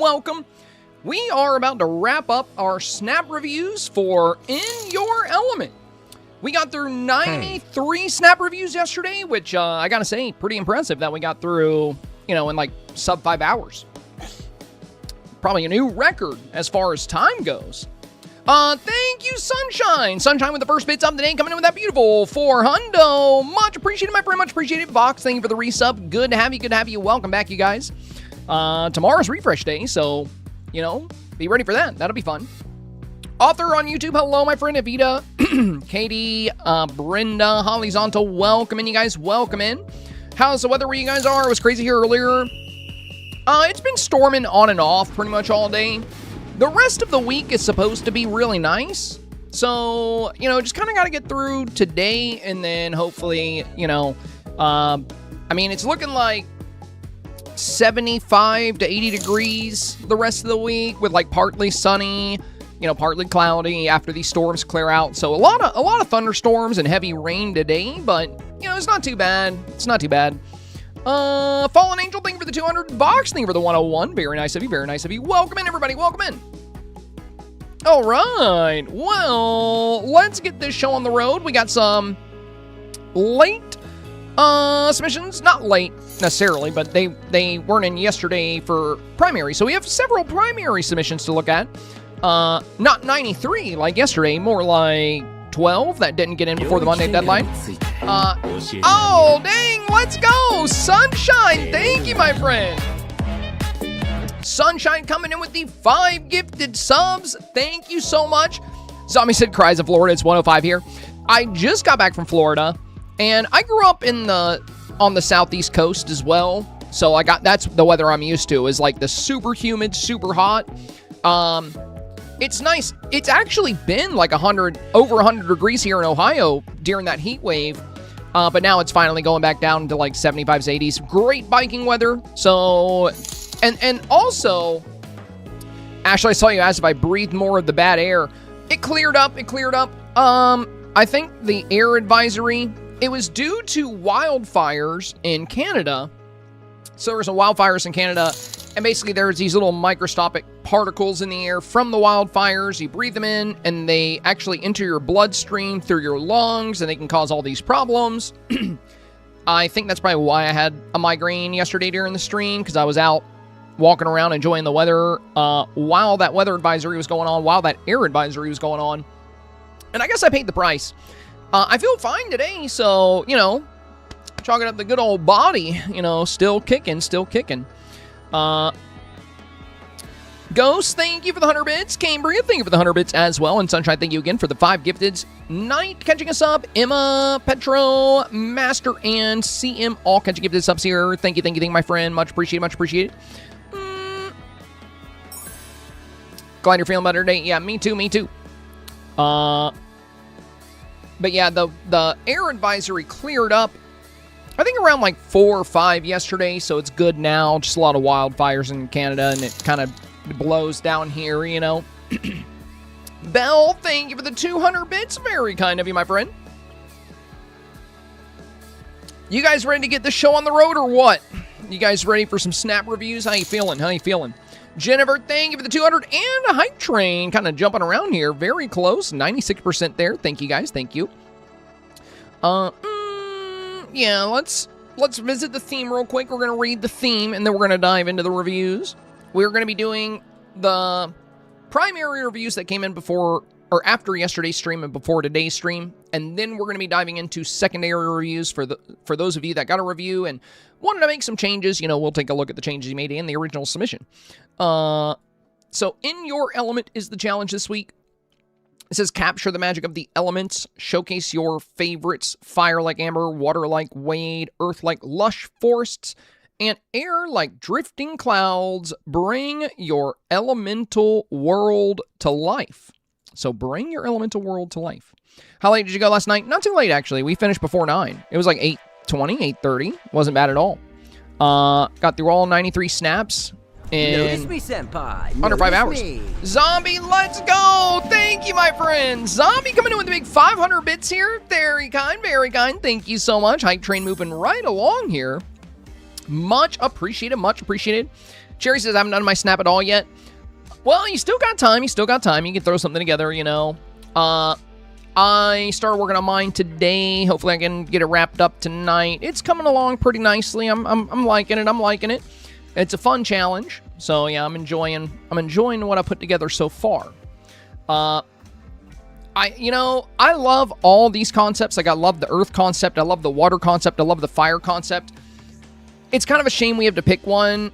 welcome. We are about to wrap up our snap reviews for In Your Element. We got through 93 snap reviews yesterday, which I gotta say, pretty impressive that we got through, in like sub 5 hours. Probably a new record as far as time goes. Thank you, Sunshine. Sunshine with the first bits of the day, coming in with that beautiful 400. Much appreciated, my friend. Much appreciated. Vox, thank you for the resub. Good to have you. Good to have you. Welcome back, you guys. Tomorrow's refresh day, so, be ready for that. That'll be fun. Author on YouTube, hello, my friend Evita, Katie, Brenda, Hollyzontal, welcome in, you guys. Welcome in. How's the weather where you guys are? It was crazy here earlier. It's been storming on and off pretty much all day. The rest of the week is supposed to be really nice. So, just kind of got to get through today and then hopefully, it's looking like 75 to 80 degrees the rest of the week with like partly sunny, partly cloudy after these storms clear out. So a lot of thunderstorms and heavy rain today, but, it's not too bad. It's not too bad. Fallen Angel, thank you for the 200. Box, thank you for the 101. Very nice of you, very nice of you. Welcome in, everybody, welcome in. All right, well, let's get this show on the road. We got some late submissions. Not late, necessarily, but they weren't in yesterday for primary. So we have several primary submissions to look at. Not 93 like yesterday, more like 12 that didn't get in before the Monday deadline. Oh, dang, let's go. Sunshine, thank you, my friend. Sunshine coming in with the 5 gifted subs. Thank you so much. Zombie said cries of Florida. It's 105 here. I just got back from Florida, and I grew up on the southeast coast as well. So that's the weather I'm used to, is like the super humid, super hot. It's nice. It's actually been like over 100 degrees here in Ohio during that heat wave. But now it's finally going back down to like 75s, 80s. Great biking weather. So, and also, Ashley, I saw you asked if I breathed more of the bad air. It cleared up. I think the air advisory, it was due to wildfires in Canada. So there were some wildfires in Canada. And basically, there's these little microscopic particles in the air from the wildfires. You breathe them in, and they actually enter your bloodstream through your lungs, and they can cause all these problems. I think that's probably why I had a migraine yesterday during the stream, because I was out walking around enjoying the weather while that weather advisory was going on, while that air advisory was going on. And I guess I paid the price. I feel fine today, so, chalking up the good old body, still kicking. Ghost, thank you for the 100 bits. Cambria, thank you for the 100 bits as well. And Sunshine, thank you again for the 5 gifteds. Knight, catching us up. Emma, Petro, Master, and CM, all catching gifted subs here. Thank you, my friend. Much appreciated. Glad you're feeling better today. Yeah, me too. But yeah, the air advisory cleared up, I think around like 4 or 5 yesterday, so it's good now. Just a lot of wildfires in Canada, and it kind of blows down here, Belle, thank you for the 200 bits. Very kind of you, my friend. You guys ready to get this show on the road or what? You guys ready for some snap reviews? How you feeling? Jennifer, thank you for the 200 and a hype train. Kind of jumping around here. Very close. 96% there. Thank you, guys. Thank you. Yeah, let's visit the theme real quick. We're going to read the theme, and then we're going to dive into the reviews. We're going to be doing the primary reviews that came in before or after yesterday's stream and before today's stream, and then we're going to be diving into secondary reviews for those of you that got a review and wanted to make some changes. We'll take a look at the changes you made in the original submission. So In Your Element is the challenge this week. It says, capture the magic of the elements, showcase your favorites, fire like amber, water like wade, earth like lush forests, and air like drifting clouds. Bring your elemental world to life. So bring your elemental world to life. How late did you go last night? Not too late, actually. We finished before 9. It was like 8:20, 8:30. Wasn't bad at all. Got through all 93 snaps in under 5 hours. Zombie, let's go. Thank you, my friend. Zombie coming in with the big 500 bits here. Very kind, very kind. Thank you so much. Hype train moving right along here. Much appreciated, much appreciated. Cherry says, I haven't done my snap at all yet. Well, you still got time. You still got time. You can throw something together, you know. I started working on mine today. Hopefully I can get it wrapped up tonight. It's coming along pretty nicely. I'm liking it. I'm liking it. It's a fun challenge. So yeah, I'm enjoying what I put together so far. I love all these concepts. Like, I love the earth concept. I love the water concept. I love the fire concept. It's kind of a shame we have to pick one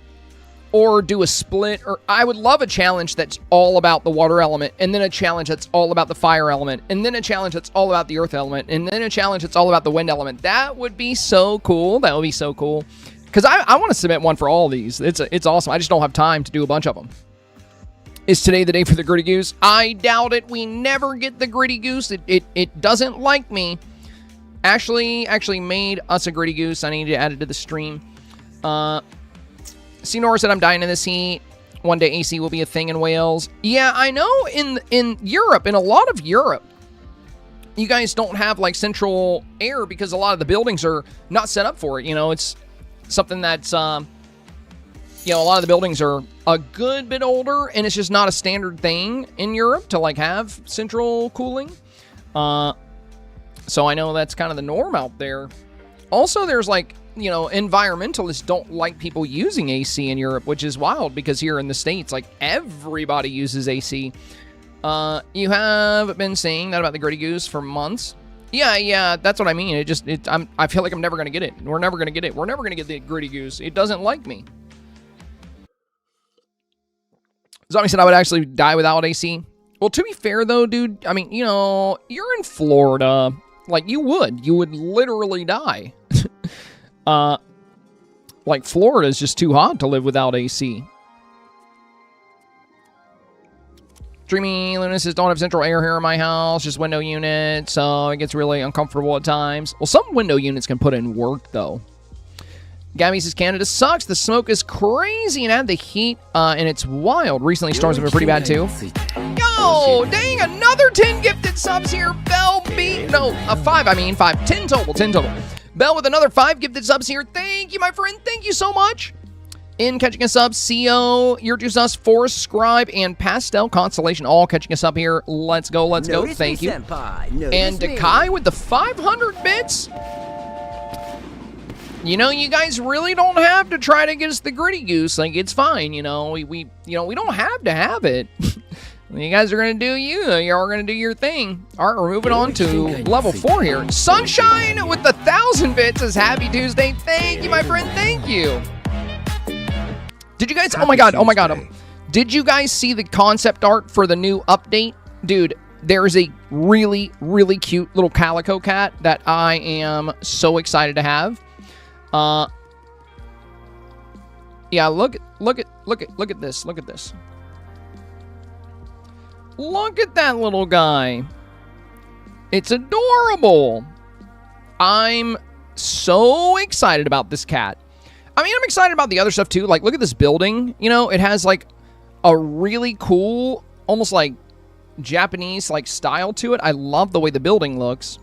or do a split. Or I would love a challenge that's all about the water element, and then a challenge that's all about the fire element, and then a challenge that's all about the earth element, and then a challenge that's all about the wind element. That would be so cool. That would be so cool. Because I want to submit one for all of these. It's awesome. I just don't have time to do a bunch of them. Is today the day for the Gritty Goose? I doubt it. We never get the Gritty Goose. It doesn't like me. Ashley actually made us a Gritty Goose. I need to add it to the stream. Nora said, I'm dying in this heat. One day AC will be a thing in Wales. Yeah, I know in Europe, in a lot of Europe, you guys don't have like central air because a lot of the buildings are not set up for it. You know, it's something that's, a lot of the buildings are a good bit older, and it's just not a standard thing in Europe to like have central cooling. So I know that's kind of the norm out there. Also, there's like, environmentalists don't like people using AC in Europe, which is wild because here in the States, like, everybody uses AC. You have been saying that about the Gritty Goose for months. Yeah, that's what I mean. I feel like I'm never going to get it. We're never going to get it. We're never going to get the Gritty Goose. It doesn't like me. Zombie said I would actually die without AC. Well, to be fair, though, dude, I mean, you're in Florida. Like, you would literally die. Like, Florida is just too hot to live without AC. Dreamy Luna says, don't have central air here in my house, just window unit, so it gets really uncomfortable at times. Well, some window units can put in work, though. Gabby says, Canada sucks. The smoke is crazy and add the heat, and it's wild. Recently, storms have been pretty bad, too. Yo, dang, another 10 gifted subs here. Bell B. No, 5, I mean 5. 10 total. Bell with another 5 gifted subs here. Thank you, my friend. Thank you so much. In catching us up, CO, Us, Forest, Scribe, and Pastel Constellation all catching us up here. Let's go. Thank you. And Dekai with the 500 bits. You guys really don't have to try to get us the Gritty Goose. Like, it's fine, we don't have to have it. You guys are going to do you. You're going to do your thing. All right, we're moving on to level 4 here. Sunshine with the 1,000 bits says, Happy Tuesday. Thank you, my friend. Thank you. Did you guys, oh my God. Did you guys see the concept art for the new update? Dude, there is a really, really cute little calico cat that I am so excited to have. Yeah, look at this. Look at this. Look at that little guy. It's adorable. I'm so excited about this cat. I mean, I'm excited about the other stuff too. Like, look at this building. It has like a really cool, almost like Japanese like style to it. I love the way the building looks.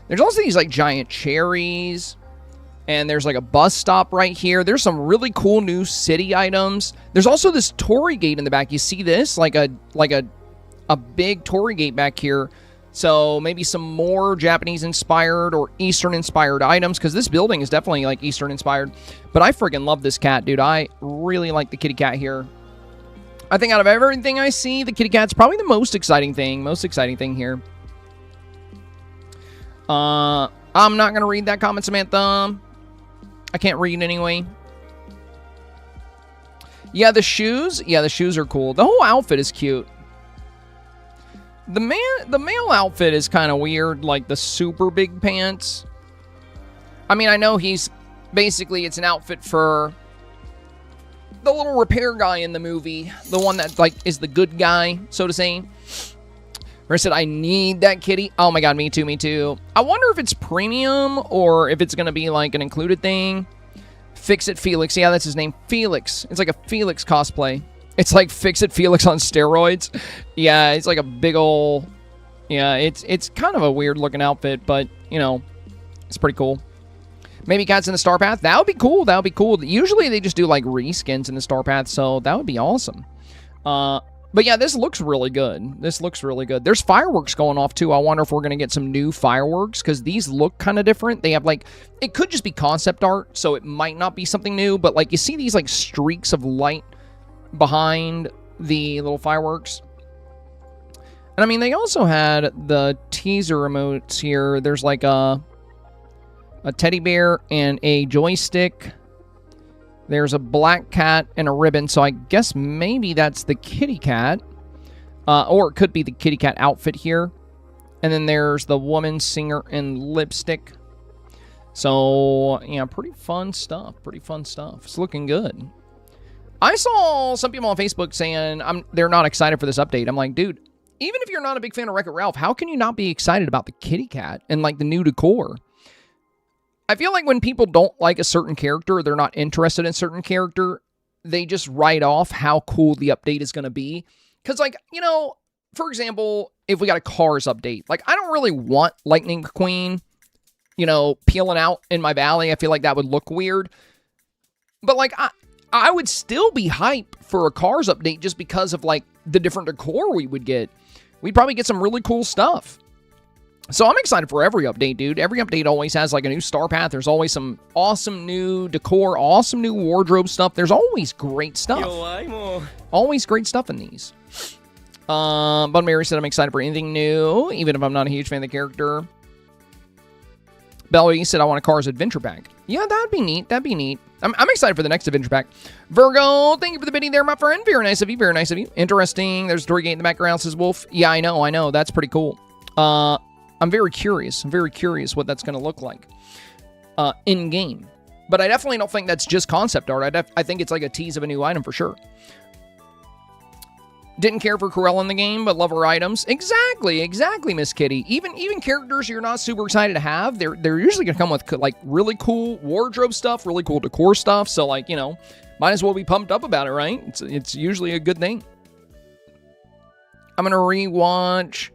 There's also these like giant cherries. And there's like a bus stop right here. There's some really cool new city items. There's also this torii gate in the back. You see this? Like a big torii gate back here. So maybe some more Japanese-inspired or Eastern-inspired items, because this building is definitely like Eastern-inspired. But I friggin' love this cat, dude. I really like the kitty cat here. I think out of everything I see, the kitty cat's probably the most exciting thing here. I'm not going to read that comment, Samantha. I can't read anyway. Yeah, the shoes. Yeah, the shoes are cool. The whole outfit is cute. The male outfit is kind of weird, like the super big pants. I mean, I know he's basically, it's an outfit for the little repair guy in the movie, the one that like is the good guy, so to say. Where I said, I need that kitty. Oh my God, me too. I wonder if it's premium or if it's going to be like an included thing. Fix It Felix. Yeah, that's his name. Felix. It's like a Felix cosplay. It's like Fix It Felix on steroids. Yeah, it's like a big ol'... Yeah, it's kind of a weird looking outfit, but, it's pretty cool. Maybe cats in the Star Path. That would be cool. That would be cool. Usually they just do like reskins in the Star Path, so that would be awesome. But yeah, this looks really good. This looks really good. There's fireworks going off too. I wonder if we're going to get some new fireworks because these look kind of different. They have like, it could just be concept art, so it might not be something new, but like you see these like streaks of light behind the little fireworks. And I mean, they also had the teaser emotes here. There's like a teddy bear and a joystick. There's a black cat and a ribbon, so I guess maybe that's the kitty cat. Or it could be the kitty cat outfit here. And then there's the woman singer in lipstick. So, yeah, pretty fun stuff. Pretty fun stuff. It's looking good. I saw some people on Facebook saying they're not excited for this update. I'm like, dude, even if you're not a big fan of Wreck-It Ralph, how can you not be excited about the kitty cat and, like, the new decor? I feel like when people don't like a certain character, or they're not interested in a certain character, they just write off how cool the update is going to be. Because, like, you know, for example, if we got a Cars update, like, I don't really want Lightning McQueen, you know, peeling out in my valley. I feel like that would look weird. But, like, I would still be hype for a Cars update just because of, like, the different decor we would get. We'd probably get some really cool stuff. So I'm excited for every update, dude. Every update always has, like, a new Star Path. There's always some awesome new decor, awesome new wardrobe stuff. There's always great stuff. Always great stuff in these. Bun Mary said, I'm excited for anything new, even if I'm not a huge fan of the character. Belly said, I want a Cars Adventure Pack. Yeah, that'd be neat. That'd be neat. I'm excited for the next Adventure Pack. Virgo, thank you for the bidding there, my friend. Very nice of you. Very nice of you. Interesting. There's a Story Gate in the background, says Wolf. Yeah, I know. That's pretty cool. I'm very curious. I'm very curious what that's going to look like in-game. But I definitely don't think that's just concept art. I think it's like a tease of a new item for sure. Didn't care for Corella in the game, but love her items. Exactly, Miss Kitty. Even characters you're not super excited to have, they're usually going to come with, like, really cool wardrobe stuff, really cool decor stuff. So, like, you know, might as well be pumped up about it, right? It's usually a good thing. I'm going to rewatch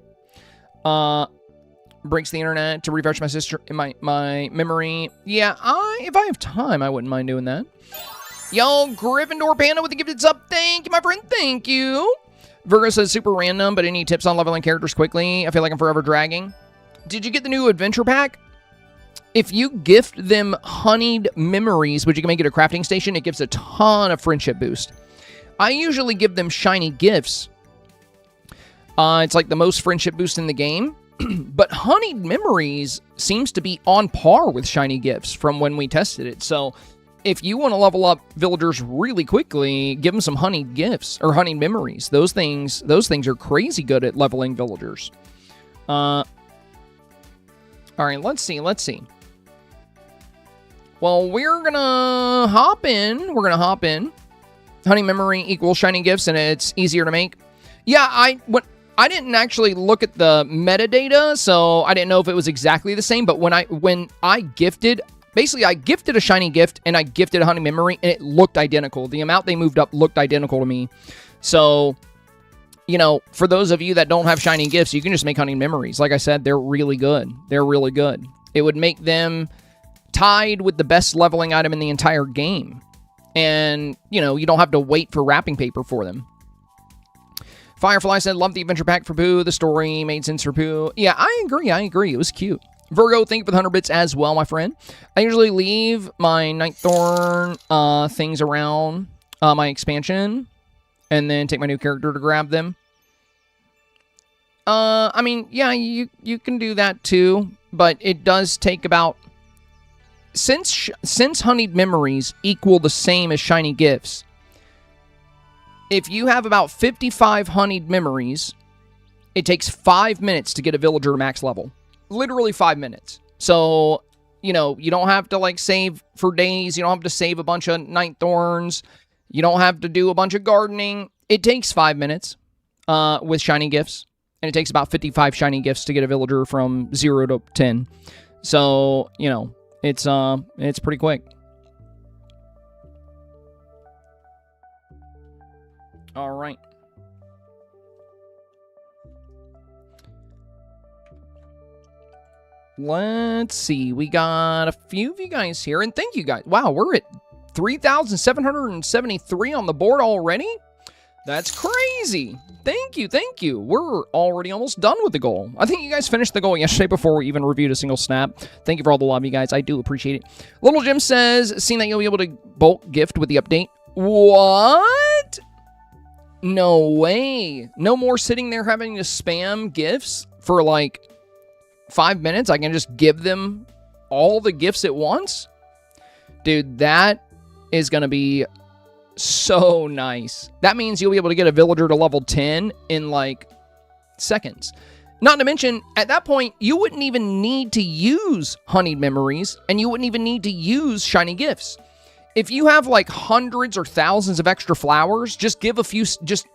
Breaks the Internet to refresh my memory. Yeah, if I have time, I wouldn't mind doing that. Yo, Gryffindor Panda with the gifted sub. Thank you, my friend. Thank you. Virgo says super random, but any tips on leveling characters quickly? I feel like I'm forever dragging. Did you get the new adventure pack? If you gift them honeyed memories, which you can make at a crafting station, it gives a ton of friendship boost. I usually give them shiny gifts. It's like the most friendship boost in the game. But honeyed memories seems to be on par with shiny gifts from when we tested it. So if you want to level up villagers really quickly, give them some honeyed gifts or honeyed memories. Those things are crazy good at leveling villagers. All right, let's see. Well, we're gonna hop in. Honey memory equals shiny gifts, and it's easier to make. Yeah, I didn't actually look at the metadata, so I didn't know if it was exactly the same. But when I gifted. Basically, I gifted a shiny gift, and I gifted a honey memory, and it looked identical. The amount they moved up looked identical to me. So, you know, for those of you that don't have shiny gifts, you can just make honey memories. Like I said, they're really good. They're really good. It would make them tied with the best leveling item in the entire game. And, you know, you don't have to wait for wrapping paper for them. Firefly said, love the adventure pack for Pooh. The story made sense for Pooh. Yeah, I agree. It was cute. Virgo, thank you for the 100 bits as well, my friend. I usually leave my Nightthorn things around my expansion and then take my new character to grab them. I mean, yeah, you can do that too, but it does take about... Since honeyed memories equal the same as shiny gifts, if you have about 55 honeyed memories, it takes 5 minutes to get a villager max level. Literally 5 minutes. So, you know, you don't have to, like, save for days. You don't have to save a bunch of Nightthorns. You don't have to do a bunch of gardening. It takes 5 minutes with shiny gifts. And it takes about 55 shiny gifts to get a villager from 0 to 10. So, you know, it's pretty quick. All right. Let's see. We got a few of you guys here, and thank you guys. Wow, we're at 3,773 on the board already? That's crazy. Thank you, thank you. We're already almost done with the goal. I think you guys finished the goal yesterday before we even reviewed a single snap. Thank you for all the love, you guys. I do appreciate it. Little Jim says, seeing that you'll be able to bulk gift with the update. What? No way. No more sitting there having to spam gifts for like 5 minutes. I can just give them all the gifts at once. Dude, that is going to be so nice. That means you'll be able to get a villager to level 10 in like seconds. Not to mention, at that point, you wouldn't even need to use honeyed memories, and you wouldn't even need to use shiny gifts. If you have like hundreds or thousands of extra flowers, just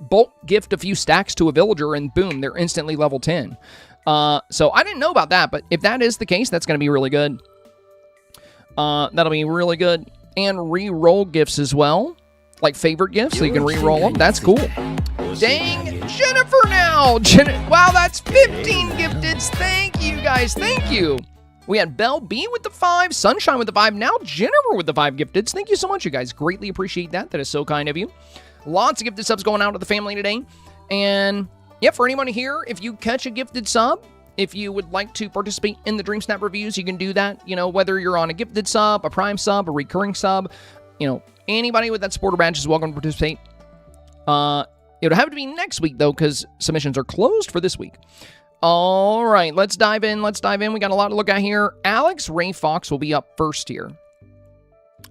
bulk gift a few stacks to a villager, and boom, they're instantly level 10. So I didn't know about that, but if that is the case, that's going to be really good. That'll be really good. And re-roll gifts as well. Like favorite gifts, so you can re-roll them. That's cool. Dang, Jennifer now! Wow, that's 15 gifteds. Thank you, guys. Thank you. We had Belle B with the 5, Sunshine with the 5, now Jennifer with the 5 gifteds. Thank you so much, you guys. Greatly appreciate that. That is so kind of you. Lots of gifted subs going out to the family today. And yeah, for anyone here, if you catch a gifted sub, if you would like to participate in the Dreamsnap reviews, you can do that. You know, whether you're on a gifted sub, a prime sub, a recurring sub, you know, anybody with that supporter badge is welcome to participate. It'll have to be next week, though, because submissions are closed for this week. All right, let's dive in. Let's dive in. We got a lot to look at here. Alex Ray Fox will be up first here.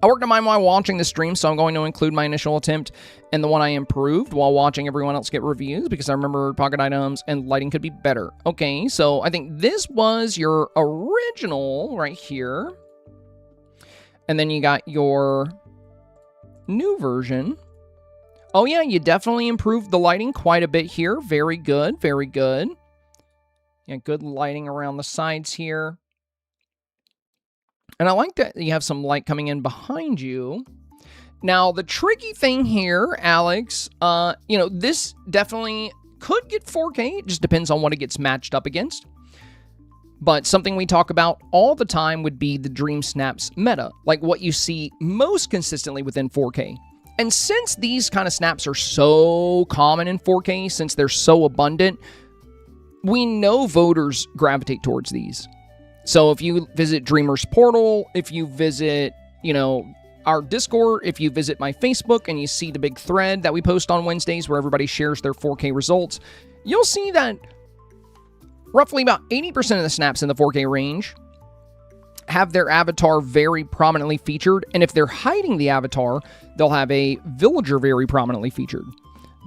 I worked on mine while watching the stream, so I'm going to include my initial attempt and the one I improved while watching everyone else get reviews, because I remember pocket items and lighting could be better. Okay, so I think this was your original right here. And then you got your new version. Oh yeah, you definitely improved the lighting quite a bit here. Very good, very good. Yeah, good lighting around the sides here. And I like that you have some light coming in behind you. Now, the tricky thing here, Alex, you know, this definitely could get 4K. It just depends on what it gets matched up against. But something we talk about all the time would be the Dreamsnaps meta, like what you see most consistently within 4K. And since these kind of snaps are so common in 4K, since they're so abundant, we know voters gravitate towards these. So if you visit Dreamer's Portal, if you visit, you know, our Discord, if you visit my Facebook and you see the big thread that we post on Wednesdays where everybody shares their 4K results, you'll see that roughly about 80% of the snaps in the 4K range have their avatar very prominently featured. And if they're hiding the avatar, they'll have a villager very prominently featured.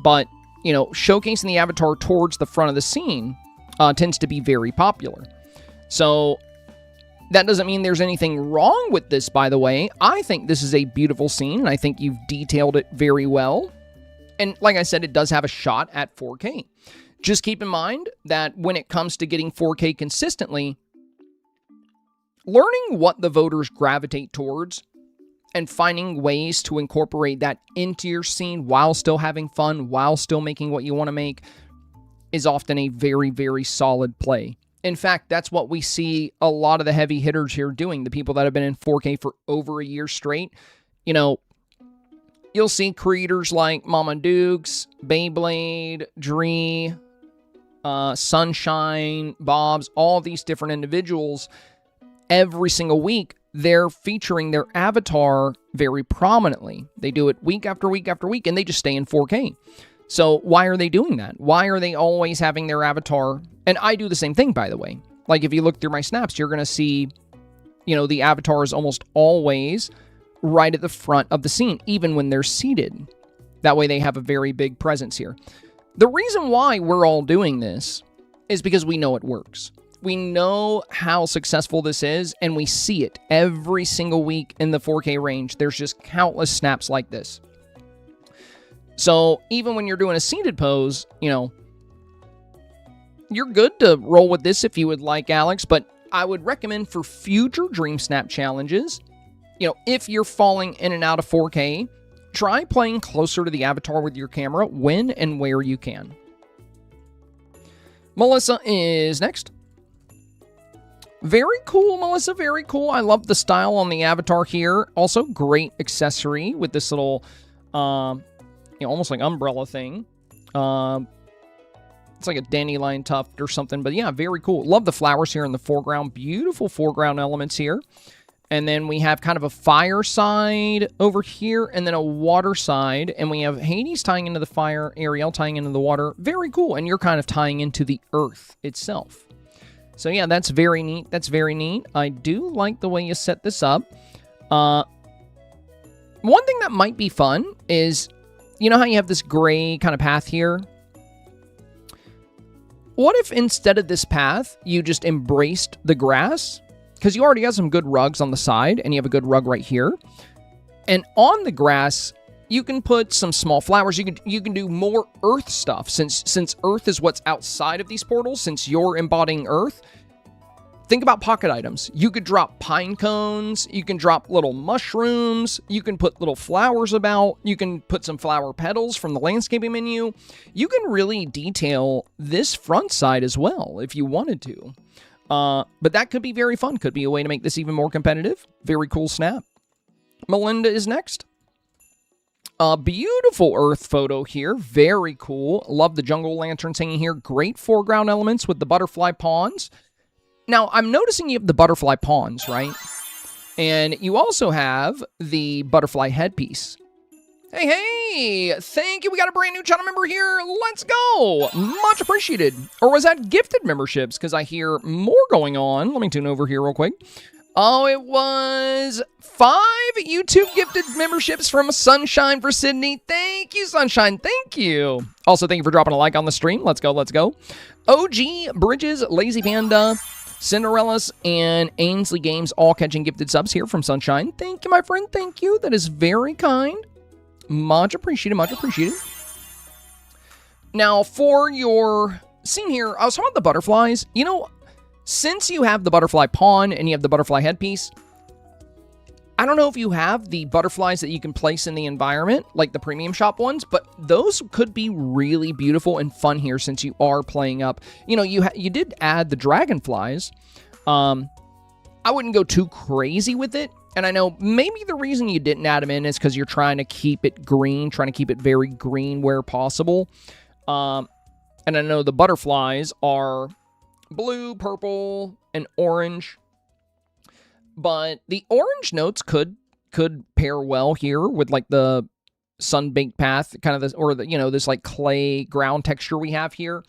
But, you know, showcasing the avatar towards the front of the scene tends to be very popular. So that doesn't mean there's anything wrong with this, by the way. I think this is a beautiful scene, and I think you've detailed it very well. And like I said, it does have a shot at 4K. Just keep in mind that when it comes to getting 4K consistently, learning what the voters gravitate towards and finding ways to incorporate that into your scene while still having fun, while still making what you want to make, is often a very, very solid play. In fact, that's what we see a lot of the heavy hitters here doing, the people that have been in 4K for over a year straight. You know, you'll see creators like Mama Dukes, Beyblade, Dree, Sunshine, Bobs, all these different individuals. Every single week, they're featuring their avatar very prominently. They do it week after week after week, and they just stay in 4K. So why are they doing that? Why are they always having their avatar? And I do the same thing, by the way. Like, if you look through my snaps, you're going to see, you know, the avatar is almost always right at the front of the scene, even when they're seated. That way they have a very big presence here. The reason why we're all doing this is because we know it works. We know how successful this is, and we see it every single week in the 4K range. There's just countless snaps like this. So even when you're doing a seated pose, you know, you're good to roll with this if you would like, Alex, but I would recommend for future Dreamsnap challenges, you know, if you're falling in and out of 4K, try playing closer to the avatar with your camera when and where you can. Melissa is next. Very cool, Melissa. Very cool. I love the style on the avatar here. Also, great accessory with this little, almost like umbrella thing. It's like a dandelion tuft or something. But yeah, very cool. Love the flowers here in the foreground. Beautiful foreground elements here. And then we have kind of a fire side over here and then a water side. And we have Hades tying into the fire, Ariel tying into the water. Very cool. And you're kind of tying into the earth itself. So yeah, that's very neat. That's very neat. I do like the way you set this up. One thing that might be fun is, you know how you have this gray kind of path here? What if instead of this path, you just embraced the grass? Because you already have some good rugs on the side, and you have a good rug right here. And on the grass, you can put some small flowers. You can do more earth stuff. Since earth is what's outside of these portals, since you're embodying earth, think about pocket items. You could drop pine cones. You can drop little mushrooms. You can put little flowers about. You can put some flower petals from the landscaping menu. You can really detail this front side as well if you wanted to. But that could be very fun. Could be a way to make this even more competitive. Very cool snap. Melinda is next. A beautiful earth photo here. Very cool. Love the jungle lanterns hanging here. Great foreground elements with the butterfly pawns. Now, I'm noticing you have the butterfly pawns, right? And you also have the butterfly headpiece. Hey, thank you. We got a brand new channel member here. Let's go. Much appreciated. Or was that gifted memberships? Because I hear more going on. Let me tune over here real quick. Oh, it was 5 YouTube gifted memberships from Sunshine for Sydney. Thank you, Sunshine. Thank you. Also, thank you for dropping a like on the stream. Let's go. Let's go. OG, Bridges, Lazy Panda, Cinderella's, and Ainsley Games all catching gifted subs here from Sunshine. Thank you, my friend. Thank you. That is very kind. Much appreciated. Much appreciated. Now, for your scene here, I was talking about the butterflies. You know, since you have the butterfly pawn and you have the butterfly headpiece, I don't know if you have the butterflies that you can place in the environment, like the premium shop ones, but those could be really beautiful and fun here since you are playing up. You know, you did add the dragonflies. I wouldn't go too crazy with it. And I know maybe the reason you didn't add them in is because you're trying to keep it green, trying to keep it very green where possible. And I know the butterflies are blue, purple, and orange. But the orange notes could pair well here with like the sun-baked path, kind of this, or the, you know, this like clay ground texture we have here.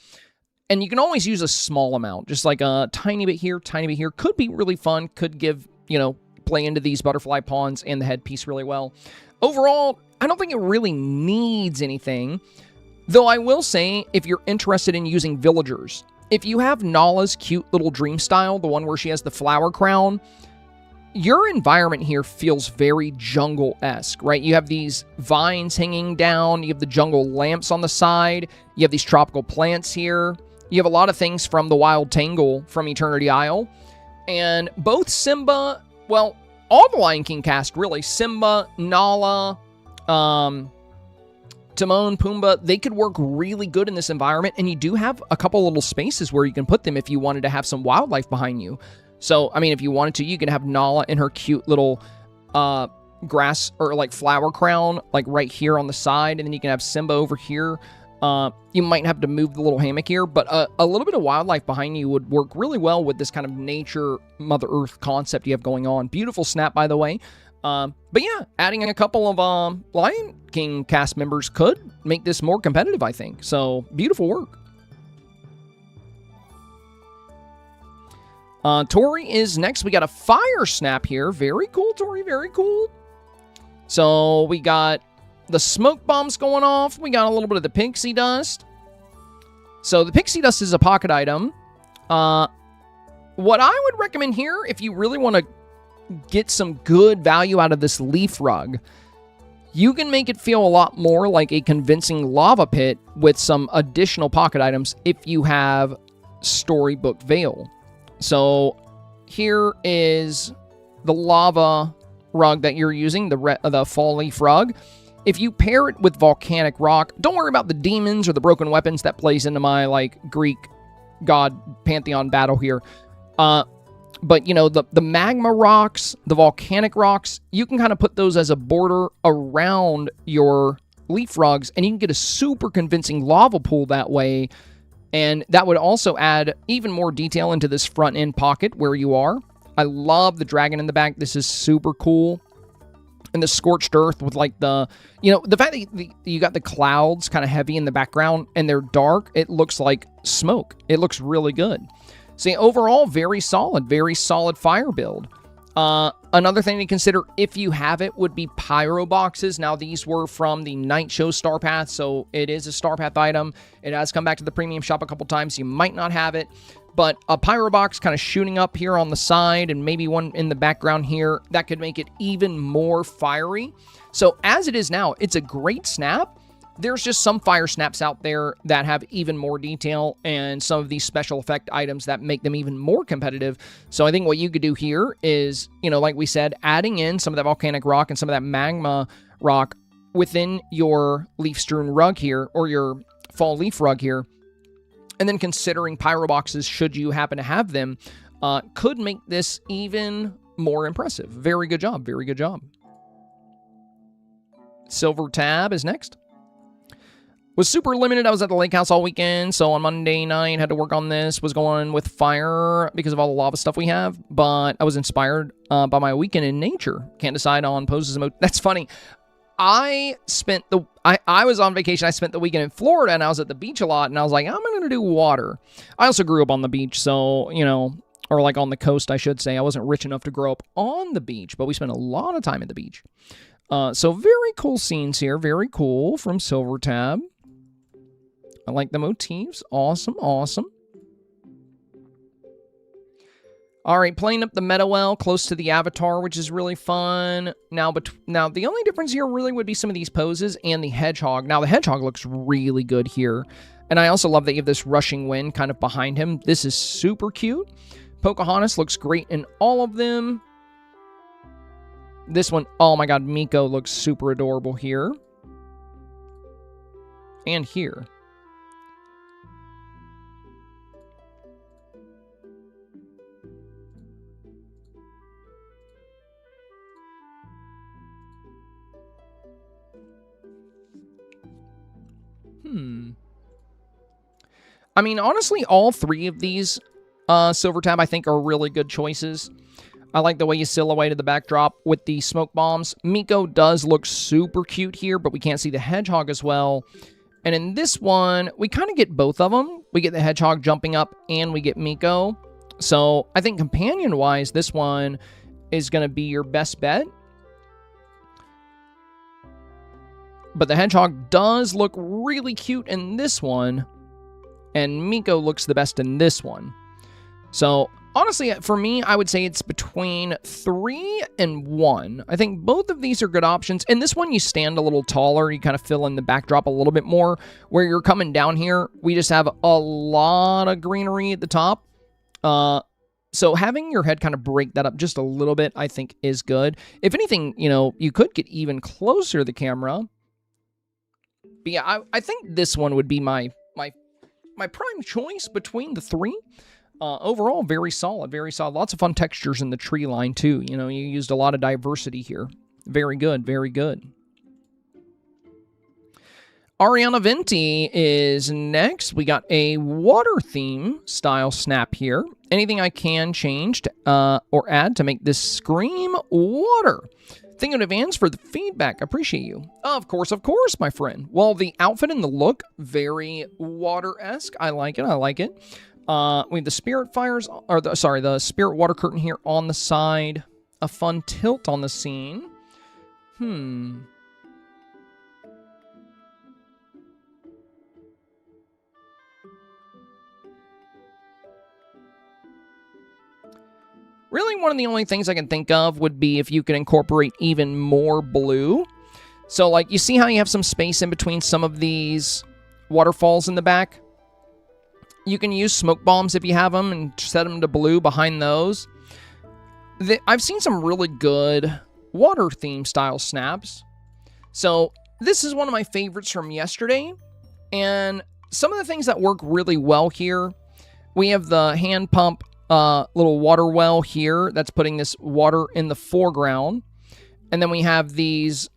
And you can always use a small amount, just like a tiny bit here, tiny bit here. Could be really fun. Could give, you know, play into these butterfly pawns and the headpiece really well. Overall, I don't think it really needs anything. Though I will say, if you're interested in using villagers, if you have Nala's cute little dream style, the one where she has the flower crown, your environment here feels very jungle-esque, right? You have these vines hanging down. You have the jungle lamps on the side. You have these tropical plants here. You have a lot of things from the Wild Tangle from Eternity Isle. And both Simba, well, all the Lion King cast, really, Simba, Nala, Timon, Pumbaa, they could work really good in this environment. And you do have a couple little spaces where you can put them if you wanted to have some wildlife behind you. So, I mean, if you wanted to, you could have Nala in her cute little grass or like flower crown, like right here on the side. And then you can have Simba over here. You might have to move the little hammock here, but a little bit of wildlife behind you would work really well with this kind of nature, Mother Earth concept you have going on. Beautiful snap, by the way. But yeah, adding a couple of Lion King cast members could make this more competitive, I think. So, beautiful work. Tori is next. We got a fire snap here. Very cool, Tori. Very cool. So we got the smoke bombs going off. We got a little bit of the pixie dust. So the pixie dust is a pocket item. What I would recommend here, if you really want to get some good value out of this leaf rug, you can make it feel a lot more like a convincing lava pit with some additional pocket items if you have Storybook Veil. So here is the lava rug that you're using, the fall leaf rug. If you pair it with volcanic rock, don't worry about the demons or the broken weapons. That plays into my like Greek god pantheon battle here. But, you know, the magma rocks, the volcanic rocks, you can kind of put those as a border around your leaf rugs, and you can get a super convincing lava pool that way. And that would also add even more detail into this front end pocket where you are. I love the dragon in the back. This is super cool. And the scorched earth with like the, you know, the fact that you got the clouds kind of heavy in the background and they're dark, it looks like smoke. It looks really good. See, overall, very solid fire build. Another thing to consider if you have it would be pyro boxes. Now, these were from the Night Show Star Path, so it is a Star Path item. It has come back to the premium shop a couple times. You might not have it, but a pyro box kind of shooting up here on the side and maybe one in the background here, that could make it even more fiery. So as it is now, it's a great snap. There's just some fire snaps out there that have even more detail and some of these special effect items that make them even more competitive. So I think what you could do here is, you know, like we said, adding in some of that volcanic rock and some of that magma rock within your leaf-strewn rug here, or your fall leaf rug here, and then considering pyro boxes, should you happen to have them, could make this even more impressive. Very good job. Very good job. Silver tab is next. Was super limited. I was at the lake house all weekend, so on Monday night, had to work on this. Was going with fire because of all the lava stuff we have, but I was inspired by my weekend in nature. Can't decide on poses and That's funny. I was on vacation. I spent the weekend in Florida, and I was at the beach a lot, and I was like, I'm going to do water. I also grew up on the beach, so, you know, or like on the coast, I should say. I wasn't rich enough to grow up on the beach, but we spent a lot of time at the beach. So very cool scenes here. Very cool from Silver Tab. I like the motifs. Awesome, awesome. All right, playing up the meta well close to the avatar, which is really fun. Now, the only difference here really would be some of these poses and the hedgehog. Now, the hedgehog looks really good here. And I also love that you have this rushing wind kind of behind him. This is super cute. Pocahontas looks great in all of them. This one, oh my god, Miko looks super adorable here. And here. I mean, honestly, all three of these Silver Tab, I think, are really good choices. I like the way you silhouetted the backdrop with the smoke bombs. Miko does look super cute here, but we can't see the hedgehog as well. And in this one, we kind of get both of them. We get the hedgehog jumping up, and we get Miko. So I think companion-wise, this one is going to be your best bet. But the hedgehog does look really cute in this one, and Miko looks the best in this one. So, honestly, for me, I would say it's between 3 and 1. I think both of these are good options. In this one, you stand a little taller. You kind of fill in the backdrop a little bit more. Where you're coming down here, we just have a lot of greenery at the top. So having your head kind of break that up just a little bit, I think, is good. If anything, you know, you could get even closer to the camera. But yeah, I think this one would be my prime choice between the three. Overall, very solid, very solid. Lots of fun textures in the tree line, too. You know, you used a lot of diversity here. Very good, very good. Ariana Venti is next. We got a water theme style snap here. Anything I can change to, or add to make this scream water? Thank you in advance for the feedback. Appreciate you. Of course, my friend. Well, the outfit and the look, very water-esque. I like it, I like it. We have the spirit fires, or the spirit water curtain here on the side. A fun tilt on the scene. Really, one of the only things I can think of would be if you could incorporate even more blue. So, like, you see how you have some space in between some of these waterfalls in the back? You can use smoke bombs if you have them and set them to blue behind those. I've seen some really good water theme style snaps. So, this is one of my favorites from yesterday. And some of the things that work really well here, we have the hand pump little water well here that's putting this water in the foreground. And then we have these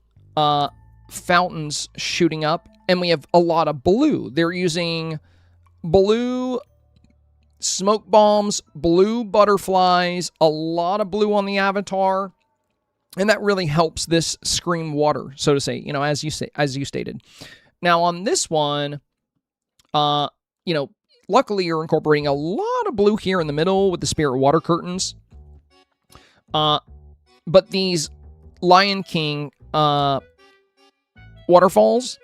fountains shooting up, and we have a lot of blue. They're using blue smoke bombs, blue butterflies, a lot of blue on the avatar, and that really helps this scream water, so to say, you know, as you stated. Now on this one, you know, luckily you're incorporating a lot of blue here in the middle with the spirit water curtains. But these Lion King waterfalls,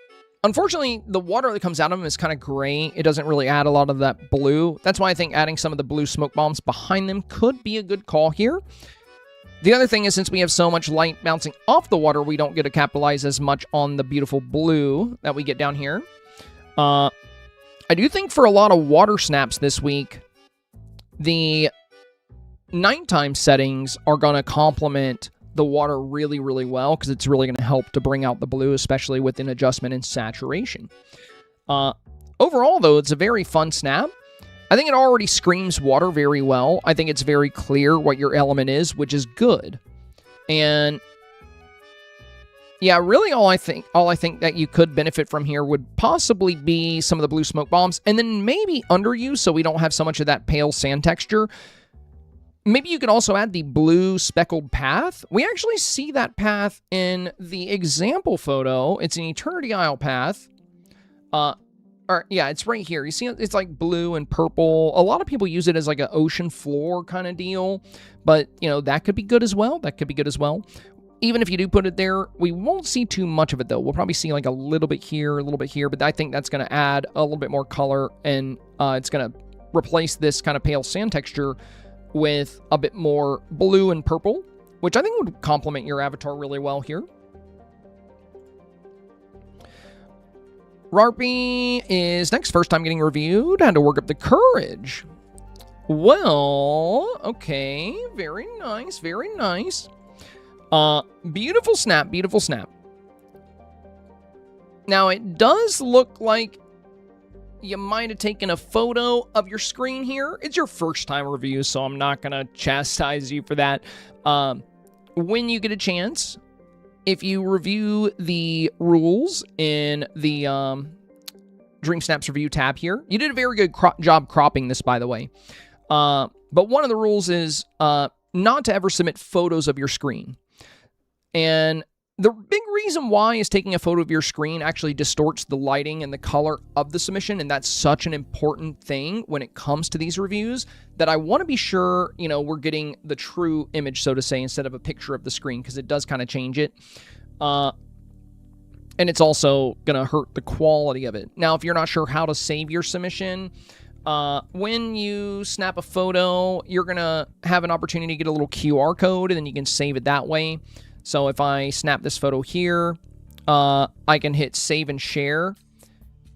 unfortunately, the water that comes out of them is kind of gray. It doesn't really add a lot of that blue. That's why I think adding some of the blue smoke bombs behind them could be a good call here. The other thing is, since we have so much light bouncing off the water, we don't get to capitalize as much on the beautiful blue that we get down here. I do think for a lot of water snaps this week, the nighttime settings are going to complement the water really, really well, because it's really going to help to bring out the blue, especially with an adjustment in saturation. Overall, though, it's a very fun snap. I think it already screams water very well. I think it's very clear what your element is, which is good. And yeah, really all I think that you could benefit from here would possibly be some of the blue smoke bombs, and then maybe underuse so we don't have so much of that pale sand texture. Maybe you could also add the blue speckled path. We actually see that path in the example photo. It's an Eternity Isle path. Yeah, it's right here. You see, it's like blue and purple. A lot of people use it as like an ocean floor kind of deal, but, you know, that could be good as well. That could be good as well. Even if you do put it there, we won't see too much of it, though. We'll probably see like a little bit here, a little bit here, but I think that's going to add a little bit more color, and it's going to replace this kind of pale sand texture with a bit more blue and purple, which I think would complement your avatar really well here. Rarpy is next, first time getting reviewed. Had to work up the courage. Well, okay, very nice, very nice. Beautiful snap, beautiful snap. Now, it does look like you might have taken a photo of your screen here. It's your first time review, so I'm not going to chastise you for that. When you get a chance, if you review the rules in the Dreamsnaps Review tab here, you did a very good job cropping this, by the way. But one of the rules is not to ever submit photos of your screen. And the big reason why is taking a photo of your screen actually distorts the lighting and the color of the submission, and that's such an important thing when it comes to these reviews that I want to be sure, you know, we're getting the true image, so to say, instead of a picture of the screen, because it does kind of change it. And it's also going to hurt the quality of it. Now, if you're not sure how to save your submission, when you snap a photo, you're going to have an opportunity to get a little QR code, and then you can save it that way. So if I snap this photo here, I can hit save and share,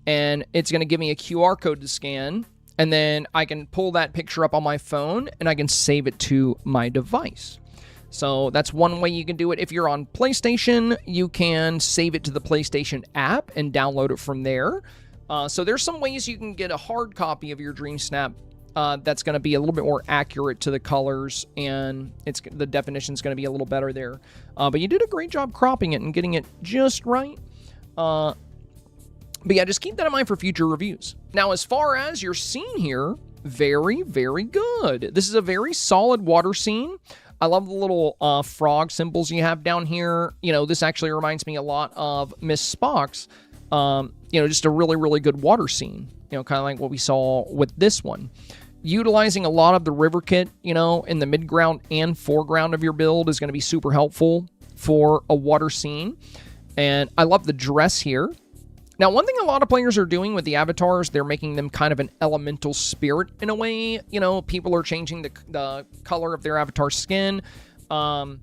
and it's going to give me a QR code to scan, and then I can pull that picture up on my phone, and I can save it to my device. So that's one way you can do it. If you're on PlayStation, you can save it to the PlayStation app and download it from there. So there's some ways you can get a hard copy of your Dreamsnap that's going to be a little bit more accurate to the colors, and the definition's going to be a little better there. But you did a great job cropping it and getting it just right. But yeah, just keep that in mind for future reviews. Now, as far as your scene here, very, very good. This is a very solid water scene. I love the little frog symbols you have down here. You know, this actually reminds me a lot of Miss Spock's, you know, just a really, really good water scene. You know, kind of like what we saw with this one. Utilizing a lot of the river kit, you know, in the mid-ground and foreground of your build is going to be super helpful for a water scene. And I love the dress here. Now, one thing a lot of players are doing with the avatars, they're making them kind of an elemental spirit in a way. You know, people are changing the color of their avatar skin. I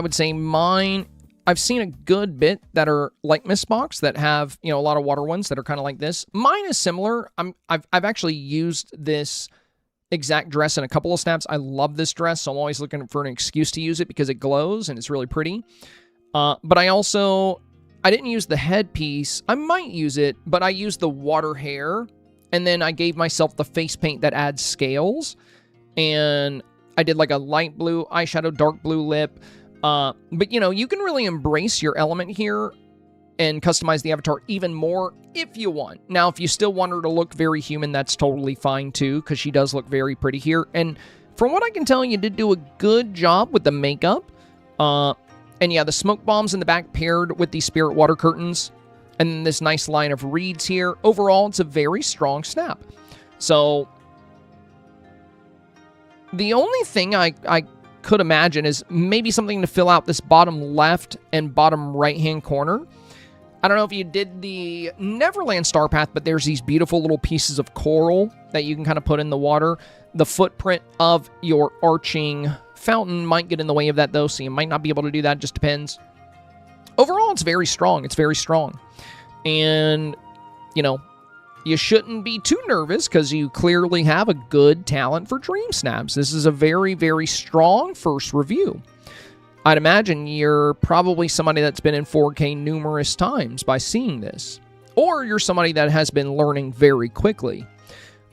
would say mine, I've seen a good bit that are like Miss Box that have, you know, a lot of water ones that are kind of like this. Mine is similar. I've actually used this exact dress in a couple of snaps. I love this dress, so I'm always looking for an excuse to use it because it glows and it's really pretty. But I didn't use the headpiece. I might use it, but I used the water hair, And then I gave myself the face paint that adds scales. And I did like a light blue eyeshadow, dark blue lip. But, you know, you can really embrace your element here and customize the avatar even more if you want. Now, if you still want her to look very human, that's totally fine too, because she does look very pretty here. And from what I can tell, you did do a good job with the makeup. And yeah, the smoke bombs in the back paired with these spirit water curtains. And then this nice line of reeds here. Overall, it's a very strong snap. So, the only thing I could imagine is maybe something to fill out this bottom left and bottom right-hand corner. I don't know if you did the Neverland Star Path, but there's these beautiful little pieces of coral that you can kind of put in the water. The footprint of your arching fountain might get in the way of that, though, so you might not be able to do that. Just depends. Overall, it's very strong. It's very strong. And, you know, you shouldn't be too nervous because you clearly have a good talent for dream snaps. This is a very, very strong first review. I'd imagine you're probably somebody that's been in 4K numerous times by seeing this. Or you're somebody that has been learning very quickly.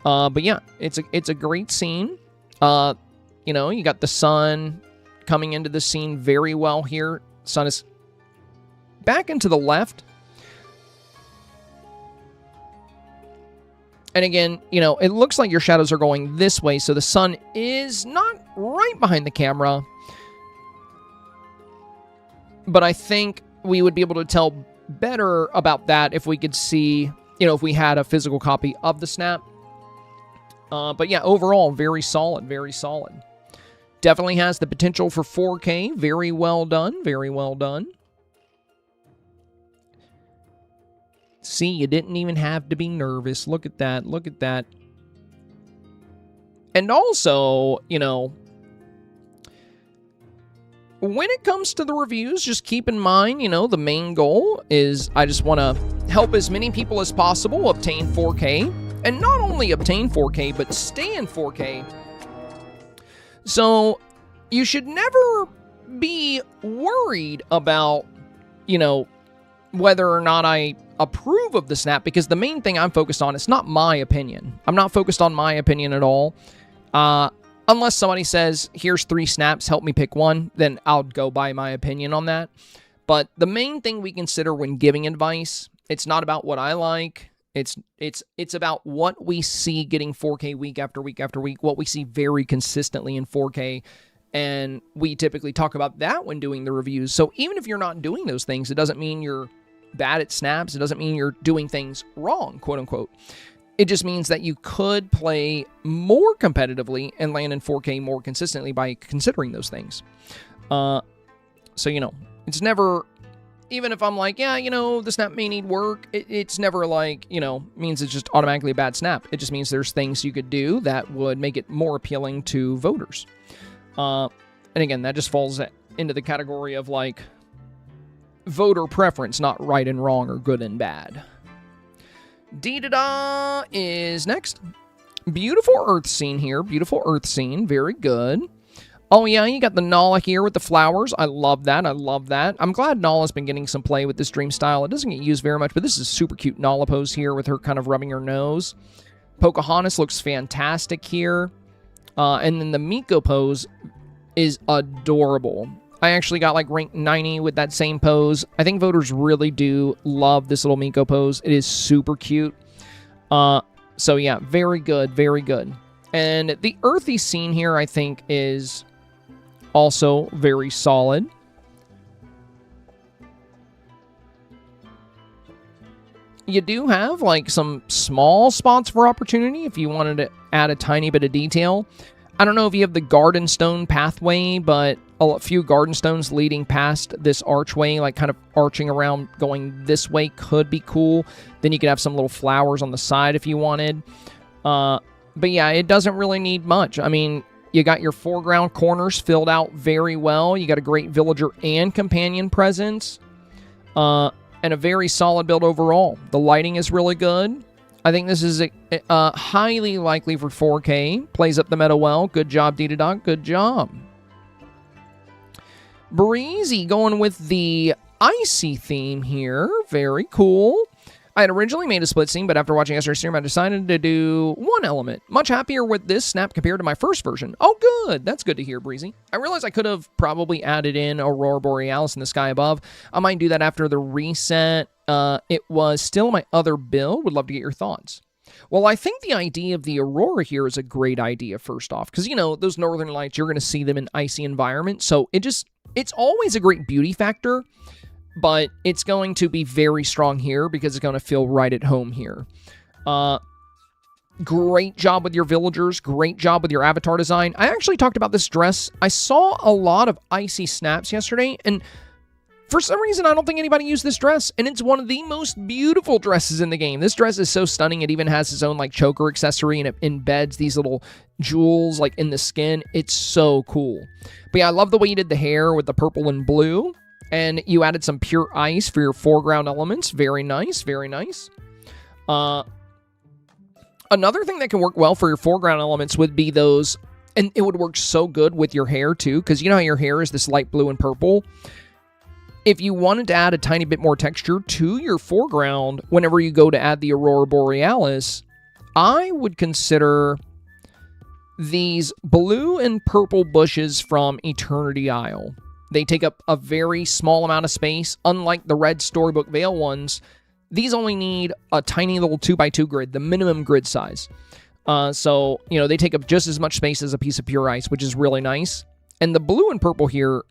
But yeah, it's a great scene. You know, you got the sun coming into the scene very well here. Sun is back into the left. And again, you know, it looks like your shadows are going this way, so the sun is not right behind the camera. But I think we would be able to tell better about that if we could see, you know, if we had a physical copy of the snap. But yeah, overall, very solid, very solid. Definitely has the potential for 4K. Very well done, very well done. See, you didn't even have to be nervous. Look at that. Look at that. And also, you know, when it comes to the reviews, just keep in mind, you know, the main goal is I just want to help as many people as possible obtain 4K. And not only obtain 4K, but stay in 4K. So, you should never be worried about, you know, whether or not I approve of the snap, because the main thing I'm focused on is not my opinion. I'm not focused on my opinion at all. Unless somebody says, here's 3 snaps, help me pick one, then I'll go by my opinion on that. But the main thing we consider when giving advice, it's not about what I like. It's about what we see getting 4K week after week after week, what we see very consistently in 4K. And we typically talk about that when doing the reviews. So even if you're not doing those things, it doesn't mean you're bad at snaps. It doesn't mean you're doing things wrong, quote unquote. It just means that you could play more competitively and land in 4K more consistently by considering those things. So, you know, it's never, even if I'm like, yeah, you know, the snap may need work, it's never like, you know, means it's just automatically a bad snap. It just means there's things you could do that would make it more appealing to voters. And again, that just falls into the category of like voter preference, not right and wrong or good and bad. Dee-da-da is next. Beautiful earth scene here. Beautiful earth scene. Very good. Oh, yeah, you got the Nala here with the flowers. I love that. I love that. I'm glad Nala's been getting some play with this dream style. It doesn't get used very much, but this is a super cute Nala pose here with her kind of rubbing her nose. Pocahontas looks fantastic here. And then the Miko pose is adorable. I actually got like rank 90 with that same pose. I think voters really do love this little Miko pose. It is super cute. So yeah, very good, very good. And the earthy scene here, I think, is also very solid. You do have like some small spots for opportunity if you wanted to add a tiny bit of detail. I don't know if you have the garden stone pathway, but a few garden stones leading past this archway, like kind of arching around going this way could be cool. Then you could have some little flowers on the side if you wanted. But yeah, it doesn't really need much. I mean, you got your foreground corners filled out very well. You got a great villager and companion presence. And a very solid build overall. The lighting is really good. I think this is highly likely for 4K. Plays up the meta well. Good job, Dee-da-da. Good job. Breezy going with the icy theme here. Very cool. I had originally made a split scene, but after watching yesterday's stream, I decided to do one element. Much happier with this snap compared to my first version. Oh, good. That's good to hear, Breezy. I realized I could have probably added in Aurora Borealis in the sky above. I might do that after the reset. It was still my other build. Would love to get your thoughts. Well, I think the idea of the Aurora here is a great idea, first off, because, you know, those northern lights, you're going to see them in icy environments, so it's always a great beauty factor, but it's going to be very strong here because it's going to feel right at home here. Great job with your villagers, great job with your avatar design. I actually talked about this dress. I saw a lot of icy snaps yesterday, and for some reason, I don't think anybody used this dress, and it's one of the most beautiful dresses in the game. This dress is so stunning. It even has its own, like, choker accessory, and it embeds these little jewels, like, in the skin. It's so cool. But yeah, I love the way you did the hair with the purple and blue, and you added some pure ice for your foreground elements. Very nice, very nice. Another thing that can work well for your foreground elements would be those, and it would work so good with your hair, too, because you know how your hair is this light blue and purple? If you wanted to add a tiny bit more texture to your foreground whenever you go to add the Aurora Borealis, I would consider these blue and purple bushes from Eternity Isle. They take up a very small amount of space. Unlike the red Storybook Veil ones, these only need a tiny little 2x2 grid, the minimum grid size. So, you know, they take up just as much space as a piece of pure ice, which is really nice. And the blue and purple here,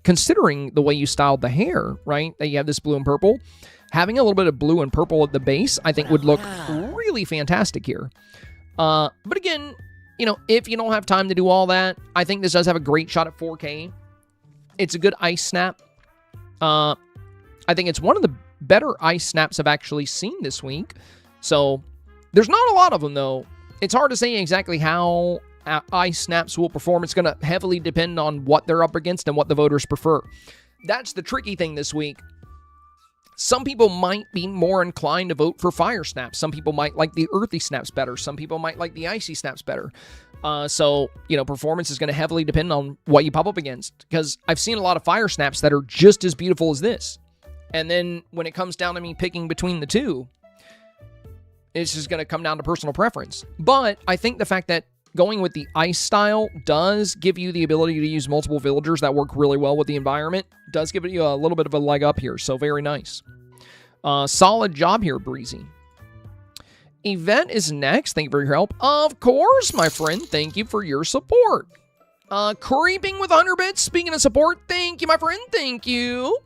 considering the way you styled the hair, right, that you have this blue and purple, having a little bit of blue and purple at the base, I think would look really fantastic here. But again, you know, if you don't have time to do all that, I think this does have a great shot at 4K. It's a good ice snap. I think it's one of the better ice snaps I've actually seen this week. So, there's not a lot of them, though. It's hard to say exactly how ice snaps will perform. It's going to heavily depend on what they're up against and what the voters prefer. That's the tricky thing this week. Some people might be more inclined to vote for fire snaps. Some people might like the earthy snaps better. Some people might like the icy snaps better. So, you know, performance is going to heavily depend on what you pop up against. Because I've seen a lot of fire snaps that are just as beautiful as this. And then when it comes down to me picking between the two, it's just going to come down to personal preference. But I think the fact that going with the ice style does give you the ability to use multiple villagers that work really well with the environment. Does give you a little bit of a leg up here, so very nice. Solid job here, Breezy. Yvette is next. Thank you for your help. Of course, my friend. Thank you for your support. Creeping with 100 bits. Speaking of support, thank you, my friend. Thank you.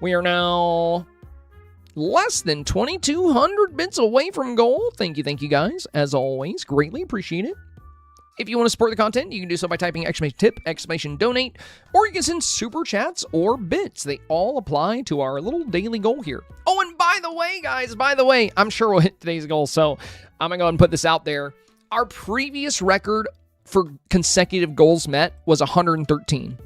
We are now less than 2,200 bits away from goal. Thank you guys. As always, greatly appreciate it. If you want to support the content, you can do so by typing !tip, !donate, or you can send super chats or bits. They all apply to our little daily goal here. Oh, and by the way, guys, I'm sure we'll hit today's goal, so I'm going to go ahead and put this out there. Our previous record for consecutive goals met was 113.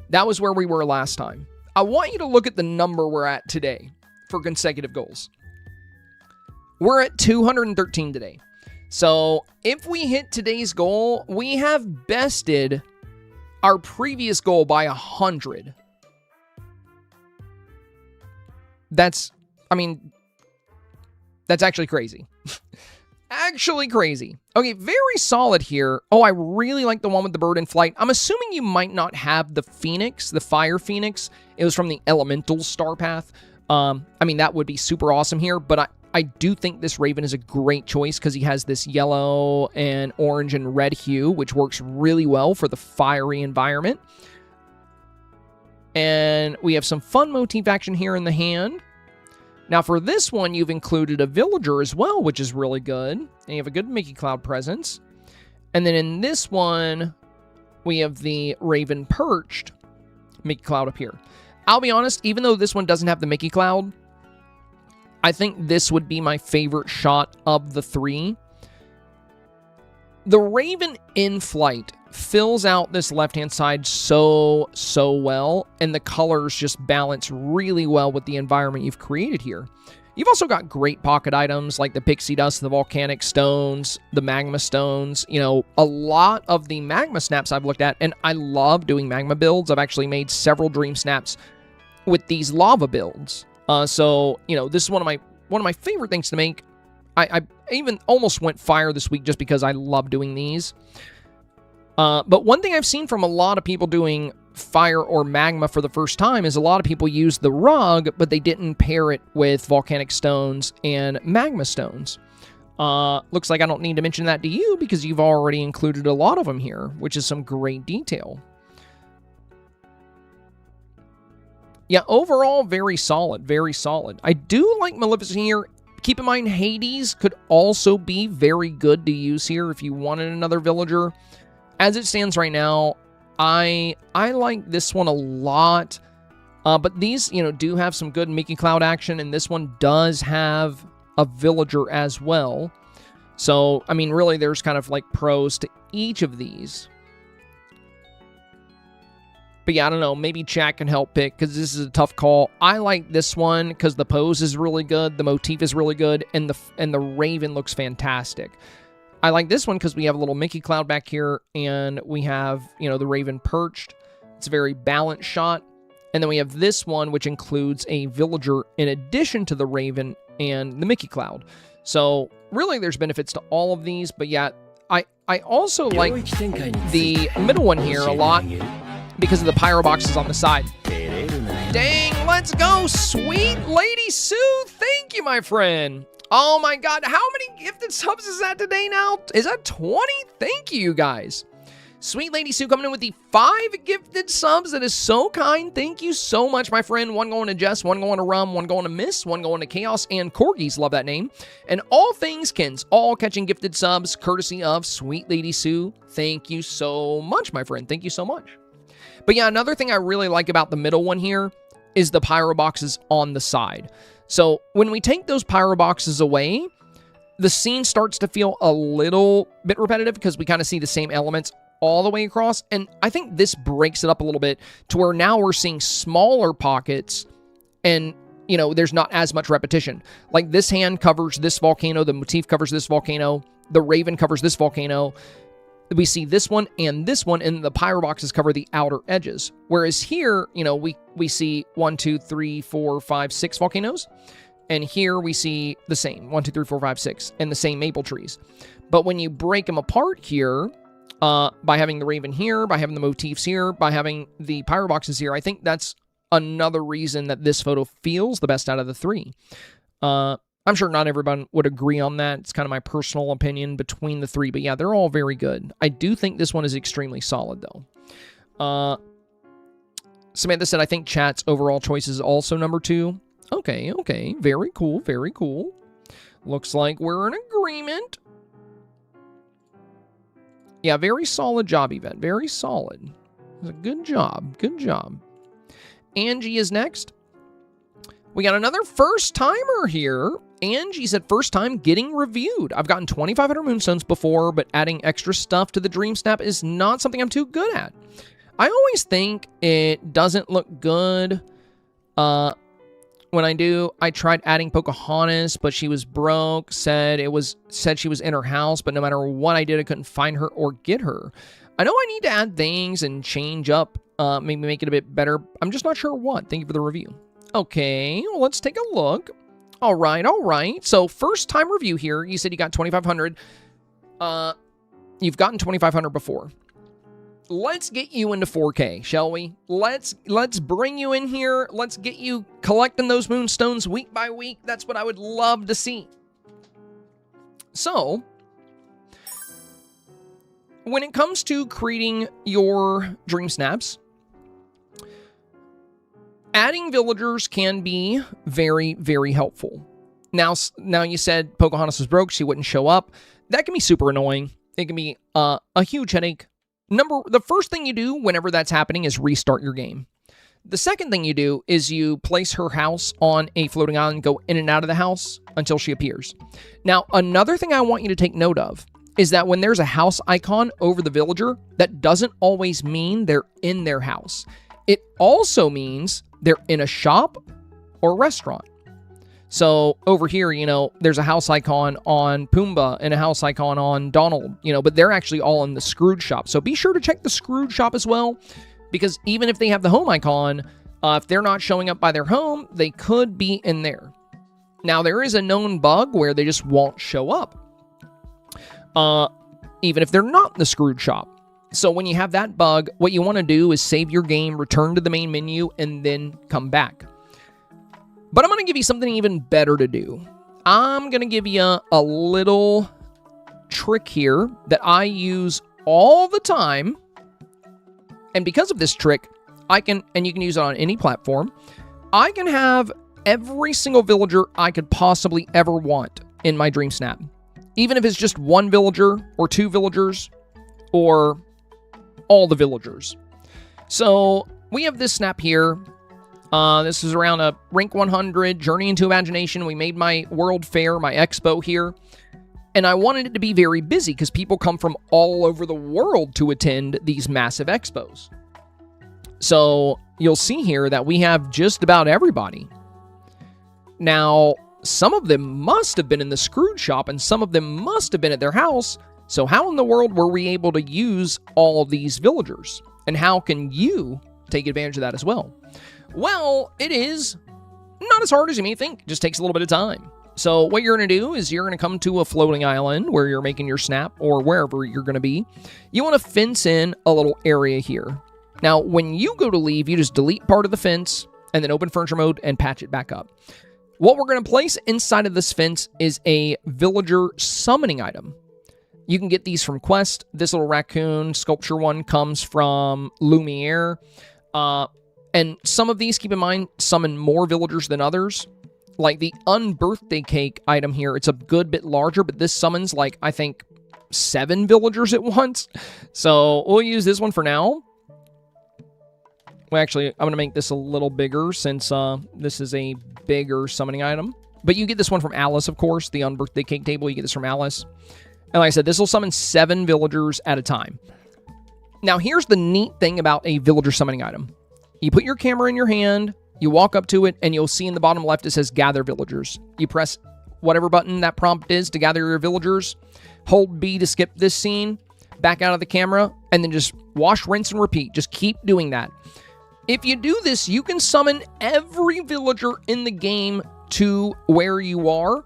That was where we were last time. I want you to look at the number we're at today for consecutive goals. We're at 213 today. So, if we hit today's goal, we have bested our previous goal by 100. That's actually crazy. Actually crazy. Okay, very solid here. Oh, I really like the one with the bird in flight. I'm assuming you might not have the Phoenix, the Fire Phoenix. It was from the Elemental Star Path. That would be super awesome here, but I do think this Raven is a great choice because he has this yellow and orange and red hue, which works really well for the fiery environment. And we have some fun motif action here in the hand. Now for this one, you've included a villager as well, which is really good. And you have a good Mickey Cloud presence. And then in this one, we have the Raven perched Mickey Cloud up here. I'll be honest, even though this one doesn't have the Mickey Cloud, I think this would be my favorite shot of the three. The Raven in flight fills out this left-hand side so well, and the colors just balance really well with the environment you've created here. You've also got great pocket items like the pixie dust, the volcanic stones, the magma stones. You know, a lot of the magma snaps I've looked at, and I love doing magma builds. I've actually made several dream snaps with these lava builds. So, you know, this is one of my one of my favorite things to make. I even almost went fire this week just because I love doing these. But one thing I've seen from a lot of people doing fire or magma for the first time is a lot of people use the rug, but they didn't pair it with volcanic stones and magma stones. Looks like I don't need to mention that to you because you've already included a lot of them here, which is some great detail. Yeah, overall, very solid, very solid. I do like Maleficent here. Keep in mind, Hades could also be very good to use here if you wanted another villager. As it stands right now, I like this one a lot. But these, do have some good Mickey Cloud action, and this one does have a villager as well. So, I mean, really, there's kind of like pros to each of these. But yeah, I don't know, maybe chat can help pick, because this is a tough call. I like this one because the pose is really good, the motif is really good, and the raven looks fantastic. I like this one because we have a little Mickey Cloud back here, and we have, the raven perched. It's a very balanced shot. And then we have this one, which includes a villager in addition to the raven and the Mickey Cloud. So, really, there's benefits to all of these. But yeah, I also like the middle one here a lot because of the pyro boxes on the side. Dang, let's go, sweet Lady Sue. Thank you, my friend. Oh my God, how many gifted subs is that today now? Is that 20? Thank you, guys. Sweet Lady Sue coming in with the 5 gifted subs. That is so kind. Thank you so much, my friend. One going to Jess, one going to Rum, one going to Miss, one going to Chaos, and Corgis. Love that name. And all things Kins, all catching gifted subs, courtesy of Sweet Lady Sue. Thank you so much, my friend. Thank you so much. But yeah, another thing I really like about the middle one here is the pyro boxes on the side. So when we take those pyro boxes away, the scene starts to feel a little bit repetitive because we kind of see the same elements all the way across. And I think this breaks it up a little bit to where now we're seeing smaller pockets and, there's not as much repetition. Like this hand covers this volcano, the motif covers this volcano, the raven covers this volcano. We see this one, and the pyro boxes cover the outer edges. Whereas here, we see 1, 2, 3, 4, 5, 6 volcanoes. And here we see the same, 1, 2, 3, 4, 5, 6, and the same maple trees. But when you break them apart here, by having the raven here, by having the motifs here, by having the pyro boxes here, I think that's another reason that this photo feels the best out of the 3. I'm sure not everyone would agree on that. It's kind of my personal opinion between the 3. But yeah, they're all very good. I do think this one is extremely solid, though. Samantha said, I think chat's overall choice is also number 2. Okay. Very cool, very cool. Looks like we're in agreement. Yeah, very solid job, Yvette. Very solid. Good job. Good job. Angie is next. We got another first-timer here. Angie said, first time getting reviewed. I've gotten 2,500 moonstones before, but adding extra stuff to the Dreamsnap is not something I'm too good at. I always think it doesn't look good. When I tried adding Pocahontas, but she was broke, said she was in her house, but no matter what I did, I couldn't find her or get her. I know I need to add things and change up, maybe make it a bit better. I'm just not sure what. Thank you for the review. Okay, well, let's take a look. All right. So first time review here. You said you got 2,500. You've gotten 2,500 before. Let's get you into 4K, shall we? Let's bring you in here. Let's get you collecting those moonstones week by week. That's what I would love to see. So, when it comes to creating your Dreamsnaps, adding villagers can be very, very helpful. Now you said Pocahontas was broke, she wouldn't show up. That can be super annoying. It can be a huge headache. The first thing you do whenever that's happening is restart your game. The second thing you do is you place her house on a floating island and go in and out of the house until she appears. Now, another thing I want you to take note of is that when there's a house icon over the villager, that doesn't always mean they're in their house. It also means they're in a shop or restaurant. So over here, there's a house icon on Pumbaa and a house icon on Donald, but they're actually all in the Scrooge shop. So be sure to check the Scrooge shop as well, because even if they have the home icon, if they're not showing up by their home, they could be in there. Now, there is a known bug where they just won't show up, even if they're not in the Scrooge shop. So when you have that bug, what you want to do is save your game, return to the main menu, and then come back. But I'm going to give you something even better to do. I'm going to give you a little trick here that I use all the time. And because of this trick, I can, and you can use it on any platform, I can have every single villager I could possibly ever want in my Dreamsnap. Even if it's just one villager or two villagers or all the villagers. So we have this snap here. This is around a rank 100, Journey into Imagination. We made my World Fair, my expo here. And I wanted it to be very busy because people come from all over the world to attend these massive expos. So you'll see here that we have just about everybody. Now, some of them must have been in the Scrooge shop and some of them must have been at their house. So how in the world were we able to use all of these villagers? And how can you take advantage of that as well? Well, it is not as hard as you may think. It just takes a little bit of time. So what you're going to do is you're going to come to a floating island where you're making your snap or wherever you're going to be. You want to fence in a little area here. Now, when you go to leave, you just delete part of the fence and then open furniture mode and patch it back up. What we're going to place inside of this fence is a villager summoning item. You can get these from Quest. This little raccoon sculpture one comes from Lumiere. And some of these, keep in mind, summon more villagers than others. Like the unbirthday cake item here, it's a good bit larger, but this summons, like, I think 7 villagers at once. So we'll use this one for now. Well, actually, I'm going to make this a little bigger since this is a bigger summoning item. But you get this one from Alice, of course. The unbirthday cake table, you get this from Alice. And like I said, this will summon 7 villagers at a time. Now, here's the neat thing about a villager summoning item. You put your camera in your hand, you walk up to it, and you'll see in the bottom left it says Gather Villagers. You press whatever button that prompt is to gather your villagers, hold B to skip this scene, back out of the camera, and then just wash, rinse, and repeat. Just keep doing that. If you do this, you can summon every villager in the game to where you are.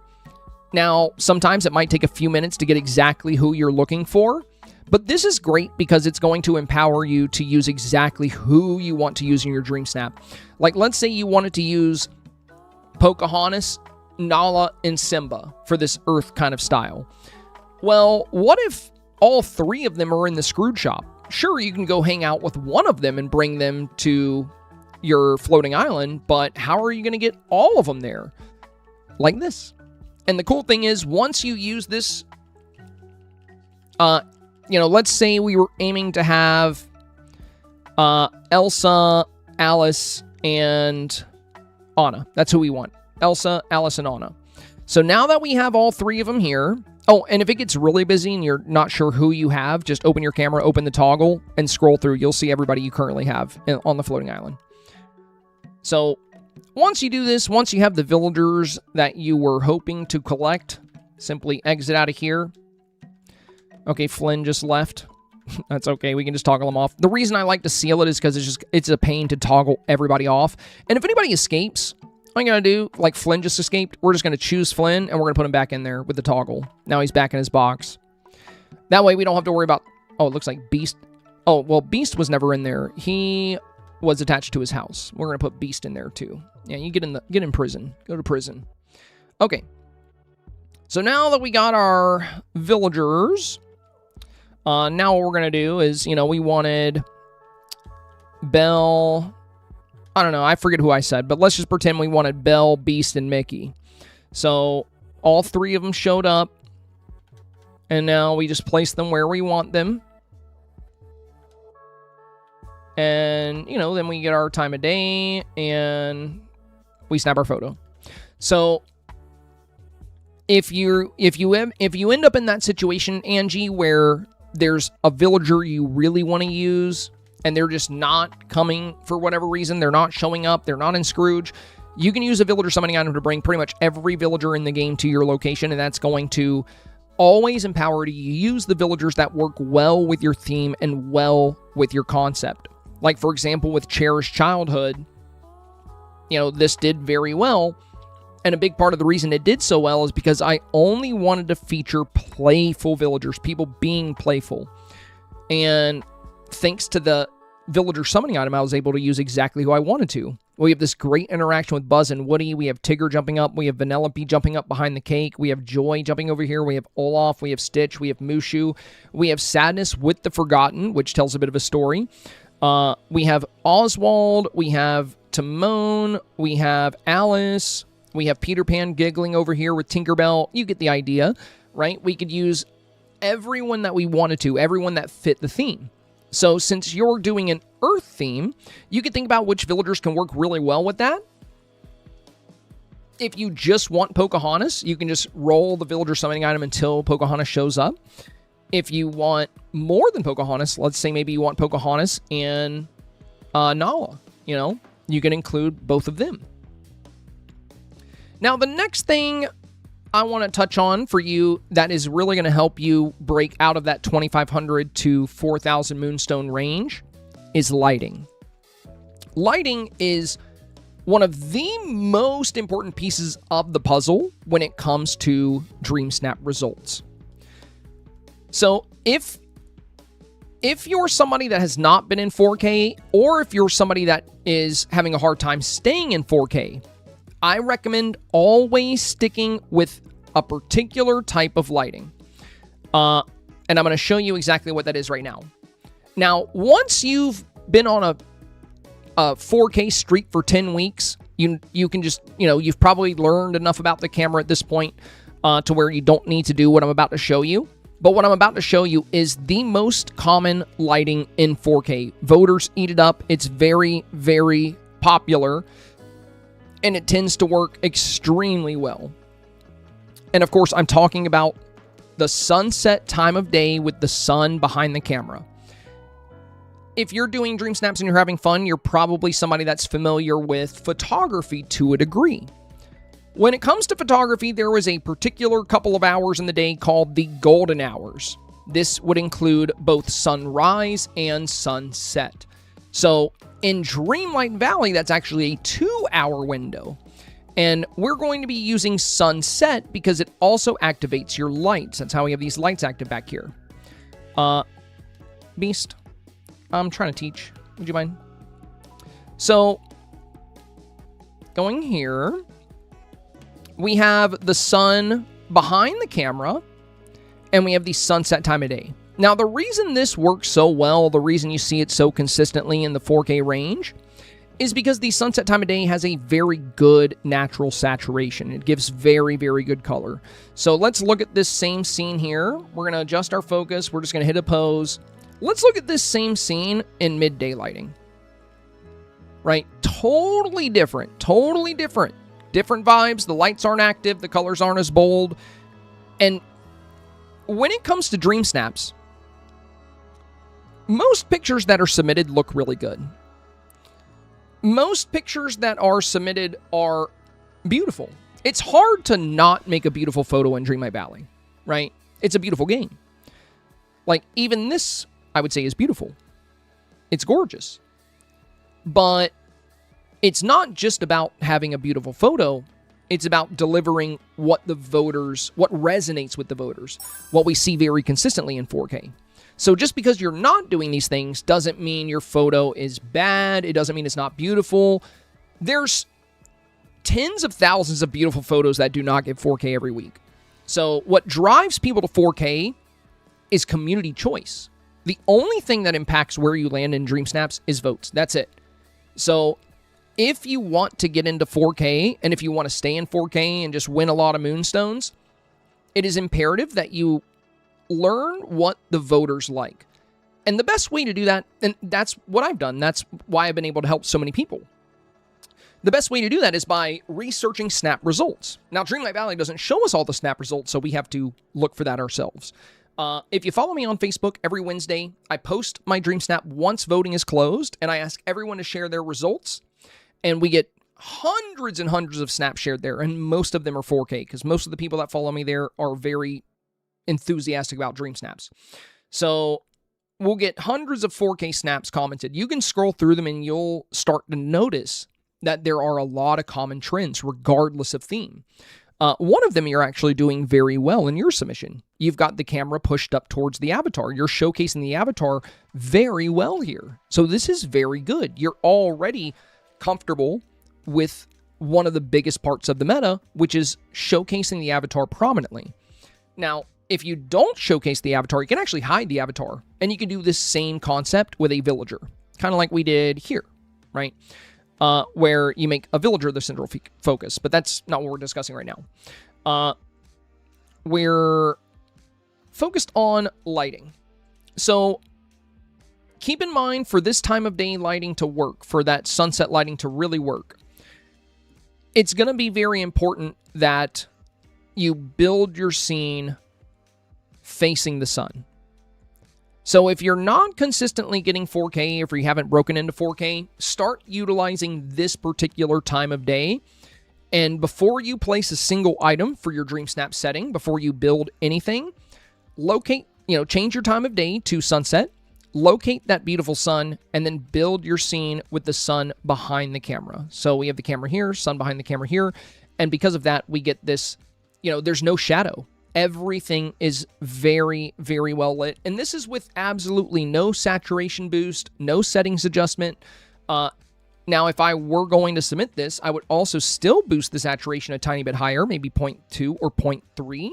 Now, sometimes it might take a few minutes to get exactly who you're looking for, but this is great because it's going to empower you to use exactly who you want to use in your Dreamsnap. Like, let's say you wanted to use Pocahontas, Nala, and Simba for this Earth kind of style. Well, what if all 3 of them are in the Scrooge shop? Sure, you can go hang out with one of them and bring them to your floating island, but how are you going to get all of them there? Like this. And the cool thing is, once you use this, let's say we were aiming to have Elsa, Alice, and Anna. That's who we want. Elsa, Alice, and Anna. So now that we have all 3 of them here... Oh, and if it gets really busy and you're not sure who you have, just open your camera, open the toggle, and scroll through. You'll see everybody you currently have on the floating island. So, once you do this, once you have the villagers that you were hoping to collect, simply exit out of here. Okay, Flynn just left. That's okay, we can just toggle them off. The reason I like to seal it is because it's a pain to toggle everybody off. And if anybody escapes... all you gotta do, like Flynn just escaped, we're just gonna choose Flynn and we're gonna put him back in there with the toggle. Now he's back in his box. That way we don't have to worry about... oh, it looks like Beast... oh, well, Beast was never in there. He was attached to his house. We're gonna put Beast in there too. Yeah, you get in prison. Go to prison. Okay. So now that we got our villagers, now what we're gonna do is, we wanted Belle... I don't know, I forget who I said, but let's just pretend we wanted Belle, Beast, and Mickey. So, all 3 of them showed up, and now we just place them where we want them. And, then we get our time of day, and we snap our photo. So, if you end up in that situation, Angie, where there's a villager you really want to use... and they're just not coming for whatever reason, they're not showing up, they're not in Scrooge, you can use a villager summoning item to bring pretty much every villager in the game to your location, and that's going to always empower you to use the villagers that work well with your theme and well with your concept. Like, for example, with Cherished Childhood, this did very well, And a big part of the reason it did so well is because I only wanted to feature playful villagers, people being playful. And thanks to the villager summoning item, I was able to use exactly who I wanted to. We have this great interaction with Buzz and Woody. We have Tigger jumping up. We have Vanellope jumping up behind the cake. We have Joy jumping over here. We have Olaf. We have Stitch. We have Mushu. We have Sadness with the Forgotten, which tells a bit of a story. We have Oswald. We have Timon. We have Alice. We have Peter Pan giggling over here with Tinkerbell. You get the idea, right? We could use everyone that we wanted to, everyone that fit the theme. So since you're doing an Earth theme, you can think about which villagers can work really well with that. If you just want Pocahontas, you can just roll the villager summoning item until Pocahontas shows up. If you want more than Pocahontas, let's say maybe you want Pocahontas and Nala, you can include both of them. Now, the next thing I want to touch on for you that is really going to help you break out of that 2,500 to 4,000 Moonstone range is lighting. Lighting is one of the most important pieces of the puzzle when it comes to Dreamsnap results. So if you're somebody that has not been in 4K, or if you're somebody that is having a hard time staying in 4K, I recommend always sticking with a particular type of lighting. And I'm going to show you exactly what that is right now. Now, once you've been on a 4K streak for 10 weeks, you can just, you've probably learned enough about the camera at this point to where you don't need to do what I'm about to show you. But what I'm about to show you is the most common lighting in 4K. Voters eat it up. It's very, very popular. And it tends to work extremely well. And of course, I'm talking about the sunset time of day with the sun behind the camera. If you're doing dream snaps and you're having fun, you're probably somebody that's familiar with photography to a degree. When it comes to photography, there is a particular couple of hours in the day called the golden hours. This would include both sunrise and sunset. So in Dreamlight Valley, that's actually a 2-hour window. And we're going to be using sunset because it also activates your lights. That's how we have these lights active back here. Beast, I'm trying to teach. Would you mind? So, going here, we have the sun behind the camera, and we have the sunset time of day. Now, the reason this works so well, the reason you see it so consistently in the 4K range, is because the sunset time of day has a very good natural saturation. It gives very, very good color. So let's look at this same scene here. We're going to adjust our focus. We're just going to hit a pose. Let's look at this same scene in midday lighting. Right? Totally different. Totally different. Different vibes. The lights aren't active. The colors aren't as bold. And when it comes to dream snaps, most pictures that are submitted look really good. Most pictures that are submitted are beautiful. It's hard to not make a beautiful photo in Dreamlight Valley, right? It's a beautiful game. Like, even this, I would say, is beautiful. It's gorgeous. But it's not just about having a beautiful photo. It's about delivering what resonates with the voters, what we see very consistently in 4K. So just because you're not doing these things doesn't mean your photo is bad. It doesn't mean it's not beautiful. There's tens of thousands of beautiful photos that do not get 4K every week. So what drives people to 4K is community choice. The only thing that impacts where you land in Dream Snaps is votes. That's it. So if you want to get into 4K, and if you want to stay in 4K and just win a lot of moonstones, it is imperative that you learn what the voters like. And the best way to do that, and that's what I've done, that's why I've been able to help so many people. The best way to do that is by researching snap results. Now, Dreamlight Valley doesn't show us all the snap results, so we have to look for that ourselves. If you follow me on Facebook, every Wednesday, I post my Dream Snap once voting is closed, and I ask everyone to share their results, and we get hundreds and hundreds of snaps shared there, and most of them are 4K, because most of the people that follow me there are very enthusiastic about Dream Snaps. So we'll get hundreds of 4K snaps commented. You can scroll through them and you'll start to notice that there are a lot of common trends regardless of theme. One of them you're actually doing very well in your submission. You've got the camera pushed up towards the avatar. You're showcasing the avatar very well here. So this is very good. You're already comfortable with one of the biggest parts of the meta, which is showcasing the avatar prominently. Now, if you don't showcase the avatar, you can actually hide the avatar. And you can do this same concept with a villager. Kind of like we did here, right? Where you make a villager the central focus. But that's not what we're discussing right now. We're focused on lighting. So keep in mind, for this time of day lighting to work, for that sunset lighting to really work, it's going to be very important that you build your scene facing the sun. So if you're not consistently getting 4K, if you haven't broken into 4K, start utilizing this particular time of day. And before you place a single item for your Dreamsnap setting, before you build anything, change your time of day to sunset, locate that beautiful sun, and then build your scene with the sun behind the camera. So we have the camera here, sun behind the camera here, and because of that, we get this, there's no shadow. Everything is very, very well lit. And this is with absolutely no saturation boost, no settings adjustment. Now, if I were going to submit this, I would also still boost the saturation a tiny bit higher, maybe 0.2 or 0.3.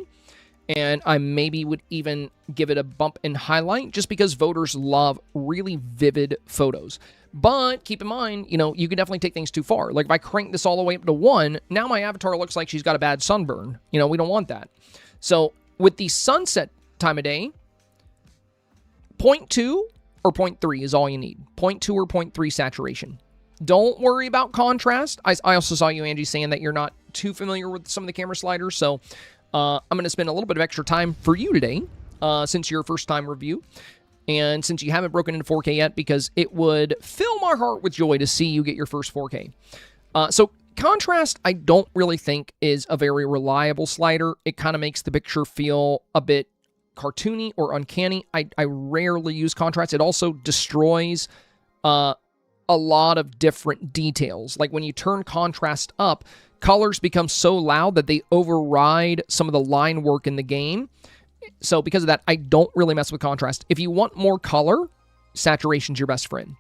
And I maybe would even give it a bump in highlight just because voters love really vivid photos. But keep in mind, you can definitely take things too far. Like if I crank this all the way up to 1, now my avatar looks like she's got a bad sunburn. We don't want that. So with the sunset time of day, 0.2 or 0.3 is all you need. 0.2 or 0.3 saturation. Don't worry about contrast. I also saw you, Angie, saying that you're not too familiar with some of the camera sliders. So I'm going to spend a little bit of extra time for you today, since your first time review. And since you haven't broken into 4K yet, because it would fill my heart with joy to see you get your first 4K. So contrast, I don't really think is a very reliable slider. It kind of makes the picture feel a bit cartoony or uncanny. I rarely use contrast. It also destroys a lot of different details. Like when you turn contrast up, colors become so loud that they override some of the line work in the game. So because of that, I don't really mess with contrast. If you want more color, saturation's your best friend.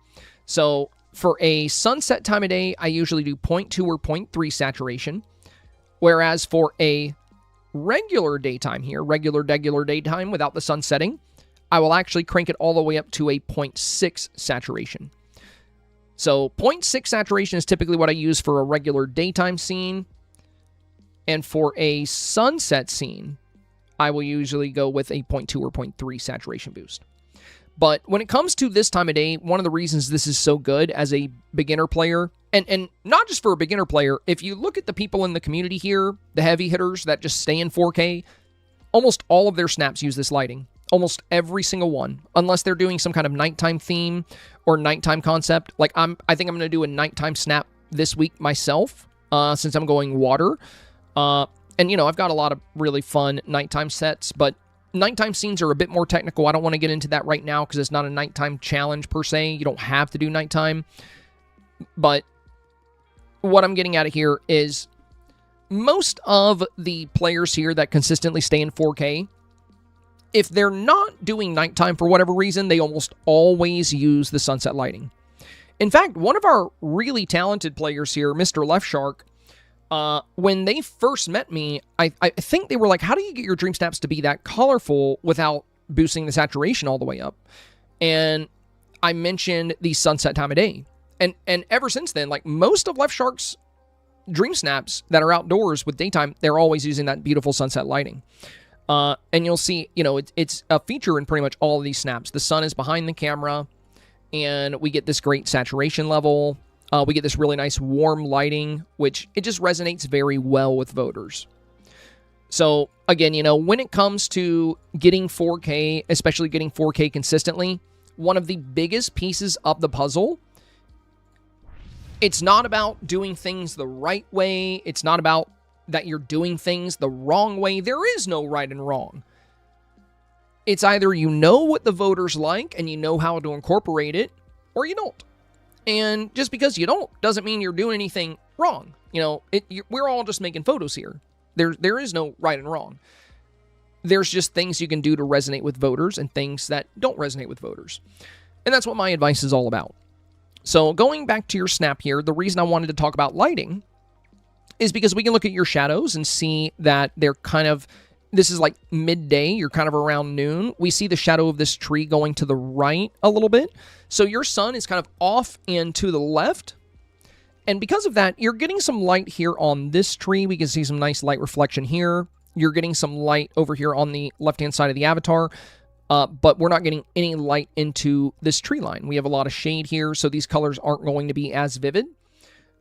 So for a sunset time of day, I usually do 0.2 or 0.3 saturation. Whereas for a regular daytime here, regular daytime without the sun setting, I will actually crank it all the way up to a 0.6 saturation. So 0.6 saturation is typically what I use for a regular daytime scene. And for a sunset scene, I will usually go with a 0.2 or 0.3 saturation boost. But when it comes to this time of day, one of the reasons this is so good as a beginner player, and not just for a beginner player, if you look at the people in the community here, the heavy hitters that just stay in 4K, almost all of their snaps use this lighting. Almost every single one, unless they're doing some kind of nighttime theme or nighttime concept. Like I think I'm going to do a nighttime snap this week myself, since I'm going water. And, I've got a lot of really fun nighttime sets, but nighttime scenes are a bit more technical. I don't want to get into that right now because it's not a nighttime challenge per se. You don't have to do nighttime. But what I'm getting at here is most of the players here that consistently stay in 4K, if they're not doing nighttime for whatever reason, they almost always use the sunset lighting. In fact, one of our really talented players here, Mr. Left Shark, when they first met me, I think they were like, how do you get your dream snaps to be that colorful without boosting the saturation all the way up? And I mentioned the sunset time of day. And ever since then, like most of Left Shark's dream snaps that are outdoors with daytime, they're always using that beautiful sunset lighting. And you'll see, it's a feature in pretty much all of these snaps. The sun is behind the camera, and we get this great saturation level. We get this really nice warm lighting, which it just resonates very well with voters. So again, when it comes to getting 4K, especially getting 4K consistently, one of the biggest pieces of the puzzle, it's not about doing things the right way. It's not about that you're doing things the wrong way. There is no right and wrong. It's either you know what the voters like and you know how to incorporate it, or you don't. And just because you don't doesn't mean you're doing anything wrong. You know, we're all just making photos here. There is no right and wrong. There's just things you can do to resonate with voters and things that don't resonate with voters. And that's what my advice is all about. So going back to your snap here, the reason I wanted to talk about lighting is because we can look at your shadows and see that they're kind of, this is like midday, you're kind of around noon. We see the shadow of this tree going to the right a little bit. So your sun is kind of off and to the left. And because of that, you're getting some light here on this tree. We can see some nice light reflection here. You're getting some light over here on the left-hand side of the avatar. But we're not getting any light into this tree line. We have a lot of shade here, so these colors aren't going to be as vivid.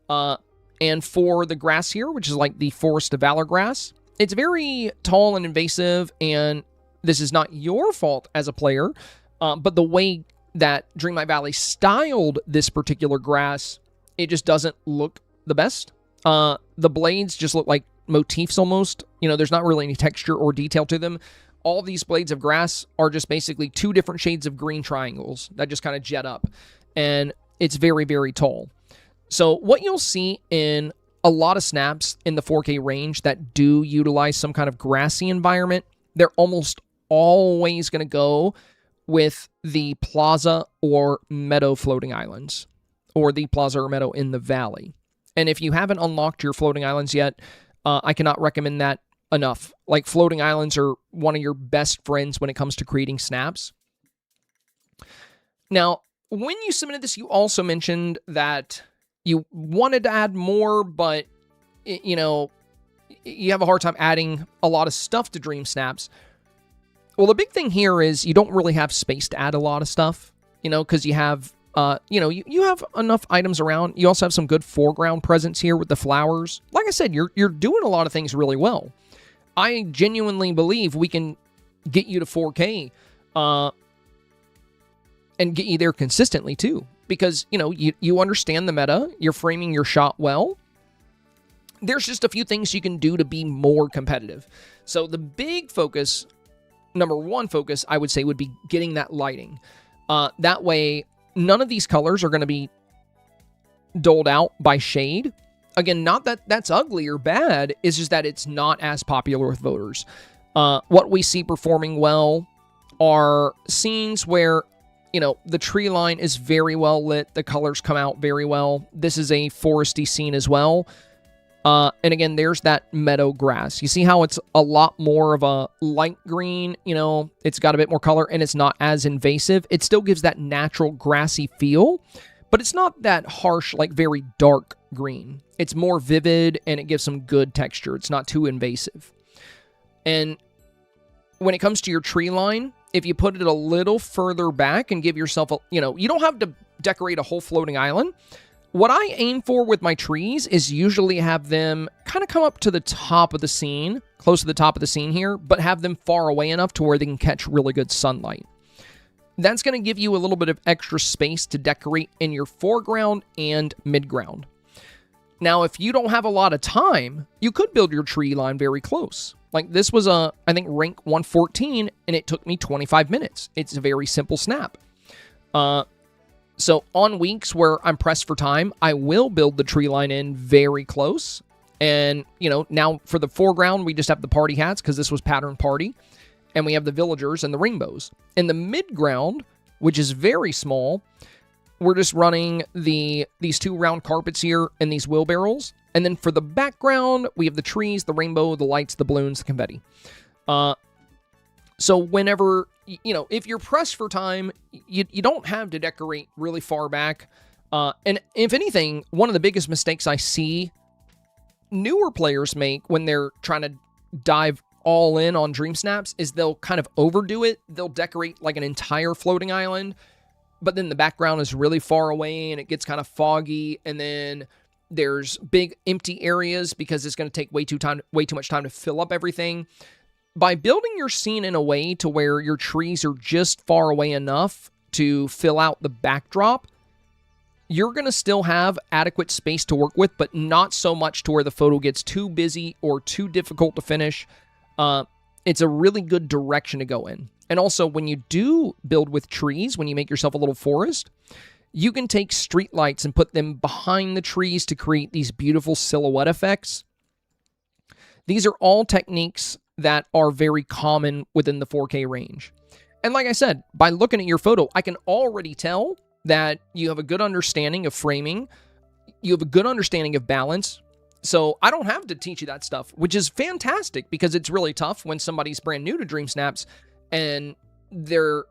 And for the grass here, which is like the Forest of Valor grass, it's very tall and invasive, and this is not your fault as a player, but the way that Dreamlight Valley styled this particular grass, it just doesn't look the best. The blades just look like motifs almost. You know, there's not really any texture or detail to them. All these blades of grass are just basically two different shades of green triangles that just kind of jet up. And it's very, very tall. So what you'll see in a lot of snaps in the 4K range that do utilize some kind of grassy environment, they're almost always going to go with the plaza or meadow floating islands, or the plaza or meadow in the valley. And if you haven't unlocked your floating islands yet, I cannot recommend that enough. Like, floating islands are one of your best friends when it comes to creating snaps. Now, when you submitted this, you also mentioned that you wanted to add more, but, you know, you have a hard time adding a lot of stuff to Dreamsnaps. Well, the big thing here is you don't really have space to add a lot of stuff, you know, because you have, you have enough items around. You also have some good foreground presence here with the flowers. Like I said, you're doing a lot of things really well. I genuinely believe we can get you to 4K and get you there consistently too. Because, you know, you understand the meta. You're framing your shot well. There's just a few things you can do to be more competitive. So the big focus, number one focus, I would say, would be getting that lighting. That way, none of these colors are going to be doled out by shade. Again, not that that's ugly or bad, it's just that it's not as popular with voters. What we see performing well are scenes where, you know, the tree line is very well lit, the colors come out very well. This is a foresty scene as well. And again, there's that meadow grass. You see how it's a lot more of a light green, you know, it's got a bit more color and it's not as invasive. It still gives that natural grassy feel, but it's not that harsh, like very dark green. It's more vivid and it gives some good texture. It's not too invasive. And when it comes to your tree line, if you put it a little further back and give yourself a, you know, you don't have to decorate a whole floating island. What I aim for with my trees is usually have them kind of come up to the top of the scene, close to the top of the scene here, but have them far away enough to where they can catch really good sunlight. That's going to give you a little bit of extra space to decorate in your foreground and midground. Now, if you don't have a lot of time, you could build your tree line very close. Like, this was I think, rank 114, and it took me 25 minutes. It's a very simple snap. So on weeks where I'm pressed for time, I will build the tree line in very close. And, you know, now for the foreground, we just have the party hats because this was pattern party. And we have the villagers and the rainbows. In the midground, which is very small, we're just running these two round carpets here and these wheelbarrows. And then for the background, we have the trees, the rainbow, the lights, the balloons, the confetti. So whenever, you know, if you're pressed for time, you don't have to decorate really far back. And if anything, one of the biggest mistakes I see newer players make when they're trying to dive all in on Dreamsnaps is they'll kind of overdo it. They'll decorate like an entire floating island, but then the background is really far away and it gets kind of foggy. And then there's big empty areas because it's going to take way too much time to fill up everything. By building your scene in a way to where your trees are just far away enough to fill out the backdrop, you're going to still have adequate space to work with, but not so much to where the photo gets too busy or too difficult to finish. It's a really good direction to go in. And also, when you do build with trees, when you make yourself a little forest, You can take street lights and put them behind the trees to create these beautiful silhouette effects. These are all techniques that are very common within the 4K range. And like I said, by looking at your photo, I can already tell that you have a good understanding of framing. You have a good understanding of balance. So I don't have to teach you that stuff, which is fantastic because it's really tough when somebody's brand new to Dreamsnaps and they're,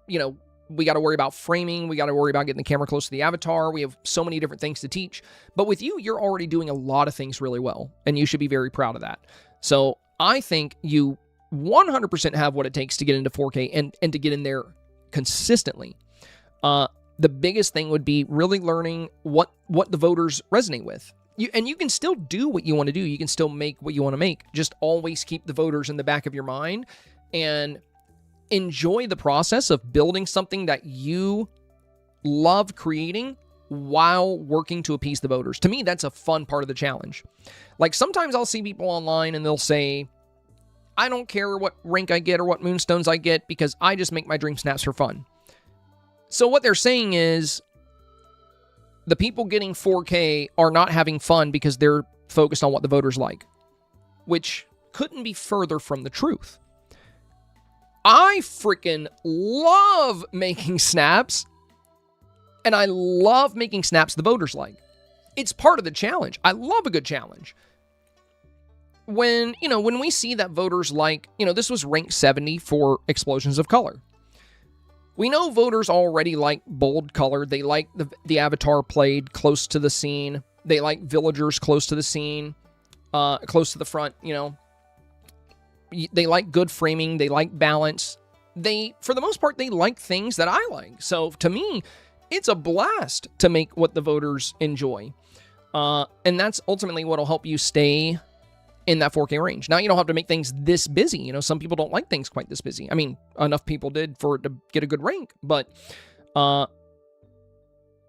we got to worry about framing. We got to worry about getting the camera close to the avatar. We have so many different things to teach. But with you, you're already doing a lot of things really well, and you should be very proud of that. So I think you 100% have what it takes to get into 4K and to get in there consistently. The biggest thing would be really learning what the voters resonate with. You can still do what you want to do. You can still make what you want to make. Just always keep the voters in the back of your mind and enjoy the process of building something that you love creating while working to appease the voters. To me, that's a fun part of the challenge. Like sometimes I'll see people online and they'll say, I don't care what rank I get or what moonstones I get because I just make my dream snaps for fun. So what they're saying is the people getting 4K are not having fun because they're focused on what the voters like, which couldn't be further from the truth. I freaking love making snaps, and I love making snaps the voters like. It's part of the challenge. I love a good challenge. When we see that voters like, this was rank 70 for explosions of color. We know voters already like bold color. They like the avatar played close to the scene. They like villagers close to the scene, close to the front, They like good framing. They like balance. For the most part, they like things that I like. So to me, it's a blast to make what the voters enjoy. And that's ultimately what will help you stay in that 4K range. Now, you don't have to make things this busy. Some people don't like things quite this busy. I mean, enough people did for it to get a good rank. But,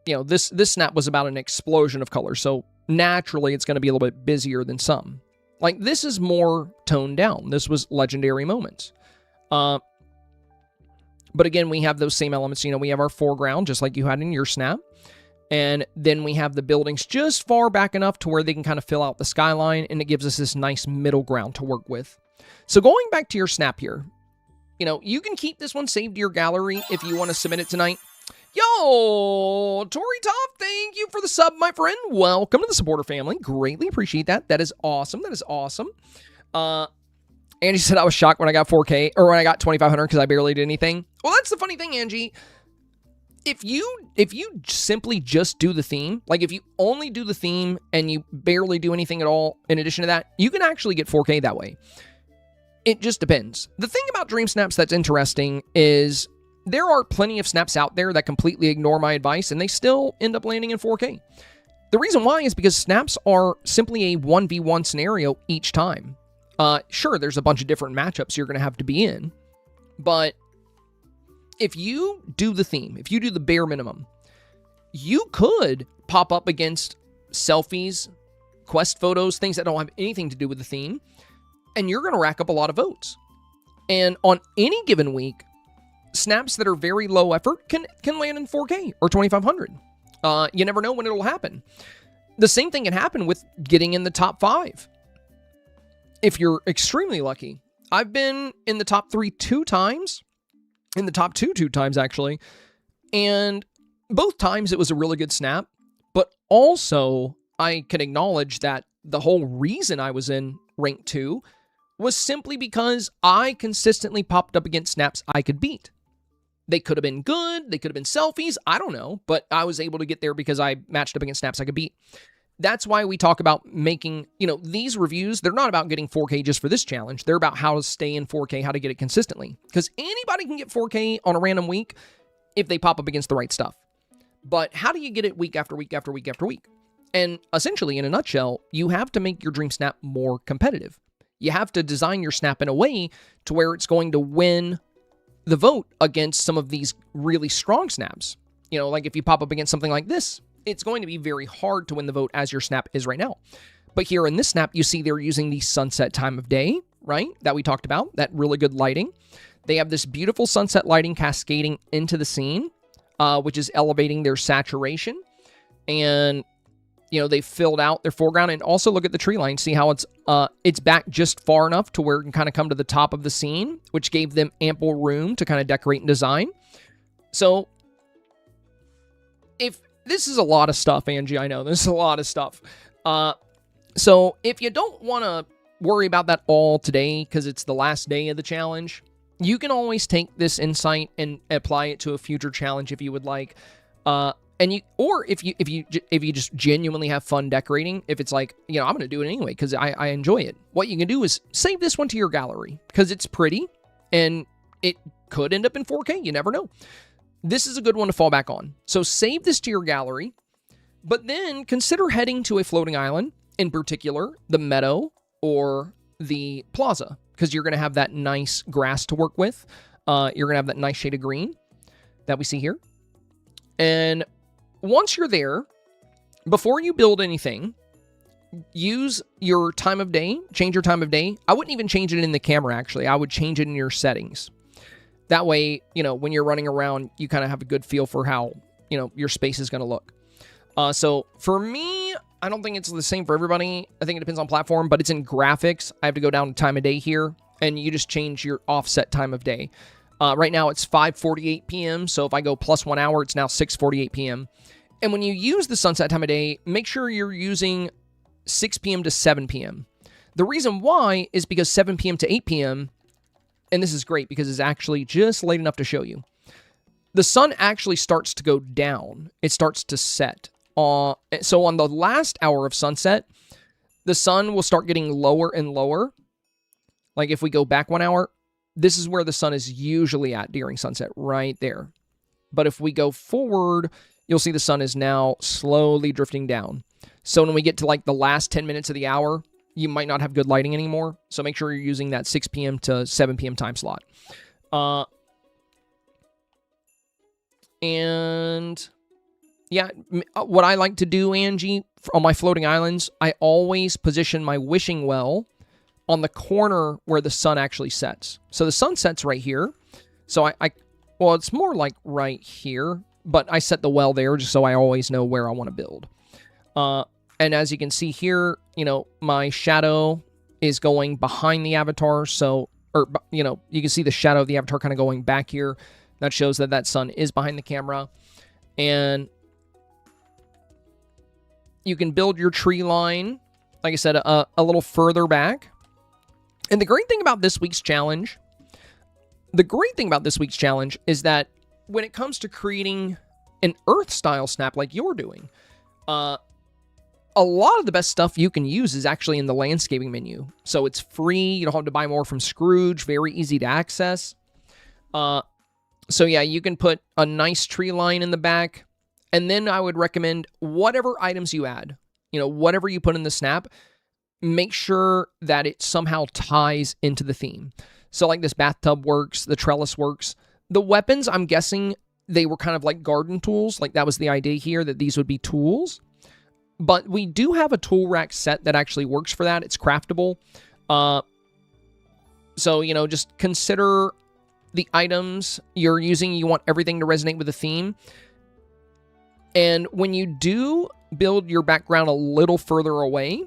this snap was about an explosion of color. So naturally, it's going to be a little bit busier than some. Like, this is more toned down. This was legendary moments. But again, we have those same elements. We have our foreground, just like you had in your snap. And then we have the buildings just far back enough to where they can kind of fill out the skyline, and it gives us this nice middle ground to work with. So going back to your snap here, you can keep this one saved to your gallery if you want to submit it tonight. Yo, Tori Top, thank you for the sub, my friend. Welcome to the supporter family. Greatly appreciate that. That is awesome. That is awesome. Angie said I was shocked when I got 4K, or when I got 2500 because I barely did anything. Well, that's the funny thing, Angie. If you simply just do the theme, like if you only do the theme and you barely do anything at all in addition to that, you can actually get 4K that way. It just depends. The thing about Dream Snaps that's interesting is there are plenty of snaps out there that completely ignore my advice and they still end up landing in 4K. The reason why is because snaps are simply a 1v1 scenario each time. Sure, there's a bunch of different matchups you're going to have to be in, but if you do the theme, if you do the bare minimum, you could pop up against selfies, quest photos, things that don't have anything to do with the theme, and you're going to rack up a lot of votes. And on any given week, snaps that are very low effort can land in 4K or 2500. You never know when it'll happen. The same thing can happen with getting in the top 5. If you're extremely lucky. I've been in the top 3 2 times. In the top 2 times, actually. And both times it was a really good snap. But also, I can acknowledge that the whole reason I was in rank 2 was simply because I consistently popped up against snaps I could beat. They could have been good. They could have been selfies. I don't know. But I was able to get there because I matched up against snaps I could beat. That's why we talk about making, these reviews, they're not about getting 4K just for this challenge. They're about how to stay in 4K, how to get it consistently. Because anybody can get 4K on a random week if they pop up against the right stuff. But how do you get it week after week after week after week? And essentially, in a nutshell, you have to make your Dream Snap more competitive. You have to design your snap in a way to where it's going to win the vote against some of these really strong snaps. Like if you pop up against something like this, it's going to be very hard to win the vote as your snap is right now. But here in this snap, you see they're using the sunset time of day, right? That we talked about, that really good lighting. They have this beautiful sunset lighting cascading into the scene. which is elevating their saturation. And, you know, they filled out their foreground. And also look at the tree line. See how it's back just far enough to where it can kind of come to the top of the scene, which gave them ample room to kind of decorate and design. So, if this is a lot of stuff, Angie, I know this is a lot of stuff. So if you don't want to worry about that all today because it's the last day of the challenge, you can always take this insight and apply it to a future challenge if you would like. Or if you just genuinely have fun decorating, if it's like, you know, I'm going to do it anyway because I enjoy it. What you can do is save this one to your gallery because it's pretty and it could end up in 4K. You never know. This is a good one to fall back on. So save this to your gallery, but then consider heading to a floating island, in particular, the meadow or the plaza, because you're going to have that nice grass to work with. You're going to have that nice shade of green that we see here. And once you're there, before you build anything, use your time of day, change your time of day. I wouldn't even change it in the camera, actually. I would change it in your settings. That way, you know, when you're running around, you kind of have a good feel for how, you know, your space is going to look. So for me, I don't think it's the same for everybody. I think it depends on platform, but it's in graphics. I have to go down to time of day here, and you just change your offset time of day. Right now, it's 5:48 p.m., so if I go plus 1 hour, it's now 6:48 p.m. And when you use the sunset time of day, make sure you're using 6 p.m. to 7 p.m. The reason why is because 7 p.m. to 8 p.m., and this is great because it's actually just late enough to show you, the sun actually starts to go down. It starts to set. So on the last hour of sunset, the sun will start getting lower and lower. Like if we go back 1 hour, this is where the sun is usually at during sunset, right there. But if we go forward, you'll see the sun is now slowly drifting down. So when we get to like the last 10 minutes of the hour, you might not have good lighting anymore. So make sure you're using that 6 p.m. to 7 p.m. time slot. And yeah, what I like to do, Angie, on my floating islands, I always position my wishing well on the corner where the sun actually sets. So the sun sets right here. So well, it's more like right here, but I set the well there just so I always know where I want to build. And as you can see here, you know, my shadow is going behind the avatar. So, or, you know, you can see the shadow of the avatar kind of going back here. That shows that that sun is behind the camera. And you can build your tree line, like I said, a little further back. And the great thing about this week's challenge, is that when it comes to creating an Earth-style snap like you're doing, a lot of the best stuff you can use is actually in the landscaping menu. So it's free. You don't have to buy more from Scrooge. Very easy to access. So yeah, you can put a nice tree line in the back. And then I would recommend whatever items you add, you know, whatever you put in the snap, make sure that it somehow ties into the theme. So like this bathtub works, the trellis works. The weapons, I'm guessing they were kind of like garden tools. Like that was the idea here, that these would be tools. But we do have a tool rack set that actually works for that. It's craftable. So, you know, just consider the items you're using. You want everything to resonate with the theme. And when you do build your background a little further away,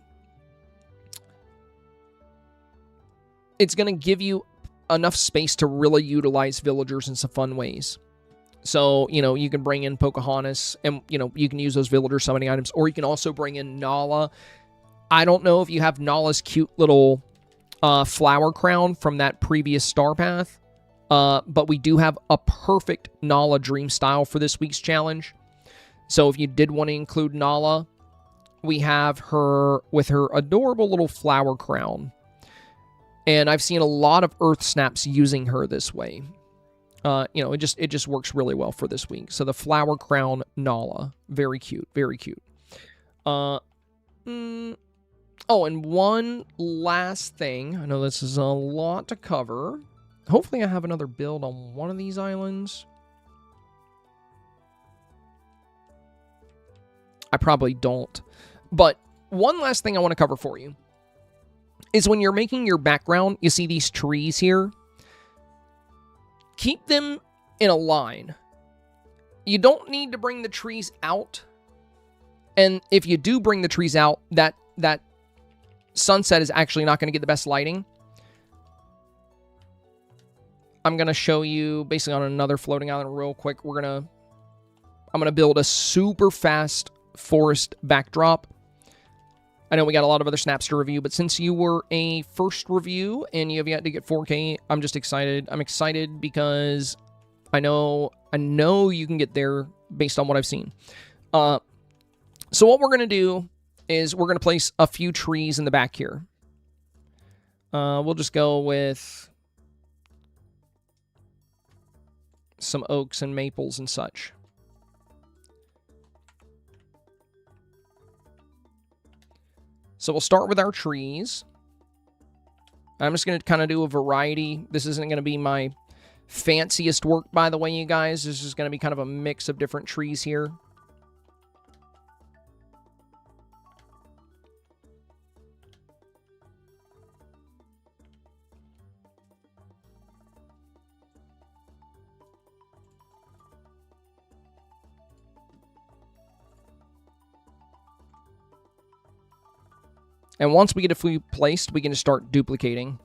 it's going to give you enough space to really utilize villagers in some fun ways. So, you know, you can bring in Pocahontas and, you know, you can use those villager summoning items, or you can also bring in Nala. I don't know if you have Nala's cute little flower crown from that previous star path, but we do have a perfect Nala dream style for this week's challenge. So if you did want to include Nala, we have her with her adorable little flower crown. And I've seen a lot of Earth snaps using her this way. You know, it just works really well for this week. So the flower crown Nala, very cute, very cute. Oh, and one last thing. I know this is a lot to cover. Hopefully I have another build on one of these islands. I probably don't. But one last thing I want to cover for you is when you're making your background, you see these trees here. Keep them in a line. You don't need to bring the trees out. And if you do bring the trees out, that sunset is actually not going to get the best lighting. I'm going to show you basically on another floating island real quick. I'm going to build a super fast forest backdrop. I know we got a lot of other snaps to review, but since you were a first review and you have yet to get 4K, I'm just excited. I'm excited because I know you can get there based on what I've seen. So what we're going to do is we're going to place a few trees in the back here. We'll just go with some oaks and maples and such. So we'll start with our trees. I'm just going to kind of do a variety. This isn't going to be my fanciest work, by the way, you guys. This is going to be kind of a mix of different trees here. And once we get a few placed, we can just start duplicating.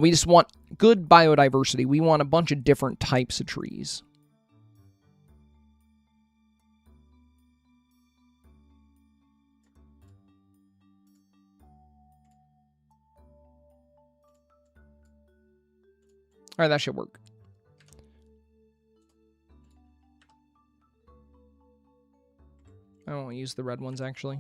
We just want good biodiversity. We want a bunch of different types of trees. All right, that should work. I won't use the red ones, actually.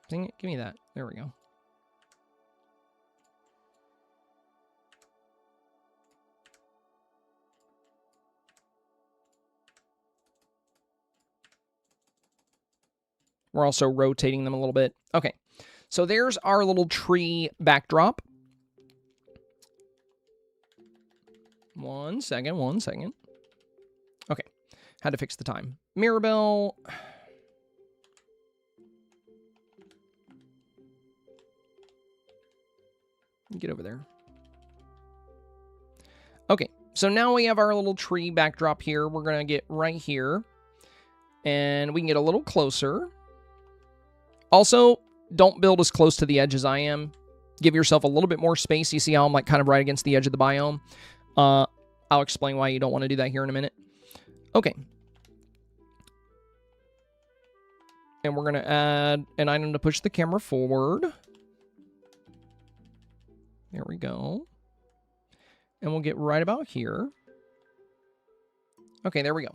Dang it, give me that. There we go. We're also rotating them a little bit. Okay, so there's our little tree backdrop. One second. Okay, had to fix the time. Mirabelle. Get over there. Okay, so now we have our little tree backdrop here. We're going to get right here. And we can get a little closer. Also, don't build as close to the edge as I am. Give yourself a little bit more space. You see how I'm like kind of right against the edge of the biome? I'll explain why you don't want to do that here in a minute. Okay. And we're going to add an item to push the camera forward. There we go. And we'll get right about here. Okay, there we go.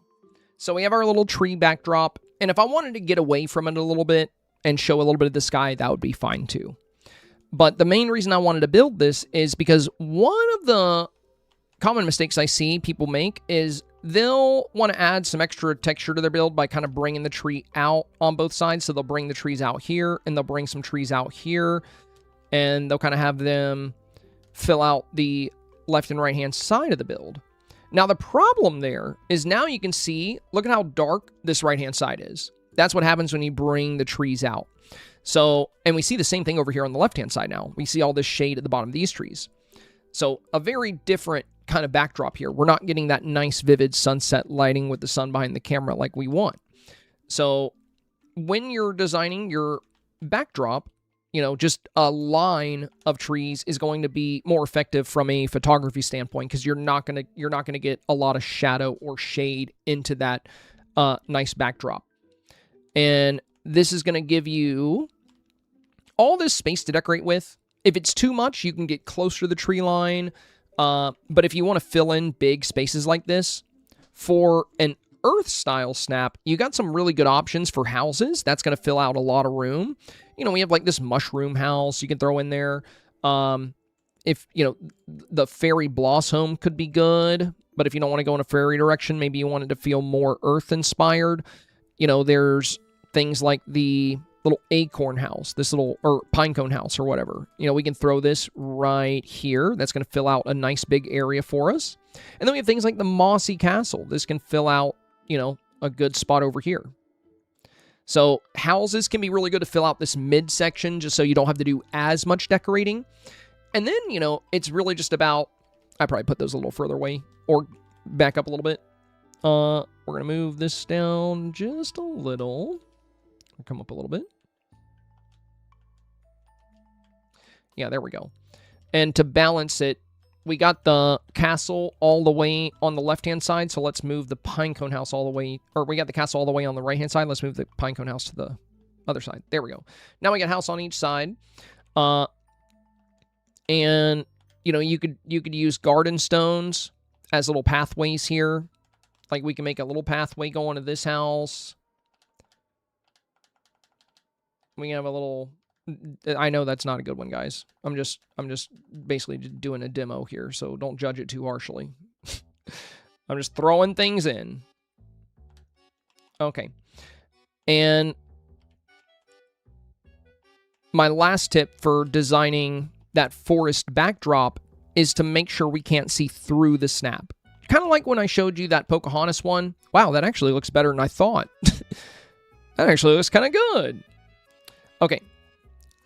So we have our little tree backdrop. And if I wanted to get away from it a little bit and show a little bit of the sky, that would be fine too. But the main reason I wanted to build this is because one of the common mistakes I see people make is they'll want to add some extra texture to their build by kind of bringing the tree out on both sides. So they'll bring the trees out here and they'll bring some trees out here. And they'll kind of have them fill out the left and right hand side of the build. Now the problem there is now you can see, look at how dark this right hand side is. That's what happens when you bring the trees out. So, and we see the same thing over here on the left hand side now. We see all this shade at the bottom of these trees. So a very different kind of backdrop here. We're not getting that nice vivid sunset lighting with the sun behind the camera like we want. So when you're designing your backdrop, you know, just a line of trees is going to be more effective from a photography standpoint because you're not gonna get a lot of shadow or shade into that nice backdrop. And this is gonna give you all this space to decorate with. If it's too much, you can get closer to the tree line. But if you want to fill in big spaces like this for an Earth style snap, you got some really good options for houses. That's going to fill out a lot of room. You know, we have like this mushroom house you can throw in there. If, you know, the fairy blossom could be good, but if you don't want to go in a fairy direction, maybe you want it to feel more Earth inspired. You know, there's things like the little acorn house, this little, or pinecone house or whatever. You know, we can throw this right here. That's going to fill out a nice big area for us. And then we have things like the mossy castle. This can fill out you know, a good spot over here. So houses can be really good to fill out this midsection just so you don't have to do as much decorating. And then, you know, it's really just about, I probably put those a little further away or back up a little bit. We're going to move this down just a little. Come up a little bit. Yeah, there we go. And to balance it, we got the castle all the way on the left-hand side, so let's move the pinecone house all the way, or we got the castle all the way on the right-hand side. Let's move the pinecone house to the other side. There we go. Now we got a house on each side. And, you know, you could use garden stones as little pathways here. Like, we can make a little pathway going to this house. We can have a little... I know that's not a good one, guys. I'm just basically doing a demo here, so don't judge it too harshly. I'm just throwing things in. Okay. And my last tip for designing that forest backdrop is to make sure we can't see through the snap. Kind of like when I showed you that Pocahontas one. Wow, that actually looks better than I thought. That actually looks kind of good. Okay.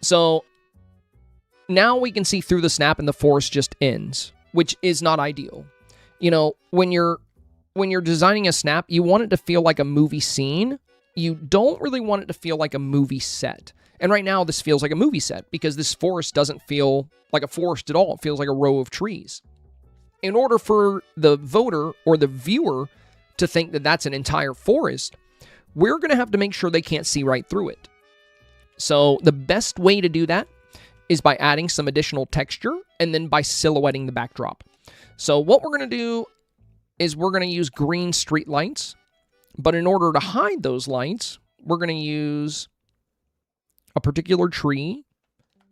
So now we can see through the snap and the forest just ends, which is not ideal. You know, when you're designing a snap, you want it to feel like a movie scene. You don't really want it to feel like a movie set. And right now this feels like a movie set because this forest doesn't feel like a forest at all. It feels like a row of trees. In order for the voter or the viewer to think that that's an entire forest, we're going to have to make sure they can't see right through it. So the best way to do that is by adding some additional texture and then by silhouetting the backdrop. So what we're going to do is we're going to use green street lights, but in order to hide those lights, we're going to use a particular tree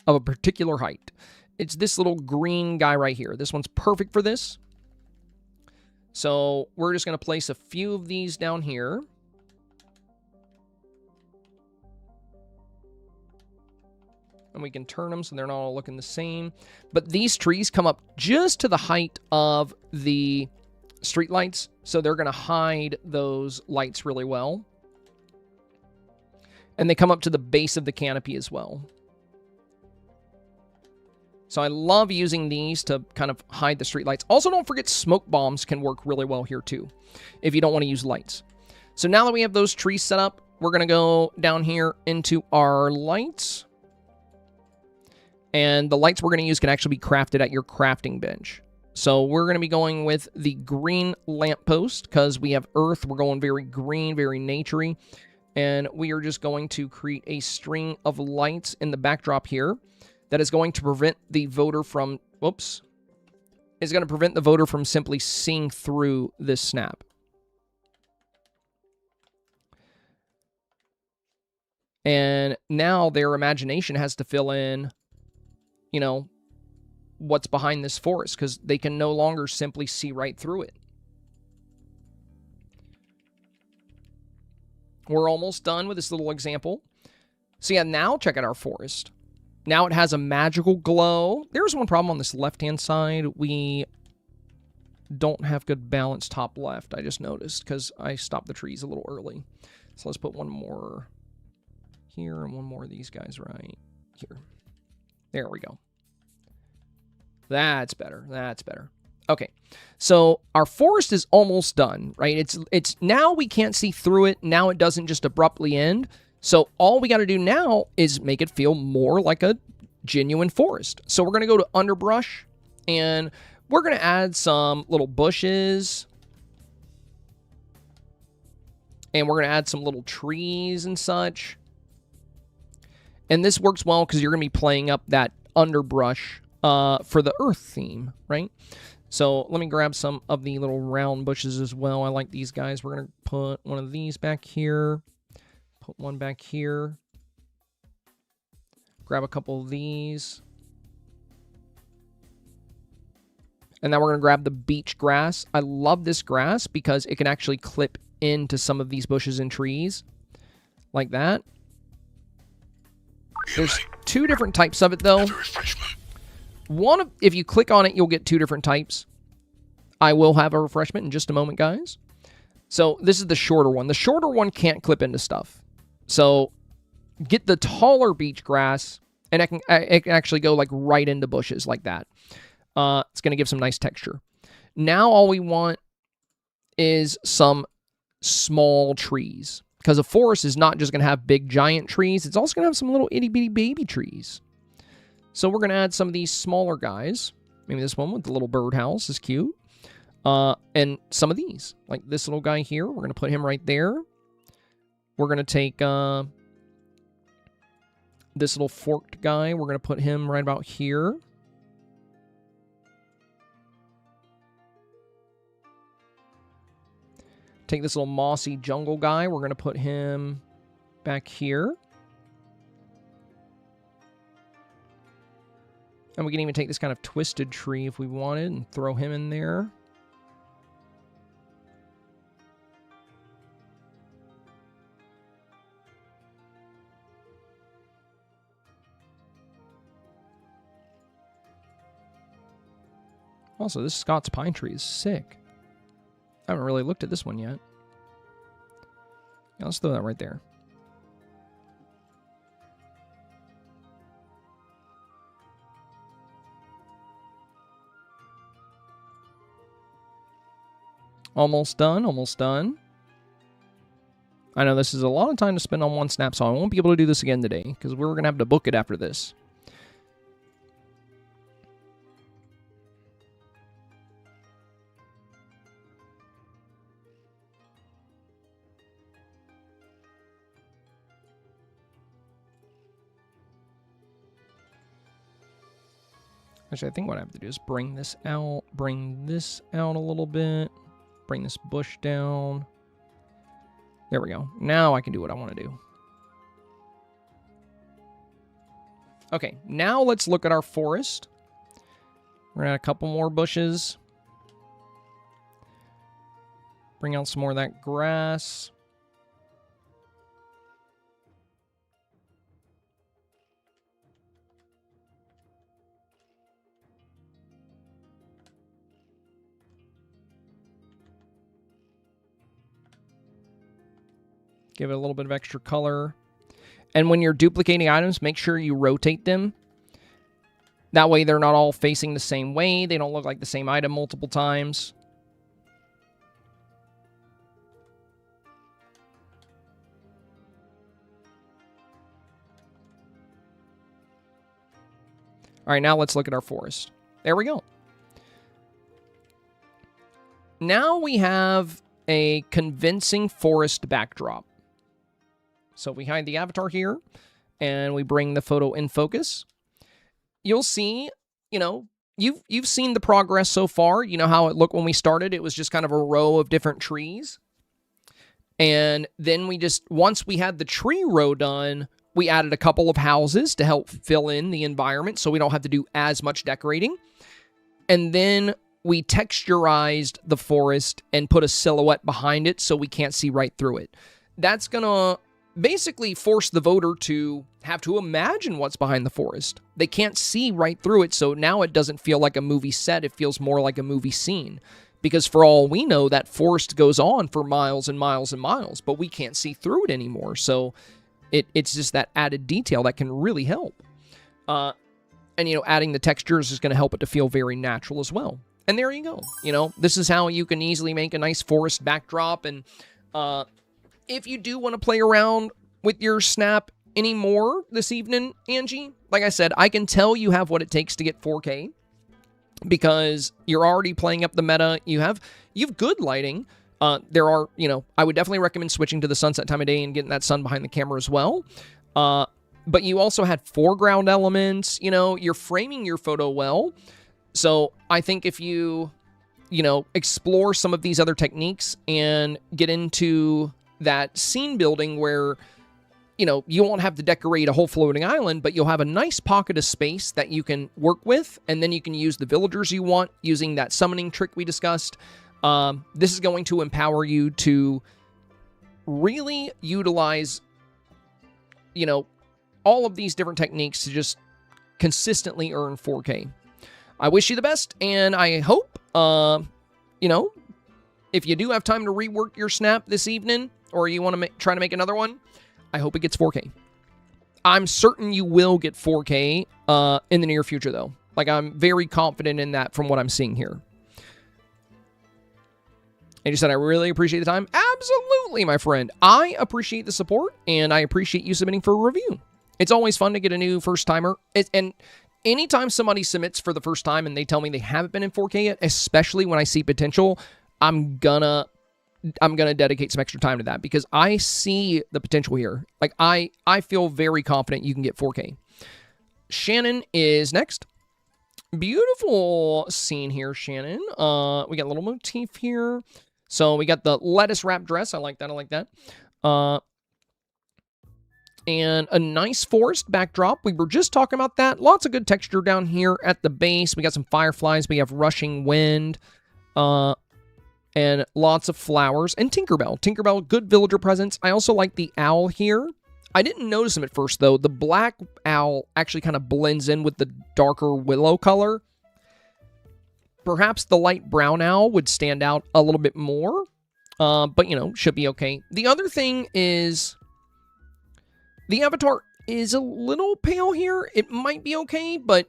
of a particular height. It's this little green guy right here. This one's perfect for this. So we're just going to place a few of these down here. And we can turn them so they're not all looking the same. But these trees come up just to the height of the street lights, so they're going to hide those lights really well. And they come up to the base of the canopy as well. So I love using these to kind of hide the street lights. Also, don't forget smoke bombs can work really well here too, if you don't want to use lights. So now that we have those trees set up, we're going to go down here into our lights. And the lights we're going to use can actually be crafted at your crafting bench. So we're going to be going with the green lamppost because we have earth. We're going very green, very naturey. And we are just going to create a string of lights in the backdrop here that is going to prevent the voter from, is going to prevent the voter from simply seeing through this snap. And now their imagination has to fill in, you know, what's behind this forest because they can no longer simply see right through it. We're almost done with this little example. So yeah, now check out our forest. Now it has a magical glow. There's one problem on this left-hand side. We don't have good balance top left, I just noticed, because I stopped the trees a little early. So let's put one more here and one more of these guys right here. There we go. That's better. That's better. Okay, so our forest is almost done, right? It's now we can't see through it. Now it doesn't just abruptly end. So all we got to do now is make it feel more like a genuine forest. So we're going to go to underbrush, and we're going to add some little bushes. And we're going to add some little trees and such. And this works well because you're going to be playing up that underbrush for the earth theme, right? So let me grab some of the little round bushes as well. I like these guys. We're going to put one of these back here. Put one back here. Grab a couple of these. And then we're going to grab the beach grass. I love this grass because it can actually clip into some of these bushes and trees. Like that. There's two different types of it, though. If you click on it, you'll get two different types. I will have a refreshment in just a moment, guys. So this is the shorter one. The shorter one can't clip into stuff. So get the taller beach grass, and it can actually go like right into bushes like that. It's going to give some nice texture. Now all we want is some small trees, because a forest is not just going to have big giant trees. It's also going to have some little itty bitty baby trees. So we're going to add some of these smaller guys. Maybe this one with the little birdhouse is cute. And some of these, like this little guy here, we're going to put him right there. We're going to take this little forked guy. We're going to put him right about here. Take this little mossy jungle guy. We're going to put him back here. And we can even take this kind of twisted tree if we wanted and throw him in there. Also, this Scots pine tree is sick. I haven't really looked at this one yet. Yeah, let's throw that right there. Almost done, almost done. I know this is a lot of time to spend on one snap, so I won't be able to do this again today, because we're going to have to book it after this. Actually, I think what I have to do is bring this out a little bit, bring this bush down. There we go. Now I can do what I want to do. Okay, now let's look at our forest. We're going to add a couple more bushes. Bring out some more of that grass. Give it a little bit of extra color. And when you're duplicating items, make sure you rotate them. That way they're not all facing the same way. They don't look like the same item multiple times. All right, now let's look at our forest. There we go. Now we have a convincing forest backdrop. So we hide the avatar here, and we bring the photo in focus. You'll see, you know, you've seen the progress so far. You know how it looked when we started. It was just kind of a row of different trees. And then we just, once we had the tree row done, we added a couple of houses to help fill in the environment so we don't have to do as much decorating. And then we texturized the forest and put a silhouette behind it so we can't see right through it. That's going to basically force the voter to have to imagine what's behind the forest. They can't see right through it, so now it doesn't feel like a movie set. It feels more like a movie scene. Because for all we know, that forest goes on for miles and miles and miles, but we can't see through it anymore. So it's just that added detail that can really help. And, you know, adding the textures is going to help it to feel very natural as well. And there you go. You know, this is how you can easily make a nice forest backdrop. And if you do want to play around with your snap anymore this evening, Angie, like I said, I can tell you have what it takes to get 4K because you're already playing up the meta. You have good lighting. There are, you know, I would definitely recommend switching to the sunset time of day and getting that sun behind the camera as well. But you also had foreground elements. You know, you're framing your photo well. So I think if you know, explore some of these other techniques and get into that scene building where, you know, you won't have to decorate a whole floating island, but you'll have a nice pocket of space that you can work with, and then you can use the villagers you want using that summoning trick we discussed. This is going to empower you to really utilize, you know, all of these different techniques to just consistently earn 4K. I wish you the best, and I hope, you know, if you do have time to rework your snap this evening, or you want to try to make another one, I hope it gets 4K. I'm certain you will get 4K in the near future, though. Like, I'm very confident in that from what I'm seeing here. And you said, I really appreciate the time. Absolutely, my friend. I appreciate the support, and I appreciate you submitting for a review. It's always fun to get a new first-timer. And anytime somebody submits for the first time and they tell me they haven't been in 4K yet, especially when I see potential, I'm gonna dedicate some extra time to that because I see the potential here. Like, I feel very confident you can get 4K. Shannon is next. Beautiful scene here, Shannon. We got a little motif here. So we got the lettuce wrap dress. I like that. I like that. And a nice forest backdrop. We were just talking about that. Lots of good texture down here at the base. We got some fireflies. We have rushing wind. And lots of flowers. And Tinkerbell. Tinkerbell, good villager presence. I also like the owl here. I didn't notice him at first, though. The black owl actually kind of blends in with the darker willow color. Perhaps the light brown owl would stand out a little bit more. But, you know, should be okay. The other thing is the avatar is a little pale here. It might be okay, but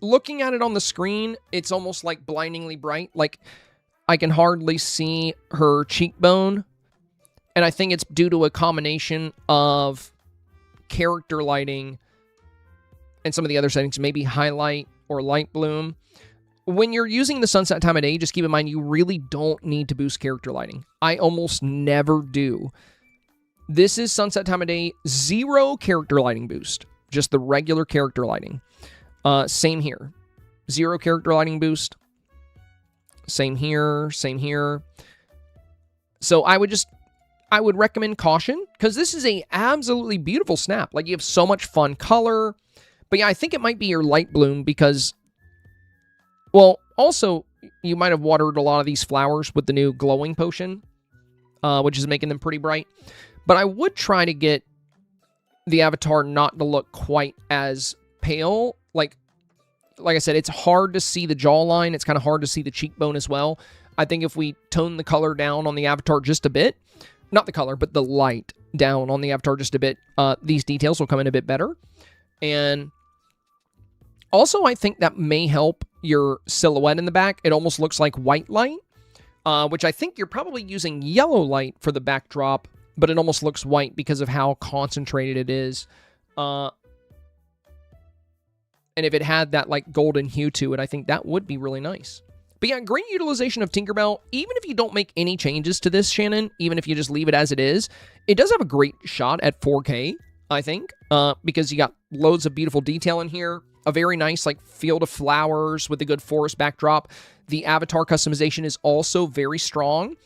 looking at it on the screen, it's almost like blindingly bright. Like, I can hardly see her cheekbone. And I think it's due to a combination of character lighting and some of the other settings, maybe highlight or light bloom. When you're using the sunset time of day, just keep in mind you really don't need to boost character lighting. I almost never do. This is sunset time of day, 0 character lighting boost. Just the regular character lighting. Same here. 0 character lighting boost. Same here. Same here. So I would recommend caution, because this is a absolutely beautiful snap. Like, you have so much fun color. But yeah, I think it might be your light bloom because, well, also, you might have watered a lot of these flowers with the new glowing potion, which is making them pretty bright. But I would try to get the avatar not to look quite as pale. Like I said, it's hard to see the jawline. It's kind of hard to see the cheekbone as well. I think if we tone the color down on the avatar just a bit, not the color, but the light down on the avatar just a bit, these details will come in a bit better. And also, I think that may help your silhouette in the back. It almost looks like white light, which I think you're probably using yellow light for the backdrop, but it almost looks white because of how concentrated it is. And if it had that like golden hue to it, I think that would be really nice. But yeah, great utilization of Tinkerbell. Even if you don't make any changes to this, Shannon, even if you just leave it as it is, it does have a great shot at 4K, I think, because you got loads of beautiful detail in here. A very nice like field of flowers with a good forest backdrop. The avatar customization is also very strong.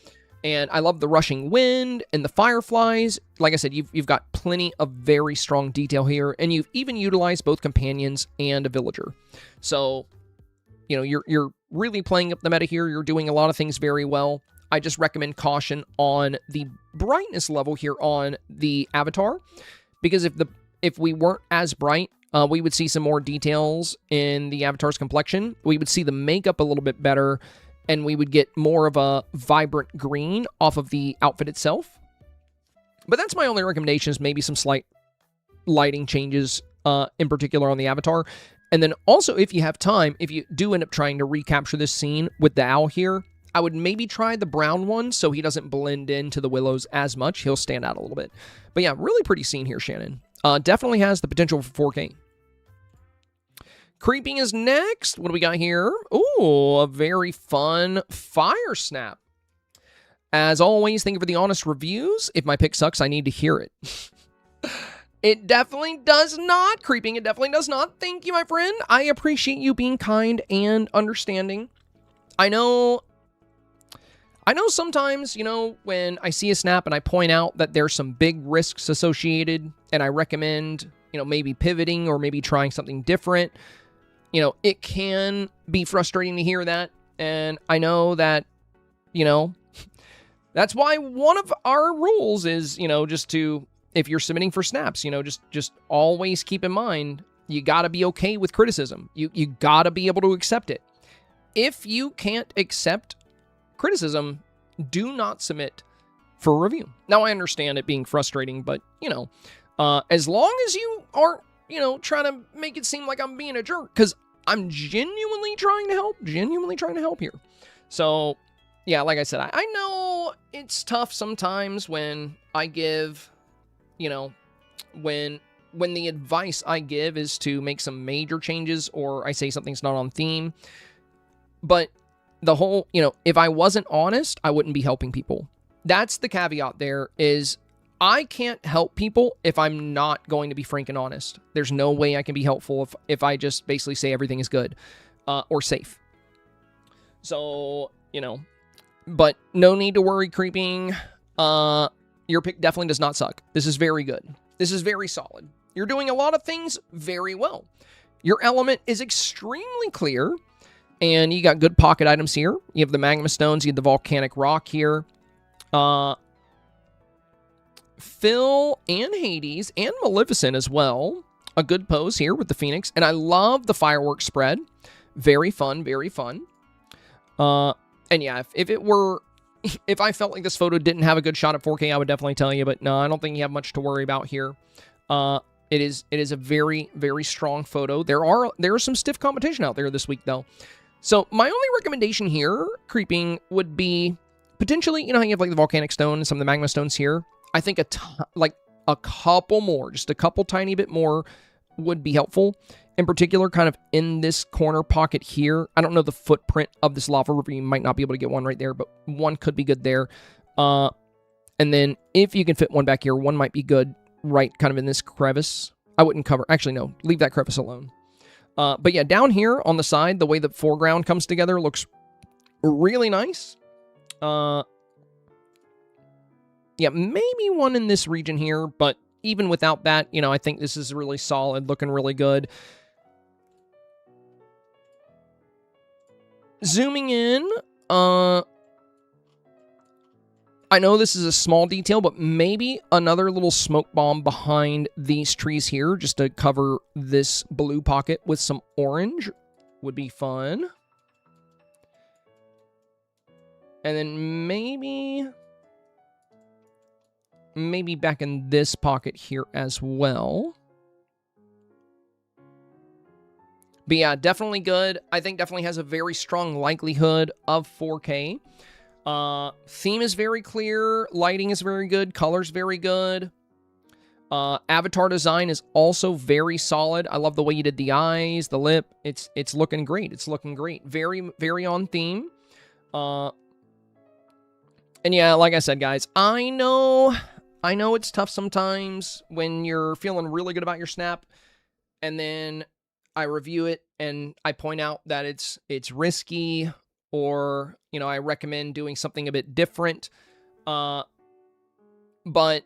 And I love the rushing wind and the fireflies. Like I said, you've got plenty of very strong detail here. And you've even utilized both companions and a villager. So, you know, you're really playing up the meta here. You're doing a lot of things very well. I just recommend caution on the brightness level here on the avatar. Because if we weren't as bright, we would see some more details in the avatar's complexion. We would see the makeup a little bit better. And we would get more of a vibrant green off of the outfit itself. But that's my only recommendation, is maybe some slight lighting changes in particular on the avatar. And then also, if you have time, if you do end up trying to recapture this scene with the owl here, I would maybe try the brown one so he doesn't blend into the willows as much. He'll stand out a little bit. But yeah, really pretty scene here, Shannon. Definitely has the potential for 4K. Creeping is next. What do we got here? Ooh, a very fun fire snap. As always, thank you for the honest reviews. If my pick sucks, I need to hear it. It definitely does not. Creeping, it definitely does not. Thank you, my friend. I appreciate you being kind and understanding. I know sometimes, you know, when I see a snap and I point out that there's some big risks associated and I recommend, you know, maybe pivoting or maybe trying something different, you know, it can be frustrating to hear that. And I know that, you know, that's why one of our rules is, you know, just to, if you're submitting for snaps, you know, just always keep in mind, you got to be okay with criticism. You got to be able to accept it. If you can't accept criticism, do not submit for review. Now, I understand it being frustrating, but, as long as you aren't, trying to make it seem like I'm being a jerk, because I'm genuinely trying to help here. So, yeah, like I said, I know it's tough sometimes when I give, when the advice I give is to make some major changes or I say something's not on theme. But the whole, if I wasn't honest, I wouldn't be helping people. That's the caveat there, is I can't help people if I'm not going to be frank and honest. There's no way I can be helpful if I just basically say everything is good or safe. So, but no need to worry, creeping. Your pick definitely does not suck. This is very good. This is very solid. You're doing a lot of things very well. Your element is extremely clear, and you got good pocket items here. You have the magma stones, you have the volcanic rock here. Phil and Hades and Maleficent as well. A good pose here with the Phoenix. And I love the fireworks spread. Very fun, very fun. And yeah, if I felt like this photo didn't have a good shot at 4K, I would definitely tell you. But no, I don't think you have much to worry about here. It is a very, very strong photo. There are some stiff competition out there this week, though. So my only recommendation here, creeping, would be potentially, how you have like the volcanic stone and some of the magma stones here. I think a couple more, just a couple tiny bit more would be helpful. In particular, kind of in this corner pocket here. I don't know the footprint of this lava river. You might not be able to get one right there, but one could be good there. And then if you can fit one back here, one might be good right kind of in this crevice. I wouldn't cover. Actually, no. Leave that crevice alone. But yeah, down here on the side, the way the foreground comes together looks really nice. Yeah, maybe one in this region here, but even without that, I think this is really solid, looking really good. Zooming in, I know this is a small detail, but maybe another little smoke bomb behind these trees here, just to cover this blue pocket with some orange, would be fun. And then maybe back in this pocket here as well. But yeah, definitely good. I think definitely has a very strong likelihood of 4K. Theme is very clear. Lighting is very good. Color's very good. Avatar design is also very solid. I love the way you did the eyes, the lip. It's looking great. It's looking great. Very, very on theme. And yeah, like I said, guys, I know it's tough sometimes when you're feeling really good about your snap, and then I review it and I point out that it's risky, or I recommend doing something a bit different. But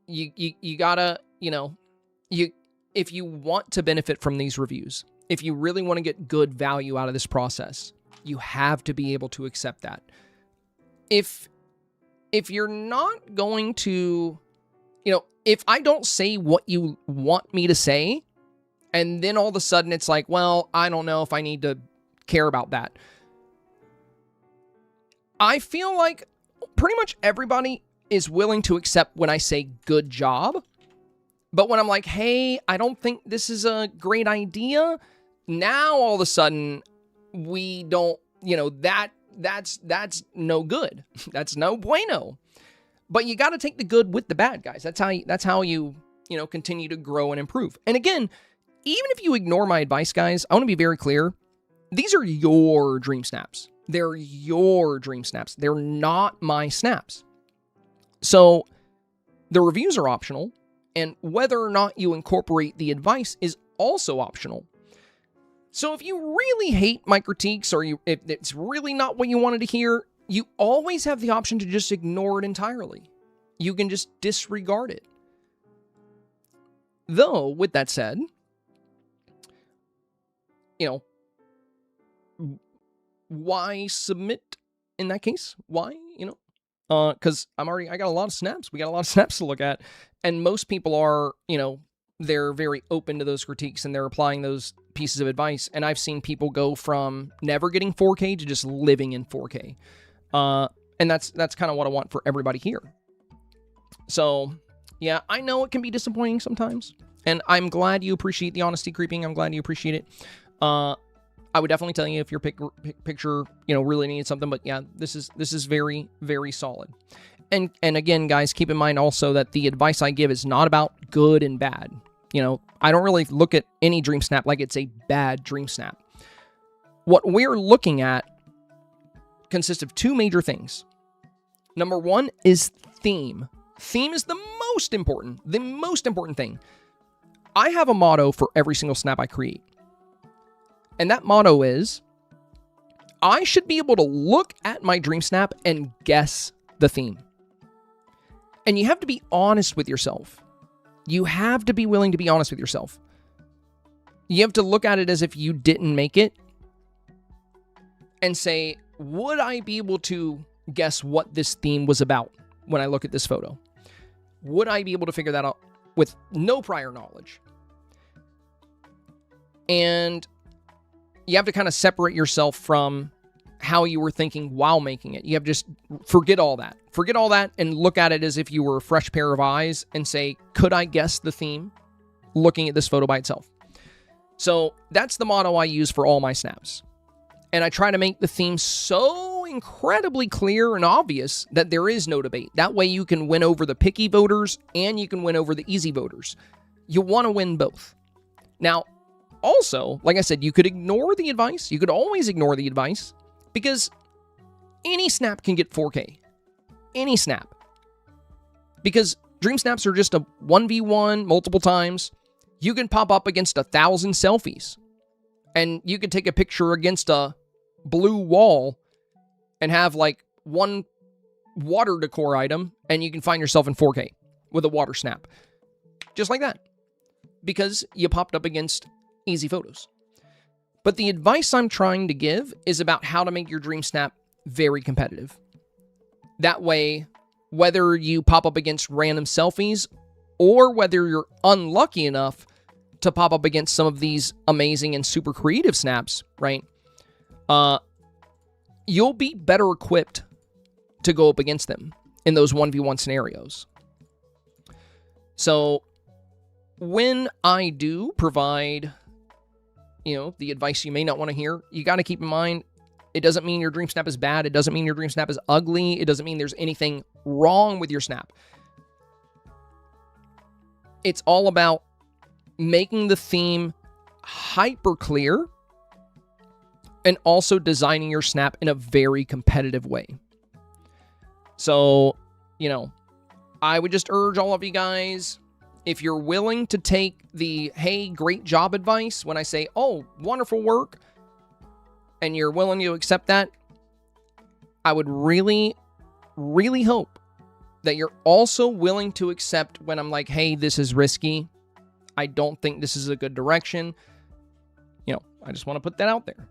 you gotta, if you want to benefit from these reviews, if you really want to get good value out of this process, you have to be able to accept that. If you're not going to, if I don't say what you want me to say, and then all of a sudden it's like, well, I don't know if I need to care about that. I feel like pretty much everybody is willing to accept when I say good job. But when I'm like, hey, I don't think this is a great idea, now all of a sudden we don't, that's no good. That's no bueno. But you got to take the good with the bad, guys. That's how you continue to grow and improve. And again, even if you ignore my advice, guys, I want to be very clear. These are your dream snaps. They're your dream snaps. They're not my snaps. So the reviews are optional, and whether or not you incorporate the advice is also optional. So if you really hate my critiques, or if it's really not what you wanted to hear, you always have the option to just ignore it entirely. You can just disregard it. Though, with that said, why submit in that case? Why, because I got a lot of snaps. We got a lot of snaps to look at. And most people are, they're very open to those critiques and they're applying those pieces of advice. And I've seen people go from never getting 4K to just living in 4K. And that's kind of what I want for everybody here. So, yeah, I know it can be disappointing sometimes. And I'm glad you appreciate the honesty creeping. I'm glad you appreciate it. I would definitely tell you if your picture, really needed something. But yeah, this is very, very solid. And again, guys, keep in mind also that the advice I give is not about good and bad. I don't really look at any dream snap like it's a bad dream snap. What we're looking at consists of two major things. Number one is theme. Theme is the most important thing. I have a motto for every single snap I create. And that motto is, I should be able to look at my dream snap and guess the theme. And you have to be honest with yourself. You have to be willing to be honest with yourself. You have to look at it as if you didn't make it and say, would I be able to guess what this theme was about when I look at this photo? Would I be able to figure that out with no prior knowledge? And you have to kind of separate yourself from how you were thinking while making it. You have to just forget all that. Forget all that and look at it as if you were a fresh pair of eyes and say, could I guess the theme looking at this photo by itself? So that's the motto I use for all my snaps. And I try to make the theme so incredibly clear and obvious that there is no debate. That way you can win over the picky voters and you can win over the easy voters. You want to win both. Now, also, like I said, you could ignore the advice. You could always ignore the advice because any snap can get 4K. Any snap. Because dream snaps are just a 1v1 multiple times. You can pop up against 1,000 selfies. And you could take a picture against a blue wall and have like one water decor item and you can find yourself in 4K with a water snap. Just like that. Because you popped up against easy photos. But the advice I'm trying to give is about how to make your dream snap very competitive. That way, whether you pop up against random selfies or whether you're unlucky enough to pop up against some of these amazing and super creative snaps, right? You'll be better equipped to go up against them in those 1v1 scenarios. So when I do provide, the advice you may not want to hear, you got to keep in mind, it doesn't mean your dream snap is bad. It doesn't mean your dream snap is ugly. It doesn't mean there's anything wrong with your snap. It's all about making the theme hyper clear and also designing your snap in a very competitive way. So, I would just urge all of you guys, if you're willing to take the, hey, great job advice, when I say, oh, wonderful work, and you're willing to accept that, I would really, really hope that you're also willing to accept when I'm like, hey, this is risky. I don't think this is a good direction. I just want to put that out there.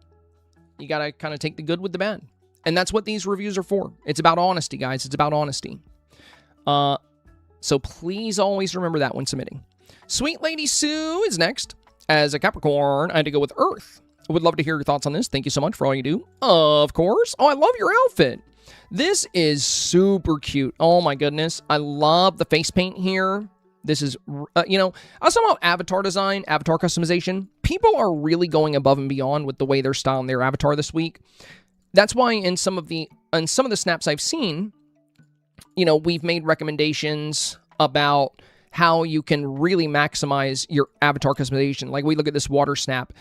You got to kind of take the good with the bad. And that's what these reviews are for. It's about honesty, guys. It's about honesty. So please always remember that when submitting. Sweet Lady Sue is next. As a Capricorn, I had to go with Earth. I would love to hear your thoughts on this. Thank you so much for all you do. Of course. Oh, I love your outfit. This is super cute. Oh my goodness. I love the face paint here. This is, I was talking about avatar design, avatar customization. People are really going above and beyond with the way they're styling their avatar this week. That's why in some of the snaps I've seen, we've made recommendations about how you can really maximize your avatar customization. Like we look at this water snap.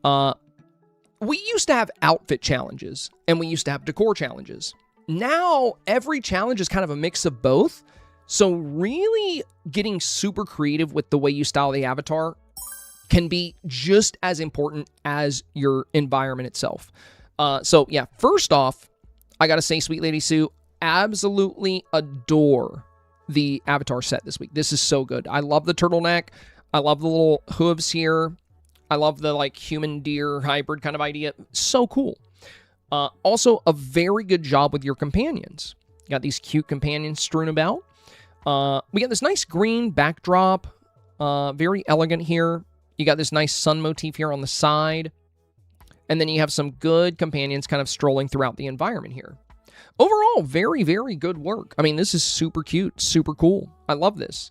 We used to have outfit challenges and we used to have decor challenges. Now every challenge is kind of a mix of both. So really getting super creative with the way you style the avatar can be just as important as your environment itself. So yeah, first off, I gotta say, Sweet Lady Sue, absolutely adore the avatar set this week. This is so good. I love the turtleneck. I love the little hooves here. I love the human deer hybrid kind of idea. So cool. Also, a very good job with your companions. You got these cute companions strewn about. We got this nice green backdrop. Very elegant here. You got this nice sun motif here on the side. And then you have some good companions kind of strolling throughout the environment here. Overall, very, very good work. I mean, this is super cute, super cool. I love this.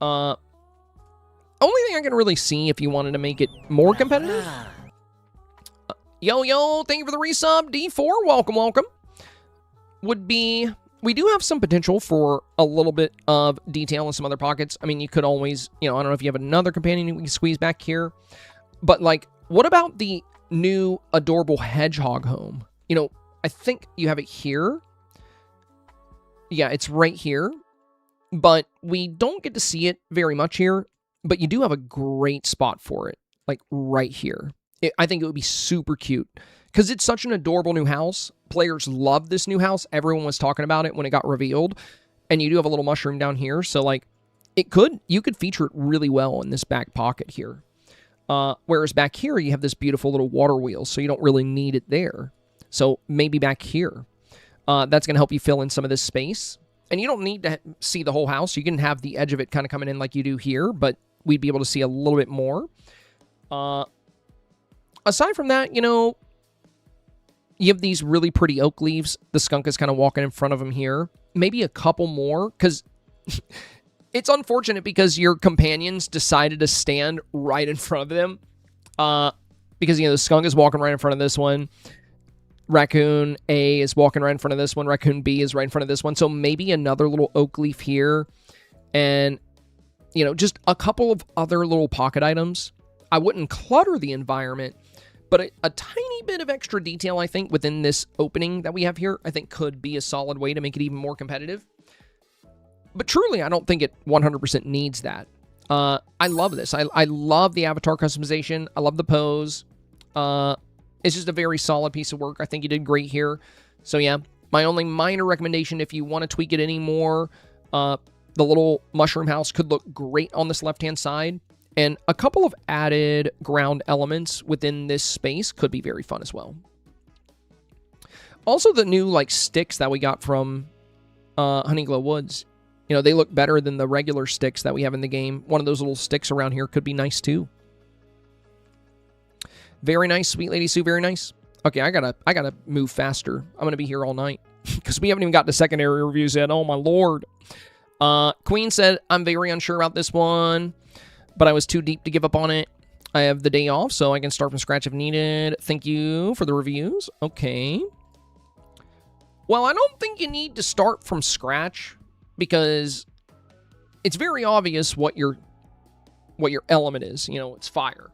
Only thing I can really see if you wanted to make it more competitive. Yo, thank you for the resub. D4, welcome. Would be, we do have some potential for a little bit of detail in some other pockets. I mean, you could always, I don't know if you have another companion we can squeeze back here. But, like, what about the new adorable hedgehog home? I think you have it here. Yeah, it's right here. But we don't get to see it very much here. But you do have a great spot for it. Like, right here. I think it would be super cute. Because it's such an adorable new house. Players love this new house. Everyone was talking about it when it got revealed. And you do have a little mushroom down here. So, like, you could feature it really well in this back pocket here. Whereas back here, you have this beautiful little water wheel. So you don't really need it there. So maybe back here. That's going to help you fill in some of this space. And you don't need to see the whole house. You can have the edge of it kind of coming in like you do here. But we'd be able to see a little bit more. Aside from that, you have these really pretty oak leaves. The skunk is kind of walking in front of him here. Maybe a couple more, because it's unfortunate because your companions decided to stand right in front of them. Because, the skunk is walking right in front of this one. Raccoon A is walking right in front of this one. Raccoon B is right in front of this one. So maybe another little oak leaf here. And, just a couple of other little pocket items. I wouldn't clutter the environment. But a tiny bit of extra detail, I think, within this opening that we have here, I think could be a solid way to make it even more competitive. But truly, I don't think it 100% needs that. I love this. I love the avatar customization. I love the pose. It's just a very solid piece of work. I think you did great here. So yeah, my only minor recommendation, if you want to tweak it any more, the little mushroom house could look great on this left-hand side. And a couple of added ground elements within this space could be very fun as well. Also, the new sticks that we got from Honeyglow Woods, they look better than the regular sticks that we have in the game. One of those little sticks around here could be nice too. Very nice, Sweet Lady Sue, very nice. Okay, I gotta move faster. I'm gonna be here all night because we haven't even got to secondary reviews yet. Oh my lord. Queen said, I'm very unsure about this one, but I was too deep to give up on it. I have the day off, so I can start from scratch if needed. Thank you for the reviews. Okay. Well, I don't think you need to start from scratch because it's very obvious what your element is. It's fire.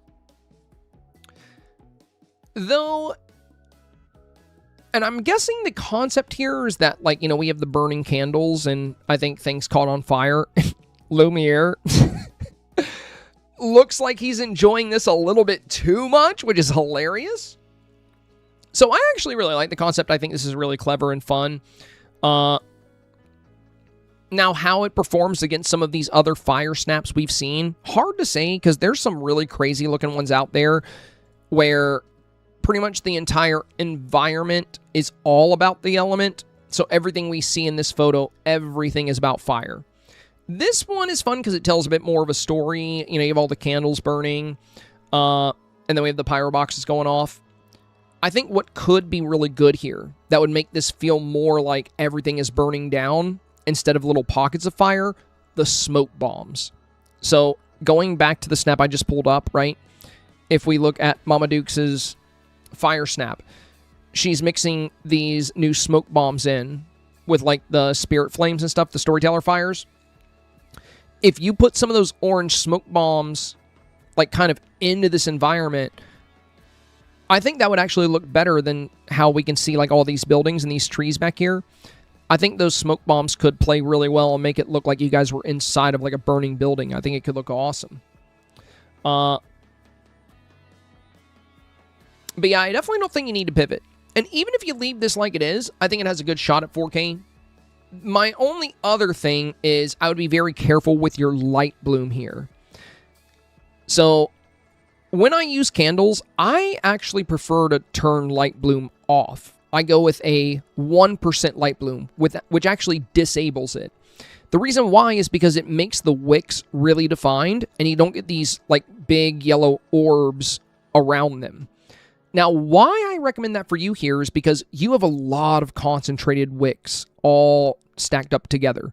Though, and I'm guessing the concept here is that, we have the burning candles, and I think things caught on fire. Lumiere looks like he's enjoying this a little bit too much, which is hilarious. So I actually really like the concept. I think this is really clever and fun. Now, how it performs against some of these other fire snaps we've seen, hard to say, because there's some really crazy looking ones out there where pretty much the entire environment is all about the element. So everything we see in this photo, everything is about fire. This one is fun because it tells a bit more of a story. You have all the candles burning, and then we have the pyro boxes going off. I think what could be really good here, that would make this feel more like everything is burning down instead of little pockets of fire, the smoke bombs. So going back to the snap I just pulled up, right? If we look at Mama Dukes' fire snap, she's mixing these new smoke bombs in with the spirit flames and stuff, the storyteller fires. If you put some of those orange smoke bombs kind of into this environment, I think that would actually look better than how we can see all these buildings and these trees back here. I think those smoke bombs could play really well and make it look like you guys were inside of a burning building. I think it could look awesome. But yeah, I definitely don't think you need to pivot. And even if you leave this like it is, I think it has a good shot at 4K. My only other thing is I would be very careful with your light bloom here. So when I use candles, I actually prefer to turn light bloom off. I go with a 1% light bloom, which actually disables it. The reason why is because it makes the wicks really defined, and you don't get these like big yellow orbs around them. Now, why I recommend that for you here is because you have a lot of concentrated wicks all stacked up together.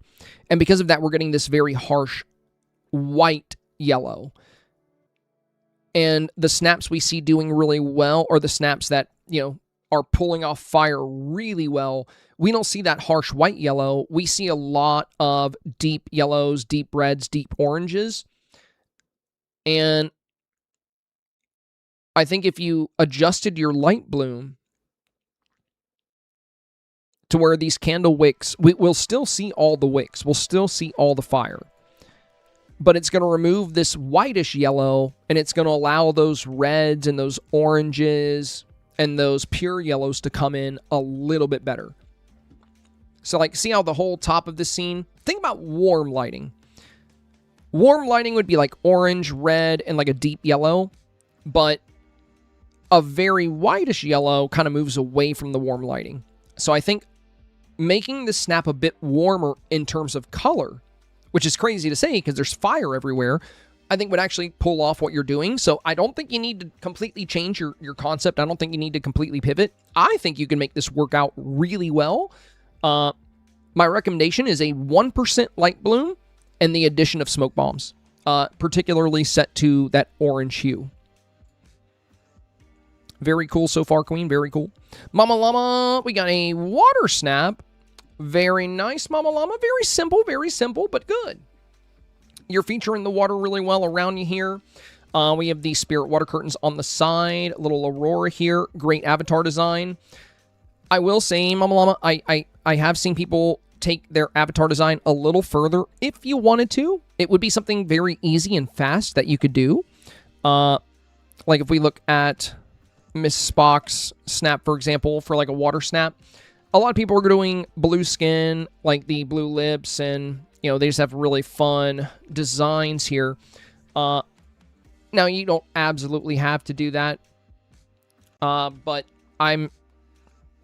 And because of that, we're getting this very harsh white yellow. And the snaps we see doing really well, or the snaps that, you know, are pulling off fire really well, we don't see that harsh white yellow. We see a lot of deep yellows, deep reds, deep oranges. And I think if you adjusted your light bloom to where these candle wicks, we'll still see all the wicks. We'll still see all the fire. But it's going to remove this whitish yellow, and it's going to allow those reds and those oranges and those pure yellows to come in a little bit better. So, like, see how the whole top of the scene? Think about warm lighting. Warm lighting would be like orange, red, and like a deep yellow. But a very whitish yellow kind of moves away from the warm lighting. So I think making the snap a bit warmer in terms of color, which is crazy to say because there's fire everywhere, I think would actually pull off what you're doing. So I don't think you need to completely change your concept. I don't think you need to completely pivot. I think you can make this work out really well. My recommendation is a 1% light bloom and the addition of smoke bombs, particularly set to that orange hue. Very cool so far, Queen. Very cool. Mama Llama, we got a water snap. Very nice, Mama Llama. Very simple, but good. You're featuring the water really well around you here. We have the spirit water curtains on the side. A little aurora here. Great avatar design. I will say, Mama Llama, I have seen people take their avatar design a little further. If you wanted to, it would be something very easy and fast that you could do. Like if we look at Miss Spock's snap, for example, for like a water snap, a lot of people are doing blue skin, like the blue lips, and, you know, they just have really fun designs here. Now, you don't absolutely have to do that, but I'm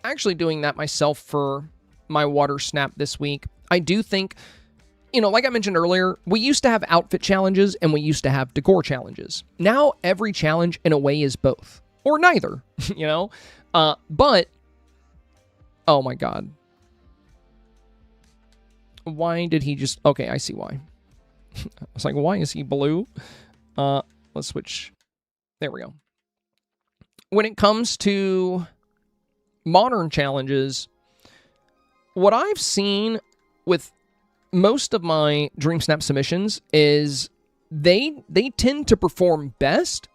actually doing that myself for my water snap this week. I do think, you know, like I mentioned earlier, we used to have outfit challenges and we used to have decor challenges. Now, every challenge, in a way, is both. Or neither, you know? But, oh my god. Why did he just... Okay, I see why. I was like, why is he blue? Let's switch. There we go. When it comes to modern challenges, what I've seen with most of my Dreamsnap submissions is they tend to perform best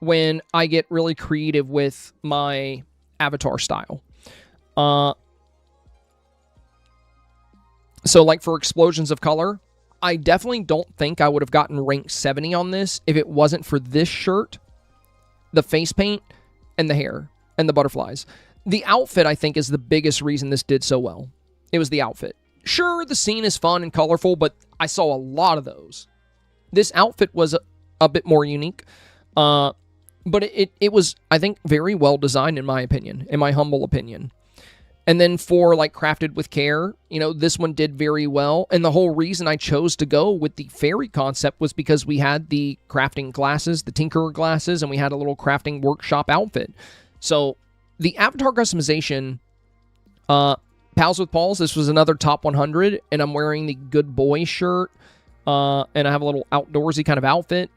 when I get really creative with my avatar style. So like for explosions of color, I definitely don't think I would have gotten rank 70 on this if it wasn't for this shirt, the face paint, and the hair, and the butterflies. The outfit, I think, is the biggest reason this did so well. It was the outfit. Sure, the scene is fun and colorful, but I saw a lot of those. This outfit was a bit more unique. But it was, I think, very well designed in my opinion, in my humble opinion. And then for, like, crafted with care, you know, this one did very well. And the whole reason I chose to go with the fairy concept was because we had the crafting glasses, the tinkerer glasses, and we had a little crafting workshop outfit. So the avatar customization, Pals with Pauls, this was another top 100, and I'm wearing the good boy shirt, and I have a little outdoorsy kind of outfit.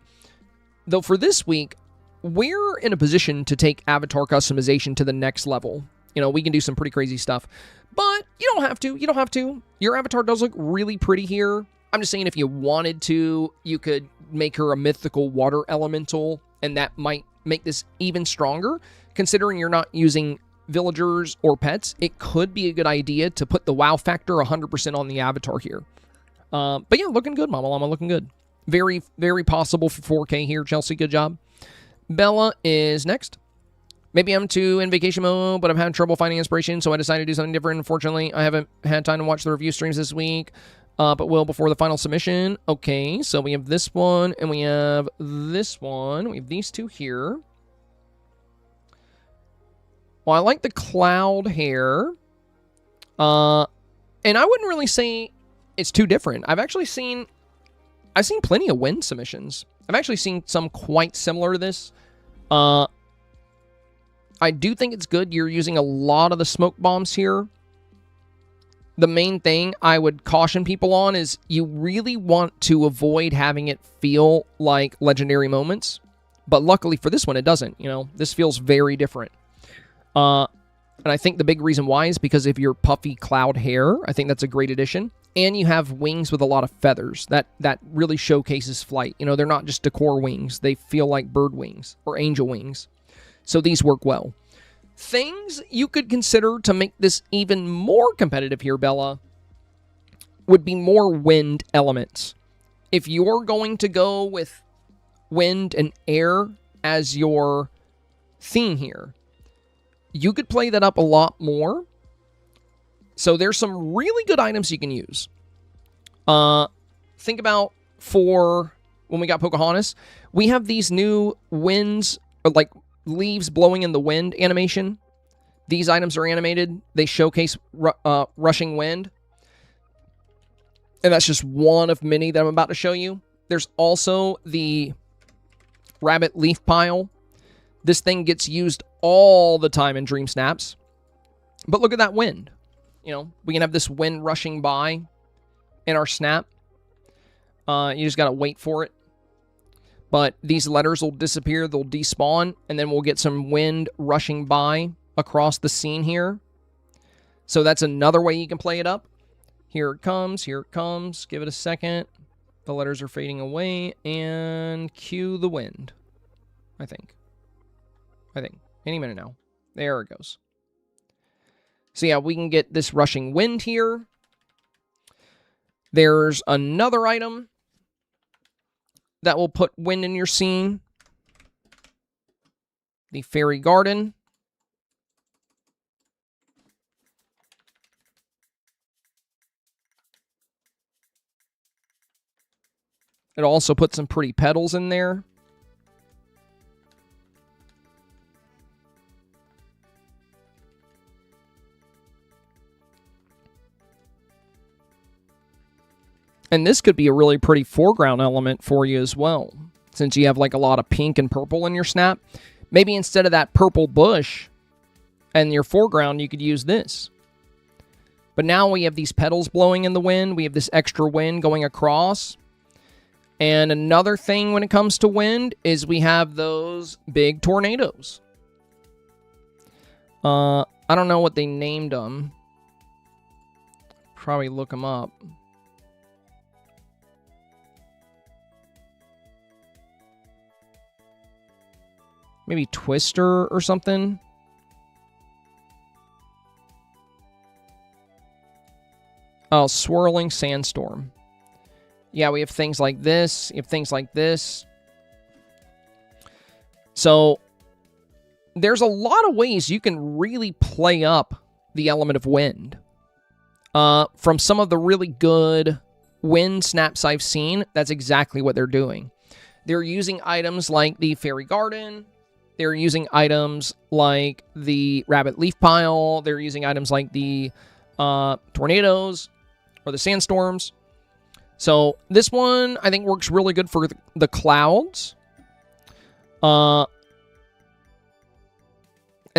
Though for this week, we're in a position to take avatar customization to the next level. You know, we can do some pretty crazy stuff. But you don't have to. You don't have to. Your avatar does look really pretty here. I'm just saying if you wanted to, you could make her a mythical water elemental, and that might make this even stronger. Considering you're not using villagers or pets, it could be a good idea to put the wow factor 100% on the avatar here. But yeah, looking good, Mama Llama, looking good. Very, very possible for 4K here, Chelsea. Good job. Bella is next. Maybe I'm too in vacation mode, but I'm having trouble finding inspiration, so I decided to do something different. Unfortunately, I haven't had time to watch the review streams this week, but will before the final submission. Okay, so we have this one, and we have this one. We have these two here. Well, I like the cloud hair. And I wouldn't really say it's too different. I've seen plenty of wind submissions. I've actually seen some quite similar to this. I do think it's good you're using a lot of the smoke bombs here. The main thing I would caution people on is you really want to avoid having it feel like legendary moments. But luckily for this one, it doesn't. You know, this feels very different. And I think the big reason why is because of your puffy cloud hair. I think that's a great addition. And you have wings with a lot of feathers. That really showcases flight. You know, they're not just decor wings. They feel like bird wings or angel wings. So these work well. Things you could consider to make this even more competitive here, Bella, would be more wind elements. If you're going to go with wind and air as your theme here, you could play that up a lot more. So there's some really good items you can use. Think about for when we got Pocahontas, we have these new winds, or like leaves blowing in the wind animation. These items are animated. They showcase rushing wind. And that's just one of many that I'm about to show you. There's also the rabbit leaf pile. This thing gets used all the time in Dreamsnaps. But look at that wind. You know, we can have this wind rushing by in our snap. You just got to wait for it. But these letters will disappear, they'll despawn, and then we'll get some wind rushing by across the scene here. So that's another way you can play it up. Here it comes, here it comes. Give it a second. The letters are fading away, and cue the wind, I think. Any minute now. There it goes. So yeah, we can get this rushing wind here. There's another item that will put wind in your scene. The fairy garden. It also puts some pretty petals in there. And this could be a really pretty foreground element for you as well. Since you have like a lot of pink and purple in your snap. Maybe instead of that purple bush and your foreground, you could use this. But now we have these petals blowing in the wind. We have this extra wind going across. And another thing when it comes to wind is we have those big tornadoes. I don't know what they named them. Probably look them up. Maybe Twister or something. Oh, Swirling Sandstorm. Yeah, we have things like this. You have things like this. So, there's a lot of ways you can really play up the element of wind. From some of the really good wind snaps I've seen, that's exactly what they're doing. They're using items like the fairy garden. They're using items like the rabbit leaf pile. They're using items like the tornadoes or the sandstorms. So this one, I think, works really good for the clouds. And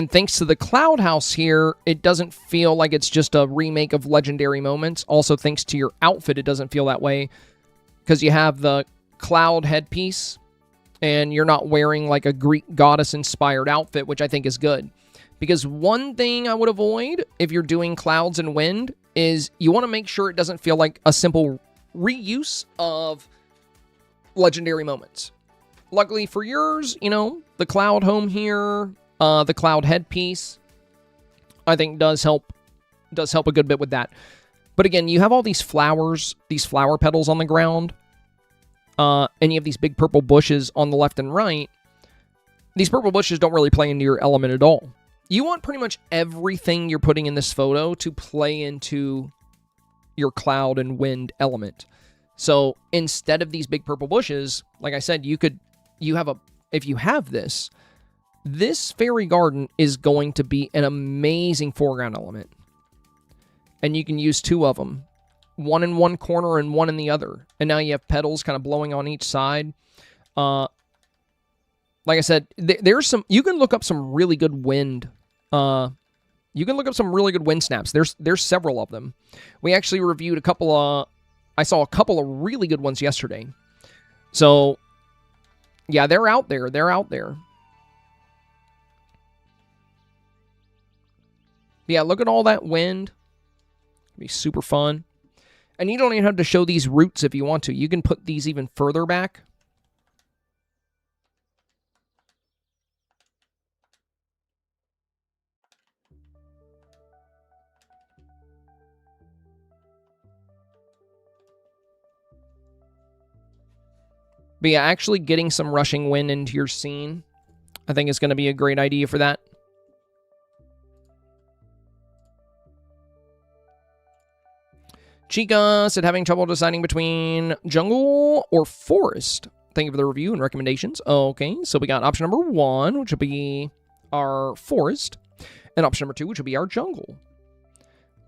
thanks to the cloud house here, it doesn't feel like it's just a remake of Legendary Moments. Also, thanks to your outfit, it doesn't feel that way. Because you have the cloud headpiece. And you're not wearing like a Greek goddess-inspired outfit, which I think is good. Because one thing I would avoid if you're doing clouds and wind is you want to make sure it doesn't feel like a simple reuse of Legendary Moments. Luckily for yours, you know, the cloud home here, the cloud headpiece, I think does help a good bit with that. But again, you have all these flowers, these flower petals on the ground. And you have these big purple bushes on the left and right. These purple bushes don't really play into your element at all. You want pretty much everything you're putting in this photo to play into your cloud and wind element. So instead of these big purple bushes, like I said, if you have this fairy garden is going to be an amazing foreground element. And you can use two of them. one in one corner and one in the other. And now you have petals kind of blowing on each side. Like I said, there's some... You can look up some really good wind. You can look up some really good wind snaps. There's several of them. We actually reviewed a couple of... I saw a couple of really good ones yesterday. So, yeah, they're out there. They're out there. Yeah, look at all that wind. It'll be super fun. And you don't even have to show these roots if you want to. You can put these even further back. But yeah, actually getting some rushing wind into your scene, I think is going to be a great idea for that. Chica said having trouble deciding between jungle or forest. Thank you for the review and recommendations. Okay, so we got option number 1, which will be our forest, and option number 2, which will be our jungle.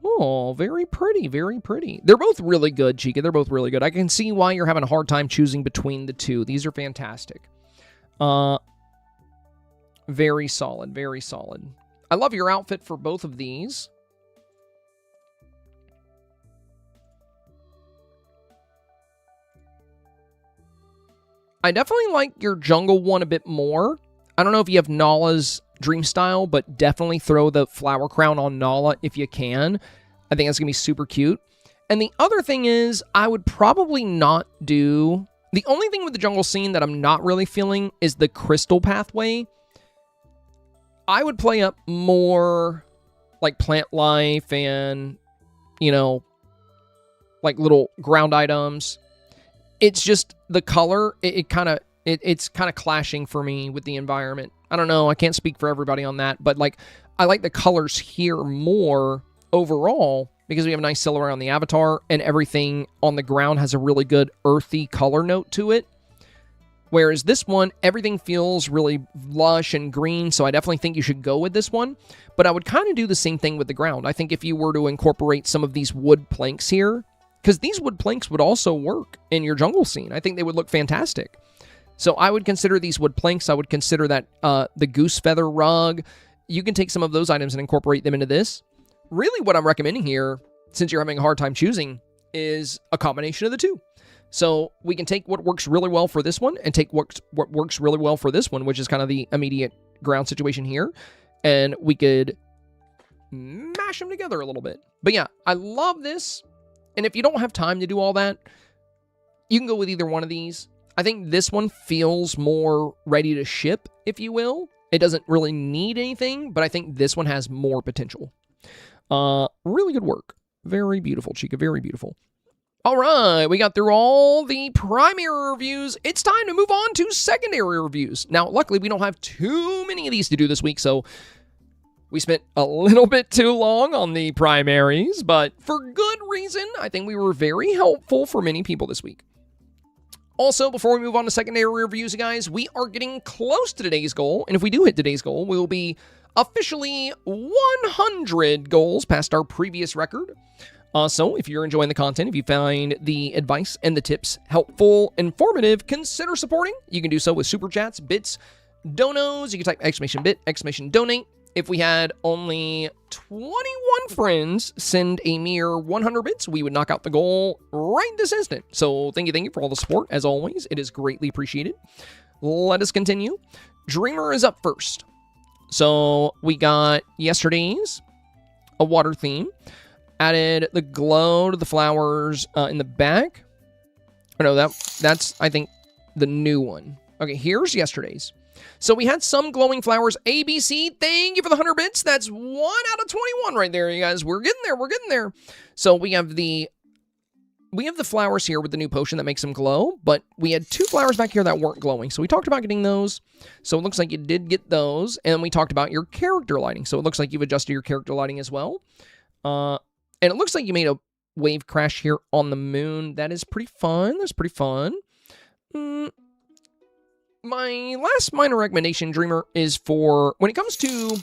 Oh, very pretty, very pretty. They're both really good, Chica. They're both really good. I can see why you're having a hard time choosing between the two. These are fantastic. Very solid, very solid. I love your outfit for both of these. I definitely like your jungle one a bit more. I don't know if you have Nala's dream style, but definitely throw the flower crown on Nala if you can. I think that's going to be super cute. And the other thing is, I would probably not do... The only thing with the jungle scene that I'm not really feeling is the crystal pathway. I would play up more like plant life and, you know, like little ground items. It's just the color, it's kind of clashing for me with the environment. I don't know, I can't speak for everybody on that, but like I like the colors here more overall because we have a nice silhouette on the avatar and everything on the ground has a really good earthy color note to it. Whereas this one, everything feels really lush and green, so I definitely think you should go with this one. But I would kind of do the same thing with the ground. I think if you were to incorporate some of these wood planks here, because these wood planks would also work in your jungle scene. I think they would look fantastic. So I would consider these wood planks. I would consider that the goose feather rug. You can take some of those items and incorporate them into this. Really what I'm recommending here, since you're having a hard time choosing, is a combination of the two. So we can take what works really well for this one and take what works really well for this one, which is kind of the immediate ground situation here. And we could mash them together a little bit. But yeah, I love this. And if you don't have time to do all that, you can go with either one of these. I think this one feels more ready to ship, if you will. It doesn't really need anything, but I think this one has more potential. Really good work. Very beautiful, Chica. Very beautiful. All right, we got through all the primary reviews. It's time to move on to secondary reviews. Now, luckily, we don't have too many of these to do this week, so we spent a little bit too long on the primaries, but for good reason. I think we were very helpful for many people this week. Also, before we move on to secondary reviews, guys, we are getting close to today's goal, and if we do hit today's goal, we will be officially 100 goals past our previous record. So, if you're enjoying the content, if you find the advice and the tips helpful, informative, consider supporting. You can do so with super chats, bits, donos. You can type !bit, !donate. If we had only 21 friends send a mere 100 bits, we would knock out the goal right this instant. So thank you for all the support. As always, it is greatly appreciated. Let us continue. Dreamer is up first. So we got yesterday's, a water theme. Added the glow to the flowers in the back. Oh, no, that's, I think, the new one. Okay, here's yesterday's. So we had some glowing flowers. ABC, thank you for the 100 bits. That's 1 out of 21 right there, you guys. We're getting there. We're getting there. So we have the flowers here with the new potion that makes them glow, but we had 2 flowers back here that weren't glowing. So we talked about getting those. So it looks like you did get those. And we talked about your character lighting. So it looks like you've adjusted your character lighting as well. And it looks like you made a wave crash here on the moon. That is pretty fun. That's pretty fun. My last minor recommendation, Dreamer, is for when it comes to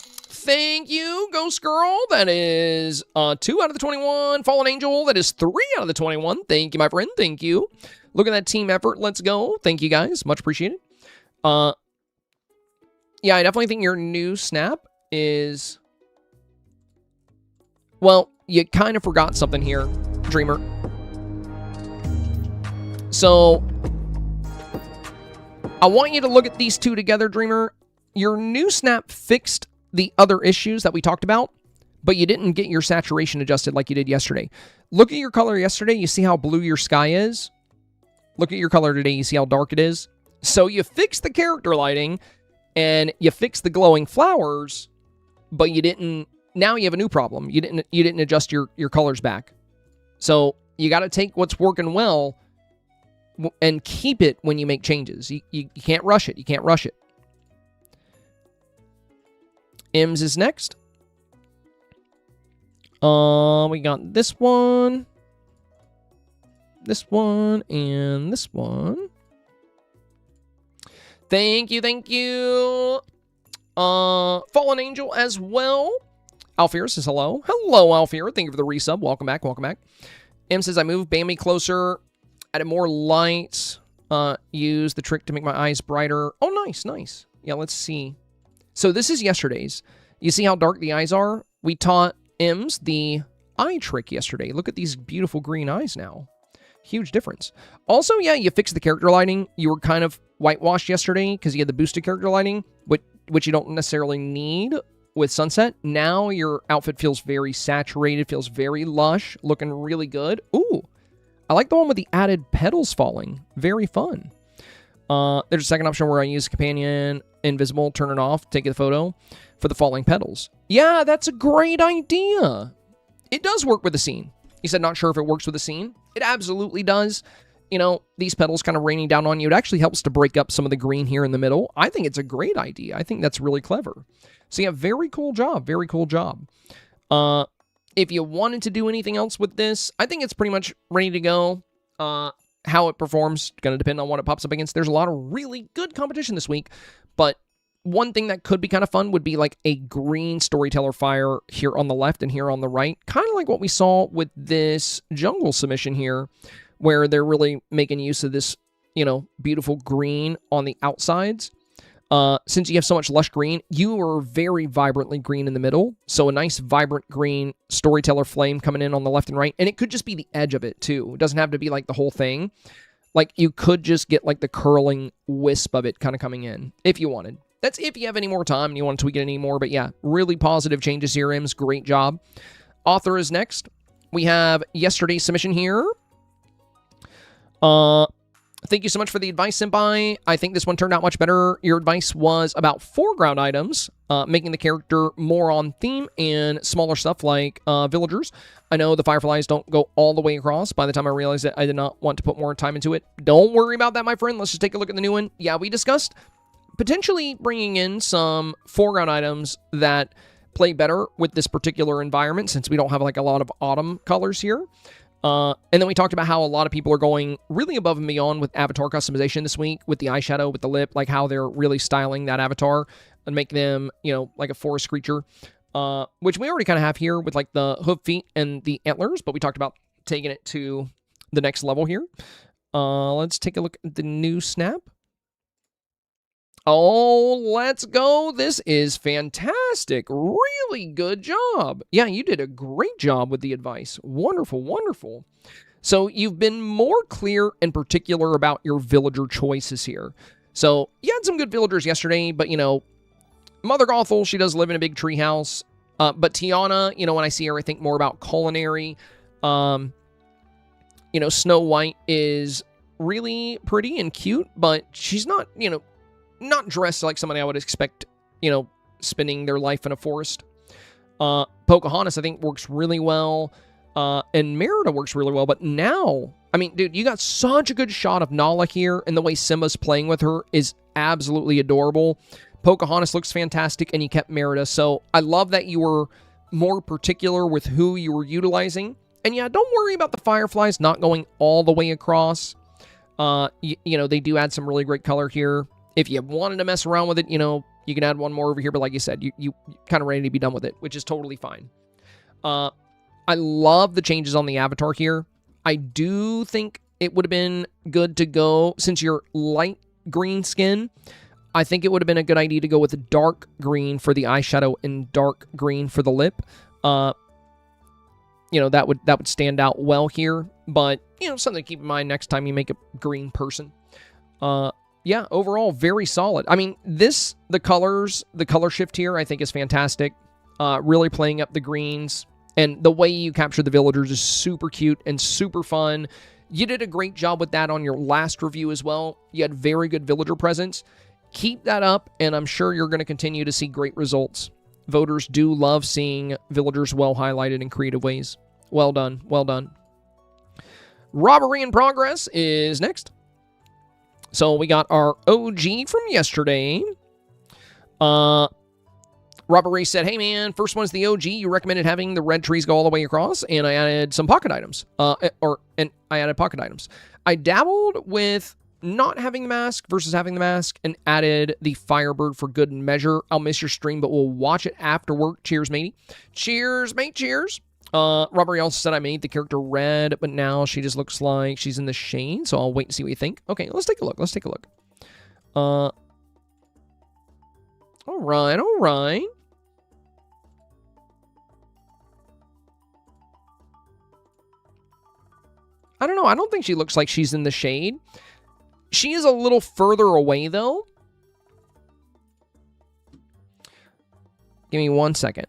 Thank you, Ghost Girl. That is 2 out of the 21. Fallen Angel, that is 3 out of the 21. Thank you, my friend. Thank you. Look at that team effort. Let's go. Thank you, guys. Much appreciated. Yeah, I definitely think your new snap is... Well, you kind of forgot something here, Dreamer. So, I want you to look at these two together, Dreamer. Your new snap fixed the other issues that we talked about, but you didn't get your saturation adjusted like you did yesterday. Look at your color yesterday. You see how blue your sky is? Look at your color today. You see how dark it is? So you fixed the character lighting, and you fixed the glowing flowers, but you didn't... Now you have a new problem. You didn't adjust your colors back. So you got to take what's working well and keep it when you make changes. You can't rush it. You can't rush it. M's is next. We got this one, and this one. Thank you, thank you. Fallen Angel as well. Alfir says hello. Hello, Alfir. Thank you for the resub. Welcome back, welcome back. M says, I moved Bambi closer, added more light, use the trick to make my eyes brighter. Oh, nice, nice. Yeah, let's see. So this is yesterday's. You see how dark the eyes are? We taught M's the eye trick yesterday. Look at these beautiful green eyes now. Huge difference. Also, yeah, you fixed the character lighting. You were kind of whitewashed yesterday because you had the boosted character lighting, which you don't necessarily need with Sunset. Now your outfit feels very saturated, feels very lush, looking really good. Ooh, I like the one with the added petals falling. Very fun. There's a second option where I use companion invisible, turn it off, take a photo for the falling petals. Yeah, that's a great idea. It does work with the scene. He said, not sure if it works with the scene. It absolutely does. You know, these petals kind of raining down on you. It actually helps to break up some of the green here in the middle. I think it's a great idea. I think that's really clever. So yeah, very cool job. Very cool job. If you wanted to do anything else with this, I think it's pretty much ready to go. How it performs, going to depend on what it pops up against. There's a lot of really good competition this week, but one thing that could be kind of fun would be like a green Storyteller Fire here on the left and here on the right. Kind of like what we saw with this jungle submission here, where they're really making use of this, you know, beautiful green on the outsides. Since you have so much lush green, you are very vibrantly green in the middle. So a nice vibrant green Storyteller Flame coming in on the left and right. And it could just be the edge of it too. It doesn't have to be like the whole thing. Like you could just get like the curling wisp of it kind of coming in if you wanted. That's if you have any more time and you want to tweak it anymore. But yeah, really positive changes here, M's. Great job. Author is next. We have yesterday's submission here. Thank you so much for the advice, Senpai. I think this one turned out much better. Your advice was about foreground items, making the character more on theme and smaller stuff like villagers. I know the fireflies don't go all the way across. By the time I realized that I did not want to put more time into it. Don't worry about that, my friend. Let's just take a look at the new one. Yeah, we discussed potentially bringing in some foreground items that play better with this particular environment since we don't have like a lot of autumn colors here. And then we talked about how a lot of people are going really above and beyond with avatar customization this week with the eyeshadow, with the lip, like how they're really styling that avatar and make them, you know, like a forest creature, which we already kind of have here with like the hoof feet and the antlers, but we talked about taking it to the next level here. Let's take a look at the new snap. Oh, let's go. This is fantastic. Really good job. Yeah, you did a great job with the advice. Wonderful, wonderful. So you've been more clear and particular about your villager choices here. So you had some good villagers yesterday, but, you know, Mother Gothel, she does live in a big tree house. But Tiana, you know, when I see her, I think more about culinary. You know, Snow White is really pretty and cute, but she's not, you know, not dressed like somebody I would expect, you know, spending their life in a forest. Pocahontas, I think, works really well. And Merida works really well. But now, I mean, dude, you got such a good shot of Nala here, and the way Simba's playing with her is absolutely adorable. Pocahontas looks fantastic, and you kept Merida. So I love that you were more particular with who you were utilizing. And yeah, don't worry about the fireflies not going all the way across. You know, they do add some really great color here. If you wanted to mess around with it, you know, You can add one more over here, but like you said, you kind of ready to be done with it, which is totally fine. I love the changes on the avatar here. I do think it would have been good to go, since you're light green skin, I think it would have been a good idea to go with a dark green for the eyeshadow and dark green for the lip. You know, that would stand out well here, but, you know, something to keep in mind next time you make a green person. Yeah, overall, very solid. I mean, the color shift here, I think is fantastic. Really playing up the greens, and the way you capture the villagers is super cute and super fun. You did a great job with that on your last review as well. You had very good villager presence. Keep that up, and I'm sure you're going to continue to see great results. Voters do love seeing villagers well highlighted in creative ways. Well done. Well done. Robbery in progress is next. So we got our OG from yesterday. Robbery said, hey man, first one's the OG. You recommended having the red trees go all the way across, and I added some pocket items. And I added pocket items. I dabbled with not having the mask versus having the mask and added the Firebird for good measure. I'll miss your stream, but we'll watch it after work. Cheers, matey. Cheers, mate. Cheers. Robbery also said I made the character red, but now she just looks like she's in the shade, so I'll wait and see what you think. Okay, let's take a look. Let's take a look. All right, all right. I don't know. I don't think she looks like she's in the shade. She is a little further away, though. Give me 1 second.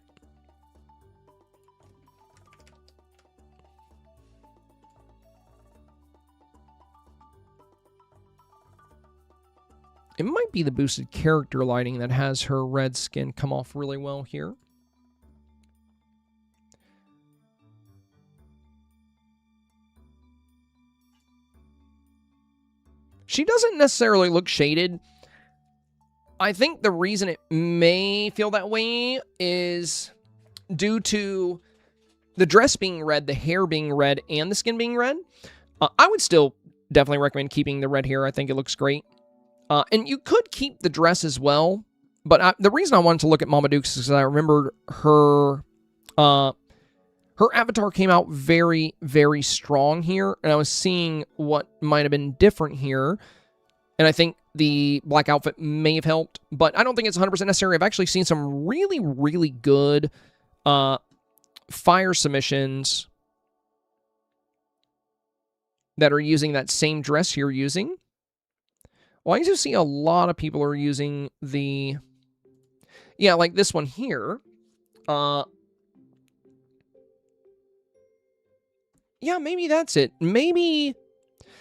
It might be the boosted character lighting that has her red skin come off really well here. She doesn't necessarily look shaded. I think the reason it may feel that way is due to the dress being red, the hair being red, and the skin being red. I would still definitely recommend keeping the red hair. I think it looks great. And you could keep the dress as well. But the reason I wanted to look at Mama Dukes is because I remembered her avatar came out very, very strong here. And I was seeing what might have been different here. And I think the black outfit may have helped. But I don't think it's 100% necessary. I've actually seen some really, really good fire submissions that are using that same dress you're using. Well, I do see a lot of people are using the... Yeah, like this one here. Yeah, maybe that's it. Maybe...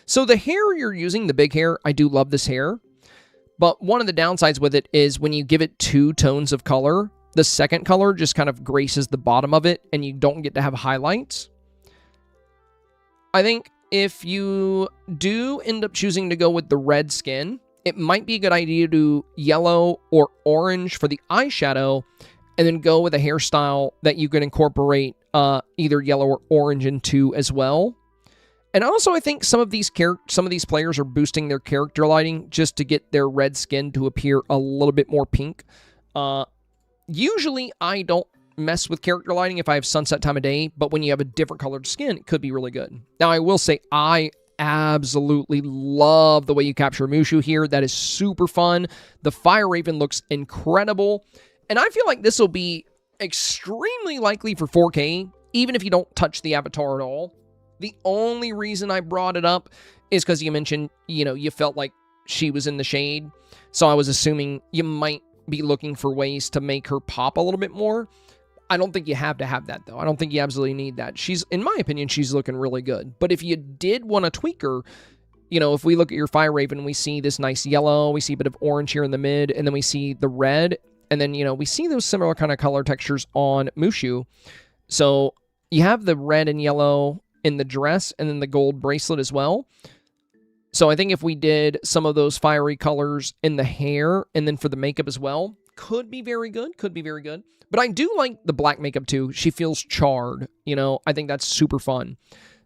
So the hair you're using, the big hair, I do love this hair. But one of the downsides with it is when you give it 2 tones of color, the second color just kind of graces the bottom of it, and you don't get to have highlights. I think if you do end up choosing to go with the red skin, it might be a good idea to do yellow or orange for the eyeshadow, and then go with a hairstyle that you can incorporate either yellow or orange into as well. And also, I think some of these players are boosting their character lighting just to get their red skin to appear a little bit more pink. Usually, I don't mess with character lighting if I have sunset time of day, but when you have a different colored skin, it could be really good. Now, I will say I absolutely love the way you capture Mushu here. That is super fun. The Fire Raven looks incredible, and I feel like this will be extremely likely for 4K, even if you don't touch the avatar at all. The only reason I brought it up is because you mentioned, you know, you felt like she was in the shade, so I was assuming you might be looking for ways to make her pop a little bit more. I don't think you have to have that, though. I don't think you absolutely need that. In my opinion, she's looking really good. But if you did want to tweak her, you know, if we look at your Fire Raven, we see this nice yellow, we see a bit of orange here in the mid, and then we see the red, and then, you know, we see those similar kind of color textures on Mushu. So you have the red and yellow in the dress, and then the gold bracelet as well. So I think if we did some of those fiery colors in the hair, and then for the makeup as well, could be very good, could be very good. But I do like the black makeup too. She feels charred, you know. I think that's super fun.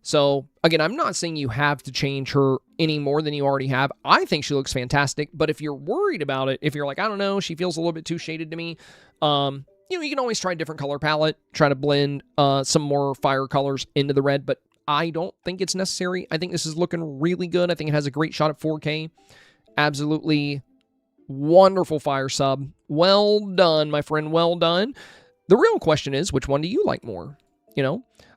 So, again, I'm not saying you have to change her any more than you already have. I think she looks fantastic, but if you're worried about it, if you're like, I don't know, she feels a little bit too shaded to me, you can always try a different color palette, try to blend some more fire colors into the red, but I don't think it's necessary. I think this is looking really good. I think it has a great shot at 4K. Absolutely wonderful fire sub. Well done, my friend, well done. The real question is, which one do you like more?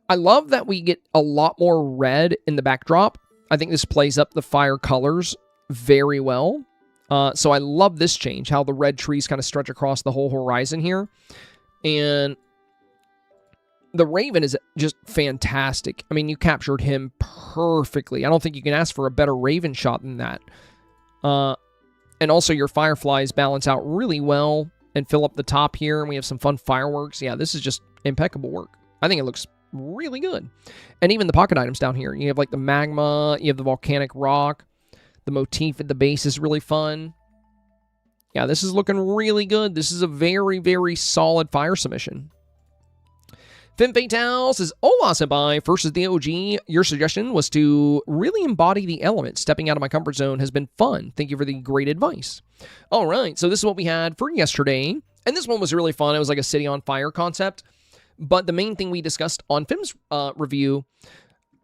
I love that we get a lot more red in the backdrop. I think this plays up the fire colors very well. So I love this change, how the red trees kind of stretch across the whole horizon here. And the Raven is just fantastic. I mean, you captured him perfectly. I don't think you can ask for a better Raven shot than that. And also your fireflies balance out really well and fill up the top here. And we have some fun fireworks. Yeah, this is just impeccable work. I think it looks really good. And even the pocket items down here. You have like the magma, you have the volcanic rock. The motif at the base is really fun. Yeah, this is looking really good. This is a very, very solid fire submission. Femme Fatale says, Hola, Senpai. First is the OG. Your suggestion was to really embody the elements. Stepping out of my comfort zone has been fun. Thank you for the great advice. All right, so this is what we had for yesterday. And this one was really fun. It was like a city on fire concept. But the main thing we discussed on Femme's review,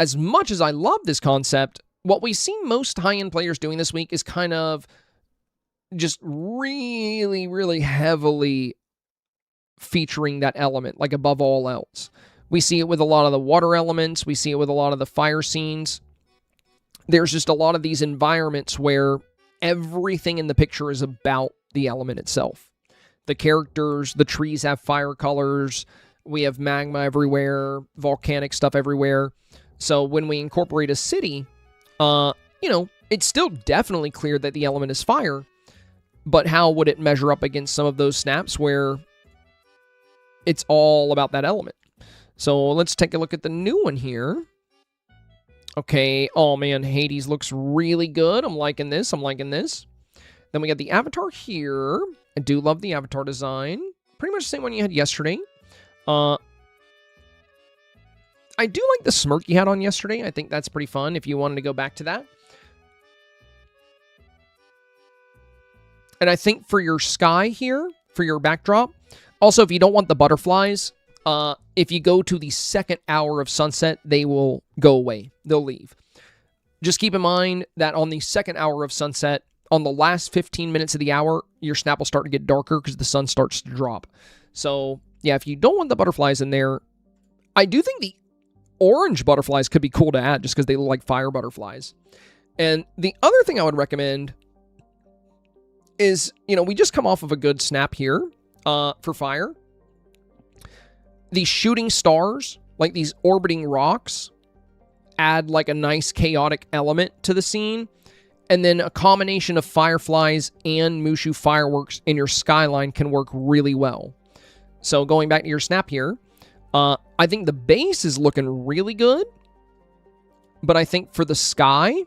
as much as I love this concept, what we see most high-end players doing this week is kind of just really, really heavily featuring that element, like above all else. We see it with a lot of the water elements. We see it with a lot of the fire scenes. There's just a lot of these environments where everything in the picture is about the element itself. The characters, the trees have fire colors. We have magma everywhere, volcanic stuff everywhere. So when we incorporate a city, it's still definitely clear that the element is fire, but how would it measure up against some of those snaps where it's all about that element? So let's take a look at the new one here. Okay, oh man, Hades looks really good. I'm liking this, Then we got the avatar here. I do love the avatar design. Pretty much the same one you had yesterday. I do like the smirk you had on yesterday. I think that's pretty fun if you wanted to go back to that. And I think for your sky here, for your backdrop, also if you don't want the butterflies, if you go to the second hour of sunset, they will go away. They'll leave. Just keep in mind that on the second hour of sunset, on the last 15 minutes of the hour, your snap will start to get darker because the sun starts to drop. So, yeah, if you don't want the butterflies in there, I do think the orange butterflies could be cool to add just because they look like fire butterflies. And the other thing I would recommend is, we just come off of a good snap here for fire. These shooting stars, like these orbiting rocks, add like a nice chaotic element to the scene. And then a combination of fireflies and Mushu fireworks in your skyline can work really well. So going back to your snap here, I think the base is looking really good. But I think for the sky,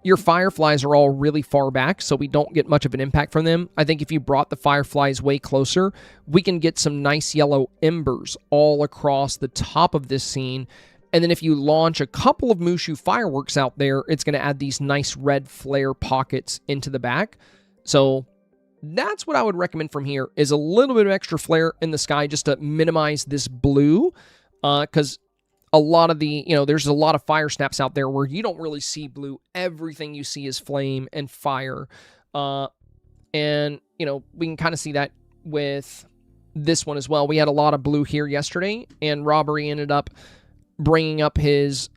your fireflies are all really far back, so we don't get much of an impact from them. I think if you brought the fireflies way closer, we can get some nice yellow embers all across the top of this scene. And then if you launch a couple of Mushu fireworks out there, it's going to add these nice red flare pockets into the back. So that's what I would recommend from here, is a little bit of extra flare in the sky just to minimize this blue. Because a lot of the, there's a lot of fire snaps out there where you don't really see blue. Everything you see is flame and fire. And, we can kind of see that with this one as well. We had a lot of blue here yesterday, and Robbery ended up bringing up his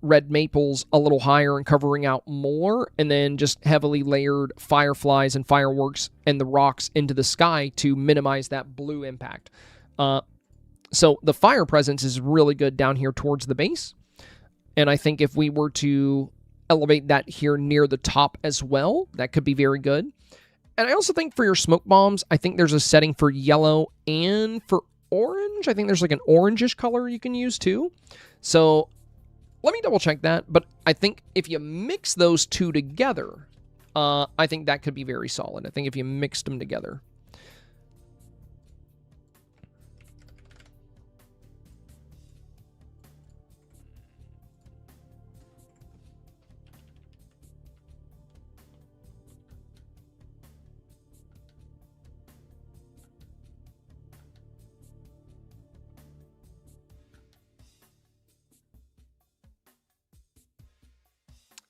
red maples a little higher and covering out more, and then just heavily layered fireflies and fireworks and the rocks into the sky to minimize that blue impact. So the fire presence is really good down here towards the base, and I think if we were to elevate that here near the top as well, that could be very good. And I also think for your smoke bombs, I think there's a setting for yellow and for orange. I think there's like an orangish color you can use too. So let me double check that. But I think if you mix those two together, I think that could be very solid. I think if you mixed them together.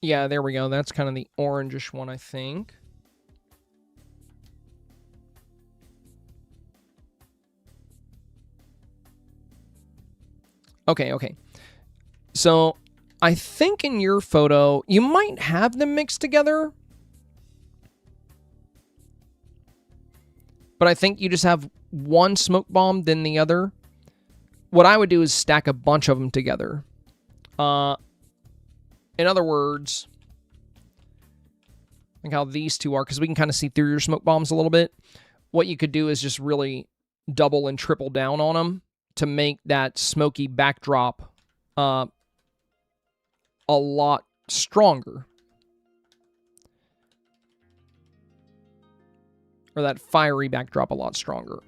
Yeah, there we go. That's kind of the orangish one, I think. Okay, okay. So, I think in your photo, you might have them mixed together. But I think you just have one smoke bomb, then the other. What I would do is stack a bunch of them together. In other words, like how these two are, because we can kind of see through your smoke bombs a little bit. What you could do is just really double and triple down on them to make that smoky backdrop a lot stronger. Or that fiery backdrop a lot stronger.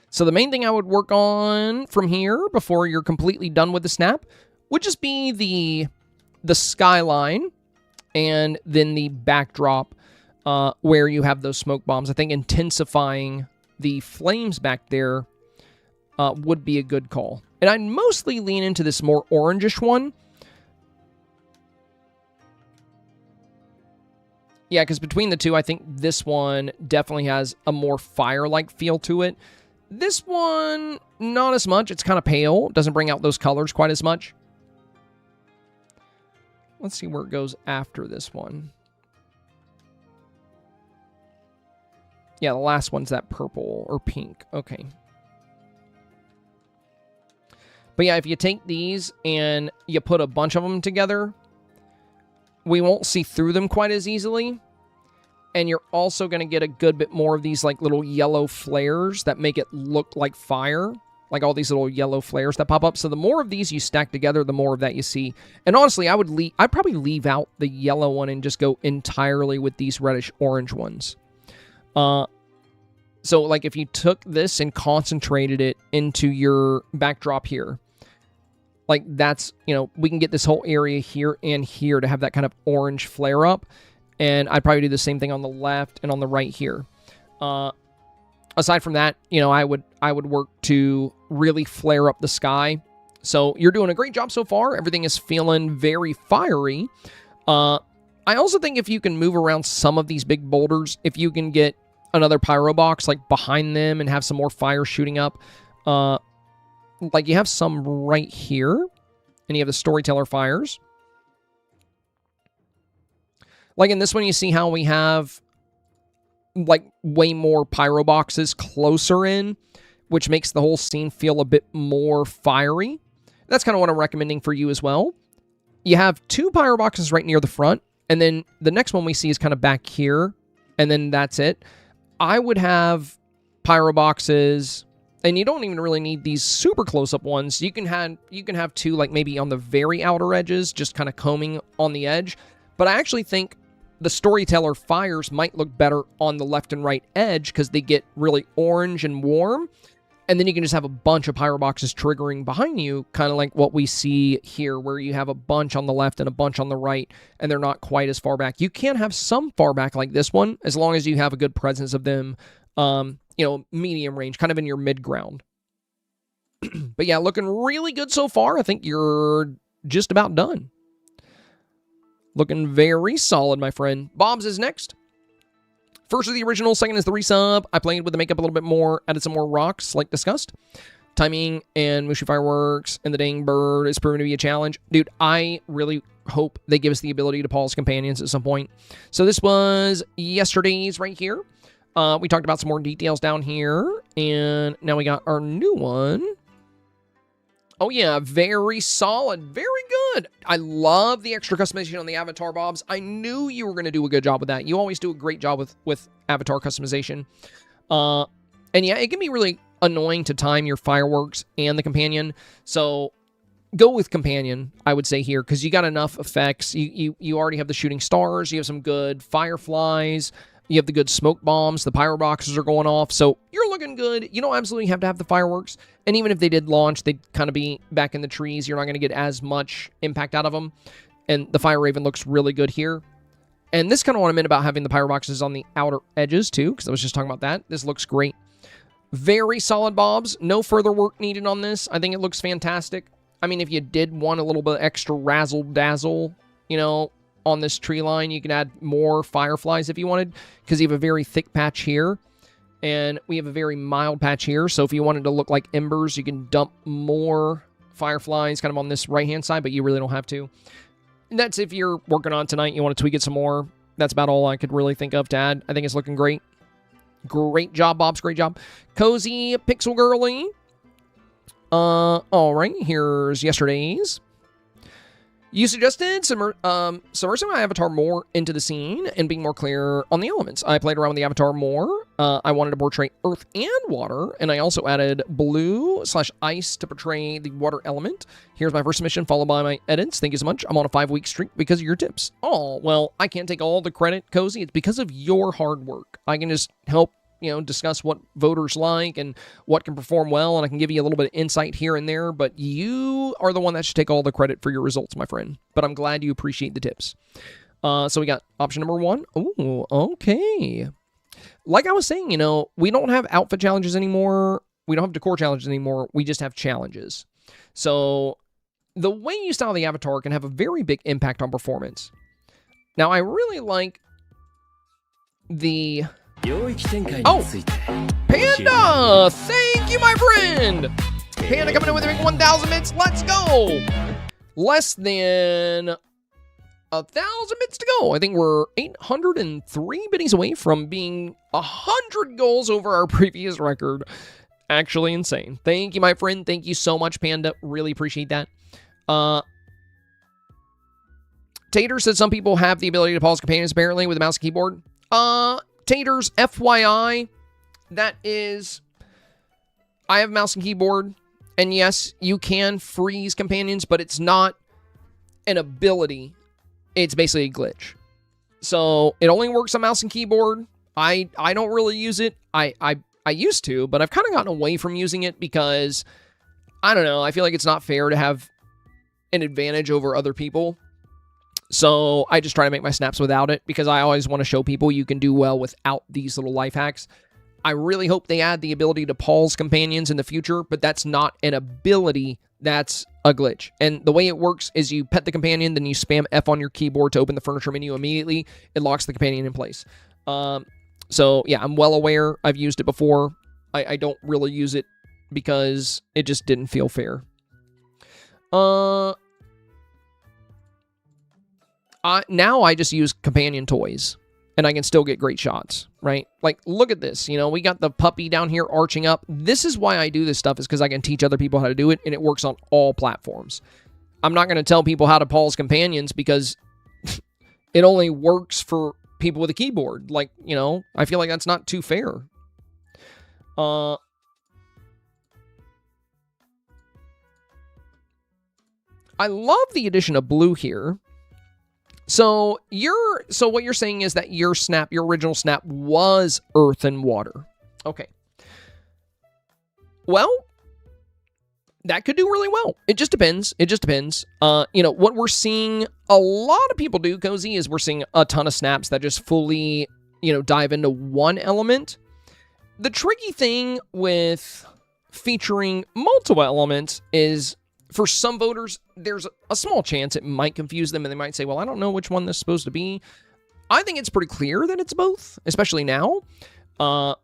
So the main thing I would work on from here before you're completely done with the snap would just be the skyline and then the backdrop where you have those smoke bombs. I think intensifying the flames back there would be a good call. And I'd mostly lean into this more orangish one. Yeah, because between the two, I think this one definitely has a more fire-like feel to it. This one, not as much. It's kind of pale. Doesn't bring out those colors quite as much. Let's see where it goes after this one. Yeah, the last one's that purple or pink. Okay. But yeah, if you take these and you put a bunch of them together, we won't see through them quite as easily. And you're also going to get a good bit more of these like little yellow flares that make it look like fire. Like all these little yellow flares that pop up. So the more of these you stack together, the more of that you see. And honestly, I'd probably leave out the yellow one and just go entirely with these reddish orange ones. So like if you took this and concentrated it into your backdrop here, like that's, you know, we can get this whole area here and here to have that kind of orange flare up. And I'd probably do the same thing on the left and on the right here. Aside from that, you know, I would work to really flare up the sky. So you're doing a great job so far. Everything is feeling very fiery. I also think if you can move around some of these big boulders, if you can get another pyro box like behind them and have some more fire shooting up, like you have some right here, and you have the storyteller fires. Like in this one, you see how we have like way more pyro boxes closer in, which makes the whole scene feel a bit more fiery. That's kind of what I'm recommending for you as well. You have 2 pyro boxes right near the front, and then the next one we see is kind of back here, and then that's it. I would have pyro boxes, and you don't even really need these super close-up ones. You can have 2 like maybe on the very outer edges, just kind of combing on the edge. But I actually think the storyteller fires might look better on the left and right edge because they get really orange and warm. And then you can just have a bunch of pyro boxes triggering behind you, kind of like what we see here, where you have a bunch on the left and a bunch on the right, and they're not quite as far back. You can have some far back like this one, as long as you have a good presence of them, you know, medium range, kind of in your mid-ground. But yeah, looking really good so far. I think you're just about done. Looking very solid, my friend. Bob's is next. First is the original, second is the resub. I played with the makeup a little bit more, added some more rocks, like discussed. Timing and Mushy Fireworks and the dang bird is proven to be a challenge. Dude, I really hope they give us the ability to pause companions at some point. So this was yesterday's right here. We talked about some more details down here, and now we got our new one. Oh yeah, very solid, very good. I love the extra customization on the avatar, Bobs. I knew you were going to do a good job with that. You always do a great job with avatar customization. And yeah, it can be really annoying to time your fireworks and the companion. So go with companion, I would say here, because you got enough effects. You already have the shooting stars. You have some good fireflies. You have the good smoke bombs. The pyro boxes are going off. So you're looking good. You don't absolutely have to have the fireworks. And even if they did launch, they'd kind of be back in the trees. You're not going to get as much impact out of them. And the Fire Raven looks really good here. And this is kind of what I meant about having the pyro boxes on the outer edges too, because I was just talking about that. This looks great. Very solid, Bobs. No further work needed on this. I think it looks fantastic. I mean, if you did want a little bit extra razzle-dazzle, you know, on this tree line. You can add more fireflies if you wanted, because you have a very thick patch here, and we have a very mild patch here. So if you wanted to look like embers, you can dump more fireflies kind of on this right-hand side, but you really don't have to. And that's if you're working on tonight, you want to tweak it some more. That's about all I could really think of to add. I think it's looking great. Great job, Bobs. Great job. Cozy Pixel Girly. All right, here's yesterday's. You suggested submersing my avatar more into the scene and being more clear on the elements. I played around with the avatar more. I wanted to portray earth and water, and I also added blue/ice to portray the water element. Here's my first submission, followed by my edits. Thank you so much. I'm on a 5-week streak because of your tips. Oh, well, I can't take all the credit, Cozy. It's because of your hard work. I can just help, you know, discuss what voters like and what can perform well, and I can give you a little bit of insight here and there, but you are the one that should take all the credit for your results, my friend. But I'm glad you appreciate the tips. So we got option number 1. Ooh, okay. Like I was saying, you know, we don't have outfit challenges anymore. We don't have decor challenges anymore. We just have challenges. So the way you style the avatar can have a very big impact on performance. Now, I really like the... Oh, Panda! Thank you, my friend! Panda coming in with a big 1,000 bits. Let's go! Less than 1,000 bits to go. I think we're 803 biddies away from being 100 goals over our previous record. Actually insane. Thank you, my friend. Thank you so much, Panda. Really appreciate that. Tater said some people have the ability to pause companions, apparently, with a mouse and keyboard. Taters, FYI, that is, I have mouse and keyboard, and yes, you can freeze companions, but it's not an ability. It's basically a glitch. So it only works on mouse and keyboard. I don't really use it. I used to, but I've kind of gotten away from using it because, I don't know, I feel like it's not fair to have an advantage over other people. So I just try to make my snaps without it because I always want to show people you can do well without these little life hacks. I really hope they add the ability to pause companions in the future, but that's not an ability, that's a glitch. And the way it works is you pet the companion, then you spam F on your keyboard to open the furniture menu immediately. It locks the companion in place. So yeah, I'm well aware. I've used it before. I don't really use it because it just didn't feel fair. Now I just use companion toys, and I can still get great shots, right? Like, look at this. You know, we got the puppy down here arching up. This is why I do this stuff, is because I can teach other people how to do it, and it works on all platforms. I'm not going to tell people how to pause companions because it only works for people with a keyboard. Like, you know, I feel like that's not too fair. I love the addition of blue here. So what you're saying is that your original snap was earth and water. Okay. Well, that could do really well. It just depends. It just depends. You know, what we're seeing a lot of people do, Cozy, is we're seeing a ton of snaps that just fully, you know, dive into one element. The tricky thing with featuring multiple elements is, for some voters, there's a small chance it might confuse them, and they might say, well, I don't know which one this is supposed to be. I think it's pretty clear that it's both, especially now. But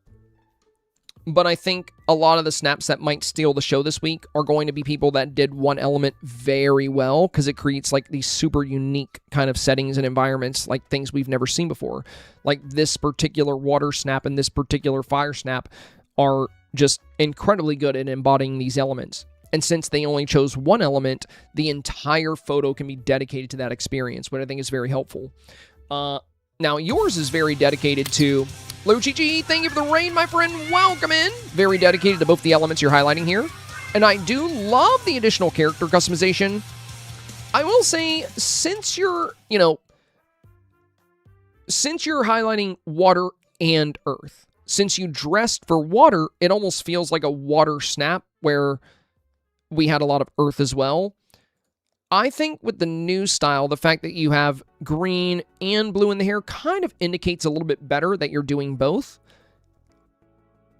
I think a lot of the snaps that might steal the show this week are going to be people that did one element very well, because it creates like these super unique kind of settings and environments, like things we've never seen before. Like this particular water snap and this particular fire snap are just incredibly good at embodying these elements. And since they only chose one element, the entire photo can be dedicated to that experience, which I think is very helpful. Now, yours is very dedicated to... Luchichi, thank you for the raid, my friend. Welcome in. Very dedicated to both the elements you're highlighting here. And I do love the additional character customization. I will say, since you're highlighting water and earth, since you dressed for water, it almost feels like a water snap where we had a lot of earth as well. I think with the new style, the fact that you have green and blue in the hair kind of indicates a little bit better that you're doing both.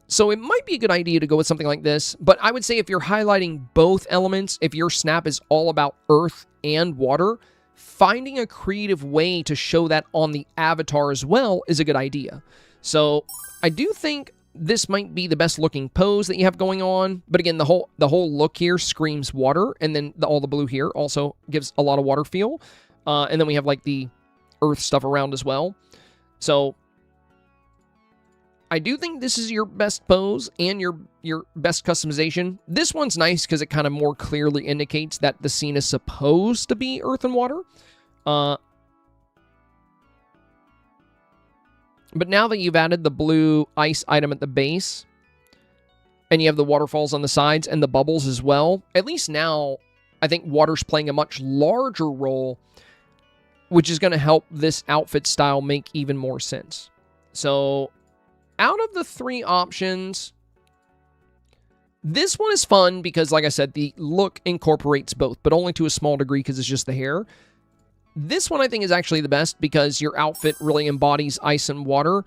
So it might be a good idea to go with something like this, but I would say if you're highlighting both elements, if your snap is all about earth and water, finding a creative way to show that on the avatar as well is a good idea. So I do think this might be the best looking pose that you have going on. But again, the whole look here screams water, and then all the blue here also gives a lot of water feel. And then we have like the earth stuff around as well. So I do think this is your best pose and your best customization. This one's nice because it kind of more clearly indicates that the scene is supposed to be earth and water. But now that you've added the blue ice item at the base, and you have the waterfalls on the sides and the bubbles as well, at least now I think water's playing a much larger role, which is going to help this outfit style make even more sense. So out of the 3 options, this one is fun because, like I said, the look incorporates both, but only to a small degree because it's just the hair. This one I think is actually the best because your outfit really embodies ice and water,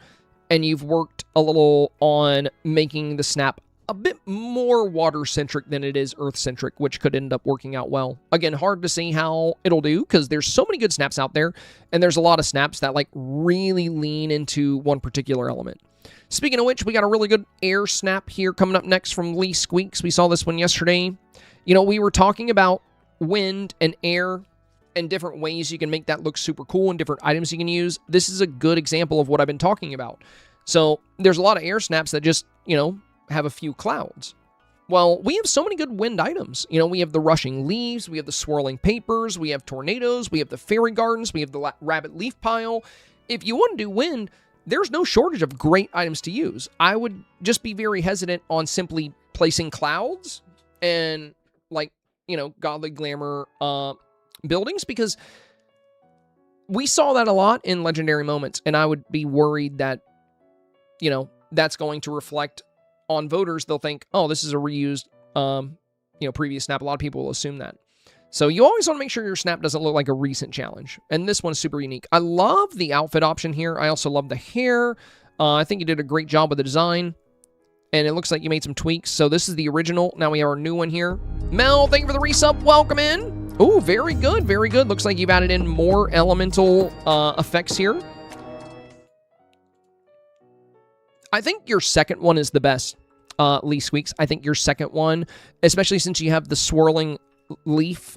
and you've worked a little on making the snap a bit more water-centric than it is earth-centric, which could end up working out well. Again, hard to see how it'll do because there's so many good snaps out there, and there's a lot of snaps that like really lean into one particular element. Speaking of which, we got a really good air snap here coming up next from Lee Squeaks. We saw this one yesterday. You know, we were talking about wind and air and different ways you can make that look super cool and different items you can use. This is a good example of what I've been talking about. So there's a lot of air snaps that just, you know, have a few clouds. Well, we have so many good wind items. You know, we have the rushing leaves, we have the swirling papers, we have tornadoes, we have the fairy gardens, we have the rabbit leaf pile. If you want to do wind, there's no shortage of great items to use. I would just be very hesitant on simply placing clouds and, like, you know, godly glamour buildings, because we saw that a lot in legendary moments, and I would be worried that, you know, that's going to reflect on voters. They'll think, oh, this is a reused, you know, previous snap. A lot of people will assume that. So you always want to make sure your snap doesn't look like a recent challenge. And this one's super unique. I love the outfit option here. I also love the hair. I think you did a great job with the design. And it looks like you made some tweaks. So this is the original. Now we have our new one here. Mel, thank you for the resub. Welcome in. Oh, very good. Very good. Looks like you've added in more elemental effects here. I think your second one is the best, Lee Squeaks. I think your second one, especially since you have the swirling leaf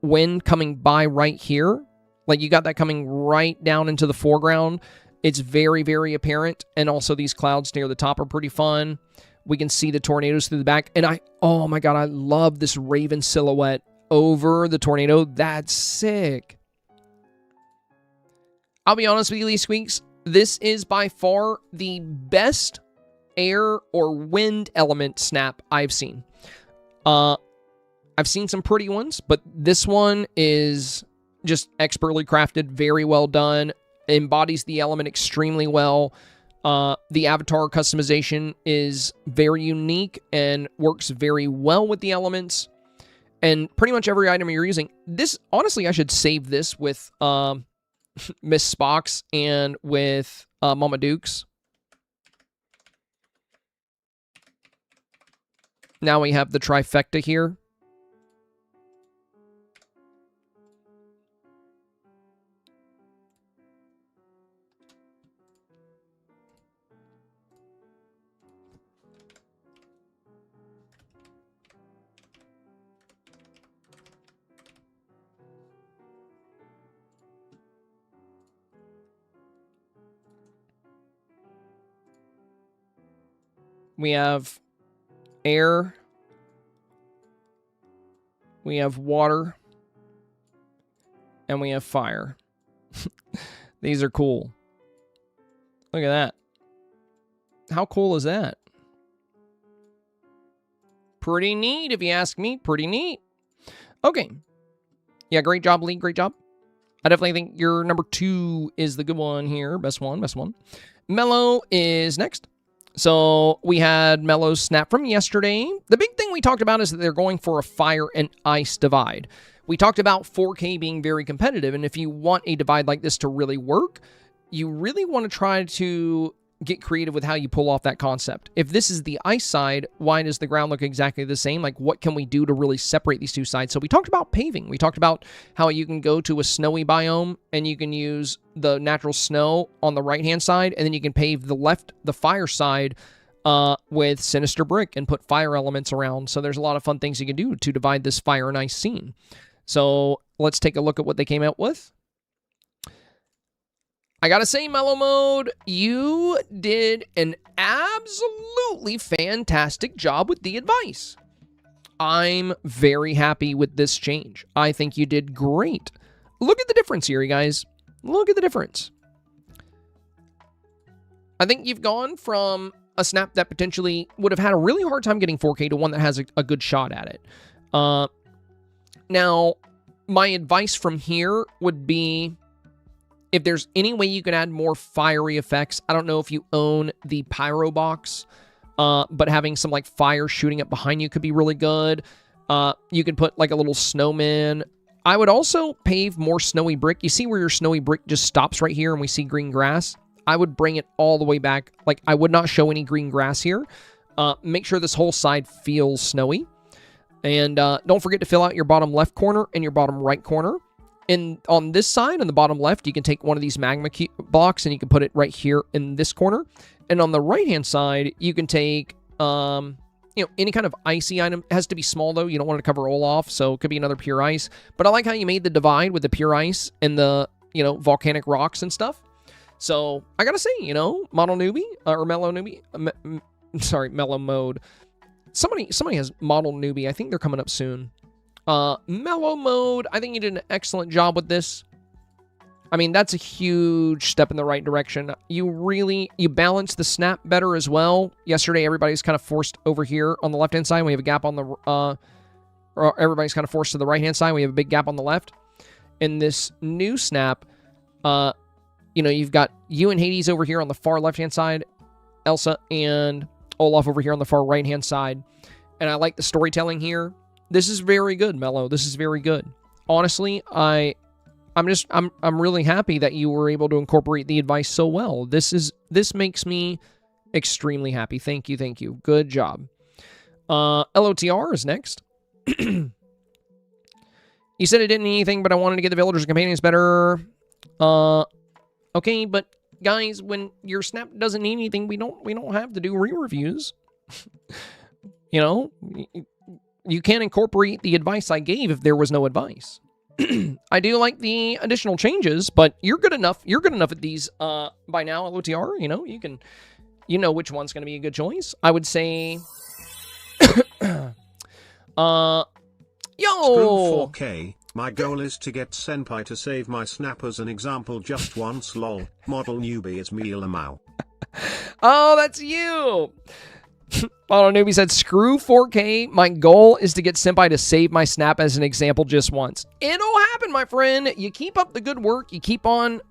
wind coming by right here. Like, you got that coming right down into the foreground. It's very, very apparent. And also these clouds near the top are pretty fun. We can see the tornadoes through the back. And oh my God, I love this raven silhouette over the tornado. That's sick. I'll be honest with you, Lee Squeaks. This is by far the best air or wind element snap I've seen. I've seen some pretty ones, but this one is just expertly crafted, very well done, embodies the element extremely well. The avatar customization is very unique and works very well with the elements. And pretty much every item you're using. This, honestly, I should save this with Miss Spock's and with Mama Duke's. Now we have the trifecta here. We have air. We have water. And we have fire. These are cool. Look at that. How cool is that? Pretty neat, if you ask me. Pretty neat. Okay. Yeah, great job, Lee. Great job. I definitely think your number 2 is the good one here. Best one, best one. Mellow is next. So we had Mello's snap from yesterday. The big thing we talked about is that they're going for a fire and ice divide. We talked about 4K being very competitive, and if you want a divide like this to really work, you really want to try to get creative with how you pull off that concept. If this is the ice side, why does the ground look exactly the same? Like, what can we do to really separate these two sides? So we talked about paving. We talked about how you can go to a snowy biome and you can use the natural snow on the right-hand side, and then you can pave the fire side with sinister brick and put fire elements around. So there's a lot of fun things you can do to divide this fire and ice scene. So let's take a look at what they came out with. I gotta say, Mellow Mode, you did an absolutely fantastic job with the advice. I'm very happy with this change. I think you did great. Look at the difference here, you guys. Look at the difference. I think you've gone from a snap that potentially would have had a really hard time getting 4K to one that has a good shot at it. Now, my advice from here would be, if there's any way you can add more fiery effects, I don't know if you own the pyro box, but having some like fire shooting up behind you could be really good. You can put like a little snowman. I would also pave more snowy brick. You see where your snowy brick just stops right here and we see green grass? I would bring it all the way back. Like, I would not show any green grass here. Make sure this whole side feels snowy. And don't forget to fill out your bottom left corner and your bottom right corner. And on this side, on the bottom left, you can take one of these magma blocks and you can put it right here in this corner. And on the right-hand side, you can take, any kind of icy item. It has to be small, though. You don't want to cover all off, so it could be another pure ice. But I like how you made the divide with the pure ice and the, volcanic rocks and stuff. So I gotta say, Model Newbie, or Mellow Newbie, Mellow Mode. Somebody has Model Newbie. I think they're coming up soon. Mellow Mode, I think you did an excellent job with this. I mean, that's a huge step in the right direction. You balance the snap better as well. Yesterday, everybody's kind of forced over here on the left-hand side. We have a gap on the, or everybody's kind of forced to the right-hand side. We have a big gap on the left. In this new snap, you've got you and Hades over here on the far left-hand side, Elsa and Olaf over here on the far right-hand side. And I like the storytelling here. This is very good, Mellow. This is very good. Honestly, I'm really happy that you were able to incorporate the advice so well. This makes me extremely happy. Thank you. Good job. LOTR is next. You said it didn't need anything, but I wanted to get the villagers and companions better. Okay, but guys, when your snap doesn't need anything, we don't have to do re-reviews. You can't incorporate the advice I gave if there was no advice. I do like the additional changes, but you're good enough. You're good enough at these by now, LOTR. You know which one's going to be a good choice. I would say, yo, Screw 4K. My goal is to get Senpai to save my snap as an example just once. Lol. Model Newbie is me, Lamau. Oh, that's you. Model Newbie said, screw 4K. My goal is to get Senpai to save my snap as an example just once. It'll happen, my friend. You keep up the good work. You keep on,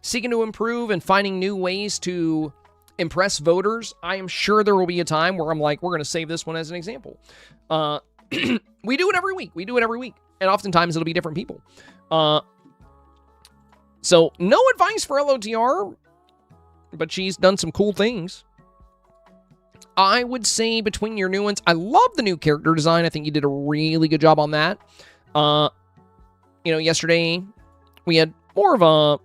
seeking to improve and finding new ways to impress voters. I am sure there will be a time where I'm like, we're going to save this one as an example. We do it every week. And oftentimes it'll be different people. So no advice for LOTR, but she's done some cool things. I would say between your new ones, I love the new character design. I think you did a really good job on that. Yesterday we had more of a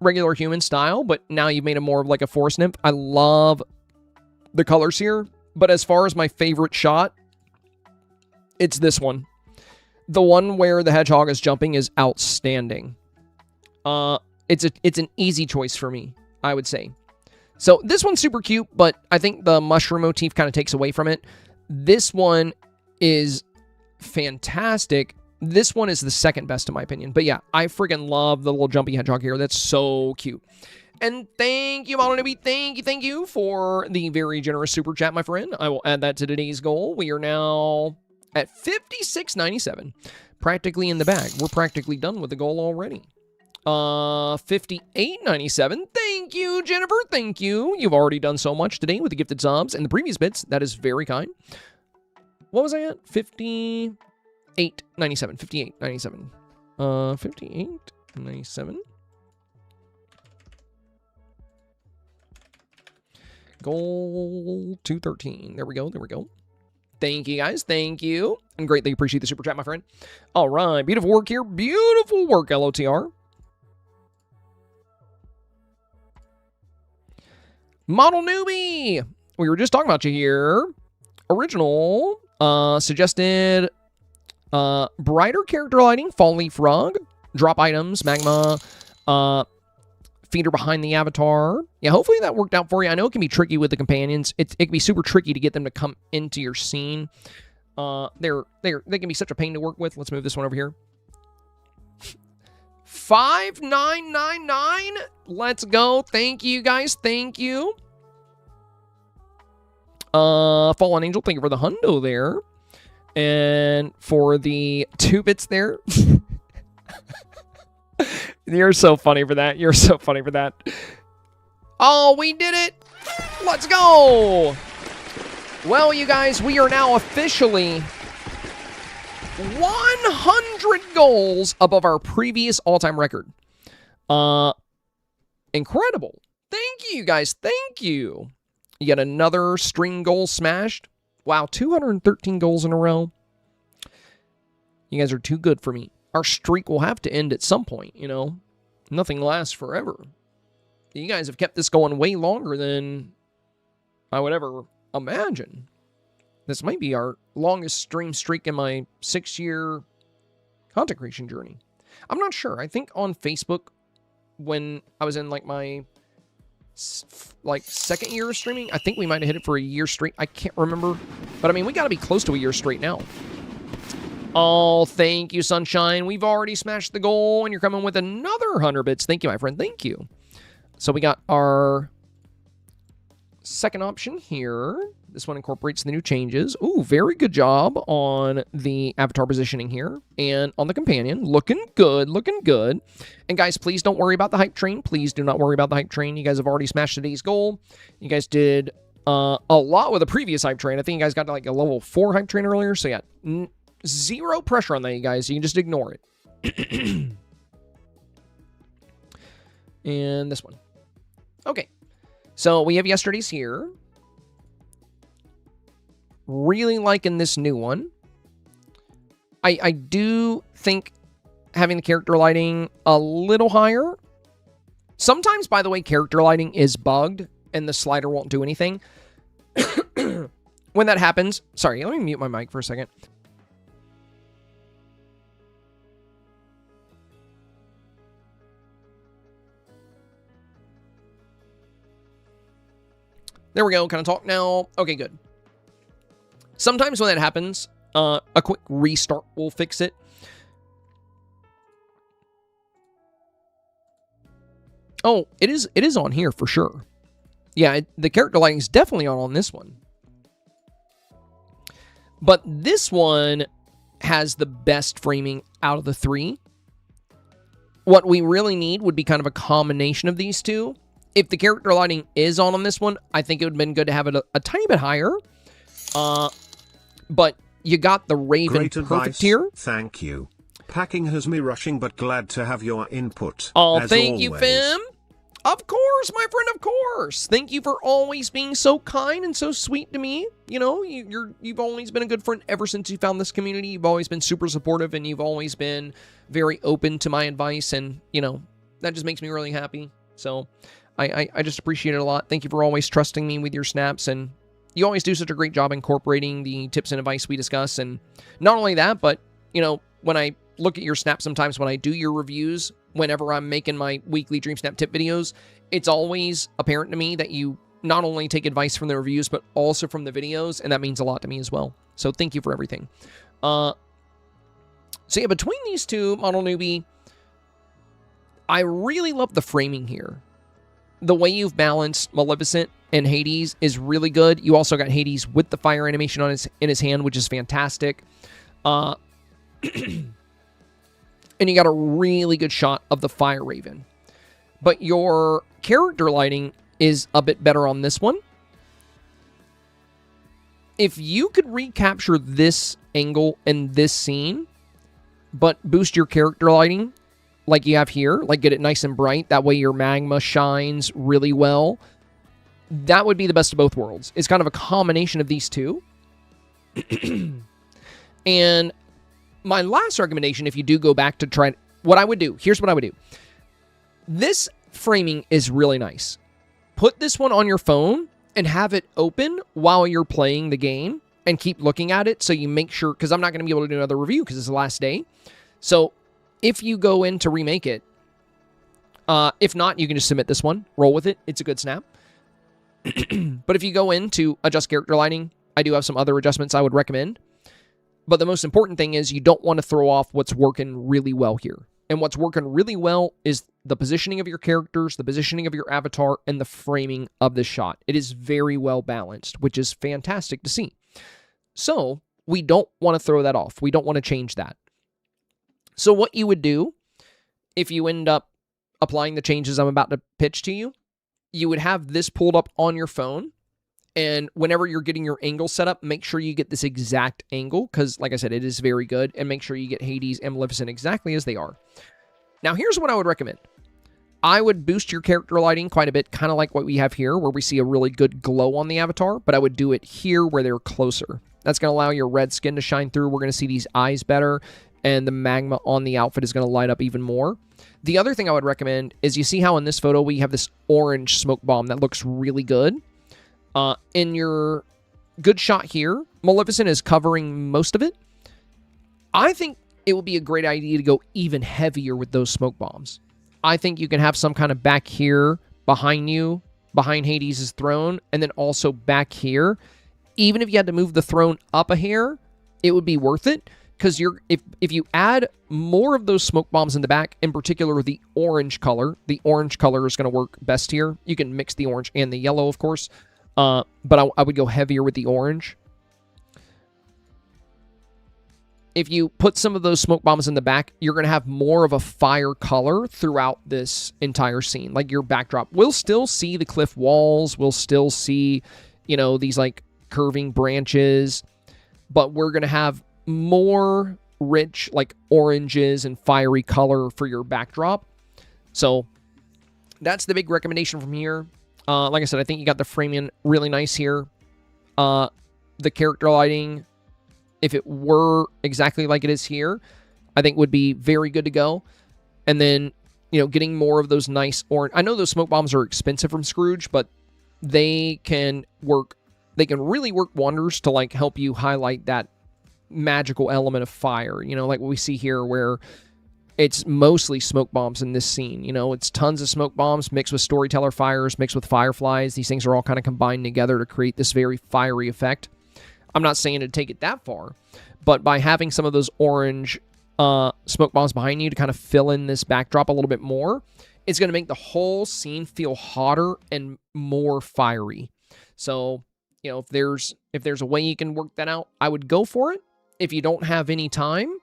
regular human style, but now you've made it more of like a forest nymph. I love the colors here, but as far as my favorite shot, it's this one. The one where the hedgehog is jumping is outstanding. It's an easy choice for me, I would say. So this one's super cute, but I think the mushroom motif kind of takes away from it. This one is fantastic. This one is the second best in my opinion. But yeah, I friggin' love the little jumpy hedgehog here. That's so cute. And thank you, Model Newbie. Thank you for the very generous super chat, my friend. I will add that to today's goal. We are now at 56.97. Practically in the bag. We're practically done with the goal already. 58.97. Thank you, Jennifer. Thank you. You've already done so much today with the gifted subs and the previous bits. That is very kind. What was I at? 58.97. 58.97. 58.97. Goal 213. There we go. There we go. Thank you, guys. Thank you. And greatly appreciate the super chat, my friend. All right. Beautiful work here. Beautiful work, LOTR. Model Newbie. We were just talking about you here. Original suggested brighter character lighting, fall leaf rug, drop items, magma, feeder behind the avatar. Yeah, hopefully that worked out for you. I know it can be tricky with the companions. It can be super tricky to get them to come into your scene. They can be such a pain to work with. Let's move this one over here. 5999. Let's go. Thank you, guys. Thank you. Fallen Angel, thank you for the hundo there. And for the 2 bits there. You're so funny for that. You're so funny for that. Oh, we did it. Let's go. Well, you guys, we are now officially 100 goals above our previous all-time record. Incredible. Thank you, guys. Thank you. Yet another string goal smashed. Wow, 213 goals in a row. You guys are too good for me. Our streak will have to end at some point, you know. Nothing lasts forever. You guys have kept this going way longer than I would ever imagine. This might be our longest stream streak in my 6-year content creation journey. I'm not sure. I think on Facebook, when I was in like my second year of streaming, I think we might have hit it for a year straight. I can't remember. But I mean, we got to be close to a year straight now. Oh, thank you, Sunshine. We've already smashed the goal, and you're coming with another 100 bits. Thank you, my friend. Thank you. So we got our second option here. This one incorporates the new changes. Ooh, very good job on the avatar positioning here. And on the companion. Looking good, looking good. And guys, please don't worry about the hype train. Please do not worry about the hype train. You guys have already smashed today's goal. You guys did a lot with the previous hype train. I think you guys got to like a level 4 hype train earlier. So yeah, zero pressure on that, you guys. You can just ignore it. And this one. Okay. So we have yesterday's here. Really liking this new one. I do think having the character lighting a little higher. Sometimes, by the way, character lighting is bugged and the slider won't do anything. When that happens... Sorry, let me mute my mic for a second. There we go. Can I talk now? Okay, good. Sometimes when that happens, a quick restart will fix it. Oh, it is on here for sure. Yeah, the character lighting is definitely on this one. But this one has the best framing out of the 3. What we really need would be kind of a combination of these two. If the character lighting is on this one, I think it would have been good to have it a tiny bit higher. But you got the Raven Great perfect advice. here. Thank you. Packing has me rushing, but glad to have your input. Oh, as thank you, always. Fim. Of course, my friend, of course. Thank you for always being so kind and so sweet to me. You know, you've always been a good friend ever since you found this community. You've always been super supportive, and you've always been very open to my advice, and, you know, that just makes me really happy. So I just appreciate it a lot. Thank you for always trusting me with your snaps, and you always do such a great job incorporating the tips and advice we discuss. And not only that, but, you know, when I look at your snaps sometimes, when I do your reviews, whenever I'm making my weekly Dreamsnap tip videos, it's always apparent to me that you not only take advice from the reviews, but also from the videos, and that means a lot to me as well. So thank you for everything. So yeah, between these two, Model Newbie, I really love the framing here. The way you've balanced Maleficent and Hades is really good. You also got Hades with the fire animation on in his hand, which is fantastic. And you got a really good shot of the Fire Raven. But your character lighting is a bit better on this one. If you could recapture this angle and this scene, but boost your character lighting like you have here, like get it nice and bright, that way your magma shines really well, that would be the best of both worlds. It's kind of a combination of these two. And my last recommendation, if you do go back to try what I would do, here's what I would do. This framing is really nice. Put this one on your phone and have it open while you're playing the game and keep looking at it so you make sure, because I'm not going to be able to do another review because it's the last day. So if you go in to remake it, if not, you can just submit this one, roll with it. It's a good snap. But if you go in to adjust character lighting, I do have some other adjustments I would recommend. But the most important thing is you don't want to throw off what's working really well here. And what's working really well is the positioning of your characters, the positioning of your avatar, and the framing of the shot. It is very well balanced, which is fantastic to see. So we don't want to throw that off. We don't want to change that. So what you would do if you end up applying the changes I'm about to pitch to you, you would have this pulled up on your phone. And whenever you're getting your angle set up, make sure you get this exact angle because, like I said, it is very good. And make sure you get Hades and Maleficent exactly as they are. Now, here's what I would recommend. I would boost your character lighting quite a bit, kind of like what we have here, where we see a really good glow on the avatar. But I would do it here where they're closer. That's going to allow your red skin to shine through. We're going to see these eyes better. And the magma on the outfit is going to light up even more. The other thing I would recommend is you see how in this photo we have this orange smoke bomb that looks really good. In your good shot here, Maleficent is covering most of it. I think it would be a great idea to go even heavier with those smoke bombs. I think you can have some kind of back here behind you, behind Hades' throne, and then also back here. Even if you had to move the throne up a hair, it would be worth it. Because if you add more of those smoke bombs in the back, in particular the orange color is going to work best here. You can mix the orange and the yellow, of course. But I would go heavier with the orange. If you put some of those smoke bombs in the back, you're going to have more of a fire color throughout this entire scene. Like your backdrop. We'll still see the cliff walls. We'll still see, these like curving branches. But we're going to have more rich like oranges and fiery color for your backdrop. So that's the big recommendation from here. Like I said, I think you got the framing really nice here. The character lighting, if it were exactly like it is here, I think would be very good to go. And then, getting more of those nice orange. I know those smoke bombs are expensive from Scrooge, but they can work. They can really work wonders to like help you highlight that magical element of fire. Like what we see here where it's mostly smoke bombs in this scene. It's tons of smoke bombs mixed with storyteller fires, mixed with fireflies. These things are all kind of combined together to create this very fiery effect. I'm not saying to take it that far, but by having some of those orange smoke bombs behind you to kind of fill in this backdrop a little bit more, it's going to make the whole scene feel hotter and more fiery. So, if there's a way you can work that out, I would go for it. If you don't have any time,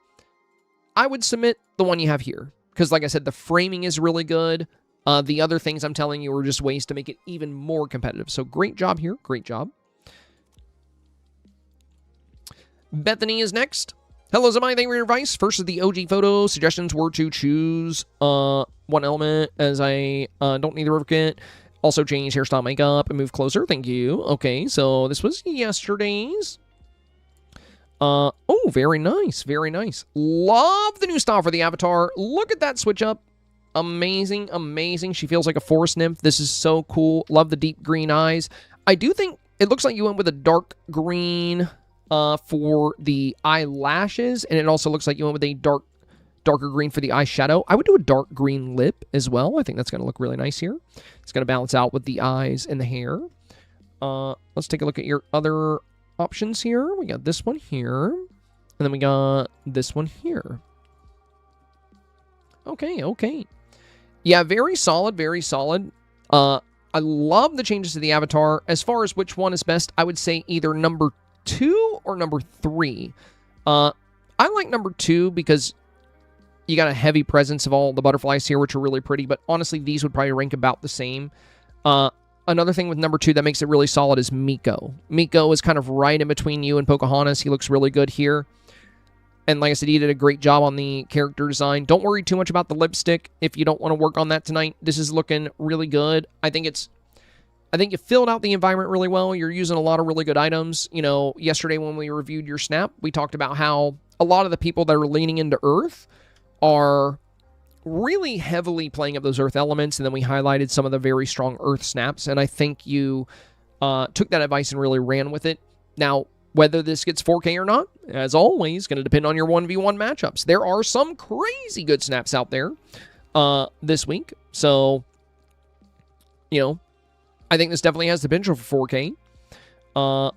I would submit the one you have here. Because like I said, the framing is really good. The other things I'm telling you are just ways to make it even more competitive. So great job here. Great job. Bethany is next. Hello, Zamai. Thank you for your advice. First is the OG photo. Suggestions were to choose one element as I don't need the river kit. Also change hairstyle, makeup, and move closer. Thank you. Okay, so this was yesterday's. Oh, very nice. Very nice. Love the new style for the avatar. Look at that switch up. Amazing, amazing. She feels like a forest nymph. This is so cool. Love the deep green eyes. I do think it looks like you went with a dark green for the eyelashes, and it also looks like you went with a darker green for the eyeshadow. I would do a dark green lip as well. I think that's going to look really nice here. It's going to balance out with the eyes and the hair. Let's take a look at your other options here. We got this one here, and then we got this one here. Okay. Yeah, very solid, very solid. I love the changes to the avatar. As far as which one is best, I would say either number 2 or number 3. I like number 2 because you got a heavy presence of all the butterflies here, which are really pretty, but honestly, these would probably rank about the same. Another thing with number 2 that makes it really solid is Miko. Miko is kind of right in between you and Pocahontas. He looks really good here. And like I said, he did a great job on the character design. Don't worry too much about the lipstick if you don't want to work on that tonight. This is looking really good. I think it's I think you filled out the environment really well. You're using a lot of really good items. You know, yesterday when we reviewed your snap, we talked about how a lot of the people that are leaning into Earth are really heavily playing up those Earth elements, and then we highlighted some of the very strong Earth snaps, and I think you took that advice and really ran with it. Now, whether this gets 4K or not, as always, going to depend on your 1v1 matchups. There are some crazy good snaps out there this week, so, you know, I think this definitely has the potential for 4K.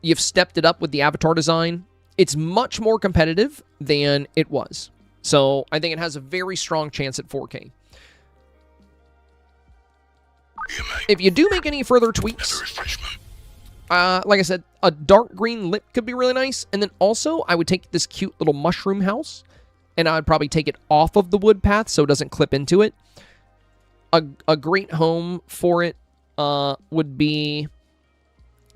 You've stepped it up with the avatar design. It's much more competitive than it was. So I think it has a very strong chance at 4K. If you do make any further tweaks, like I said, a dark green lip could be really nice. And then also, I would take this cute little mushroom house, and I would probably take it off of the wood path so it doesn't clip into it. A great home for it would be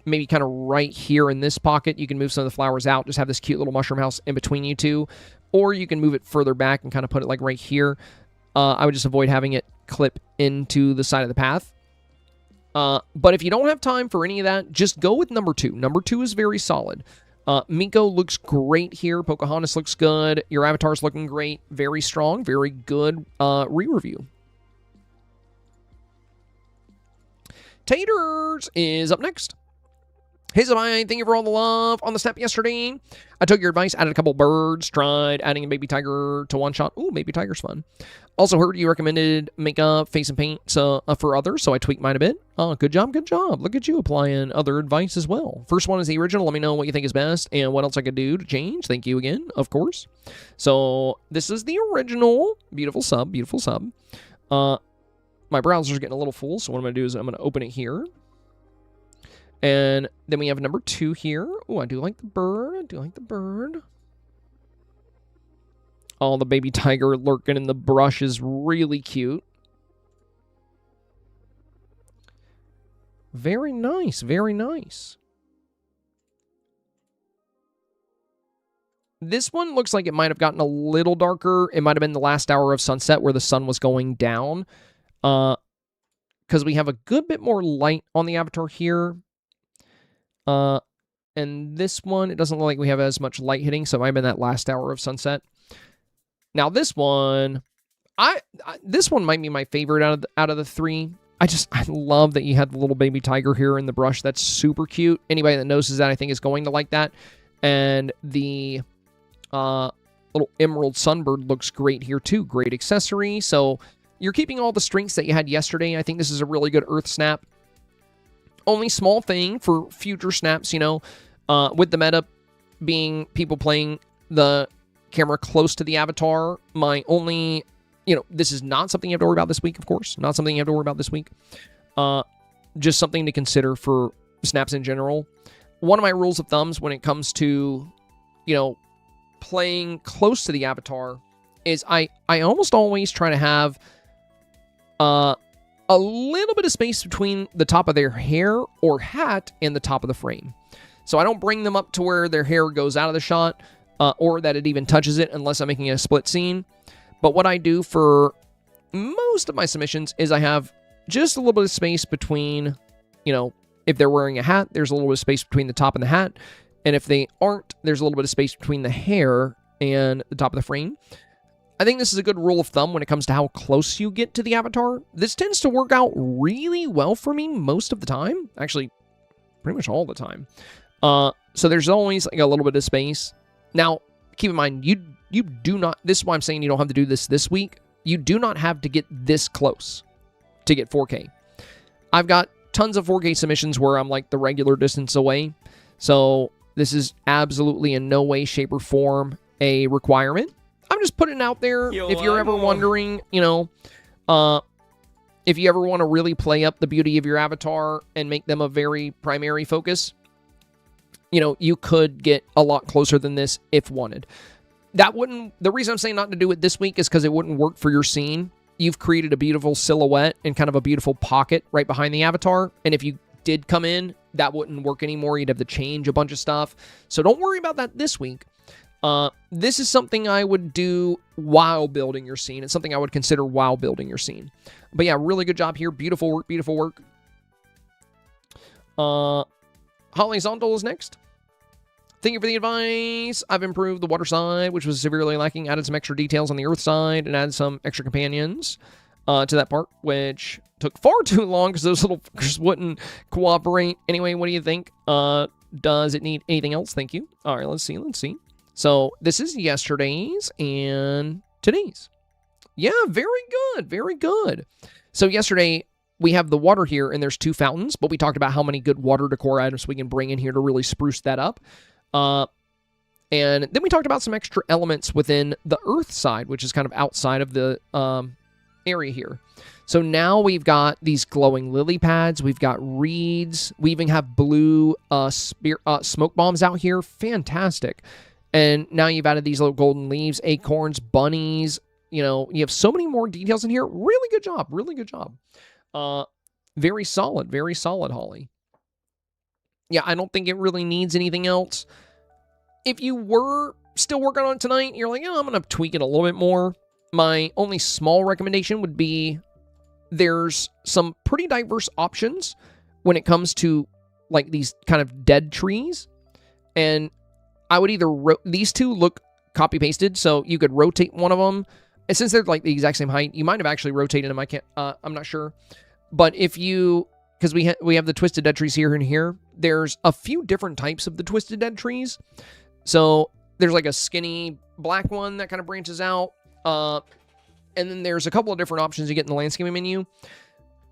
maybe kind of right here in this pocket. You can move some of the flowers out, just have this cute little mushroom house in between you two. Or you can move it further back and kind of put it like right here. I would just avoid having it clip into the side of the path. But if you don't have time for any of that, just go with number 2. Number 2 is very solid. Miko looks great here. Pocahontas looks good. Your avatar's looking great. Very strong. Very good re-review. Taters is up next. Hey, Zamai, thank you for all the love on the snap yesterday. I took your advice, added a couple birds, tried adding a baby tiger to one shot. Ooh, baby tiger's fun. Also heard you recommended makeup, face, and paint for others, so I tweaked mine a bit. Good job, good job. Look at you applying other advice as well. First one is the original. Let me know what you think is best and what else I could do to change. Thank you again, of course. So this is the original. Beautiful sub, beautiful sub. My browser's getting a little full, so what I'm going to do is I'm going to open it here. And then we have number 2 here. Oh, I do like the bird. I do like the bird. Oh, the baby tiger lurking in the brush is really cute. Very nice. Very nice. This one looks like it might have gotten a little darker. It might have been the last hour of sunset where the sun was going down. Because we have a good bit more light on the avatar here. And this one, it doesn't look like we have as much light hitting, so it might have been that last hour of sunset. Now this one, this one might be my favorite out of the 3. I love that you had the little baby tiger here in the brush. That's super cute. Anybody that notices that, I think, is going to like that. And the little emerald sunbird looks great here too. Great accessory. So you're keeping all the strengths that you had yesterday. I think this is a really good Earth snap. Only small thing for future snaps, you know, with the meta being people playing the camera close to the avatar. My only, you know, this is not something you have to worry about this week, of course. Not something you have to worry about this week. Just something to consider for snaps in general. One of my rules of thumbs when it comes to, you know, playing close to the avatar is I almost always try to have a little bit of space between the top of their hair or hat and the top of the frame. So I don't bring them up to where their hair goes out of the shot or that it even touches it unless I'm making a split scene. But what I do for most of my submissions is I have just a little bit of space between, you know, if they're wearing a hat, there's a little bit of space between the top and the hat. And if they aren't, there's a little bit of space between the hair and the top of the frame. I think this is a good rule of thumb when it comes to how close you get to the avatar. This tends to work out really well for me most of the time. Actually, pretty much all the time. So there's always like a little bit of space. Now, keep in mind, you do not, this is why I'm saying you don't have to do this week. You do not have to get this close to get 4K. I've got tons of 4K submissions where I'm like the regular distance away. So this is absolutely in no way, shape, or form a requirement. I'm just putting it out there. If you're ever wondering, you know, if you ever want to really play up the beauty of your avatar and make them a very primary focus, you know, you could get a lot closer than this if wanted. That wouldn't, the reason I'm saying not to do it this week is because it wouldn't work for your scene. You've created a beautiful silhouette and kind of a beautiful pocket right behind the avatar. And if you did come in, that wouldn't work anymore. You'd have to change a bunch of stuff. So don't worry about that this week. This is something I would do while building your scene. It's something I would consider while building your scene. But yeah, really good job here. Beautiful work, beautiful work. Horizontal is next. Thank you for the advice. I've improved the water side, which was severely lacking. Added some extra details on the earth side and added some extra companions to that part, which took far too long because those little fuckers wouldn't cooperate. Anyway, what do you think? Does it need anything else? Thank you. All right, let's see. So this is yesterday's and today's. Yeah, very good. Very good. So yesterday, we have the water here, and there's 2 fountains, but we talked about how many good water decor items we can bring in here to really spruce that up. And then we talked about some extra elements within the earth side, which is kind of outside of the area here. So now we've got these glowing lily pads. We've got reeds. We even have blue smoke bombs out here. Fantastic. And now you've added these little golden leaves, acorns, bunnies. You know, you have so many more details in here. Really good job. Really good job. Very solid, Holly. Yeah, I don't think it really needs anything else. If you were still working on it tonight, you're like, I'm going to tweak it a little bit more. My only small recommendation would be there's some pretty diverse options when it comes to like these kind of dead trees. And I would either, these two look copy-pasted, so you could rotate one of them. And since they're like the exact same height, you might have actually rotated them. I'm not sure. But if you, because we have the twisted dead trees here and here, there's a few different types of the twisted dead trees. So there's like a skinny black one that kind of branches out. And then there's a couple of different options you get in the landscaping menu.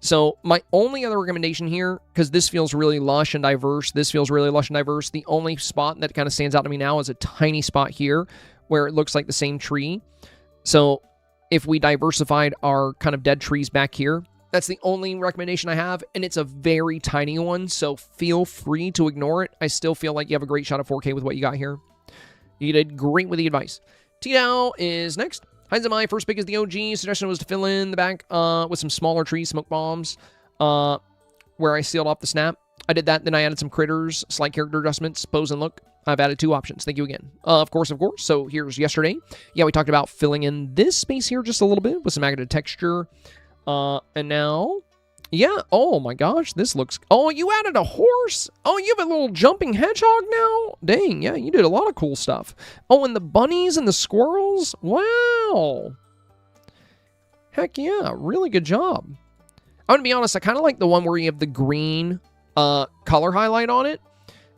So my only other recommendation here, because this feels really lush and diverse, the only spot that kind of stands out to me now is a tiny spot here where it looks like the same tree. So if we diversified our kind of dead trees back here, that's the only recommendation I have, and it's a very tiny one, so feel free to ignore it. I still feel like you have a great shot of 4K with what you got here. You did great with the advice. T-Dow is next. Hi, Zemi. First pick is the OG. Suggestion was to fill in the back with some smaller trees, smoke bombs, where I sealed off the snap. I did that, then I added some critters, slight character adjustments, pose and look. I've added 2 options. Thank you again. Of course. So here's yesterday. Yeah, we talked about filling in this space here just a little bit with some added texture. And now, yeah, oh my gosh, this looks, oh, you added a horse? Oh, you have a little jumping hedgehog now? Dang, yeah, you did a lot of cool stuff. Oh, and the bunnies and the squirrels? Wow. Heck yeah, really good job. I'm gonna be honest, I kind of like the one where you have the green color highlight on it.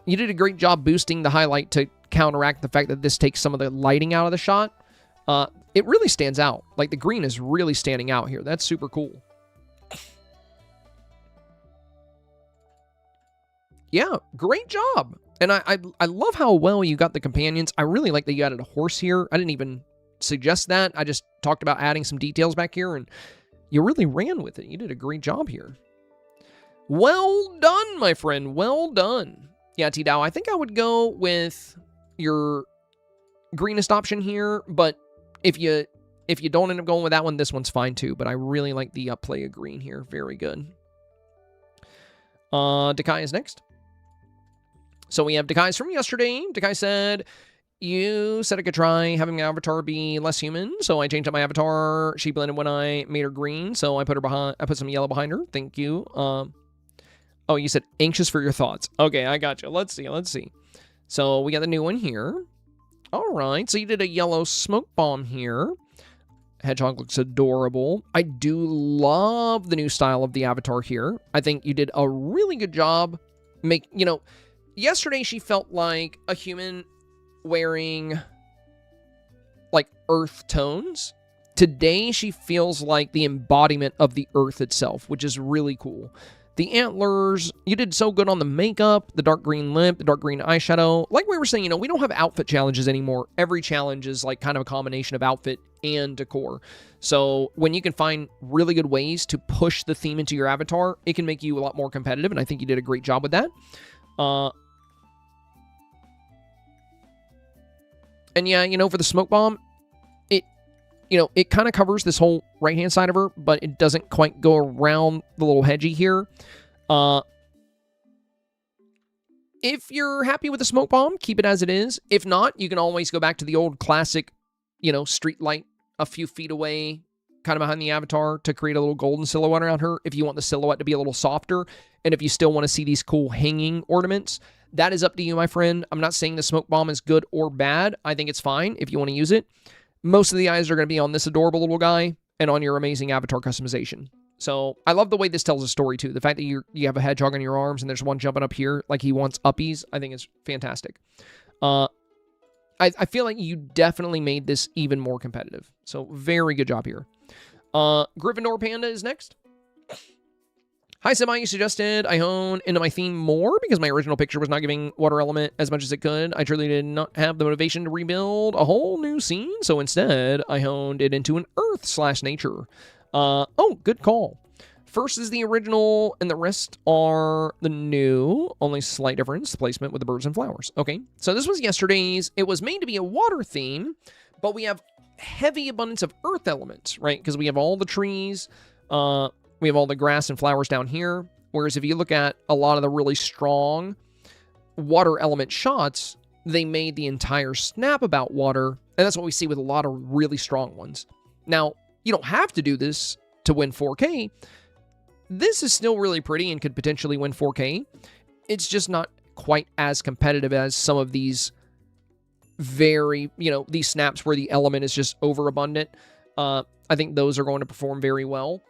You did a great job boosting the highlight to counteract the fact that this takes some of the lighting out of the shot. It really stands out. Like, the green is really standing out here. That's super cool. Yeah, great job. And I love how well you got the companions. I really like that you added a horse here. I didn't even suggest that. I just talked about adding some details back here, and you really ran with it. You did a great job here. Well done, my friend. Well done. Yeah, T-Dow, I think I would go with your greenest option here, but if you don't end up going with that one, this one's fine too. But I really like the play of green here. Very good. Dekai is next. So we have Dekai's from yesterday. Dekai said, you said I could try having my avatar be less human, so I changed up my avatar. She blended when I made her green, so I put some yellow behind her. Thank you. Oh, you said anxious for your thoughts. Okay, I got you. Let's see. So we got the new one here. All right, so you did a yellow smoke bomb here. Hedgehog looks adorable. I do love the new style of the avatar here. I think you did a really good job. Yesterday she felt like a human wearing like earth tones. Today she feels like the embodiment of the earth itself, which is really cool. The antlers, you did so good on the makeup, the dark green lip, the dark green eyeshadow. Like we were saying, we don't have outfit challenges anymore. Every challenge is like kind of a combination of outfit and decor. So when you can find really good ways to push the theme into your avatar, it can make you a lot more competitive, and I think you did a great job with that. And yeah, for the smoke bomb, it kind of covers this whole right-hand side of her, but it doesn't quite go around the little hedgie here. If you're happy with the smoke bomb, keep it as it is. If not, you can always go back to the old classic, street light a few feet away kind of behind the avatar to create a little golden silhouette around her if you want the silhouette to be a little softer, and if you still want to see these cool hanging ornaments. That is up to you, my friend. I'm not saying the smoke bomb is good or bad. I think it's fine if you want to use it. Most of the eyes are going to be on this adorable little guy and on your amazing avatar customization. So I love the way this tells a story, too. The fact that you have a hedgehog on your arms and there's one jumping up here like he wants uppies, I think is fantastic. I feel like you definitely made this even more competitive. So very good job here. Gryffindor Panda is next. Hi, Semi. You suggested I hone into my theme more because my original picture was not giving water element as much as it could. I truly did not have the motivation to rebuild a whole new scene, so instead I honed it into an earth/nature. Oh, good call. First is the original, and the rest are the new. Only slight difference, placement with the birds and flowers. Okay, so this was yesterday's. It was made to be a water theme, but we have heavy abundance of earth elements, right? Because we have all the trees, we have all the grass and flowers down here. Whereas if you look at a lot of the really strong water element shots, they made the entire snap about water, and that's what we see with a lot of really strong ones. Now, you don't have to do this to win 4K. This is still really pretty and could potentially win 4K. It's just not quite as competitive as some of these very, these snaps where the element is just overabundant. I think those are going to perform very well.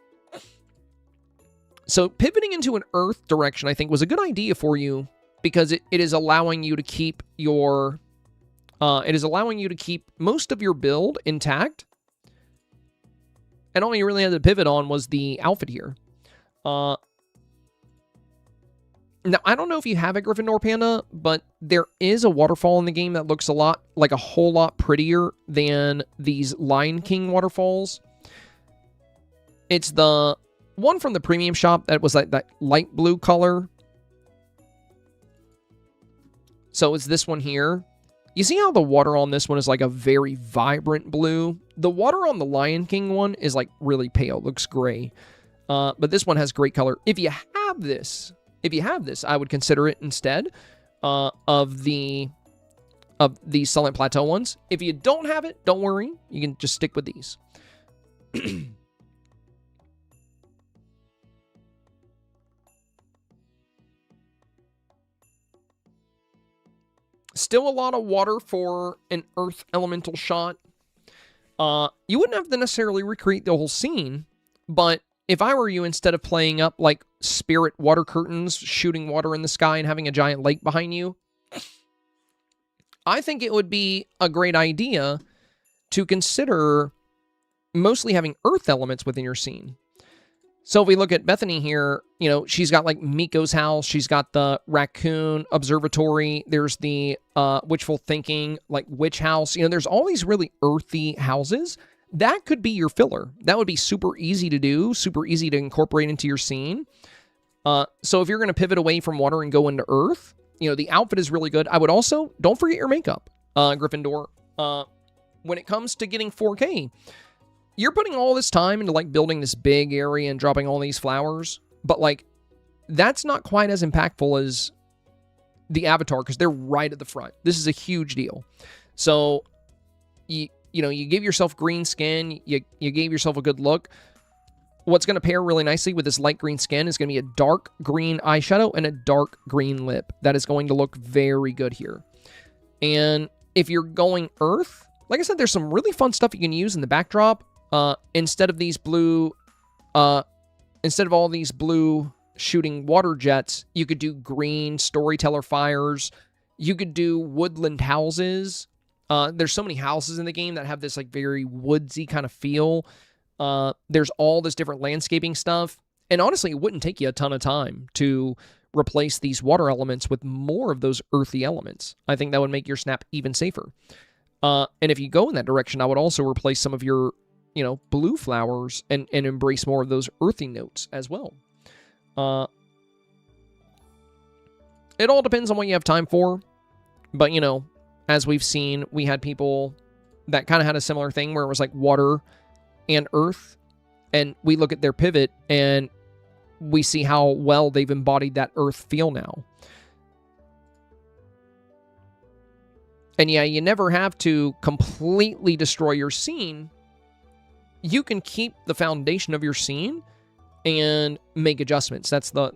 So pivoting into an earth direction, I think, was a good idea for you because it is allowing you to keep your, most of your build intact. And all you really had to pivot on was the outfit here. Now, I don't know if you have a Gryffindor Panda, but there is a waterfall in the game that looks a whole lot prettier than these Lion King waterfalls. It's the one from the premium shop that was like that light blue color. So it's this one here. You see how the water on this one is like a very vibrant blue? The water on the Lion King one is like really pale, looks gray. But this one has great color. If you have this, I would consider it instead of the Silent Plateau ones. If you don't have it, don't worry. You can just stick with these. Still a lot of water for an earth elemental shot. You wouldn't have to necessarily recreate the whole scene, but if I were you, instead of playing up like spirit water curtains, shooting water in the sky and having a giant lake behind you, I think it would be a great idea to consider mostly having earth elements within your scene. So if we look at Bethany here, she's got like Miko's house. She's got the raccoon observatory. There's the wishful thinking, like witch house. There's all these really earthy houses. That could be your filler. That would be super easy to do, super easy to incorporate into your scene. So if you're going to pivot away from water and go into earth, the outfit is really good. I would also, don't forget your makeup, Gryffindor. When it comes to getting 4K, you're putting all this time into like building this big area and dropping all these flowers, but like that's not quite as impactful as the avatar because they're right at the front. This is a huge deal. So you give yourself green skin, you gave yourself a good look. What's going to pair really nicely with this light green skin is going to be a dark green eyeshadow and a dark green lip. That is going to look very good here. And if you're going earth, like I said, there's some really fun stuff you can use in the backdrop. Instead of all these blue shooting water jets, you could do green storyteller fires. You could do woodland houses. There's so many houses in the game that have this like very woodsy kind of feel. There's all this different landscaping stuff. And honestly, it wouldn't take you a ton of time to replace these water elements with more of those earthy elements. I think that would make your snap even safer. And if you go in that direction, I would also replace some of your blue flowers and embrace more of those earthy notes as well. It all depends on what you have time for. But, as we've seen, we had people that kind of had a similar thing where it was like water and earth. And we look at their pivot and we see how well they've embodied that earth feel now. And yeah, you never have to completely destroy your scene. you can keep the foundation of your scene and make adjustments. That's the,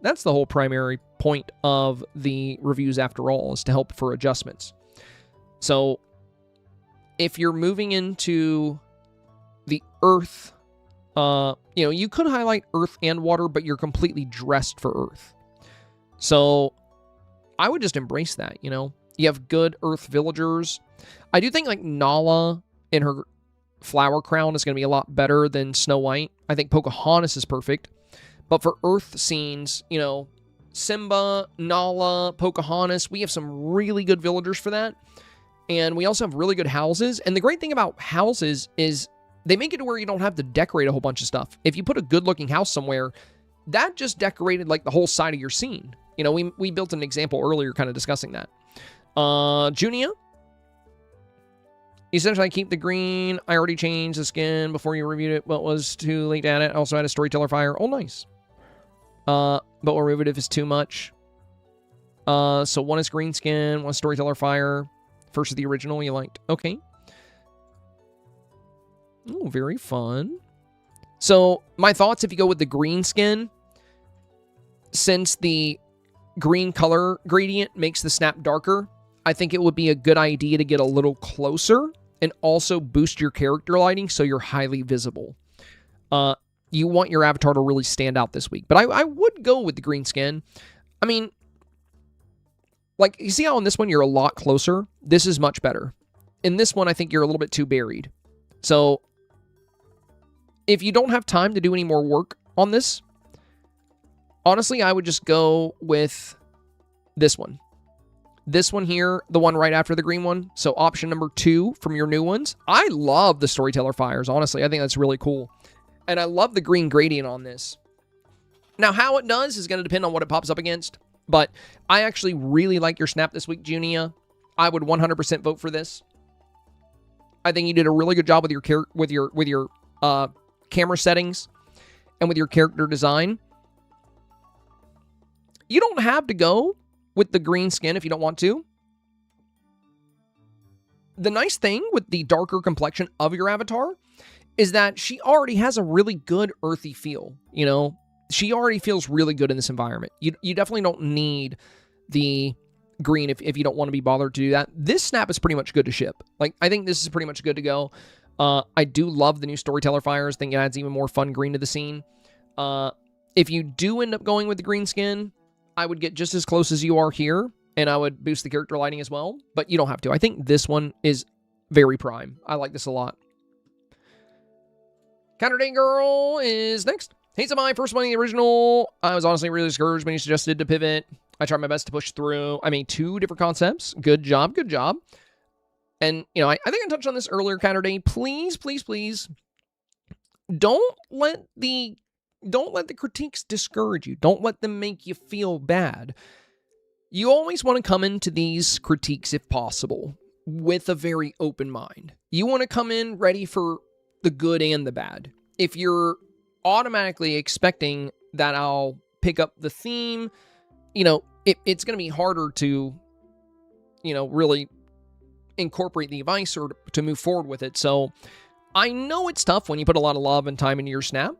that's the whole primary point of the reviews after all, is to help for adjustments. So if you're moving into the earth, you could highlight earth and water, but you're completely dressed for earth. So I would just embrace that, You have good earth villagers. I do think like Nala in her flower crown is going to be a lot better than Snow White. I think Pocahontas is perfect. But for earth scenes, Simba, Nala, Pocahontas, we have some really good villagers for that. And we also have really good houses. And the great thing about houses is they make it to where you don't have to decorate a whole bunch of stuff. If you put a good-looking house somewhere, that just decorated like the whole side of your scene. We built an example earlier kind of discussing that. Junia, essentially I keep the green. I already changed the skin before you reviewed it, but was too late to add it. I also had a storyteller fire. Oh, nice. But we'll remove it if it's too much. So one is green skin, one is storyteller fire. First is the original you liked. Okay. Oh, very fun. So my thoughts, if you go with the green skin, since the green color gradient makes the snap darker, I think it would be a good idea to get a little closer and also boost your character lighting so you're highly visible. You want your avatar to really stand out this week. But I would go with the green skin. I mean, like, you see how in this one you're a lot closer? This is much better. In this one, I think you're a little bit too buried. So, if you don't have time to do any more work on this, honestly, I would just go with this one. This one here, the one right after the green one. So, option number 2 from your new ones. I love the storyteller fires, honestly. I think that's really cool. And I love the green gradient on this. Now, how it does is going to depend on what it pops up against. But I actually really like your snap this week, Junia. I would 100% vote for this. I think you did a really good job with your camera settings and with your character design. You don't have to go with the green skin if you don't want to. The nice thing with the darker complexion of your avatar is that she already has a really good earthy feel, She already feels really good in this environment. You definitely don't need the green if you don't want to be bothered to do that. This snap is pretty much good to ship. Like, I think this is pretty much good to go. I do love the new storyteller fires. I think it adds even more fun green to the scene. If you do end up going with the green skin, I would get just as close as you are here, and I would boost the character lighting as well, but you don't have to. I think this one is very prime. I like this a lot. Counter Day Girl is next. Hey, my first one in the original. I was honestly really discouraged when you suggested to pivot. I tried my best to push through. I made 2 different concepts. Good job, good job. And, I think I touched on this earlier, Counter Day. Please, please, please, don't let the critiques discourage you. Don't let them make you feel bad. You always want to come into these critiques, if possible, with a very open mind. You want to come in ready for the good and the bad. If you're automatically expecting that I'll pick up the theme, it's going to be harder to, really incorporate the advice or to move forward with it. So I know it's tough when you put a lot of love and time into your snap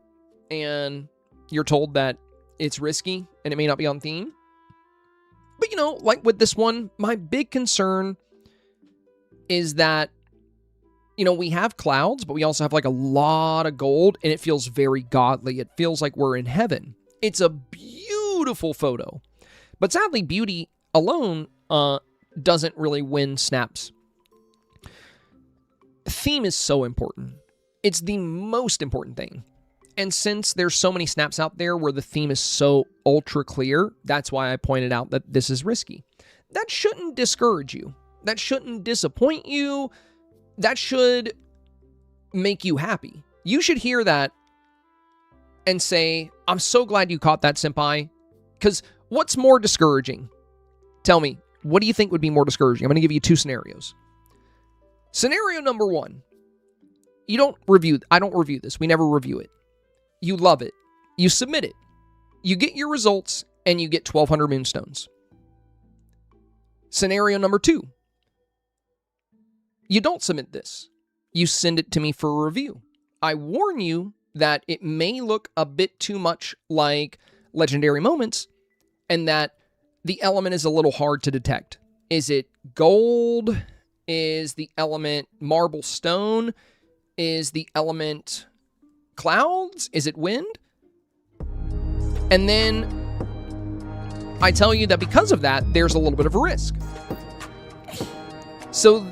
and you're told that it's risky and it may not be on theme. But, like with this one, my big concern is that, we have clouds, but we also have like a lot of gold, and it feels very godly. It feels like we're in heaven. It's a beautiful photo. But sadly, beauty alone doesn't really win snaps. Theme is so important. It's the most important thing. And since there's so many snaps out there where the theme is so ultra clear, that's why I pointed out that this is risky. That shouldn't discourage you. That shouldn't disappoint you. That should make you happy. You should hear that and say, I'm so glad you caught that, senpai. Because what's more discouraging? Tell me, what do you think would be more discouraging? I'm going to give you 2 scenarios. Scenario number 1. I don't review this. We never review it. You love it. You submit it. You get your results, and you get 1,200 moonstones. Scenario number 2. You don't submit this. You send it to me for a review. I warn you that it may look a bit too much like legendary moments and that the element is a little hard to detect. Is it gold? Is the element marble stone? Is the element clouds? Is it wind? And then I tell you that because of that, there's a little bit of a risk. So,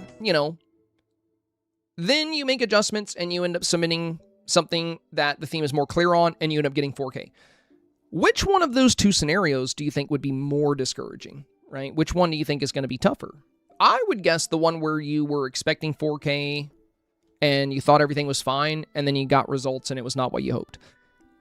then you make adjustments and you end up submitting something that the theme is more clear on and you end up getting 4K. Which one of those two scenarios do you think would be more discouraging, right? Which one do you think is going to be tougher? I would guess the one where you were expecting 4K and you thought everything was fine and then you got results and it was not what you hoped.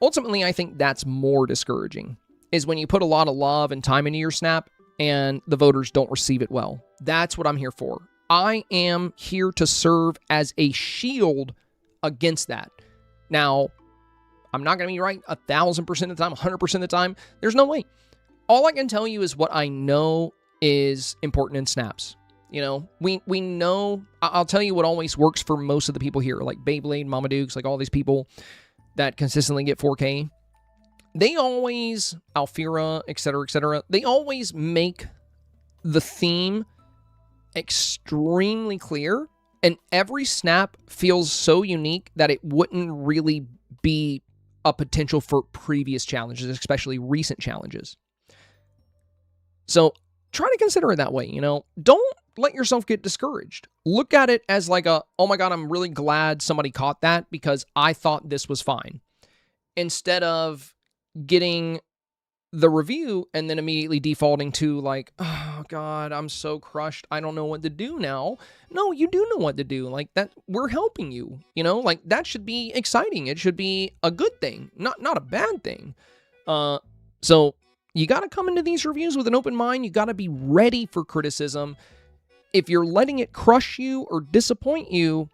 Ultimately, I think that's more discouraging, is when you put a lot of love and time into your snap and the voters don't receive it well. That's what I'm here for. I am here to serve as a shield against that. Now, I'm not going to be right 1,000% of the time, 100% of the time. There's no way. All I can tell you is what I know is important in snaps. We know, I'll tell you what always works for most of the people here, like Beyblade, Mama Dukes, like all these people that consistently get 4K. They always, Alfira, etc., they always make the theme extremely clear, and every snap feels so unique that it wouldn't really be a potential for previous challenges, especially recent challenges. So try to consider it that way, Don't let yourself get discouraged. Look at it as like oh my God, I'm really glad somebody caught that because I thought this was fine. Instead of getting the review and then immediately defaulting to like, oh God, I'm so crushed. I don't know what to do now. No, you do know what to do. Like that, we're helping you, like that should be exciting. It should be a good thing, not a bad thing. So you got to come into these reviews with an open mind. You got to be ready for criticism. If you're letting it crush you or disappoint you,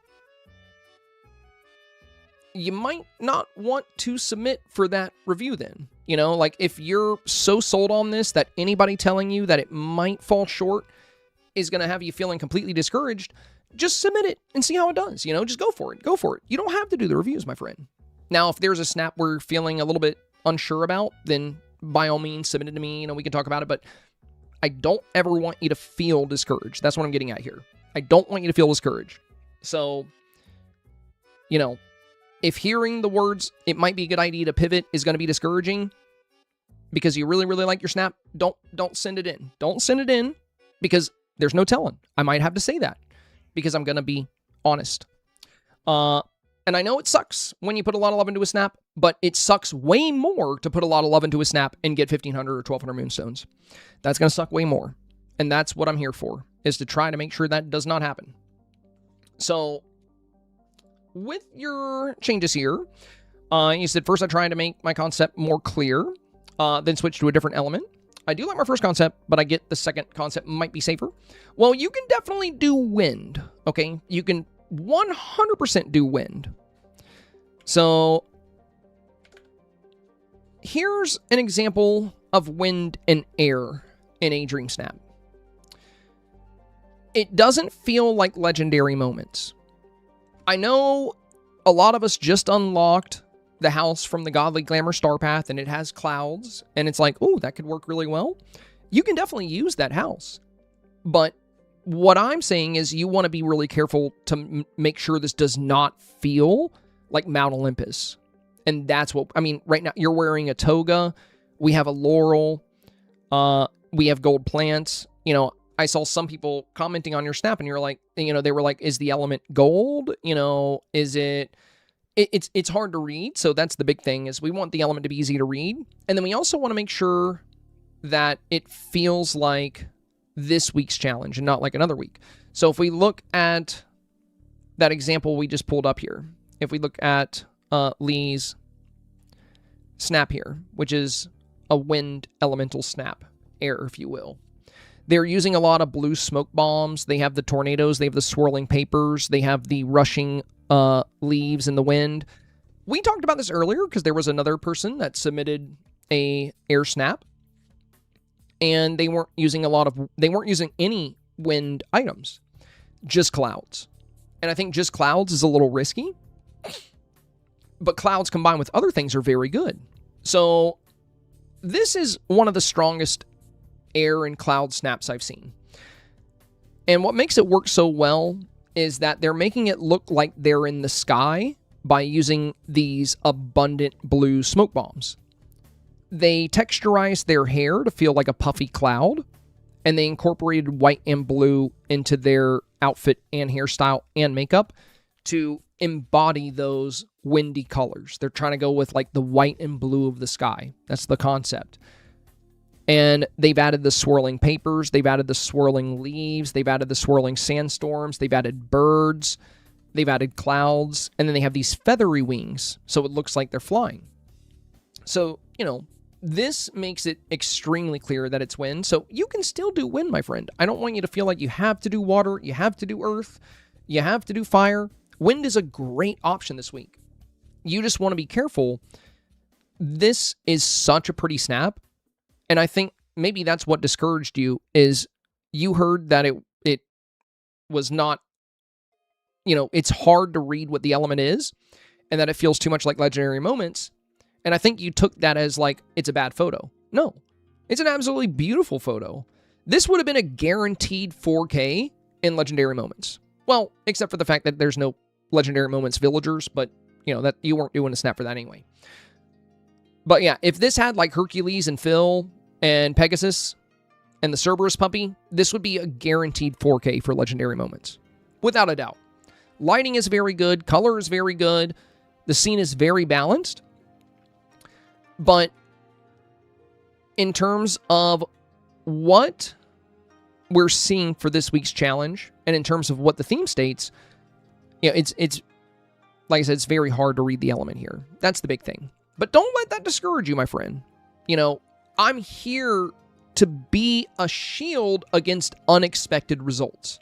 you might not want to submit for that review then. Like if you're so sold on this that anybody telling you that it might fall short is going to have you feeling completely discouraged, just submit it and see how it does. Just go for it. Go for it. You don't have to do the reviews, my friend. Now, if there's a snap we're feeling a little bit unsure about, then by all means, submit it to me. We can talk about it, but I don't ever want you to feel discouraged. That's what I'm getting at here. I don't want you to feel discouraged. So, if hearing the words, it might be a good idea to pivot is going to be discouraging because you really, really like your snap, don't send it in. Don't send it in because there's no telling. I might have to say that because I'm going to be honest. And I know it sucks when you put a lot of love into a snap, but it sucks way more to put a lot of love into a snap and get 1,500 or 1,200 moonstones. That's going to suck way more. And that's what I'm here for, is to try to make sure that does not happen. So with your changes here, you said first I tried to make my concept more clear, then switch to a different element. I do like my first concept, but I get the second concept might be safer. Well, you can definitely do wind, okay? You can 100% do wind. So here's an example of wind and air in a dream snap. It doesn't feel like legendary moments. I know a lot of us just unlocked the house from the Godly Glamour Star Path and it has clouds and it's like, oh, that could work really well. You can definitely use that house. But what I'm saying is you want to be really careful to make sure this does not feel like Mount Olympus. And that's what, I mean, right now you're wearing a toga. We have a laurel. We have gold plants. I saw some people commenting on your snap and you're like, they were like, is the element gold? Is it, it's hard to read. So that's the big thing, is we want the element to be easy to read. And then we also want to make sure that it feels like this week's challenge and not like another week. So if we look at that example we just pulled up here, if we look at Lee's snap here, which is a wind elemental snap, air, if you will. They're using a lot of blue smoke bombs. They have the tornadoes. They have the swirling papers. They have the rushing leaves in the wind. We talked about this earlier because there was another person that submitted a air snap, and they weren't using any wind items, just clouds. And I think just clouds is a little risky. but clouds combined with other things are very good. So this is one of the strongest air and cloud snaps I've seen. And what makes it work so well is that they're making it look like they're in the sky by using these abundant blue smoke bombs. They texturized their hair to feel like a puffy cloud, and they incorporated white and blue into their outfit and hairstyle and makeup to embody those windy colors. They're trying to go with like the white and blue of the sky. That's the concept. And they've added the swirling papers, they've added the swirling leaves, they've added the swirling sandstorms, they've added birds, they've added clouds, and then they have these feathery wings, so it looks like they're flying. So, this makes it extremely clear that it's wind, so you can still do wind, my friend. I don't want you to feel like you have to do water, you have to do earth, you have to do fire. Wind is a great option this week. You just want to be careful. This is such a pretty snap. And I think maybe that's what discouraged you, is you heard that it was not, it's hard to read what the element is, and that it feels too much like Legendary Moments. And I think you took that as like, it's a bad photo. No, it's an absolutely beautiful photo. This would have been a guaranteed 4K in Legendary Moments. Well, except for the fact that there's no Legendary Moments villagers, but that you weren't doing a snap for that anyway. But yeah, if this had like Hercules and Phil and Pegasus and the Cerberus puppy, this would be a guaranteed 4K for Legendary Moments. Without a doubt. Lighting is very good. Color is very good. The scene is very balanced. But in terms of what we're seeing for this week's challenge, and in terms of what the theme states, it's like I said, it's very hard to read the element here. That's the big thing. But don't let that discourage you, my friend. I'm here to be a shield against unexpected results.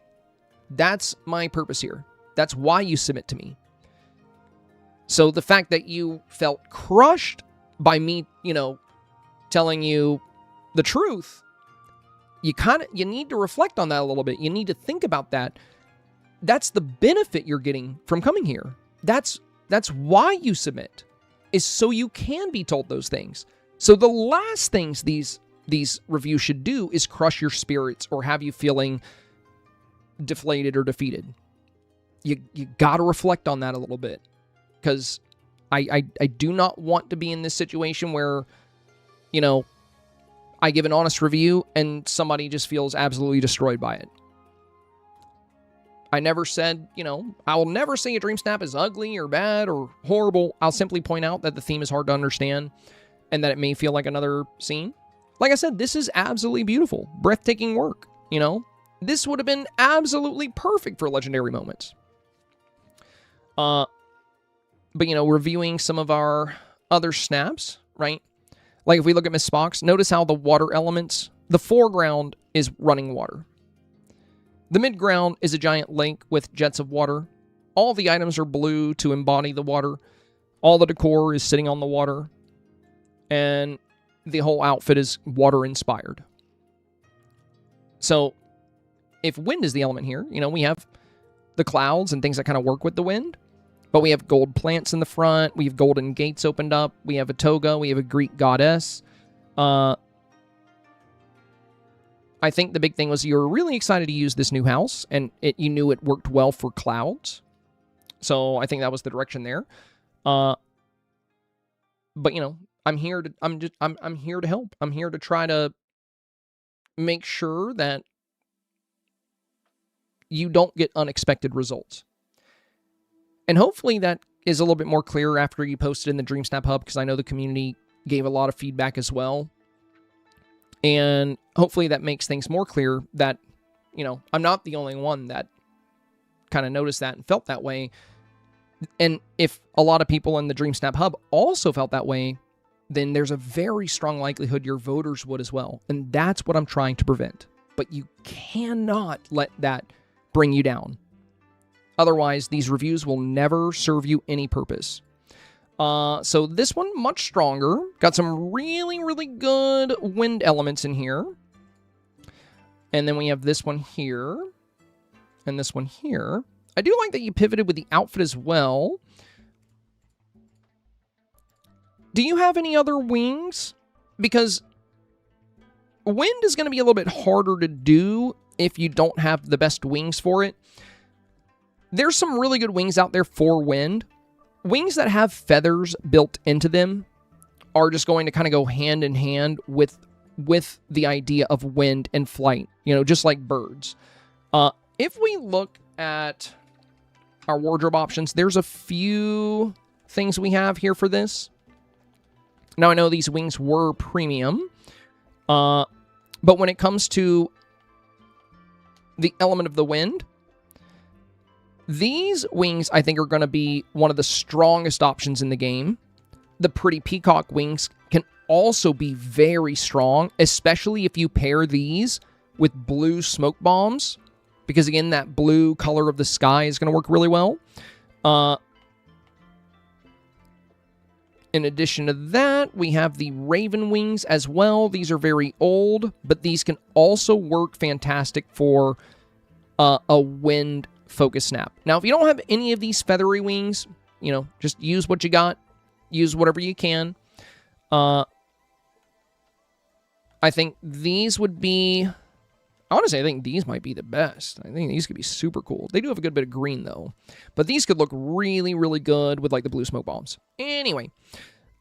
That's my purpose here. That's why you submit to me. So the fact that you felt crushed by me, telling you the truth, you need to reflect on that a little bit. You need to think about that. That's the benefit you're getting from coming here. That's why you submit, is so you can be told those things. So the last things these reviews should do is crush your spirits or have you feeling deflated or defeated. You got to reflect on that a little bit, because I do not want to be in this situation where, I give an honest review and somebody just feels absolutely destroyed by it. I never said, I will never say a Dreamsnap is ugly or bad or horrible. I'll simply point out that the theme is hard to understand and that it may feel like another scene. Like I said, this is absolutely beautiful. Breathtaking work, This would have been absolutely perfect for Legendary Moments. But, reviewing some of our other snaps, right? Like if we look at Miss Spock's, notice how the water elements, the foreground is running water. The midground is a giant lake with jets of water. All the items are blue to embody the water. All the decor is sitting on the water. And the whole outfit is water-inspired. So, if wind is the element here, we have the clouds and things that kind of work with the wind. But we have gold plants in the front. We have golden gates opened up. We have a toga. We have a Greek goddess. I think the big thing was you were really excited to use this new house, and you knew it worked well for clouds. So I think that was the direction there. But I'm here to help. I'm here to try to make sure that you don't get unexpected results. And hopefully that is a little bit more clear after you posted in the Dreamsnap Hub, because I know the community gave a lot of feedback as well. And hopefully that makes things more clear that, I'm not the only one that kind of noticed that and felt that way. And if a lot of people in the Dreamsnap Hub also felt that way, then there's a very strong likelihood your voters would as well. And that's what I'm trying to prevent. But you cannot let that bring you down. Otherwise, these reviews will never serve you any purpose. So this one, much stronger. Got some really, really good wind elements in here. And then we have this one here. And this one here. I do like that you pivoted with the outfit as well. do you have any other wings? Because wind is going to be a little bit harder to do if you don't have the best wings for it. There's some really good wings out there for wind. Wings that have feathers built into them are just going to kind of go hand in hand with the idea of wind and flight, just like birds. If we look at our wardrobe options, there's a few things we have here for this. Now, I know these wings were premium, but when it comes to the element of the wind, these wings, I think, are going to be one of the strongest options in the game. The Pretty Peacock wings can also be very strong, especially if you pair these with blue smoke bombs, because, again, that blue color of the sky is going to work really well. In addition to that, we have the Raven wings as well. These are very old, but these can also work fantastic for a wind focus snap. Now, if you don't have any of these feathery wings, just use what you got. Use whatever you can. I think these would be... Honestly, I think these might be the best. I think these could be super cool. They do have a good bit of green, though. But these could look really, really good with, like, the blue smoke bombs. Anyway.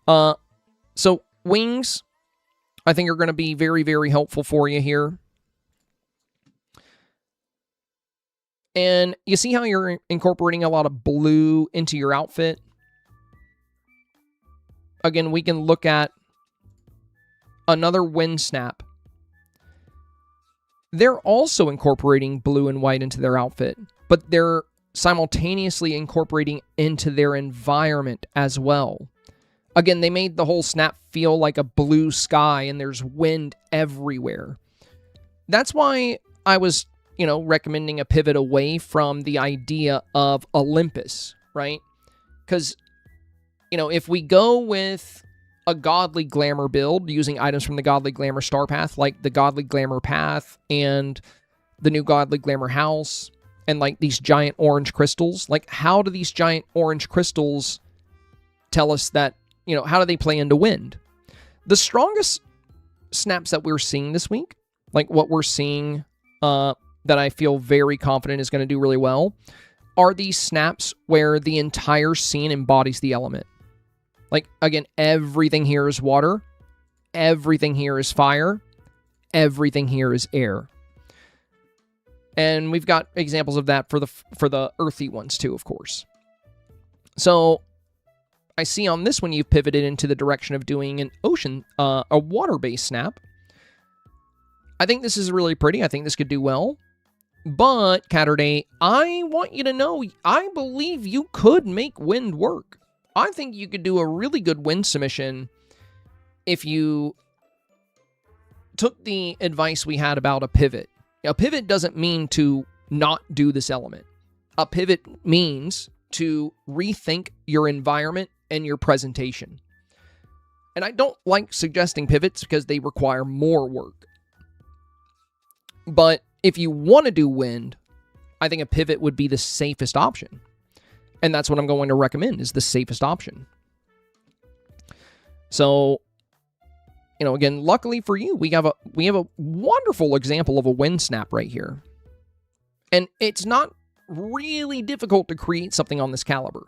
So, wings, I think, are going to be very, very helpful for you here. And you see how you're incorporating a lot of blue into your outfit? Again, we can look at another wind snap. They're also incorporating blue and white into their outfit, but they're simultaneously incorporating into their environment as well. Again, they made the whole snap feel like a blue sky and there's wind everywhere. That's why I was, recommending a pivot away from the idea of Olympus, right? Because, if we go with a Godly Glamour build using items from the Godly Glamour Star Path, like the Godly Glamour Path and the new Godly Glamour House, and like these giant orange crystals, like how do these giant orange crystals tell us that, how do they play into wind? The strongest snaps that we're seeing this week, like what we're seeing that I feel very confident is going to do really well, are these snaps where the entire scene embodies the element. Like, again, everything here is water, everything here is fire, everything here is air. And we've got examples of that for the earthy ones too, of course. So I see on this one you've pivoted into the direction of doing an ocean, a water-based snap. I think this is really pretty. I think this could do well. But, Catterday, I want you to know, I believe you could make wind work. I think you could do a really good wind submission if you took the advice we had about a pivot. A pivot doesn't mean to not do this element. A pivot means to rethink your environment and your presentation. And I don't like suggesting pivots because they require more work. But if you want to do wind, I think a pivot would be the safest option. And that's what I'm going to recommend, is the safest option. So, again, luckily for you, we have a wonderful example of a wind snap right here. And it's not really difficult to create something on this caliber.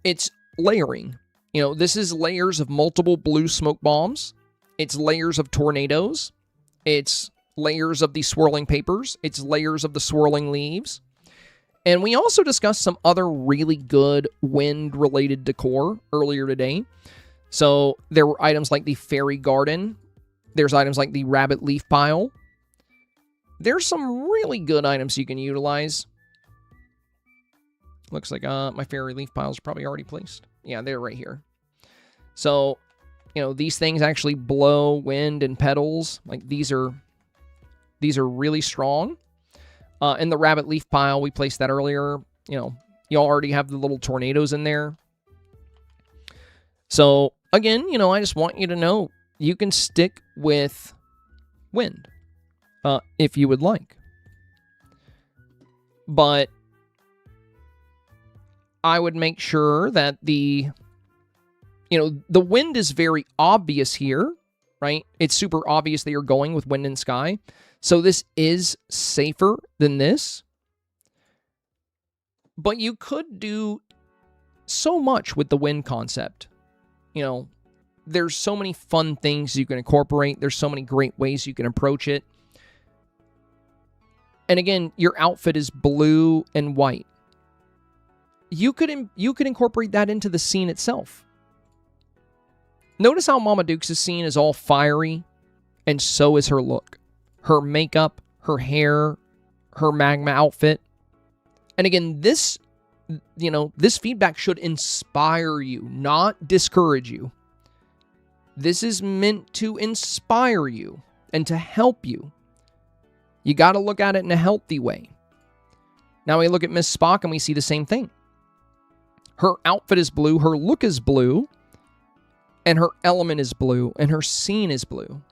It's layering. This is layers of multiple blue smoke bombs. It's layers of tornadoes. It's layers of the swirling papers. It's layers of the swirling leaves. And we also discussed some other really good wind-related decor earlier today. So there were items like the fairy garden. There's items like the rabbit leaf pile. There's some really good items you can utilize. Looks like my fairy leaf piles are probably already placed. Yeah, they're right here. So, these things actually blow wind and petals. Like, these are really strong. In the rabbit leaf pile, we placed that earlier. You already have the little tornadoes in there. So, again, I just want you to know you can stick with wind if you would like. But I would make sure that the the wind is very obvious here, right? It's super obvious that you're going with wind and sky. So this is safer than this. But you could do so much with the wind concept. There's so many fun things you can incorporate. There's so many great ways you can approach it. And again, your outfit is blue and white. You could incorporate that into the scene itself. Notice how Mama Dukes' scene is all fiery, and so is her look. Her makeup, her hair, her magma outfit. And again, this feedback should inspire you, not discourage you. This is meant to inspire you and to help you. You got to look at it in a healthy way. Now we look at Miss Spock and we see the same thing. Her outfit is blue, her look is blue, and her element is blue, and her scene is blue.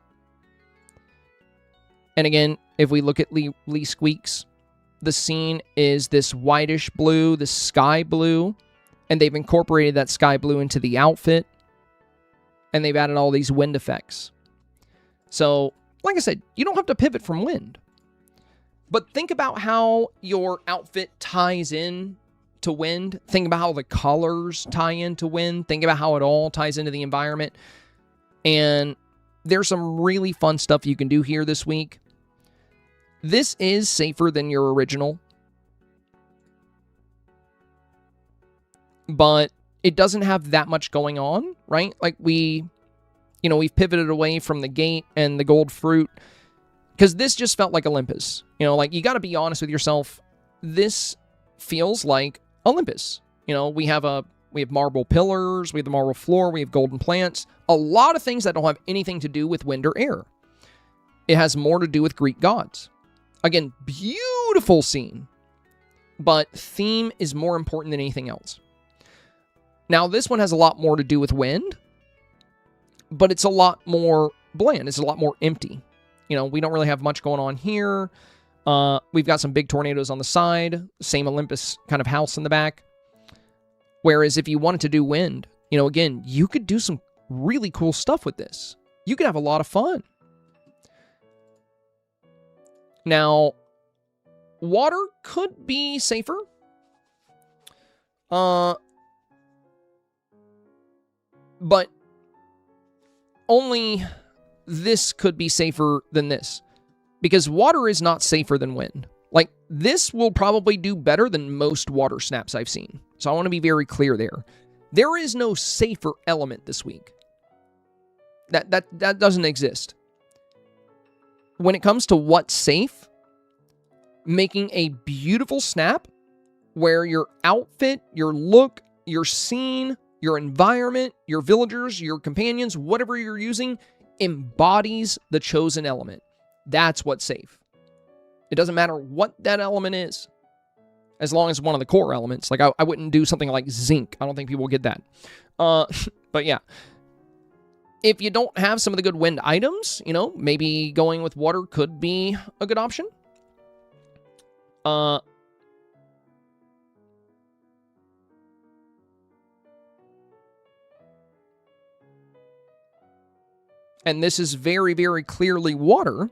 And again, if we look at Lee Squeaks, the scene is this whitish blue, this sky blue, and they've incorporated that sky blue into the outfit, and they've added all these wind effects. So, like I said, you don't have to pivot from wind. But think about how your outfit ties in to wind. Think about how the colors tie into wind. Think about how it all ties into the environment. And there's some really fun stuff you can do here this week. This is safer than your original. But it doesn't have that much going on, right? Like we've pivoted away from the gate and the gold fruit. Because this just felt like Olympus. You got to be honest with yourself. This feels like Olympus. We have marble pillars, we have the marble floor, we have golden plants. A lot of things that don't have anything to do with wind or air. It has more to do with Greek gods. Again, beautiful scene. But theme is more important than anything else. Now, this one has a lot more to do with wind. But it's a lot more bland. It's a lot more empty. We don't really have much going on here. We've got some big tornadoes on the side. Same Olympus kind of house in the back. Whereas if you wanted to do wind, again, you could do some really cool stuff with this. You could have a lot of fun. Now, water could be safer. But only this could be safer than this. Because water is not safer than wind. Like, this will probably do better than most water snaps I've seen. So I want to be very clear there. There is no safer element this week. That doesn't exist. When it comes to what's safe, making a beautiful snap where your outfit, your look, your scene, your environment, your villagers, your companions, whatever you're using, embodies the chosen element. That's what's safe. It doesn't matter what that element is, as long as one of the core elements. Like, I wouldn't do something like zinc. I don't think people will get that. But yeah. If you don't have some of the good wind items, maybe going with water could be a good option. And this is very, very clearly water.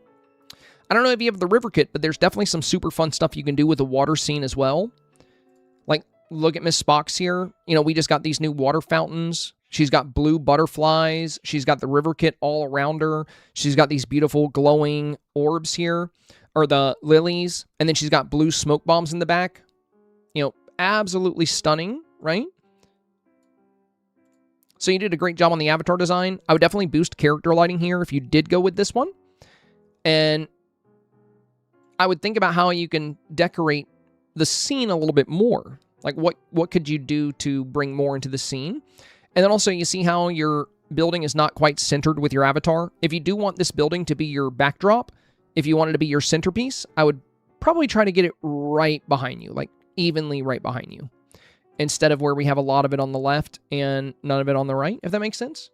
I don't know if you have the river kit, but there's definitely some super fun stuff you can do with the water scene as well. Like, look at Miss Spock's here. We just got these new water fountains. She's got blue butterflies. She's got the river kit all around her. She's got these beautiful glowing orbs here, or the lilies. And then she's got blue smoke bombs in the back. Absolutely stunning, right? So you did a great job on the avatar design. I would definitely boost character lighting here if you did go with this one. And I would think about how you can decorate the scene a little bit more. Like, what could you do to bring more into the scene? And then also, you see how your building is not quite centered with your avatar. If you do want this building to be your backdrop, if you wanted to be your centerpiece, I would probably try to get it right behind you, like evenly right behind you, instead of where we have a lot of it on the left and none of it on the right, if that makes sense.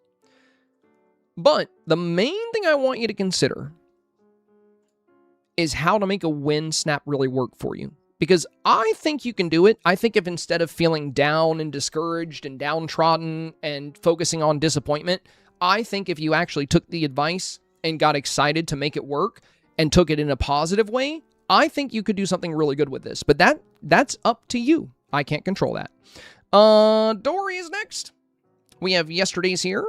But the main thing I want you to consider is how to make a wind snap really work for you. because I think you can do it. I think if instead of feeling down and discouraged and downtrodden and focusing on disappointment, I think if you actually took the advice and got excited to make it work and took it in a positive way, I think you could do something really good with this. But that's up to you. I can't control that. Dory is next. We have yesterday's here.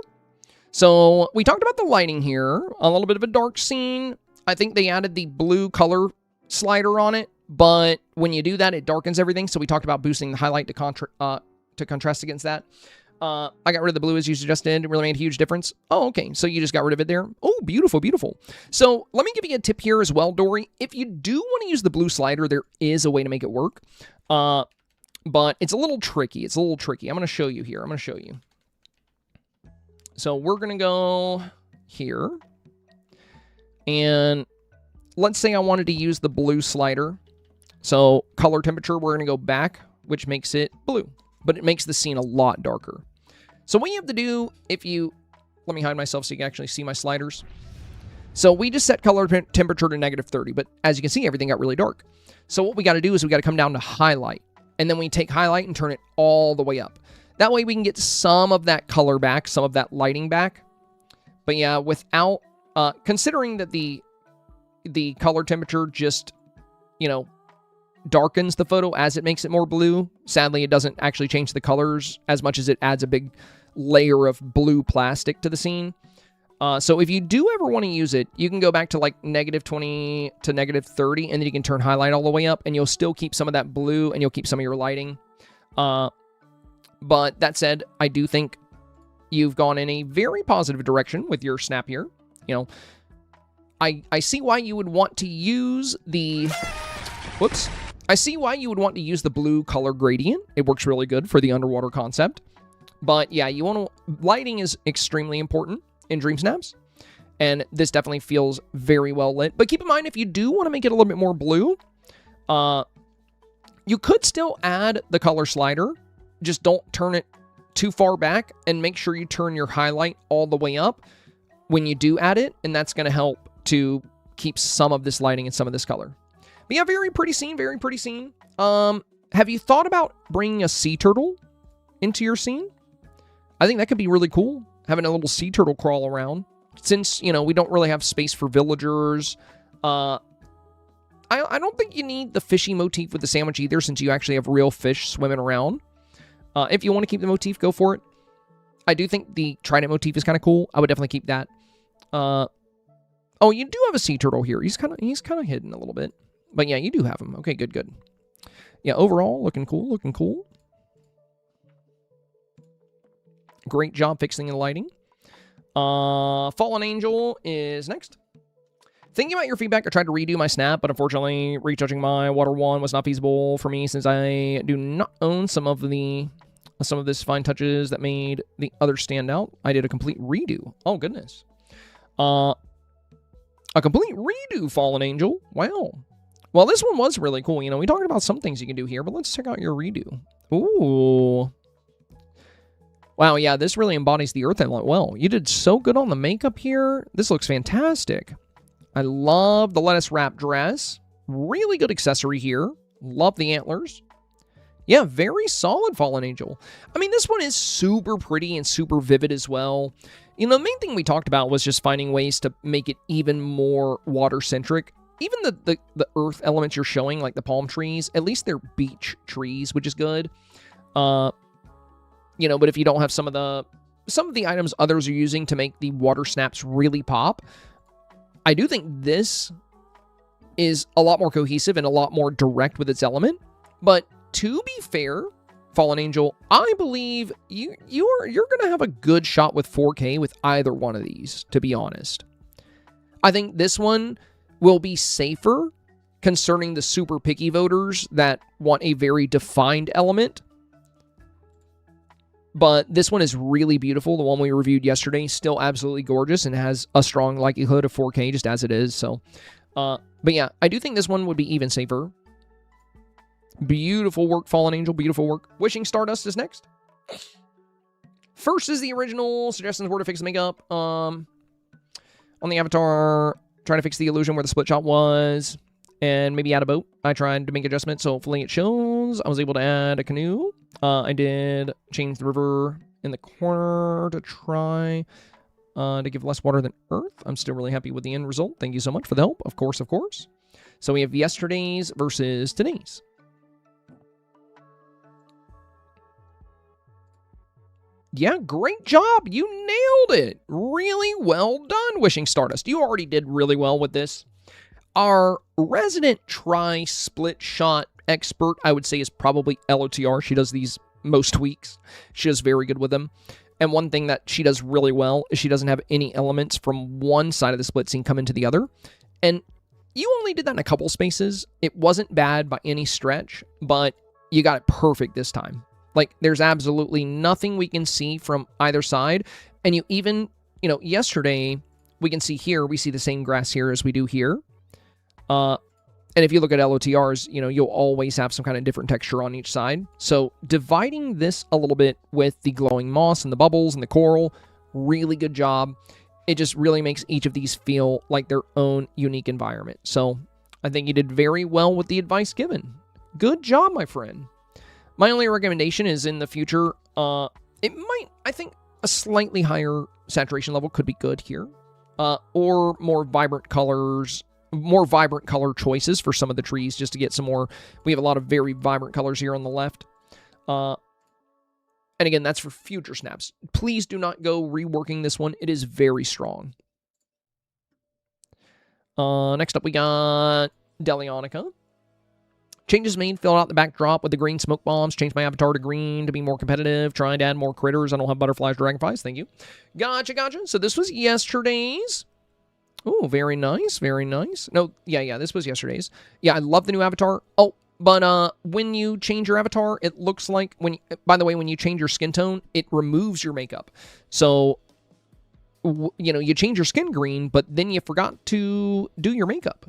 So we talked about the lighting here. A little bit of a dark scene. I think they added the blue color slider on it, but when you do that, it darkens everything. So we talked about boosting the highlight to contrast against that. I got rid of the blue as you suggested. It really made a huge difference. Oh, okay. So you just got rid of it there. Oh, beautiful, beautiful. So let me give you a tip here as well, Dory. If you do want to use the blue slider, there is a way to make it work. But it's a little tricky. It's a little tricky. I'm going to show you here. I'm going to show you. So we're going to go here. And let's say I wanted to use the blue slider. So color temperature, we're going to go back, which makes it blue. But it makes the scene a lot darker. So what you have to do, if you... Let me hide myself so you can actually see my sliders. So we just set color temperature to -30. But as you can see, everything got really dark. So what we got to do is we got to come down to highlight. And then we take highlight and turn it all the way up. That way we can get some of that color back, some of that lighting back. But yeah, without... considering that the color temperature just, you know, darkens the photo as it makes it more blue. Sadly, it doesn't actually change the colors as much as it adds a big layer of blue plastic to the scene. So if you do ever want to use it, you can go back to like -20 to -30, and then you can turn highlight all the way up, and you'll still keep some of that blue, and you'll keep some of your lighting. But that said, I do think you've gone in a very positive direction with your snap here. You know, I see why you would want to use the... Whoops. I see why you would want to use the blue color gradient. It works really good for the underwater concept. But yeah, you want to... Lighting is extremely important in Dreamsnaps. And this definitely feels very well lit. But keep in mind, if you do want to make it a little bit more blue, you could still add the color slider. Just don't turn it too far back, and make sure you turn your highlight all the way up when you do add it, and that's going to help to keep some of this lighting and some of this color. But yeah, very pretty scene, very pretty scene. Have you thought about bringing a sea turtle into your scene? I think that could be really cool, having a little sea turtle crawl around. Since, you know, we don't really have space for villagers. I don't think you need the fishy motif with the sandwich either, since you actually have real fish swimming around. If you want to keep the motif, go for it. I do think the trident motif is kind of cool. I would definitely keep that. Oh, you do have a sea turtle here. He's kind of hidden a little bit. But yeah, you do have him. Okay, good, good. Yeah, overall, looking cool, looking cool. Great job fixing the lighting. Fallen Angel is next. Thinking about your feedback, I tried to redo my snap, but unfortunately, retouching my water wand was not feasible for me since I do not own some of this fine touches that made the other stand out. I did a complete redo. Oh, goodness. A complete redo, Fallen Angel. Wow. Well, this one was really cool. You know, we talked about some things you can do here, but let's check out your redo. Ooh. Wow, yeah, this really embodies the Earth element well. You did so good on the makeup here. This looks fantastic. I love the lettuce wrap dress. Really good accessory here. Love the antlers. Yeah, very solid, Fallen Angel. I mean, this one is super pretty and super vivid as well. You know, the main thing we talked about was just finding ways to make it even more water-centric. Even the earth elements you're showing, like the palm trees, at least they're beach trees, which is good. You know, but if you don't have some of the items others are using to make the water snaps really pop, I do think this is a lot more cohesive and a lot more direct with its element. But to be fair, Fallen Angel, I believe you're going to have a good shot with 4K with either one of these, to be honest. I think this one will be safer concerning the super picky voters that want a very defined element. But this one is really beautiful. The one we reviewed yesterday is still absolutely gorgeous and has a strong likelihood of 4K just as it is. So, but yeah, I do think this one would be even safer. Beautiful work, Fallen Angel. Beautiful work. Wishing Stardust is next. First is the original. Suggestions were to fix the makeup. On the avatar, trying to fix the illusion where the split shot was. and maybe add a boat. I tried to make adjustments, so hopefully it shows. I was able to add a canoe. I did change the river in the corner to try to give less water than earth. I'm still really happy with the end result. Thank you so much for the help. Of course, of course. So we have yesterday's versus today's. Yeah, great job. You nailed it. Really well done, Wishing Stardust. You already did really well with this. Our resident tri-split shot expert, I would say, is probably LOTR. She does these most weeks. She does very good with them. And one thing that she does really well is she doesn't have any elements from one side of the split scene come into the other. And you only did that in a couple spaces. It wasn't bad by any stretch, but you got it perfect this time. Like, there's absolutely nothing we can see from either side. And you even, yesterday, we can see here, we see the same grass here as we do here. And if you look at LOTRs, you'll always have some kind of different texture on each side. So dividing this a little bit with the glowing moss and the bubbles and the coral, really good job. It just really makes each of these feel like their own unique environment. So I think you did very well with the advice given. Good job, my friend. My only recommendation is in the future, I think a slightly higher saturation level could be good here. Or more vibrant colors, more vibrant color choices for some of the trees just to get some more. We have a lot of very vibrant colors here on the left. And again, that's for future snaps. Please do not go reworking this one. It is very strong. Next up, we got Delionica. Changes made, filled out the backdrop with the green smoke bombs. Changed my avatar to green to be more competitive. Trying to add more critters. I don't have butterflies, dragonflies. Thank you. Gotcha. So this was yesterday's. Oh, very nice. Very nice. No, yeah, this was yesterday's. Yeah, I love the new avatar. Oh, but when you change your avatar, it looks like by the way, when you change your skin tone, it removes your makeup. So, you change your skin green, but then you forgot to do your makeup.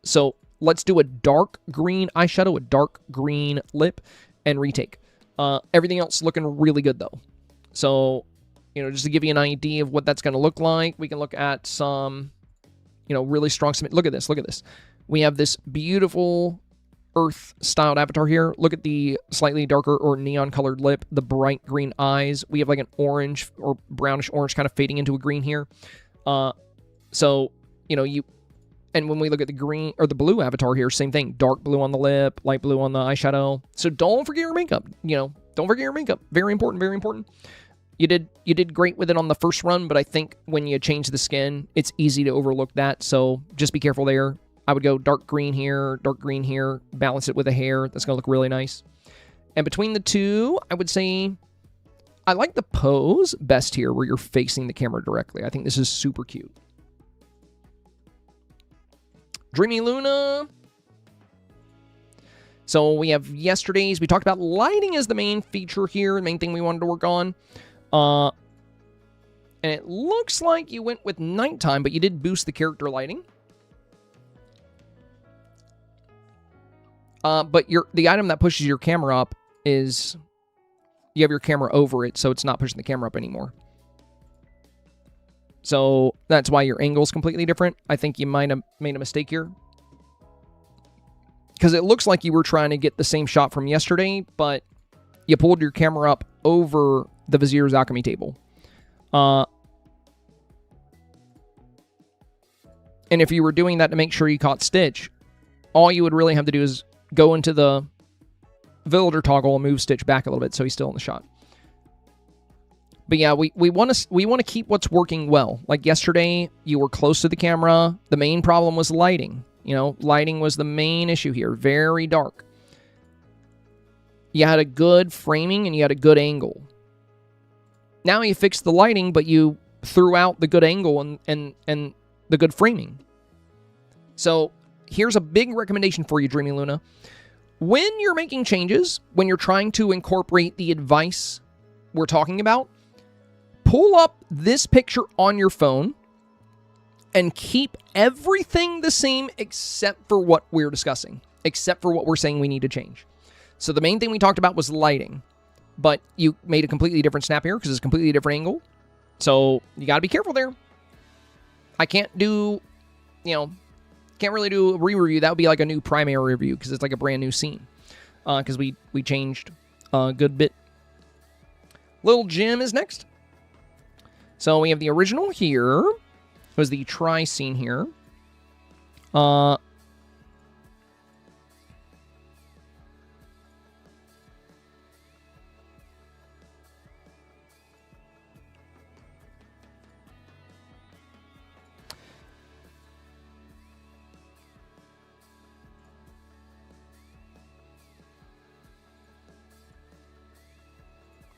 So let's do a dark green eyeshadow, a dark green lip, and retake. Everything else looking really good, though. So, just to give you an idea of what that's going to look like, we can look at some, really strong... Look at this. We have this beautiful earth-styled avatar here. Look at the slightly darker or neon-colored lip, the bright green eyes. We have like an orange or brownish orange kind of fading into a green here. And when we look at the green or the blue avatar here, same thing. Dark blue on the lip, light blue on the eyeshadow. So don't forget your makeup. Don't forget your makeup. Very important, very important. You did great with it on the first run, but I think when you change the skin, it's easy to overlook that. So just be careful there. I would go dark green here, balance it with the hair. That's going to look really nice. And between the two, I would say I like the pose best here where you're facing the camera directly. I think this is super cute. Dreamy Luna. So we have yesterday's. We talked about lighting as the main feature here, the main thing we wanted to work on. And it looks like you went with nighttime, but you did boost the character lighting. But the item that pushes your camera up is you have your camera over it, so it's not pushing the camera up anymore. So that's why your angle is completely different. I think you might have made a mistake here. Because it looks like you were trying to get the same shot from yesterday, but you pulled your camera up over the Vizier's Alchemy table. And if you were doing that to make sure you caught Stitch, all you would really have to do is go into the Villager toggle and move Stitch back a little bit so he's still in the shot. But yeah, we want to keep what's working well. Like yesterday, you were close to the camera. The main problem was lighting. Lighting was the main issue here. Very dark. You had a good framing and you had a good angle. Now you fixed the lighting, but you threw out the good angle and the good framing. So here's a big recommendation for you, Dreamy Luna. When you're making changes, when you're trying to incorporate the advice we're talking about, pull up this picture on your phone and keep everything the same except for what we're discussing, except for what we're saying we need to change. So the main thing we talked about was lighting, but you made a completely different snap here because it's a completely different angle. So you got to be careful there. I can't do, Can't really do a re-review. That would be like a new primary review because it's like a brand new scene. Because we changed a good bit. Little Jim is next. So we have the original here. It was the try scene here.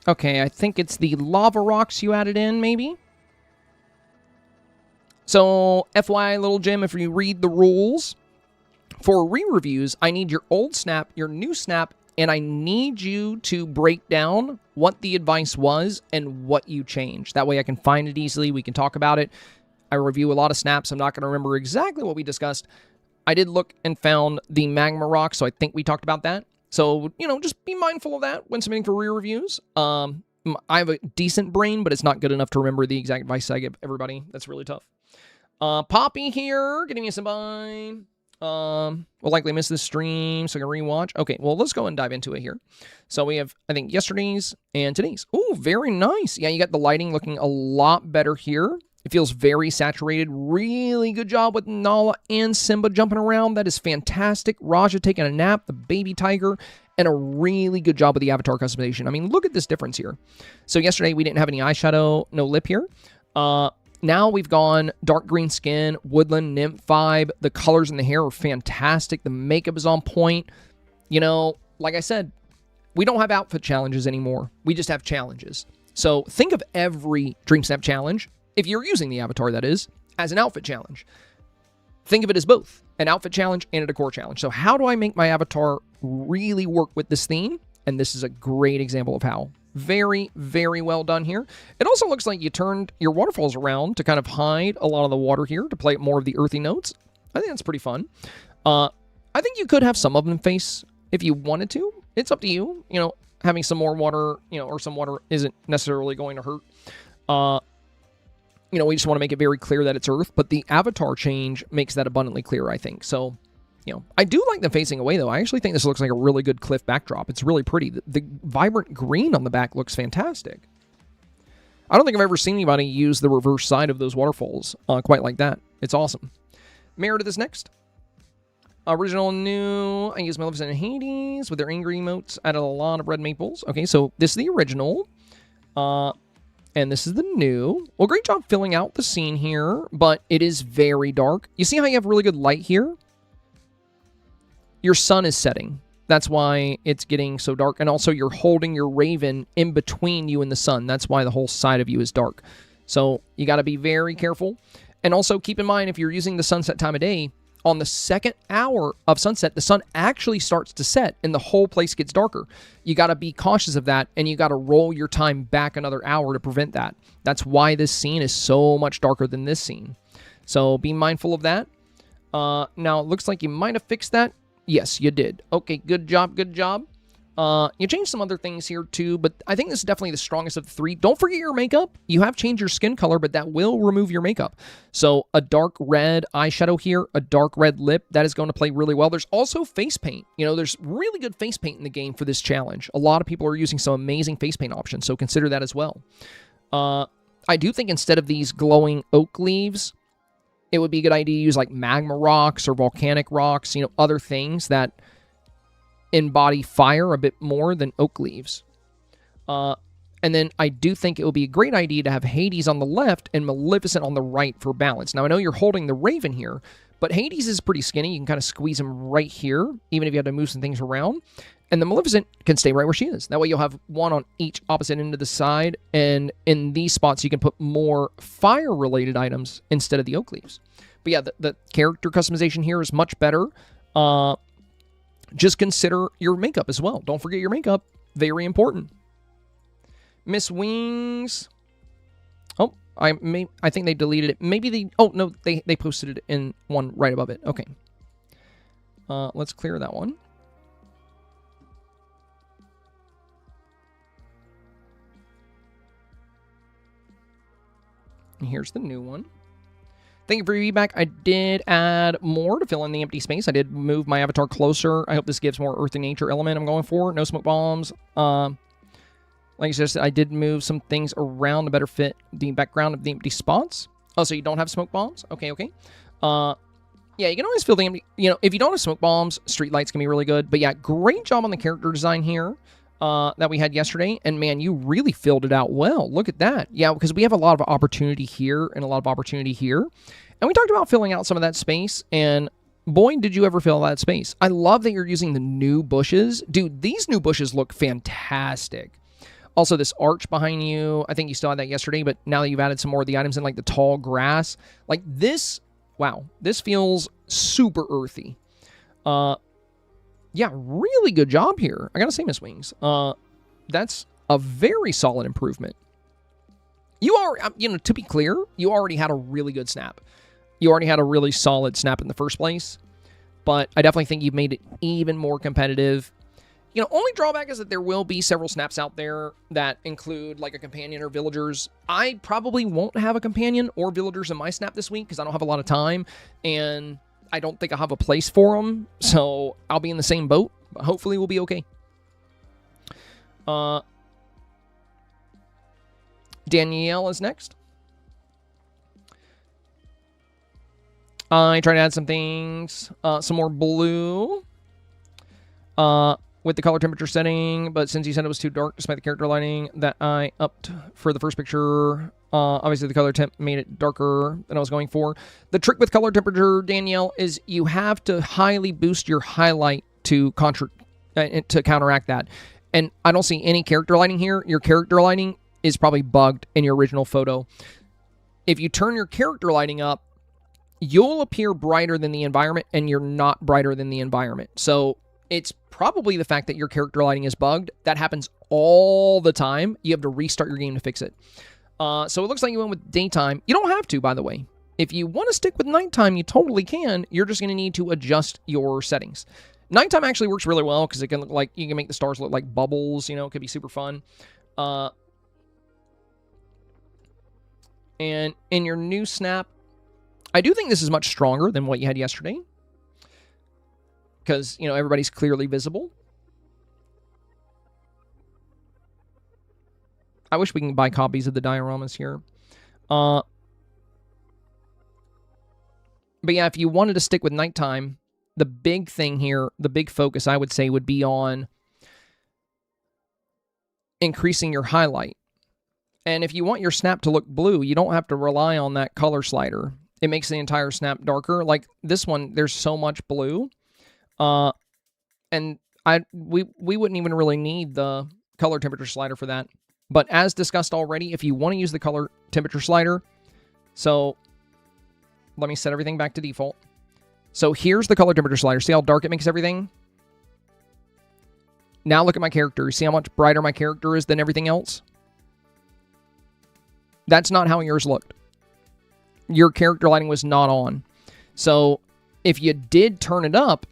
Okay, I think it's the lava rocks you added in, maybe? So, FYI, Little Jim, if you read the rules, for re-reviews, I need your old snap, your new snap, and I need you to break down what the advice was and what you changed. That way I can find it easily, we can talk about it. I review a lot of snaps, I'm not going to remember exactly what we discussed. I did look and found the magma rock, so I think we talked about that. So, you know, just be mindful of that when submitting for re-reviews. I have a decent brain, but it's not good enough to remember the exact advice I give everybody. That's really tough. Poppy here, getting me some buy. Will likely miss this stream, so I can rewatch. Okay, well, let's go and dive into it here. So we have, I think, yesterday's and today's. Ooh, very nice. Yeah, you got the lighting looking a lot better here. It feels very saturated. Really good job with Nala and Simba jumping around. That is fantastic. Raja taking a nap, the baby tiger, and a really good job with the avatar customization. I mean, look at this difference here. So yesterday we didn't have any eyeshadow, no lip here. Now we've gone dark green skin, woodland, nymph vibe. The colors in the hair are fantastic. The makeup is on point. You know, like I said, we don't have outfit challenges anymore. We just have challenges. So think of every Dreamsnap challenge, if you're using the avatar, that is, as an outfit challenge. Think of it as both, an outfit challenge and a decor challenge. So how do I make my avatar really work with this theme? And this is a great example of how. Very, very well done here. It also looks like you turned your waterfalls around to kind of hide a lot of the water here to play more of the earthy notes. I think that's pretty fun. I think you could have some of them face if you wanted to. It's up to you. You know, having some more water, you know, or some water isn't necessarily going to hurt. You know, we just want to make it very clear that it's Earth, but the avatar change makes that abundantly clear, I think. So, you know, I do like them facing away, though. I actually think this looks like a really good cliff backdrop. It's really pretty. The vibrant green on the back looks fantastic. I don't think I've ever seen anybody use the reverse side of those waterfalls quite like that. It's awesome. Meredith is next. Original and new. I use Maleficent and Hades with their angry emotes. Added a lot of red maples. Okay, so this is the original. And this is the new. Well, great job filling out the scene here, but it is very dark. You see how you have really good light here? Your sun is setting. That's why it's getting so dark. And also you're holding your raven in between you and the sun. That's why the whole side of you is dark. So you got to be very careful. And also keep in mind, if you're using the sunset time of day, on the second hour of sunset, the sun actually starts to set and the whole place gets darker. You got to be cautious of that, and you got to roll your time back another hour to prevent that. That's why this scene is so much darker than this scene. So be mindful of that. Now, it looks like you might have fixed that. Yes, you did. Okay, good job, good job. You changed some other things here too, but I think this is definitely the strongest of the three. Don't forget your makeup. You have changed your skin color, but that will remove your makeup. So a dark red eyeshadow here, a dark red lip, that is going to play really well. There's also face paint. You know, there's really good face paint in the game for this challenge. A lot of people are using some amazing face paint options, so consider that as well. I do think instead of these glowing oak leaves, it would be a good idea to use like magma rocks or volcanic rocks, you know, other things that embody fire a bit more than oak leaves. And then I do think it would be a great idea to have Hades on the left and Maleficent on the right for balance. Now, I know you're holding the Raven here, but Hades is pretty skinny. You can kind of squeeze him right here, even if you have to move some things around. And the Maleficent can stay right where she is. That way you'll have one on each opposite end of the side. And in these spots, you can put more fire-related items instead of the oak leaves. But yeah, the character customization here is much better. Just consider your makeup as well. Don't forget your makeup. Very important. Miss Wings. Oh, I think they deleted it. Maybe they... Oh, no, they posted it in one right above it. Okay. Let's clear that one. And here's the new one. Thank you for your feedback. I did add more to fill in the empty space. I did move my avatar closer. I hope this gives more earth and nature element I'm going for. No smoke bombs. Like I said, I did move some things around to better fit the background of the empty spots. Oh, so you don't have smoke bombs? Okay, okay. Yeah, you can always fill the empty... You know, if you don't have smoke bombs, street lights can be really good. But yeah, great job on the character design here that we had yesterday. And man, you really filled it out well. Look at that. Yeah, because we have a lot of opportunity here and a lot of opportunity here. And we talked about filling out some of that space. And boy, did you ever fill that space. I love that you're using the new bushes. Dude, these new bushes look fantastic. Also, this arch behind you, I think you still had that yesterday, but now that you've added some more of the items in, like the tall grass, like this, wow, this feels super earthy. Yeah, really good job here. I gotta say, Miss Wings, that's a very solid improvement. You are, you know, to be clear, you already had a really good snap. You already had a really solid snap in the first place, but I definitely think you've made it even more competitive. You know, only drawback is that there will be several snaps out there that include like a companion or villagers. I probably won't have a companion or villagers in my snap this week because I don't have a lot of time and I don't think I'll have a place for them. So I'll be in the same boat, but hopefully we'll be okay. Danielle is next. I tried to add some things, some more blue. With the color temperature setting, but since you said it was too dark despite the character lighting that I upped for the first picture, obviously the color temp made it darker than I was going for. The trick with color temperature, Danielle, is you have to highly boost your highlight to counteract that. And I don't see any character lighting here. Your character lighting is probably bugged in your original photo. If you turn your character lighting up, you'll appear brighter than the environment, and you're not brighter than the environment. So it's probably the fact that your character lighting is bugged. That happens all the time. You have to restart your game to fix it. So it looks like you went with daytime. You don't have to, by the way. If you want to stick with nighttime, you totally can. You're just going to need to adjust your settings. Nighttime actually works really well because it can look like you can make the stars look like bubbles. You know, it could be super fun. And in your new snap, I do think this is much stronger than what you had yesterday. Because, you know, everybody's clearly visible. I wish we can buy copies of the dioramas here. But yeah, if you wanted to stick with nighttime, the big thing here, the big focus, I would say, would be on increasing your highlight. And if you want your snap to look blue, you don't have to rely on that color slider. It makes the entire snap darker. Like this one, there's so much blue. And we wouldn't even really need the color temperature slider for that. But as discussed already, if you want to use the color temperature slider, so let me set everything back to default. So here's the color temperature slider. See how dark it makes everything? Now look at my character. See how much brighter my character is than everything else? That's not how yours looked. Your character lighting was not on. So if you did turn it up,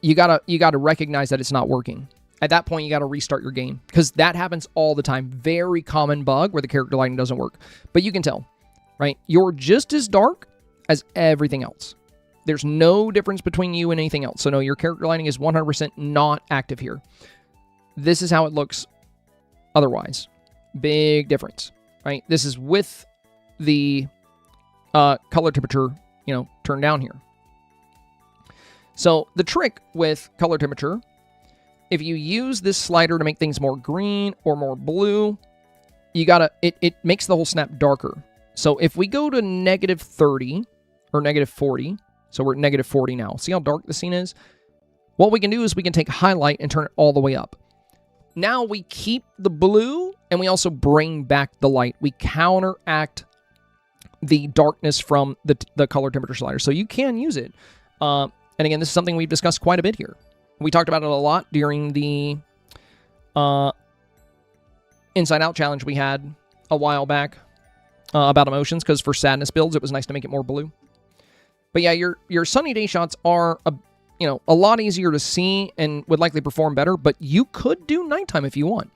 you gotta recognize that it's not working. At that point, you gotta restart your game because that happens all the time. Very common bug where the character lighting doesn't work. But you can tell, right? You're just as dark as everything else. There's no difference between you and anything else. So no, your character lighting is 100% not active here. This is how it looks otherwise. Big difference, right? This is with the color temperature, you know, turned down here. So the trick with color temperature, if you use this slider to make things more green or more blue, you gotta, it makes the whole snap darker. So if we go to -30 or -40, so we're at -40 now. See how dark the scene is? What we can do is we can take highlight and turn it all the way up. Now we keep the blue and we also bring back the light. We counteract the darkness from the color temperature slider. So you can use it. And again, this is something we've discussed quite a bit here. We talked about it a lot during the Inside Out challenge we had a while back about emotions, because for sadness builds, it was nice to make it more blue. But yeah, your sunny day shots are a lot easier to see and would likely perform better, but you could do nighttime if you want.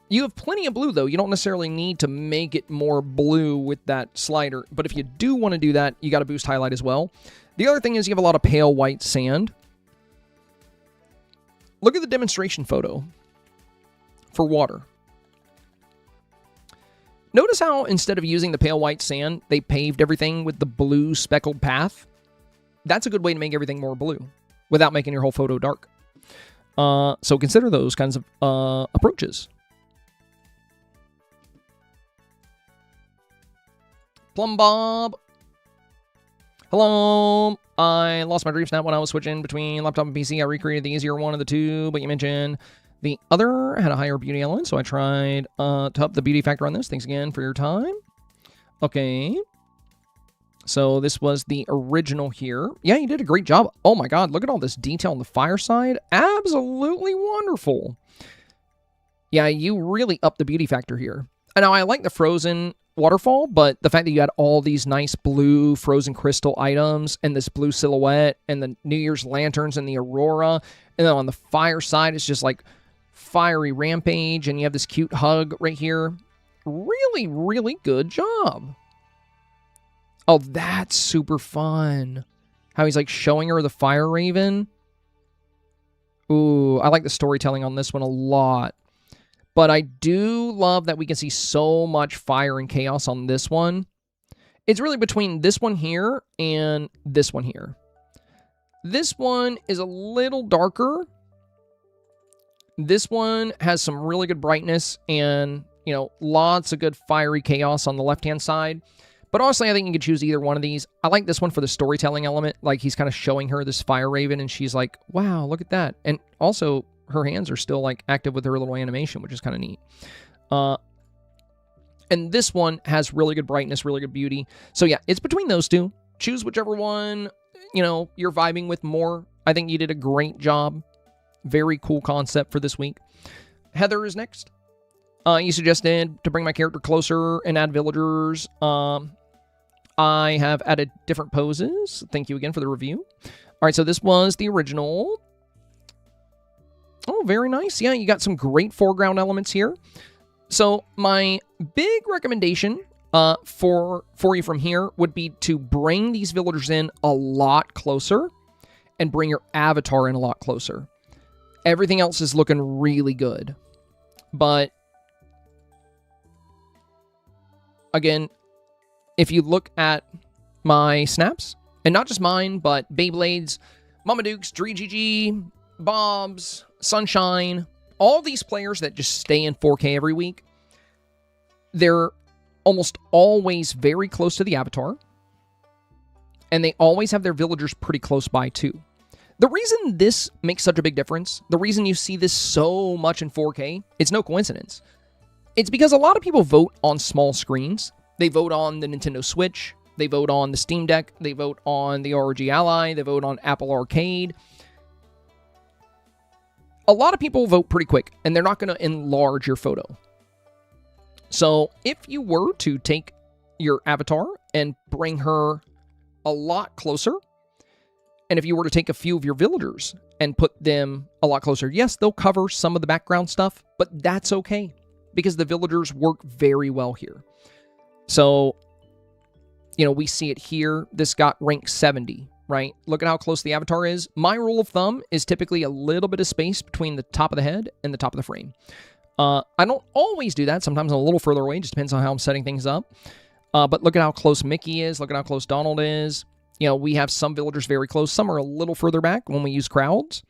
You have plenty of blue, though. You don't necessarily need to make it more blue with that slider. But if you do want to do that, you got to boost highlight as well. The other thing is you have a lot of pale white sand. Look at the demonstration photo for water. Notice how instead of using the pale white sand, they paved everything with the blue speckled path. That's a good way to make everything more blue without making your whole photo dark. So consider those kinds of approaches. Plum Bob. Hello. I lost my Dreamsnap when I was switching between laptop and PC. I recreated the easier one of the two, but you mentioned the other had a higher beauty element, so I tried to up the beauty factor on this. Thanks again for your time. Okay. So this was the original here. Yeah, you did a great job. Oh my god, look at all this detail on the fireside. Absolutely wonderful. Yeah, you really upped the beauty factor here. And now I like the frozen waterfall, but the fact that you had all these nice blue frozen crystal items and this blue silhouette and the New Year's lanterns and the aurora, and then on the fireside it's just like fiery rampage, and you have this cute hug right here. Really, really good job. Oh, that's super fun. How he's like showing her the fire raven. Ooh, I like the storytelling on this one a lot. But I do love that we can see so much fire and chaos on this one. It's really between this one here and this one here. This one is a little darker. This one has some really good brightness and, you know, lots of good fiery chaos on the left-hand side. But honestly, I think you could choose either one of these. I like this one for the storytelling element. Like, he's kind of showing her this fire raven, and she's like, wow, look at that. And also, her hands are still, like, active with her little animation, which is kind of neat. And this one has really good brightness, really good beauty. So, yeah, it's between those two. Choose whichever one, you know, you're vibing with more. I think you did a great job. Very cool concept for this week. Heather is next. You suggested to bring my character closer and add villagers. I have added different poses. Thank you again for the review. All right, so this was the original. Oh, very nice. Yeah, you got some great foreground elements here. So my big recommendation for you from here would be to bring these villagers in a lot closer and bring your avatar in a lot closer. Everything else is looking really good. But again, if you look at my snaps, and not just mine, but Beyblade's, Mama Duke's, DreGG, Bob's, Sunshine, all these players that just stay in 4K every week, they're almost always very close to the avatar, and they always have their villagers pretty close by too. The reason this makes such a big difference, the reason you see this so much in 4K, it's no coincidence. It's because a lot of people vote on small screens. They vote on the Nintendo Switch, they vote on the Steam Deck, they vote on the ROG Ally, they vote on Apple Arcade. A lot of people vote pretty quick, and they're not going to enlarge your photo. So if you were to take your avatar and bring her a lot closer, and if you were to take a few of your villagers and put them a lot closer, yes, they'll cover some of the background stuff, but that's okay, because the villagers work very well here. So, you know, we see it here. This got rank 70, right? Look at how close the avatar is. My rule of thumb is typically a little bit of space between the top of the head and the top of the frame. I don't always do that. Sometimes I'm a little further away. Just depends on how I'm setting things up. But look at how close Mickey is. Look at how close Donald is. You know, we have some villagers very close. Some are a little further back when we use crowds.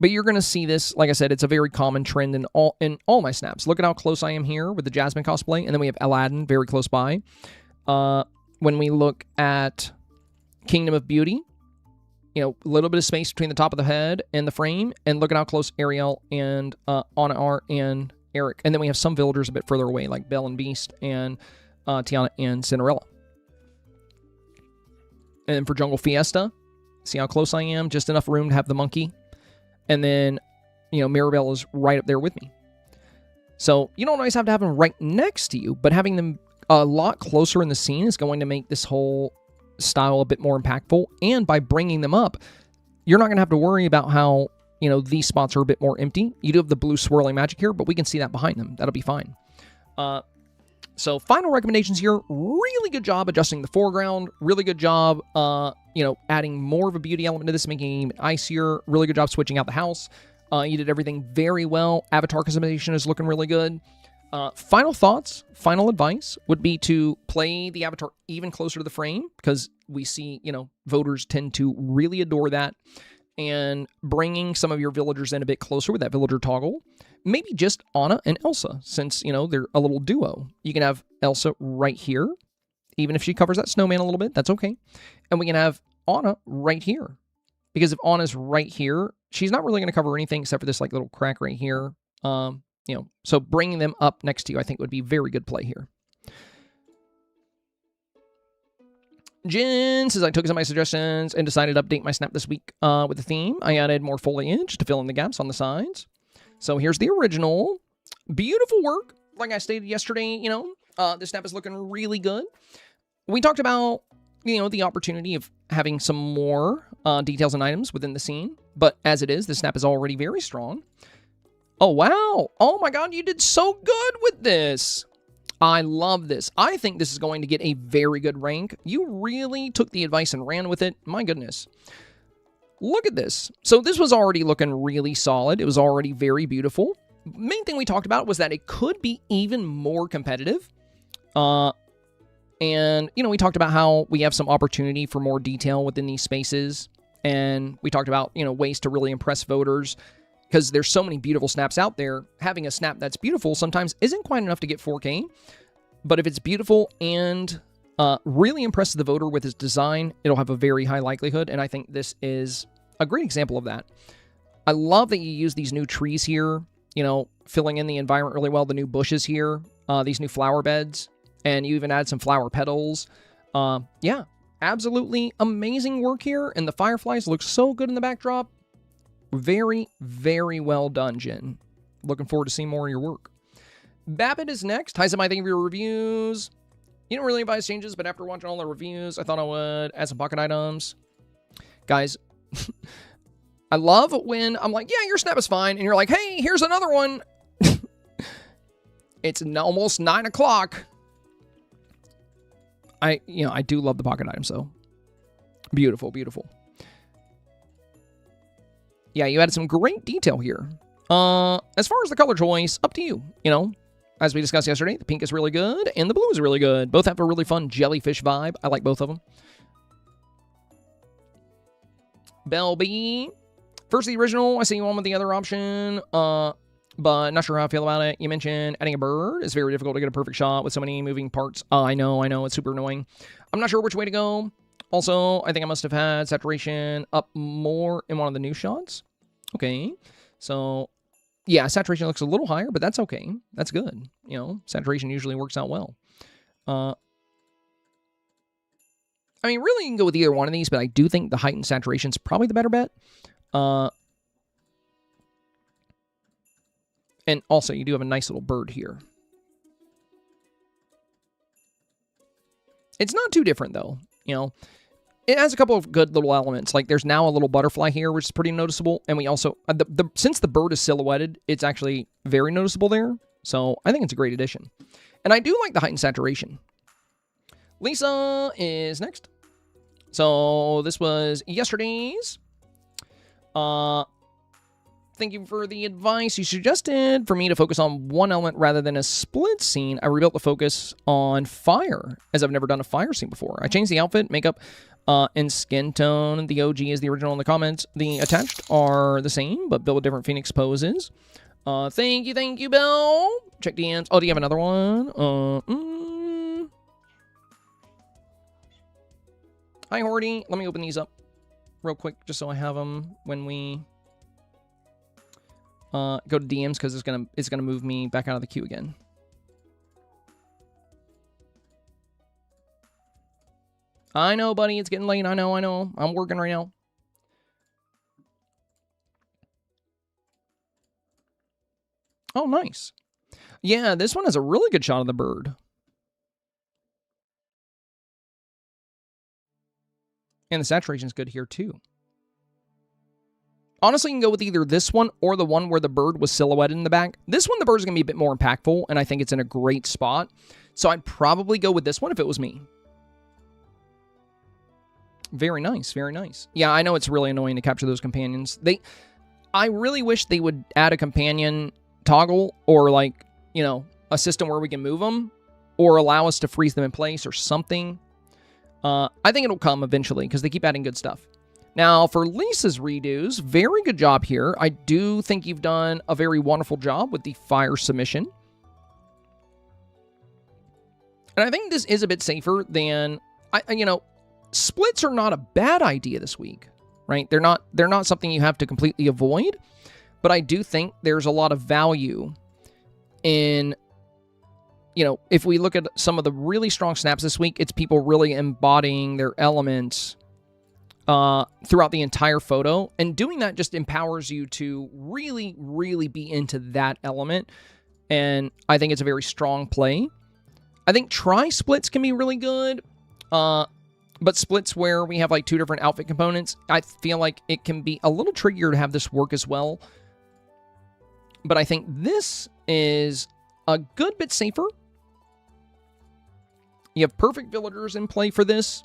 But you're going to see this, like I said, it's a very common trend in all my snaps. Look at how close I am here with the Jasmine cosplay. And then we have Aladdin very close by. When we look at Kingdom of Beauty, you know, a little bit of space between the top of the head and the frame. And look at how close Ariel and Anna are and Eric. And then we have some villagers a bit further away, like Belle and Beast and Tiana and Cinderella. And then for Jungle Fiesta, see how close I am? Just enough room to have the monkey. And then, you know, Mirabelle is right up there with me. So you don't always have to have them right next to you, but having them a lot closer in the scene is going to make this whole style a bit more impactful. And by bringing them up, you're not going to have to worry about how you know, these spots are a bit more empty. You do have the blue swirling magic here, but we can see that behind them. That'll be fine. So final recommendations here, really good job adjusting the foreground, really good job, you know, adding more of a beauty element to this, making it even icier, really good job switching out the house. You did everything very well. Avatar customization is looking really good. Final thoughts, final advice would be to play the avatar even closer to the frame, because we see, you know, voters tend to really adore that. And bringing some of your villagers in a bit closer with that villager toggle. Maybe just Anna and Elsa, since, you know, they're a little duo. You can have Elsa right here. Even if she covers that snowman a little bit, that's okay. And we can have Anna right here. Because if Anna's right here, she's not really going to cover anything except for this, like, little crack right here. You know, so bringing them up next to you, I think, would be very good play here. Jen says, I took some of my suggestions and decided to update my snap this week with the theme. I added more foliage to fill in the gaps on the sides. So here's the original. Beautiful work. Like I stated yesterday, you know, this snap is looking really good. We talked about, you know, the opportunity of having some more details and items within the scene. But as it is, the snap is already very strong. Oh, wow. Oh, my God, you did so good with this. I love this. I think this is going to get a very good rank. You really took the advice and ran with it. My goodness. Look at this. So this was already looking really solid. It was already very beautiful. Main thing we talked about was that it could be even more competitive. And, you know, we talked about how we have some opportunity for more detail within these spaces. And we talked about, you know, ways to really impress voters. Because there's so many beautiful snaps out there. Having a snap that's beautiful sometimes isn't quite enough to get 4K. But if it's beautiful and really impresses the voter with its design, it'll have a very high likelihood. And I think this is a great example of that. I love that you use these new trees here, you know, filling in the environment really well. The new bushes here, these new flower beds, and you even add some flower petals. Yeah, absolutely amazing work here. And the fireflies look so good in the backdrop. Very, very well done, Jen. Looking forward to seeing more of your work. Babbitt is next. Hi, some I think of your reviews. You don't really advise changes, but after watching all the reviews, I thought I would add some pocket items. Guys, I love when I'm like, yeah, your snap is fine. And you're like, hey, here's another one. It's almost 9 o'clock. I do love the pocket items, though. Beautiful, beautiful. Yeah, you added some great detail here. As far as the color choice, up to you. You know, as we discussed yesterday, the pink is really good, and the blue is really good. Both have a really fun jellyfish vibe. I like both of them. Bell B. First the original, I see you on with the other option, but not sure how I feel about it. You mentioned adding a bird. It's very difficult to get a perfect shot with so many moving parts. I know, it's super annoying. I'm not sure which way to go. Also, I think I must have had saturation up more in one of the new shots. Okay, so yeah, saturation looks a little higher, but that's okay. That's good. You know, saturation usually works out well. I mean, really, you can go with either one of these, but I do think the heightened saturation is probably the better bet. And also, you do have a nice little bird here. It's not too different, though. You know, it has a couple of good little elements. Like, there's now a little butterfly here, which is pretty noticeable. And we also, since the bird is silhouetted, it's actually very noticeable there. So, I think it's a great addition. And I do like the heightened saturation. Lisa is next. So, this was yesterday's. Thank you for the advice you suggested for me to focus on one element rather than a split scene. I rebuilt the focus on fire, as I've never done a fire scene before. I changed the outfit, makeup, and skin tone. The OG is the original in the comments. The attached are the same, but built with different Phoenix poses. Thank you, Bill. Check DMs. Oh, do you have another one? Hi, Horty. Let me open these up real quick, just so I have them when we go to DMs, because it's gonna move me back out of the queue again. I know, buddy. It's getting late. I know. I'm working right now. Oh, nice. Yeah, this one has a really good shot of the bird. And the saturation's good here, too. Honestly, you can go with either this one or the one where the bird was silhouetted in the back. This one, the bird's going to be a bit more impactful, and I think it's in a great spot. So I'd probably go with this one if it was me. Very nice, very nice. Yeah, I know it's really annoying to capture those companions. I really wish they would add a companion toggle or, like, you know, a system where we can move them or allow us to freeze them in place or something. I think it'll come eventually because they keep adding good stuff. Now, for Lisa's redos, very good job here. I do think you've done a very wonderful job with the fire submission. And I think this is a bit safer than, you know, splits are not a bad idea this week, right? They're not something you have to completely avoid, but I do think there's a lot of value in, you know, if we look at some of the really strong snaps this week, it's people really embodying their elements throughout the entire photo, and doing that just empowers you to really, really be into that element, and I think it's a very strong play. I think tri-splits can be really good, but splits where we have like two different outfit components, I feel like it can be a little trickier to have this work as well, but I think this is a good bit safer. You have perfect villagers in play for this.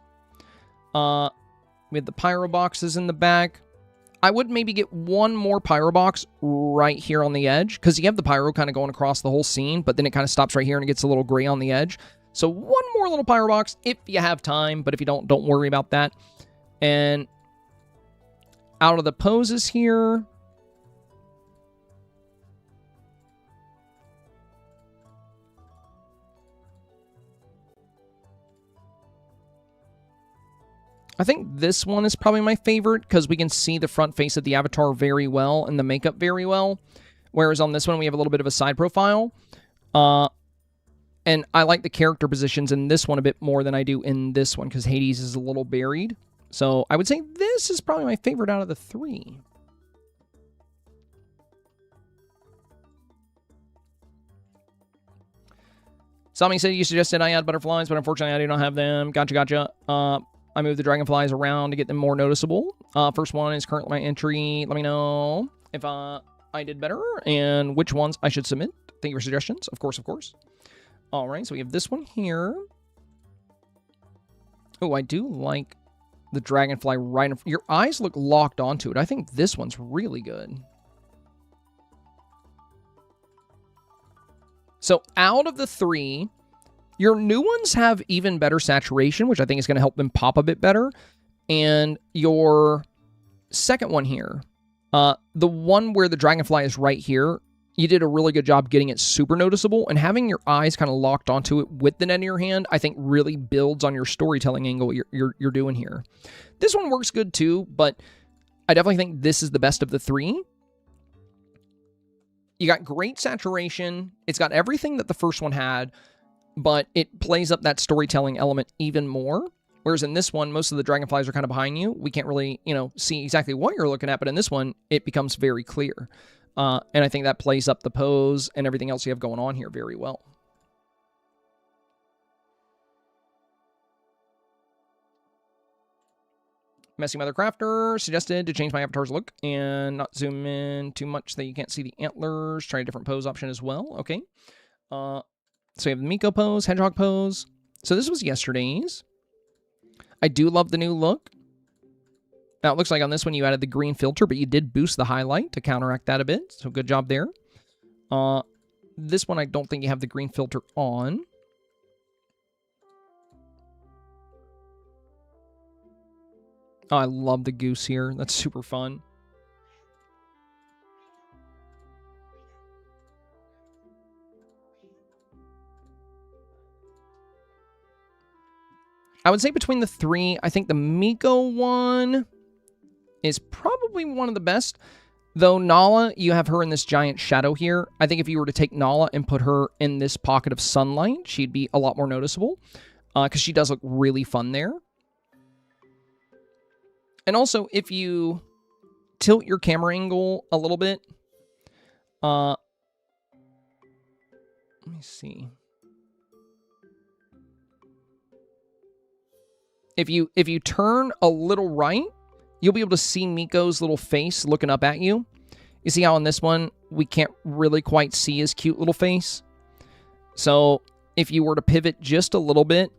We have the pyro boxes in the back. I would maybe get one more pyro box right here on the edge, because you have the pyro kind of going across the whole scene, but then it kind of stops right here and it gets a little gray on the edge. So one more little pyro box if you have time, but if you don't worry about that. And out of the poses here, I think this one is probably my favorite because we can see the front face of the avatar very well and the makeup very well. Whereas on this one, we have a little bit of a side profile. And I like the character positions in this one a bit more than I do in this one because Hades is a little buried. So I would say this is probably my favorite out of the three. Somebody said you suggested I add butterflies, but unfortunately I do not have them. Gotcha. I moved the dragonflies around to get them more noticeable. First one is currently my entry. Let me know if I did better and which ones I should submit. Thank you for suggestions. Of course. All right, so we have this one here. Oh, I do like the dragonfly right in front. Your eyes look locked onto it. I think this one's really good. So out of the three, your new ones have even better saturation, which I think is going to help them pop a bit better. And your second one here, the one where the dragonfly is right here, you did a really good job getting it super noticeable, and having your eyes kind of locked onto it with the net in your hand, I think really builds on your storytelling angle you're doing here. This one works good too, but I definitely think this is the best of the three. You got great saturation. It's got everything that the first one had, but it plays up that storytelling element even more. Whereas in this one, most of the dragonflies are kind of behind you. We can't really, see exactly what you're looking at, but in this one, it becomes very clear. And I think that plays up the pose and everything else you have going on here very well. Messy Mother Crafter suggested to change my avatar's look and not zoom in too much that you can't see the antlers. Try a different pose option as well. Okay. So we have the Miko pose, Hedgehog pose. So this was yesterday's. I do love the new look. Now, it looks like on this one you added the green filter, but you did boost the highlight to counteract that a bit. So good job there. This one, I don't think you have the green filter on. Oh, I love the goose here. That's super fun. I would say between the three, I think the Miko one is probably one of the best. Though Nala, you have her in this giant shadow here. I think if you were to take Nala and put her in this pocket of sunlight, she'd be a lot more noticeable. Because she does look really fun there. And also, if you tilt your camera angle a little bit. Let me see. If you turn a little right, you'll be able to see Miko's little face looking up at you. You see how on this one, we can't really quite see his cute little face? So if you were to pivot just a little bit,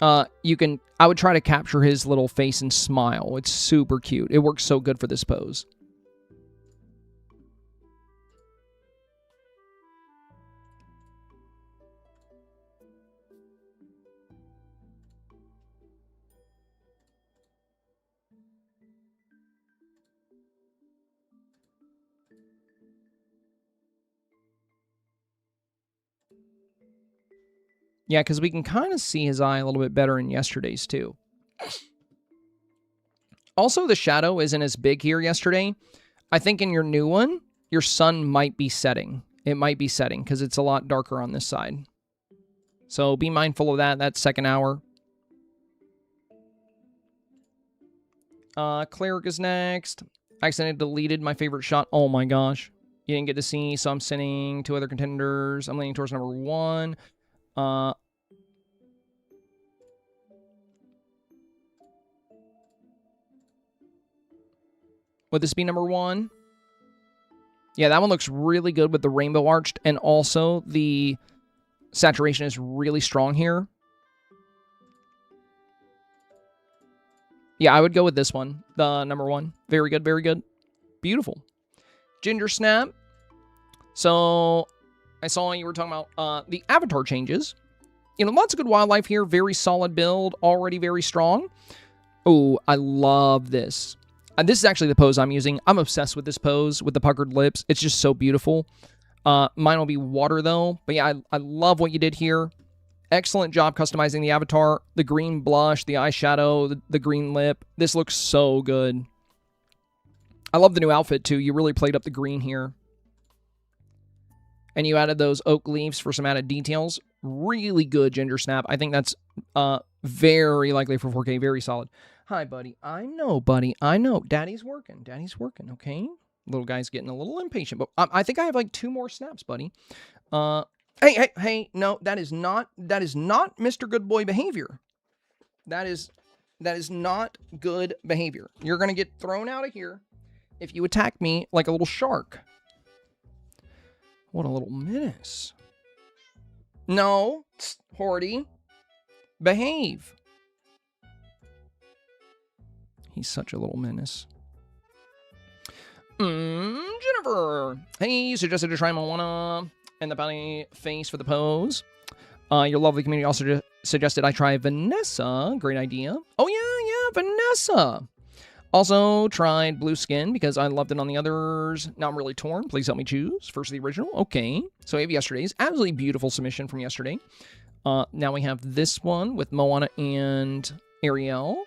I would try to capture his little face and smile. It's super cute. It works so good for this pose. Yeah, because we can kind of see his eye a little bit better in yesterday's too. Also, the shadow isn't as big here yesterday. I think in your new one, your sun might be setting. It might be setting because it's a lot darker on this side. So be mindful of that. That's second hour. Cleric is next. I accidentally deleted my favorite shot. Oh my gosh. You didn't get to see, so I'm sending 2 other contenders. I'm leaning towards number 1. Would this be number 1? Yeah, that one looks really good with the rainbow arched, and also the saturation is really strong here. Yeah, I would go with this one, the number 1. Very good, very good. Beautiful. Ginger Snap. So, I saw you were talking about the avatar changes. You know, lots of good wildlife here. Very solid build. Already very strong. Oh, I love this. This is actually the pose I'm using. I'm obsessed with this pose with the puckered lips. It's just so beautiful. Mine will be water, though. But yeah, I love what you did here. Excellent job customizing the avatar. The green blush, the eyeshadow, the green lip. This looks so good. I love the new outfit, too. You really played up the green here. And you added those oak leaves for some added details. Really good, Ginger Snap. I think that's very likely for 4K. Very solid. Hi, buddy. I know, buddy. I know. Daddy's working. Daddy's working, okay? Little guy's getting a little impatient. But I think I have like 2 more snaps, buddy. Hey. No, that is not Mr. Good Boy behavior. That is not good behavior. You're going to get thrown out of here if you attack me like a little shark. What a little menace. No, Horty. Behave. He's such a little menace. Jennifer. Hey, you suggested to try Moana and the bounty face for the pose. Your lovely community also suggested I try Vanessa. Great idea. Oh, yeah, Vanessa. Also tried Blue Skin because I loved it on the others. Now I'm really torn. Please help me choose. First the original. Okay. So we have yesterday's. Absolutely beautiful submission from yesterday. Now we have this one with Moana and Ariel.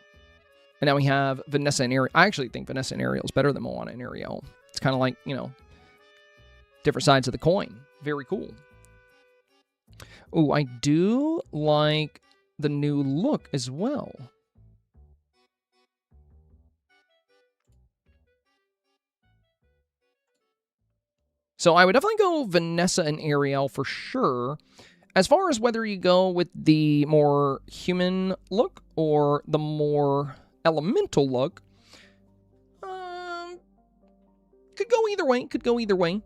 And now we have Vanessa and Ariel. I actually think Vanessa and Ariel is better than Moana and Ariel. It's kind of like, you know, different sides of the coin. Very cool. Oh, I do like the new look as well. So I would definitely go Vanessa and Ariel for sure. As far as whether you go with the more human look or the more elemental look, could go either way.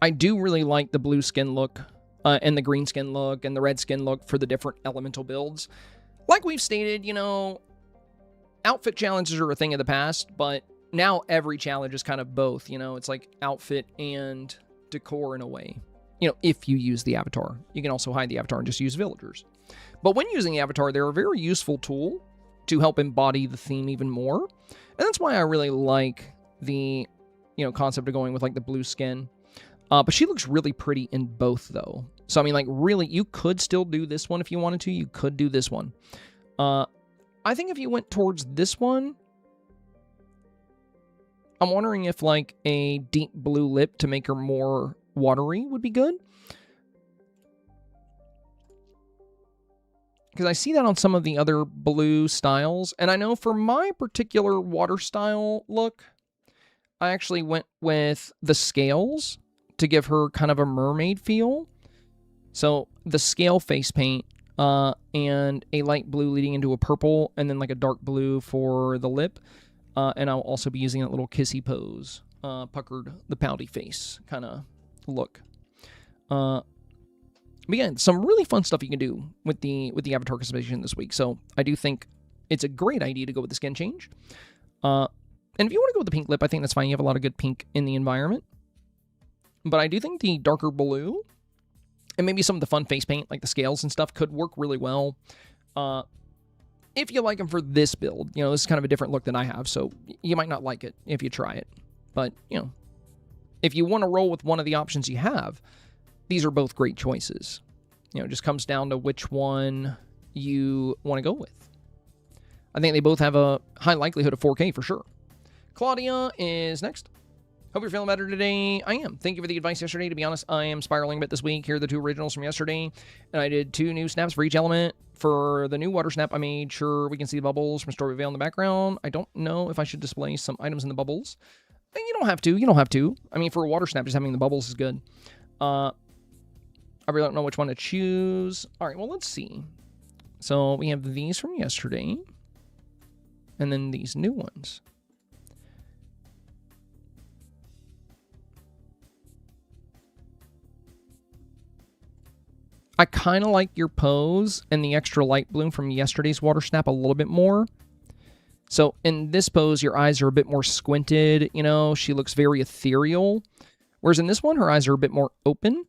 I do really like the blue skin look and the green skin look and the red skin look for the different elemental builds. Like we've stated, you know, outfit challenges are a thing of the past, but now every challenge is kind of both, you know, it's like outfit and decor in a way. You know, if you use the avatar. You can also hide the avatar and just use villagers. But when using the avatar, they're a very useful tool to help embody the theme even more. And that's why I really like the, you know, concept of going with like the blue skin. But she looks really pretty in both though. So I mean, like really, you could still do this one if you wanted to. You could do this one. I think if you went towards this one, I'm wondering if like a deep blue lip to make her more watery would be good. Because I see that on some of the other blue styles. And I know for my particular water style look, I actually went with the scales to give her kind of a mermaid feel. So the scale face paint and a light blue leading into a purple, and then like a dark blue for the lip. And I'll also be using that little kissy pose, puckered the pouty face kind of look. But again, some really fun stuff you can do with the avatar customization this week. So I do think it's a great idea to go with the skin change. And if you want to go with the pink lip, I think that's fine. You have a lot of good pink in the environment. But I do think the darker blue and maybe some of the fun face paint, like the scales and stuff, could work really well. If you like them for this build. You know, this is kind of a different look than I have, so you might not like it if you try it. But, you know, if you want to roll with one of the options you have, these are both great choices. You know, it just comes down to which one you want to go with. I think they both have a high likelihood of 4K for sure. Claudia is next. Hope you're feeling better today. I am. Thank you for the advice yesterday. To be honest, I am spiraling a bit this week. Here are the 2 originals from yesterday. And I did 2 new snaps for each element. For the new water snap, I made sure we can see the bubbles from Storybook in the background. I don't know if I should display some items in the bubbles. You don't have to. You don't have to. I mean, for a water snap, just having the bubbles is good. I really don't know which one to choose. All right, well, let's see. So we have these from yesterday. And then these new ones. I kind of like your pose and the extra light bloom from yesterday's water snap a little bit more. So in this pose, your eyes are a bit more squinted. You know, she looks very ethereal. Whereas in this one, her eyes are a bit more open.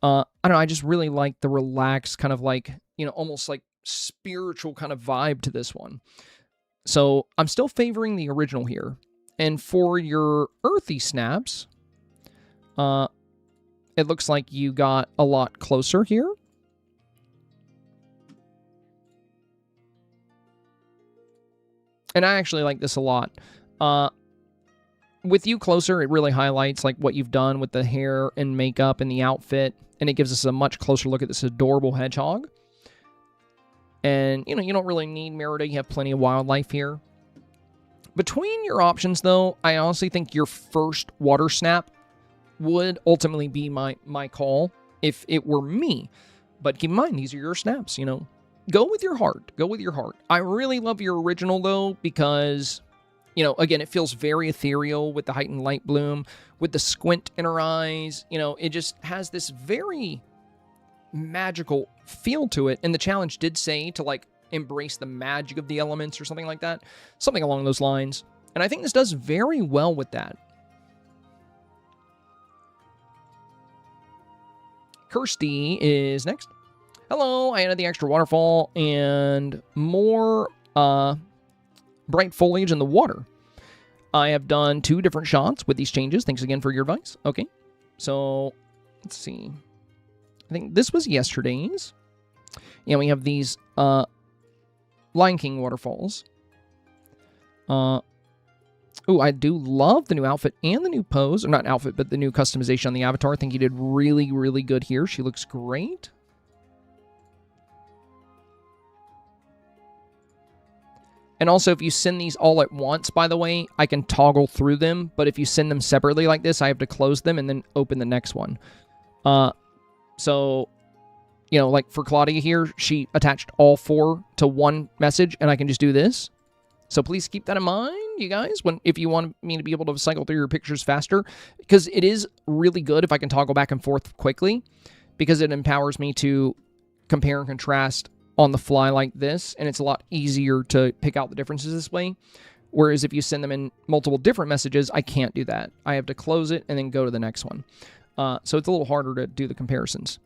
I don't know, I just really like the relaxed kind of like, you know, almost like spiritual kind of vibe to this one. So I'm still favoring the original here. And for your earthy snaps, it looks like you got a lot closer here. And I actually like this a lot. With you closer, it really highlights like what you've done with the hair and makeup and the outfit. And it gives us a much closer look at this adorable hedgehog. And, you know, you don't really need Merida. You have plenty of wildlife here. Between your options, though, I honestly think your first water snap would ultimately be my call if it were me. But keep in mind, these are your snaps, you know. Go with your heart. Go with your heart. I really love your original, though, because, you know, again, it feels very ethereal with the heightened light bloom, with the squint in her eyes. You know, it just has this very magical feel to it. And the challenge did say to, like, embrace the magic of the elements or something like that. Something along those lines. And I think this does very well with that. Kirsty is next. Hello, I added the extra waterfall and more bright foliage in the water. I have done 2 different shots with these changes. Thanks again for your advice. Okay, so let's see. I think this was yesterday's. Yeah, we have these Lion King waterfalls. Oh, I do love the new outfit and the new pose. Or not outfit, but the new customization on the avatar. I think he did really, really good here. She looks great. And also, if you send these all at once, by the way, I can toggle through them. But if you send them separately like this, I have to close them and then open the next one. So, you know, like for Claudia here, she attached all 4 to one message, and I can just do this. So please keep that in mind, you guys, if you want me to be able to cycle through your pictures faster. Because it is really good if I can toggle back and forth quickly, because it empowers me to compare and contrast on the fly like this, and it's a lot easier to pick out the differences this way. Whereas if you send them in multiple different messages, I can't do that. I have to close it and then go to the next one. So it's a little harder to do the comparisons.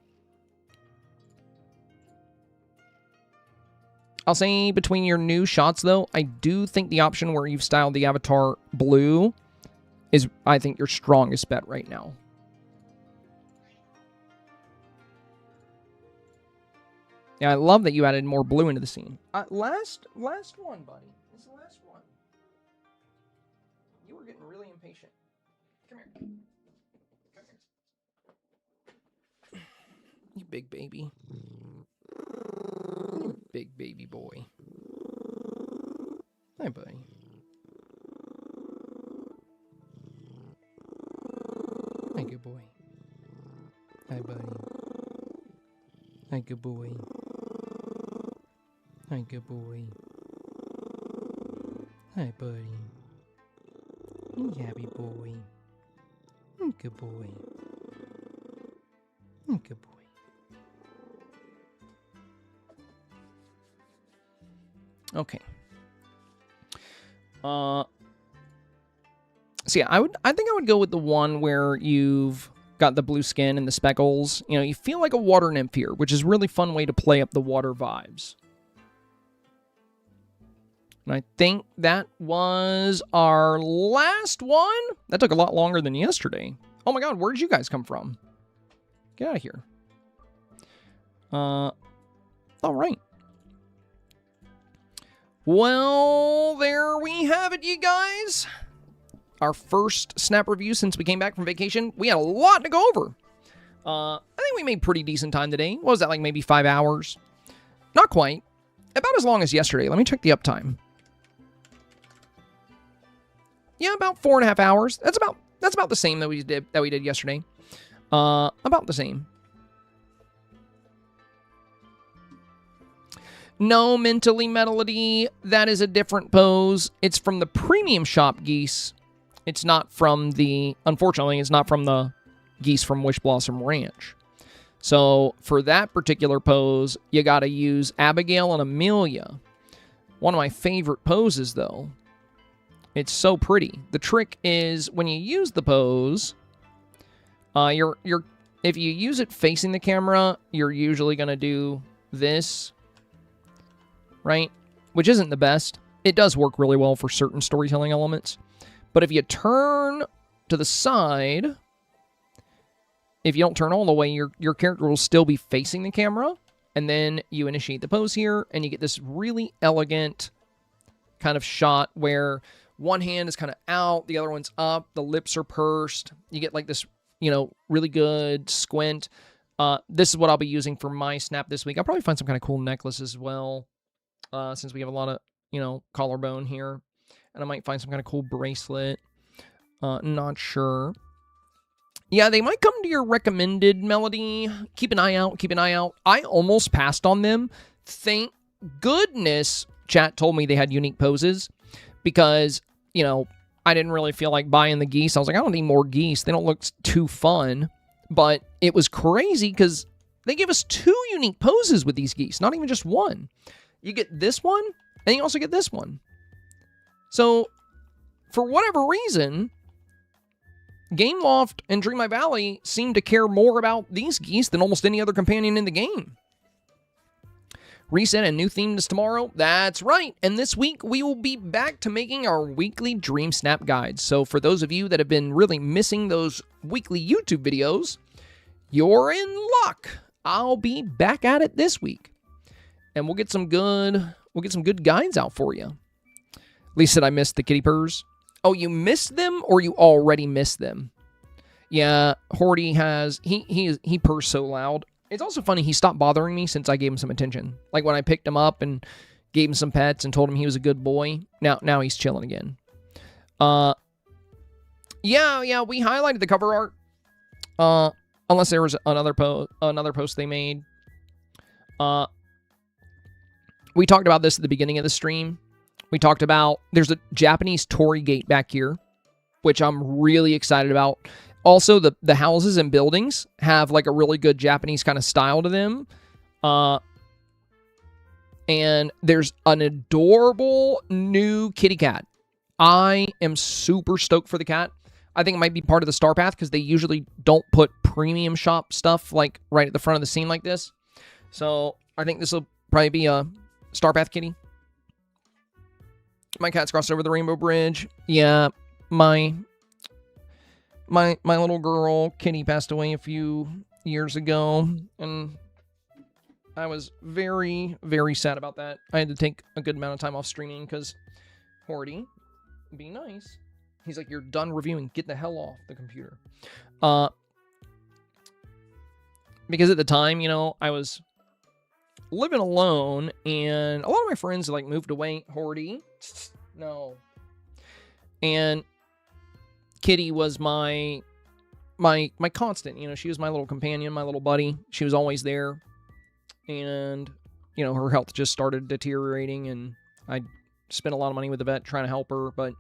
I'll say between your new shots, though, I do think the option where you've styled the avatar blue is, I think, your strongest bet right now. Yeah, I love that you added more blue into the scene. Last one, buddy. This is the last one. You were getting really impatient. Come here. Come here. You big baby. You big baby boy. Hi, buddy. Hi, good boy. Hi, buddy. Hi, good boy. Hi, good boy. Hi, buddy. Happy boy. Good boy. Good boy. Okay. So yeah, I think I would go with the one where you've got the blue skin and the speckles. You know, you feel like a water nymph here, which is a really fun way to play up the water vibes. And I think that was our last one. That took a lot longer than yesterday. Oh my god, where did you guys come from? Get out of here. All right. Well, there we have it, you guys. Our first snap review since we came back from vacation. We had a lot to go over. I think we made pretty decent time today. What was that, like maybe 5 hours? Not quite. About as long as yesterday. Let me check the uptime. Yeah, about 4.5 hours. That's about the same that we did yesterday. About the same. No, Mentally Melody, that is a different pose. It's from the premium shop geese. It's not from the, unfortunately, it's not from the geese from Wish Blossom Ranch. So for that particular pose, you got to use Abigail and Amelia. One of my favorite poses, though. It's so pretty. The trick is when you use the pose, if you use it facing the camera, you're usually going to do this, right? Which isn't the best. It does work really well for certain storytelling elements. But if you turn to the side, if you don't turn all the way, your character will still be facing the camera. And then you initiate the pose here, and you get this really elegant kind of shot where one hand is kind of out, the other one's up, the lips are pursed. You get like this, you know, really good squint. This is what I'll be using for my snap this week. I'll probably find some kind of cool necklace as well, since we have a lot of, you know, collarbone here. And I might find some kind of cool bracelet. Not sure. Yeah, they might come to your recommended, Melody. Keep an eye out. Keep an eye out. I almost passed on them. Thank goodness chat told me they had unique poses. Because, you know, I didn't really feel like buying the geese. I was like, I don't need more geese. They don't look too fun. But it was crazy because they give us 2 unique poses with these geese. Not even just one. You get this one, and you also get this one. So, for whatever reason, Gameloft and Dreamlight Valley seem to care more about these geese than almost any other companion in the game. Reset and new theme is tomorrow. That's right. And this week, we will be back to making our weekly Dream Snap guides. So for those of you that have been really missing those weekly YouTube videos, you're in luck. I'll be back at it this week. And we'll get some good guides out for you. Lisa said I missed the kitty purrs. Oh, you missed them or you already missed them? Yeah, Horty has, he purrs so loud. It's also funny, he stopped bothering me since I gave him some attention. Like when I picked him up and gave him some pets and told him he was a good boy. Now he's chilling again. Yeah, we highlighted the cover art. Unless there was another post they made. We talked about this at the beginning of the stream. We talked about, there's a Japanese torii gate back here, which I'm really excited about. Also, the houses and buildings have like a really good Japanese kind of style to them. And there's an adorable new kitty cat. I am super stoked for the cat. I think it might be part of the Star Path because they usually don't put premium shop stuff like right at the front of the scene like this. So I think this will probably be a Star Path kitty. My cat's crossed over the Rainbow Bridge. Yeah, my little girl, Kitty, passed away a few years ago, and I was very, very sad about that. I had to take a good amount of time off streaming because Horty, be nice. He's like, you're done reviewing. Get the hell off the computer. Because at the time, you know, I was living alone, and a lot of my friends like moved away. Horty, no. And Kitty was my constant. You know, she was my little companion, my little buddy. She was always there. And you know, her health just started deteriorating, and I spent a lot of money with the vet trying to help her, but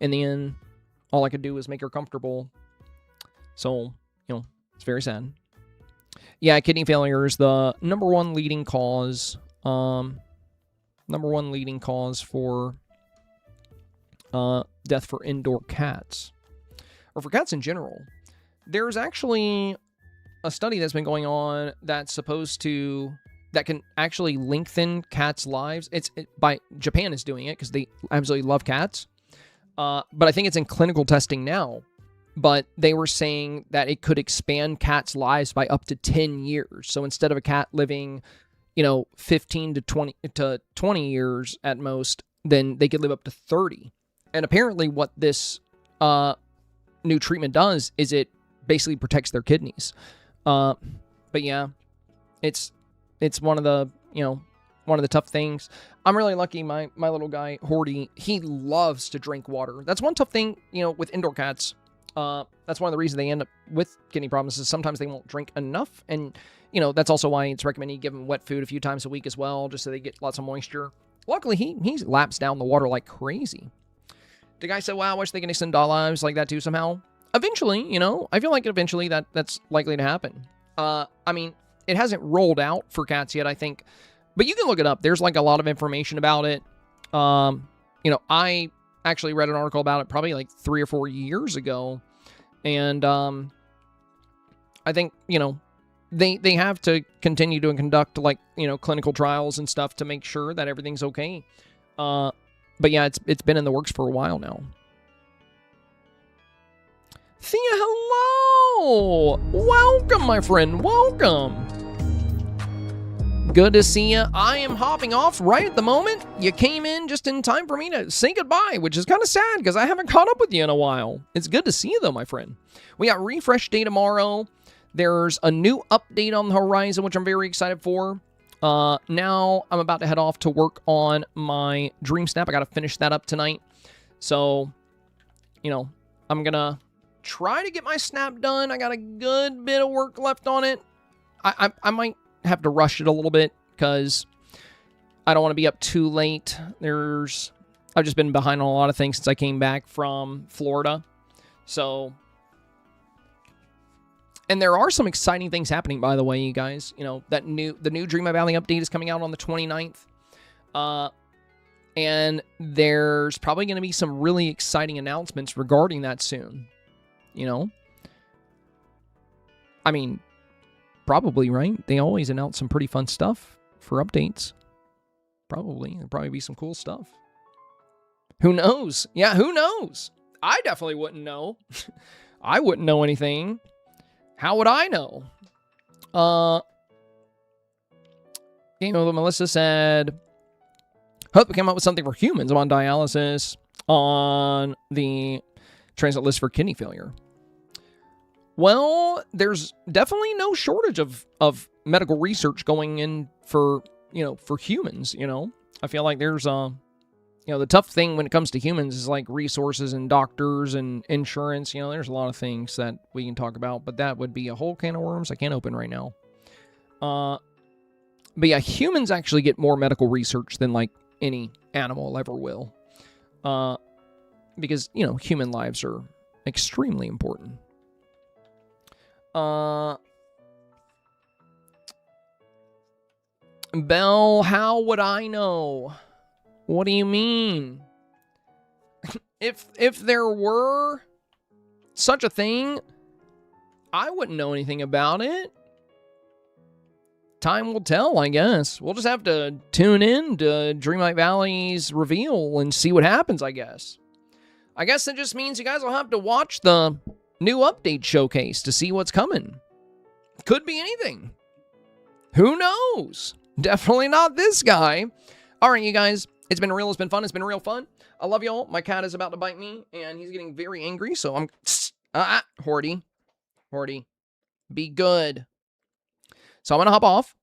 in the end, all I could do was make her comfortable. So, you know, it's very sad. Yeah, kidney failure is the number one leading cause. For death for indoor cats, or for cats in general. There's actually a study that's been going on that can actually lengthen cats' lives. Japan is doing it because they absolutely love cats. But I think it's in clinical testing now. But they were saying that it could expand cats' lives by up to 10 years. So instead of a cat living, 15 to 20 years at most, then they could live up to 30. And apparently what this new treatment does is it basically protects their kidneys. But yeah, it's one of the tough things. I'm really lucky. My little guy, Horty, he loves to drink water. That's one tough thing, with indoor cats. That's one of the reasons they end up with kidney problems is sometimes they won't drink enough. And, that's also why it's recommended you give them wet food a few times a week as well, just so they get lots of moisture. Luckily, he laps down the water like crazy. The guy said, wow, I wish they could extend dog lives like that too somehow. Eventually, I feel like eventually that's likely to happen. I mean, it hasn't rolled out for cats yet, I think. But you can look it up. There's like a lot of information about it. I actually read an article about it probably like 3 or 4 years ago. And I think, they have to continue to conduct like, clinical trials and stuff to make sure that everything's okay. But yeah, it's been in the works for a while now. Thea, hello! Welcome, my friend. Welcome. Good to see you. I am hopping off right at the moment. You came in just in time for me to say goodbye, which is kind of sad because I haven't caught up with you in a while. It's good to see you, though, my friend. We got refresh day tomorrow. There's a new update on the horizon, which I'm very excited for. Now I'm about to head off to work on my Dreamsnap. I got to finish that up tonight. So, I'm going to try to get my snap done. I got a good bit of work left on it. I might have to rush it a little bit because I don't want to be up too late. I've just been behind on a lot of things since I came back from Florida. So, and there are some exciting things happening, by the way, you guys. The new Dreamlight Valley update is coming out on the 29th. And there's probably going to be some really exciting announcements regarding that soon. I mean, probably, right? They always announce some pretty fun stuff for updates. There'll probably be some cool stuff. Who knows? Yeah, who knows? I definitely wouldn't know. I wouldn't know anything. How would I know? Game over. Melissa said, hope we came up with something for humans. I'm on dialysis on the transit list for kidney failure. Well, there's definitely no shortage of medical research going in for humans, I feel like there's, the tough thing when it comes to humans is like resources and doctors and insurance. There's a lot of things that we can talk about, but that would be a whole can of worms I can't open right now. But yeah, humans actually get more medical research than like any animal ever will. Because, human lives are extremely important. Belle, how would I know? What do you mean? If there were such a thing, I wouldn't know anything about it. Time will tell, I guess. We'll just have to tune in to Dreamlight Valley's reveal and see what happens, I guess. I guess it just means you guys will have to watch the new update showcase to see what's coming. Could be anything. Who knows? Definitely not this guy. All right, you guys. It's been real. It's been fun. It's been real fun. I love y'all. My cat is about to bite me, and he's getting very angry, so I'm... Horty. Be good. So I'm going to hop off.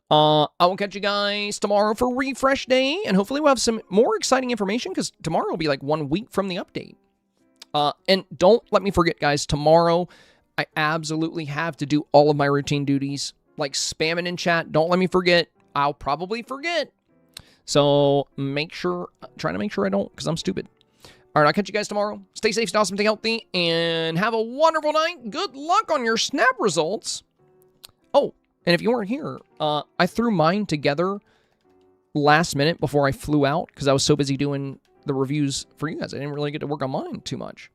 I will catch you guys tomorrow for refresh day, and hopefully we'll have some more exciting information, because tomorrow will be like 1 week from the update. And don't let me forget, guys, tomorrow I absolutely have to do all of my routine duties. like spamming in chat. Don't let me forget. I'll probably forget. So try to make sure I don't, because I'm stupid. All right, I'll catch you guys tomorrow. Stay safe, stay awesome, stay healthy, and have a wonderful night. Good luck on your snap results. Oh, and if you weren't here, I threw mine together last minute before I flew out because I was so busy doing the reviews for you guys. I didn't really get to work on mine too much.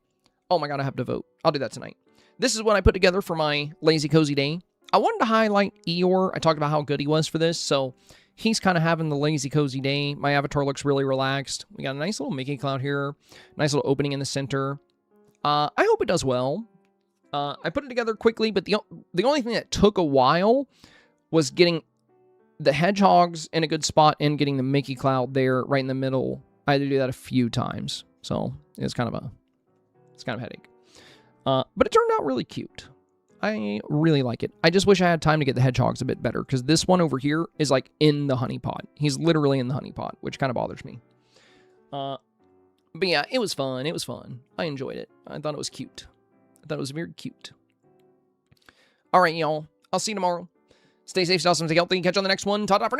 Oh my God, I have to vote. I'll do that tonight. This is what I put together for my lazy cozy day. I wanted to highlight Eeyore. I talked about how good he was for this, so he's kind of having the lazy cozy day. My avatar looks really relaxed. We got a nice little Mickey cloud here. Nice little opening in the center. I hope it does well. I put it together quickly, but the only thing that took a while was getting the hedgehogs in a good spot and getting the Mickey cloud there right in the middle. I had to do that a few times, so it's kind of a headache. But it turned out really cute. I really like it. I just wish I had time to get the hedgehogs a bit better, because this one over here is like in the honey pot. He's literally in the honey pot, which kind of bothers me. But yeah, it was fun. It was fun. I enjoyed it. I thought it was cute. I thought it was very cute. All right, y'all. I'll see you tomorrow. Stay safe, stay awesome, stay healthy. Catch you on the next one. Ta-ta for now.